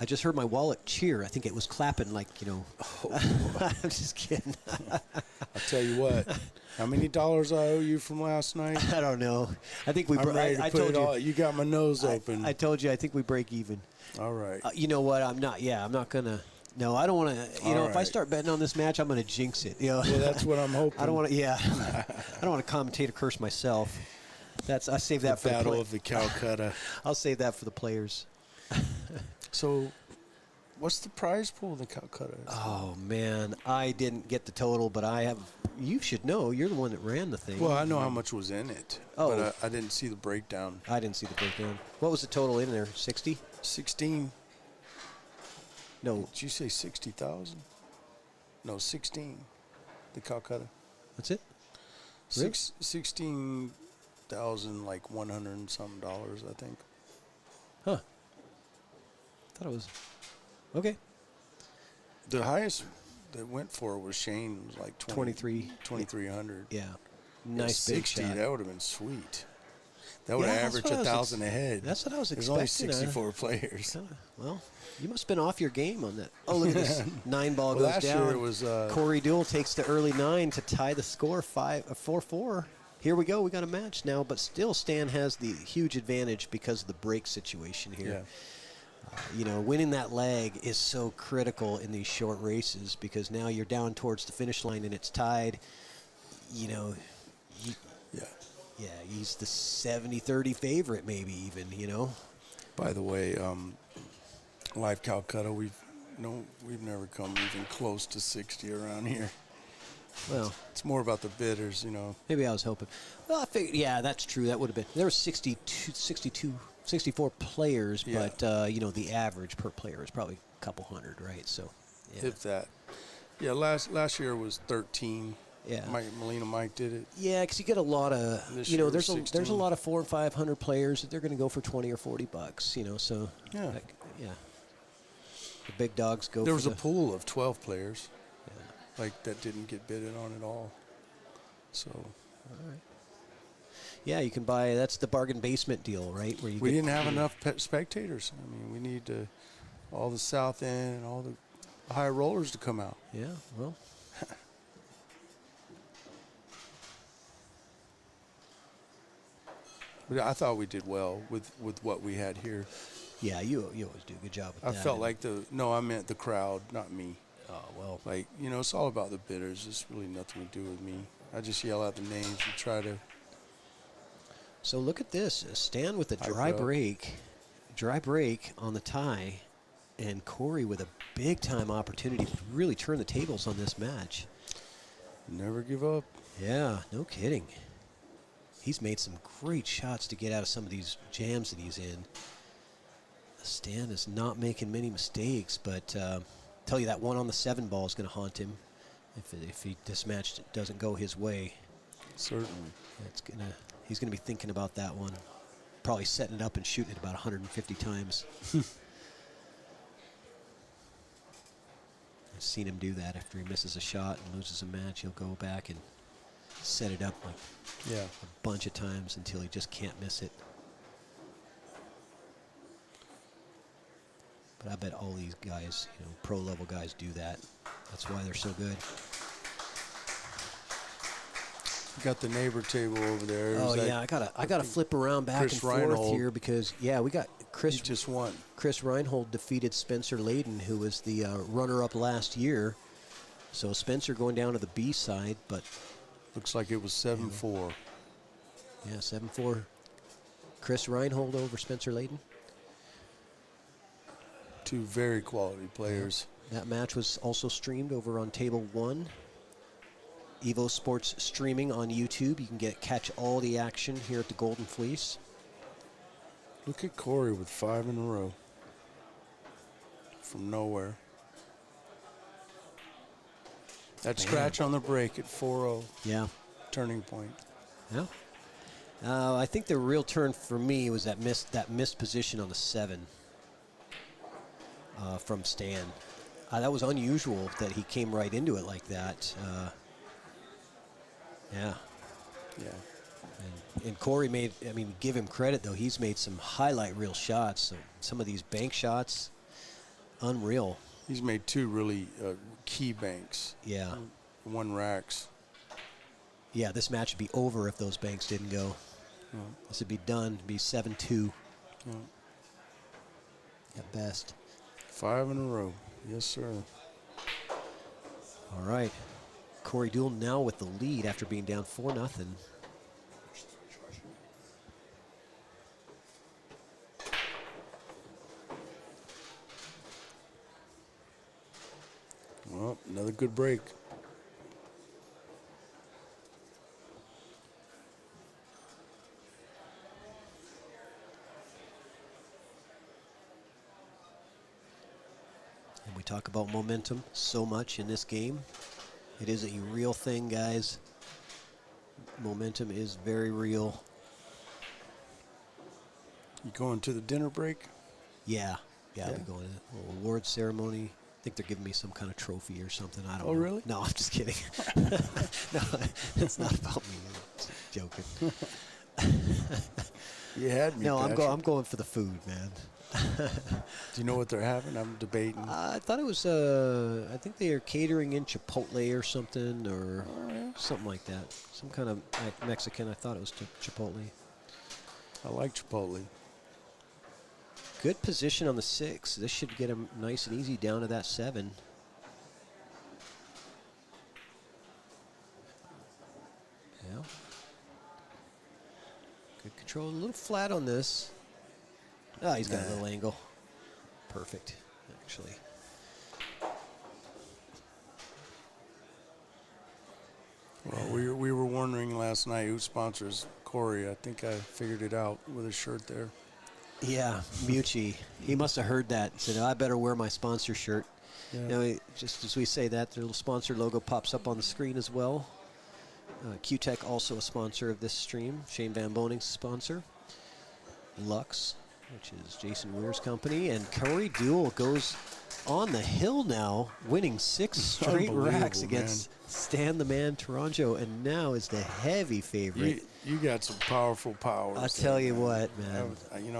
I just heard my wallet cheer. I think it was clapping like, I'm just kidding. I'll tell you what. How many dollars I owe you from last night? I don't know. I think we. I'm ready to I put told it you. all. You got my nose open. I told you. I think we break even. All right. You know what? I'm not. Yeah, I'm not gonna. No, I don't want to. If I right. start betting on this match, I'm gonna jinx it. Well, that's what I'm hoping. I don't want to. Yeah. I don't want to commentate a curse myself. I save that for Battle the of the Calcutta. I'll save that for the players. So, what's the prize pool of the Calcutta? Oh man, I didn't get the total, but I have. You should know. You're the one that ran the thing. Well, I know how much was in it, Oh. but I didn't see the breakdown. I didn't see the breakdown. What was the total in there? 60? 16. No, Did you say 60,000? No, 16. The Calcutta. that's it. Really? 16,000, like 100 and something dollars, I think. Huh. Thought it was. Okay. The highest that went for it was Shane. It was like 23. 2,300. Yeah. Nice big 60. shot. That would have been sweet. That would have Yeah, that's averaged what I was 1,000 ahead. That's what I was There's only expecting. 64 players. Well, you must have been off your game on that. Oh, look at this. 9 ball Well, goes last down. year it was, Corey Duell takes the early 9 to tie the score 4-4. Here we go. We got a match now, but still Stan has the huge advantage because of the break situation here. Yeah. Winning that leg is so critical in these short races because now you're down towards the finish line and it's tied. Yeah. Yeah, he's the 70-30 favorite maybe even. By the way, Live Calcutta, we've never come even close to 60 around here. Well, It's more about the bidders, maybe I was hoping. Well, I figured, yeah, that's true. That would have been. There were 64 players, Yeah. but, the average per player is probably a couple hundred, right? So, yeah. If that. Yeah, last year was 13. Yeah. Mike did it. Yeah, because you get a lot of, This year was there's a 16. lot of 400 and 500 players that they're going to go for $20 or $40, so. Yeah. Yeah. The big dogs go There for was a pool of 12 players, Yeah. that didn't get bidded on at all. So Yeah, you can buy, that's the bargain basement deal, right? Where you we get- didn't have enough spectators. I mean, we need all the South End and all the high rollers to come out. Yeah, well. But I thought we did well with what we had here. Yeah, you always do a good job with I that. felt like I meant the crowd, not me. Oh, well. It's all about the bidders. It's really nothing to do with me. I just yell out the names and try to. So look at this. Stan with a Hype dry up. break on the tie, and Corey with a big-time opportunity to really turn the tables on this match. Never give up. Yeah, no kidding. He's made some great shots to get out of some of these jams that he's in. Stan is not making many mistakes, but tell you that one on the 7 ball is going to haunt him if this match doesn't go his way. Certainly. He's gonna be thinking about that one, probably setting it up and shooting it about 150 times. I've seen him do that after he misses a shot and loses a match. He'll go back and set it up like Yeah. a bunch of times until he just can't miss it. But I bet all these guys, pro-level guys do that. That's why they're so good. We got the neighbor table over there. Oh yeah, I gotta flip around back Chris and forth Reinhold. here because we got He just won. Chris Reinhold defeated Spencer Layden, who was the runner-up last year. So Spencer going down to the B side, but Looks like it was 7-4. yeah, 7-4. Chris Reinhold over Spencer Layden. Two very quality players. That match was also streamed over on Table 1. Evo Sports streaming on YouTube. You can catch all the action here at the Golden Fleece. Look at Corey with 5 in a row. From nowhere. That scratch on the break at 4-0. Yeah. Turning point. Yeah. I think the real turn for me was that missed position on the 7 from Stan. That was unusual that he came right into it like that. Yeah. Yeah. And Corey give him credit, though. He's made some highlight reel shots. So some of these bank shots, Unreal. He's made 2 really key banks. Yeah. 1 racks. Yeah, this match would be over if those banks didn't go. Yeah. This would be done. It'd be 7-2 Yeah. at best. 5 in a row. Yes, sir. All right. Corey Deuel now with the lead after being down 4-0. Well, another good break. And we talk about momentum so much in this game. It is a real thing, guys. Momentum is very real. You going to the dinner break? Yeah. Yeah, Yeah. we're going to a little award ceremony. I think they're giving me some kind of trophy or something. I don't know. Oh, really? No, I'm just kidding. No, it's not about me. I'm just joking. You had me. No, Patrick. I'm going for the food, man. Do you know what they're having? I'm debating. I thought it was, I think they are catering in Chipotle or something, or something like that. Some kind of Mexican. I thought it was Chipotle. I like Chipotle. Good position on the 6. This should get him nice and easy down to that 7. Yeah. Good control. A little flat on this. Ah, he's got a little angle. Perfect, actually. Well, we were wondering last night who sponsors Corey. I think I figured it out with his shirt there. Yeah, Mucci. He must have heard that and said, I better wear my sponsor shirt. Yeah. You know, just as we say that, the little sponsor logo pops up on the screen as well. Q-Tech also a sponsor of this stream. Shane Van Boning's sponsor. Lux, which is Jason Weir's company. And Corey Deuel goes on the hill now, winning 6 straight racks against Stan the Man Toronjo, and now is the heavy favorite. You got some powerful powers. I'll tell you what, man. I you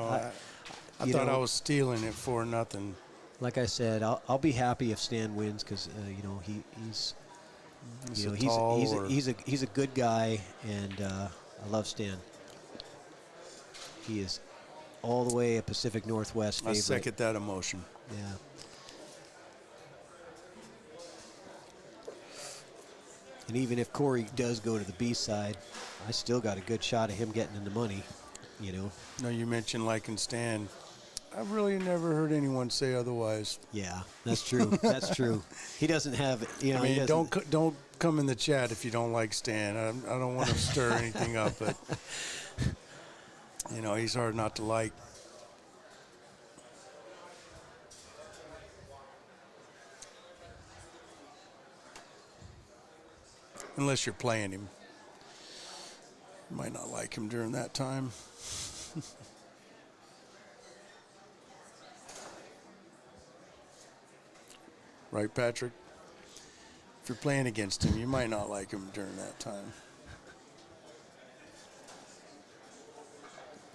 thought know- I was stealing it for nothing. Like I said, I'll be happy if Stan wins because he's he's a good guy, and I love Stan. He is all the way a Pacific Northwest I favorite. second that emotion. Yeah. And even if Corey does go to the B side, I still got a good shot of him getting in the money, you know. No, you mentioned like and Stan. I've really never heard anyone say otherwise. Yeah, that's true. That's true. He doesn't have, you know. I he mean, doesn't- don't come in the chat if you don't like Stan. I don't want to stir anything up, but he's hard not to like. Unless you're playing him. You might not like him during that time. Right, Patrick? If you're playing against him, you might not like him during that time.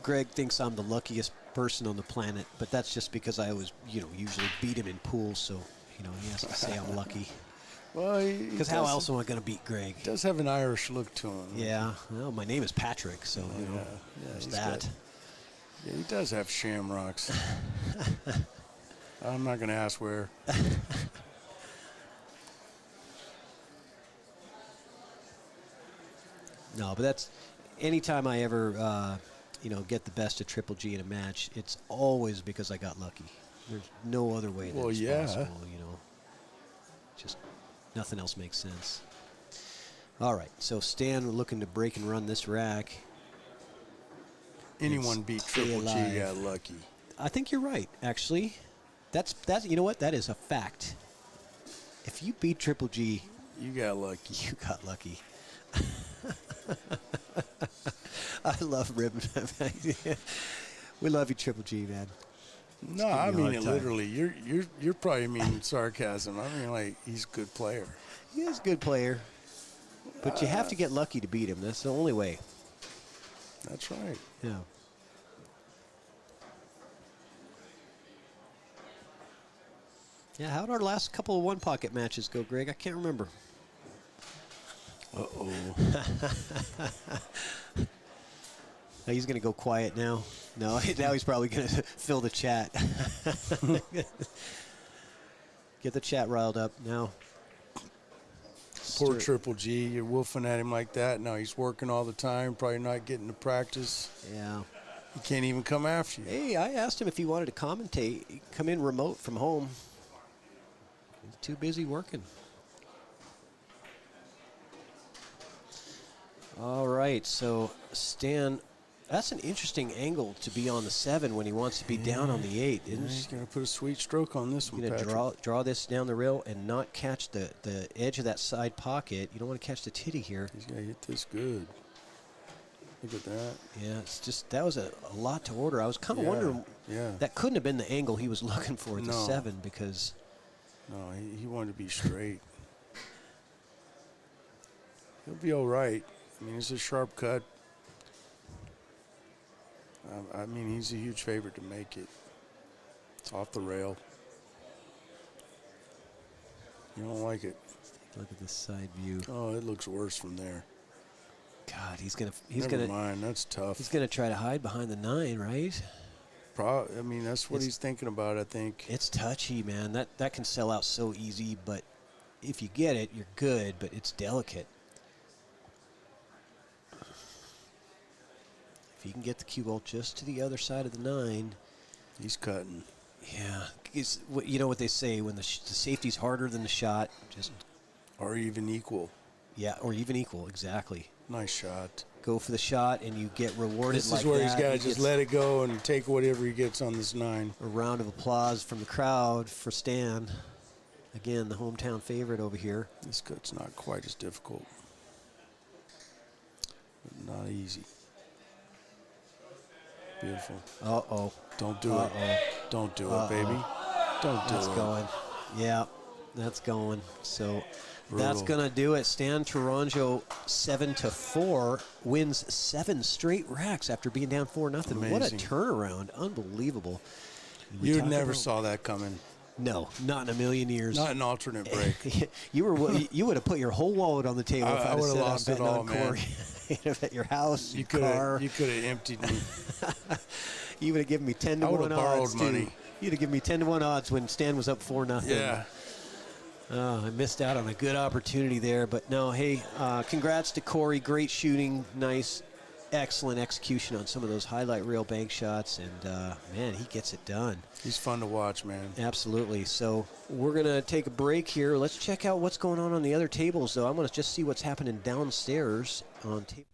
Greg thinks I'm the luckiest person on the planet, but that's just because I always, usually beat him in pools, so, he has to say I'm lucky. Well, Because how else am I going to beat Greg? He does have an Irish look to him. Yeah, well, my name is Patrick, so, there's he's that. Yeah, he does have shamrocks. I'm not going to ask where. No, but that's anytime I ever, get the best of Triple G in a match, it's always because I got lucky. There's no other way that it's possible, Just nothing else makes sense. All right, so Stan looking to break and run this rack. Anyone beat stay Triple G alive. got lucky. I think you're right, actually. That's you know what? That is a fact. If you beat Triple G, You got lucky. you got lucky. I love Rib. We love you, Triple G, man. No, giving I you a mean hard it time. literally. You're probably meaning sarcasm. I mean, like, he's a good player. He is a good player, but you have to get lucky to beat him. That's the only way. That's right. Yeah. Yeah, how'd our last couple of one-pocket matches go, Greg? I can't remember. Uh-oh. Now he's going to go quiet now. No, now he's probably going to fill the chat. Get the chat riled up now. Poor Triple G. You're woofing at him like that. Now he's working all the time, probably not getting to practice. Yeah. He can't even come after you. Hey, I asked him if he wanted to commentate. He'd come in remote from home. He's too busy working. All right, so Stan, that's an interesting angle to be on the 7 when he wants to be down on the 8, isn't He's he? going to put a sweet stroke on this one, You're going to Patrick. draw this down the rail and not catch the edge of that side pocket. You don't want to catch the titty here. He's got to hit this good. Look at that. Yeah, it's just that was a lot to order. I was kind of wondering. Yeah. That couldn't have been the angle he was looking for at the No. 7 because. No, he wanted to be straight. He'll be all right. I mean, it's a sharp cut. I mean, he's a huge favorite to make it. It's off the rail. You don't like it. Look at this side view. Oh, it looks worse from there. God, he's Never gonna mind, that's tough. he's gonna try to hide behind the 9, right? I mean, that's what It's- he's thinking about, I think. It's touchy, man. That can sell out so easy, but if you get it, you're good. But it's delicate. If you can get the cue ball just to the other side of the 9, He's cutting. yeah. You know what they say when the safety's harder than the shot, just Or even equal. yeah, or even equal, exactly. Nice shot. Go for the shot, and you get rewarded. This like is where that. he's got to He just gets let it go and take whatever he gets on this 9. a round of applause from the crowd for Stan. Again, the hometown favorite over here. This cut's not quite as difficult. But not easy. Beautiful. Uh-oh. Don't do Uh-oh. it. Don't do it, baby. Don't do That's it. going. Yeah, that's going. So that's Brutal. going to do it. Stan Tourangeau, 7-4, wins 7 straight racks after being down 4-0. What a Amazing. turnaround. Unbelievable. We You talk never about- saw that coming. No, not in a million years. Not an alternate break. you would have put your whole wallet on the table if I I'd would've said I'm lost it betting all, on man. Corey. At your house, You your car. could have emptied me. You would have given me 10 to I 1 would've odds. borrowed too. money. You'd have given me 10 to 1 odds when Stan was up 4-0. Yeah. Oh, I missed out on a good opportunity there, but no. Hey, congrats to Corey. Great shooting, nice, excellent execution on some of those highlight reel bank shots, and man, he gets it done. He's fun to watch, man. Absolutely. So we're gonna take a break here. Let's check out what's going on the other tables, though. I'm gonna just see what's happening downstairs on table.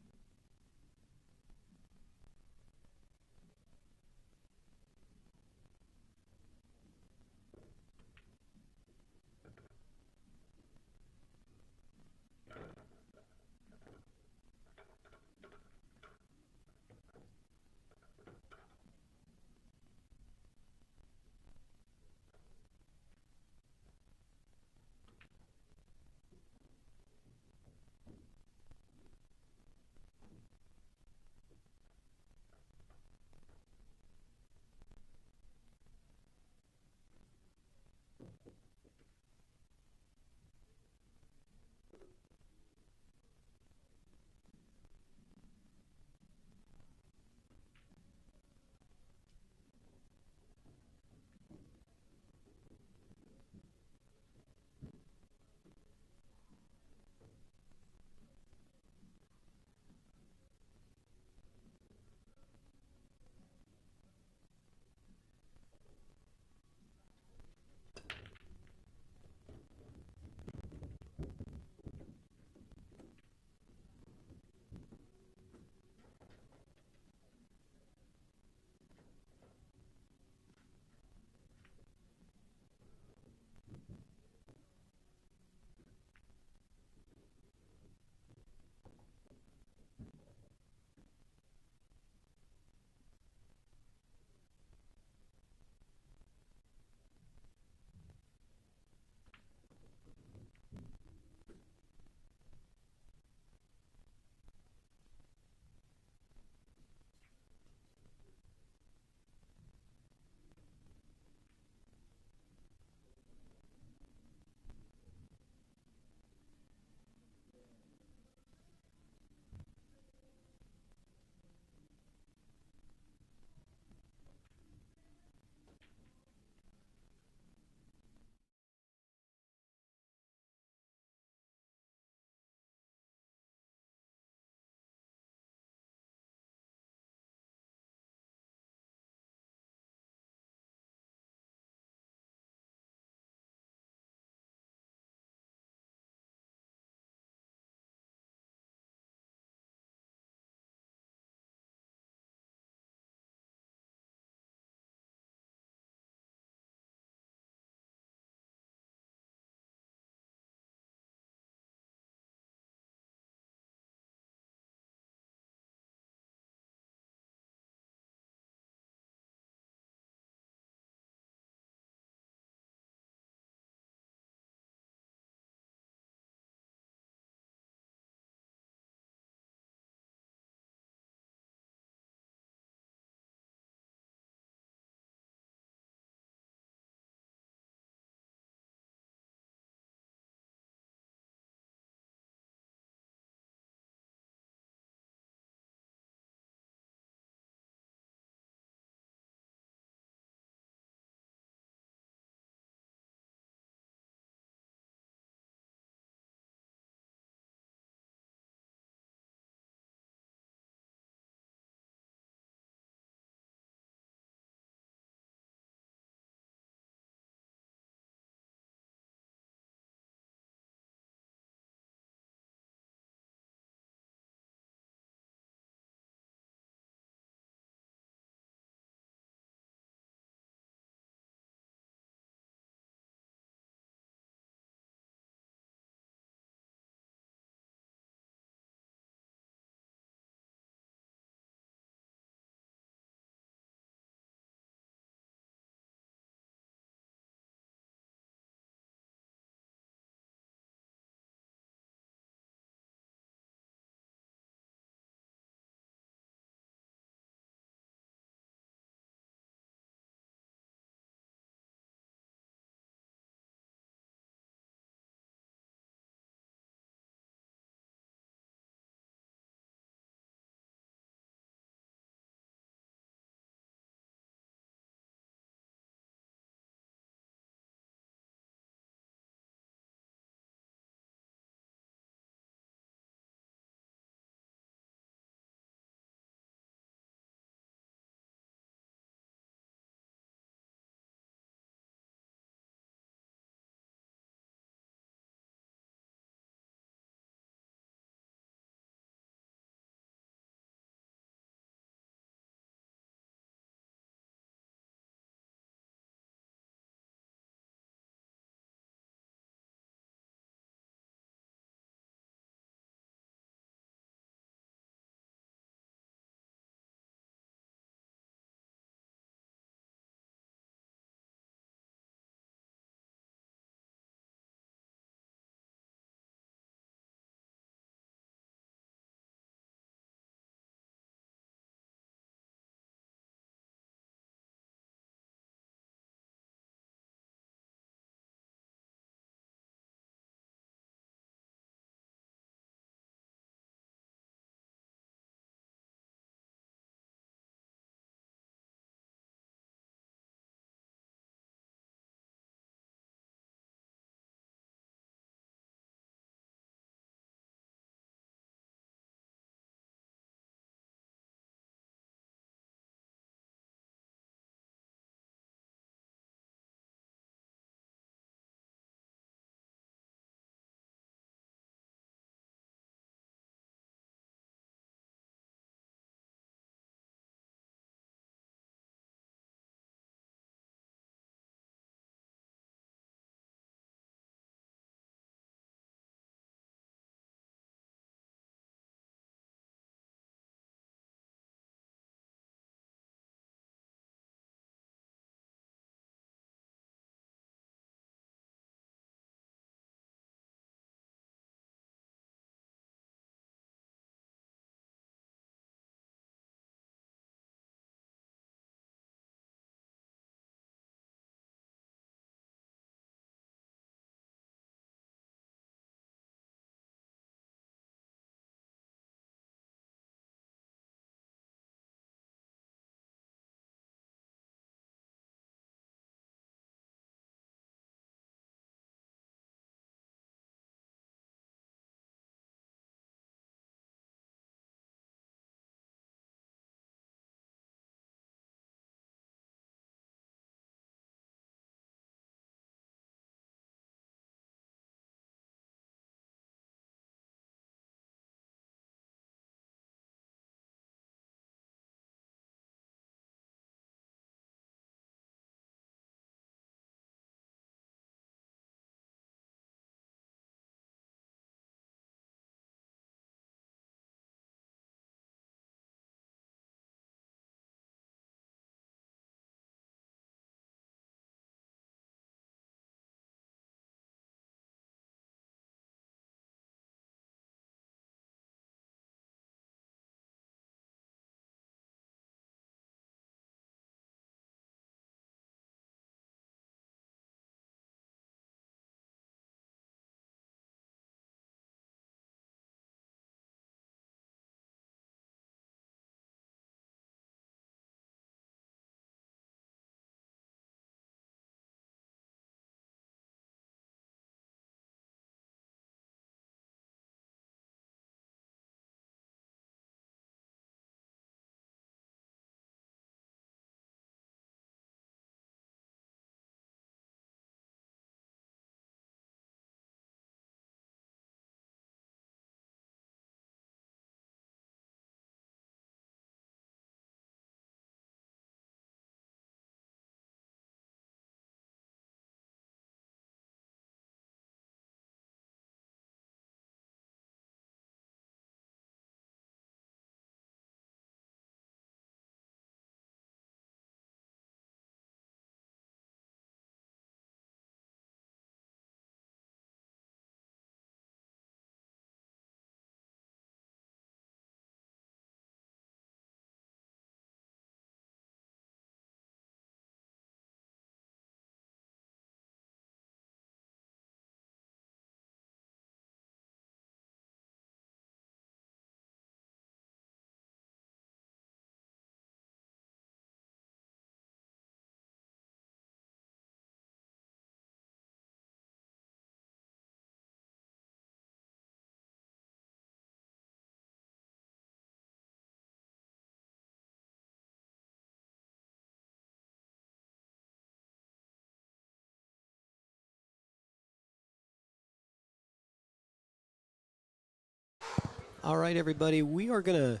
All right, everybody, we are going to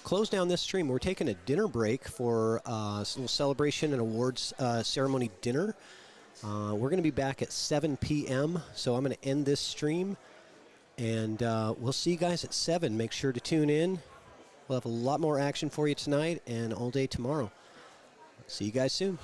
close down this stream. We're taking a dinner break for a little celebration and awards ceremony dinner. We're going to be back at 7 p.m., so I'm going to end this stream, and we'll see you guys at 7. Make sure to tune in. We'll have a lot more action for you tonight and all day tomorrow. See you guys soon.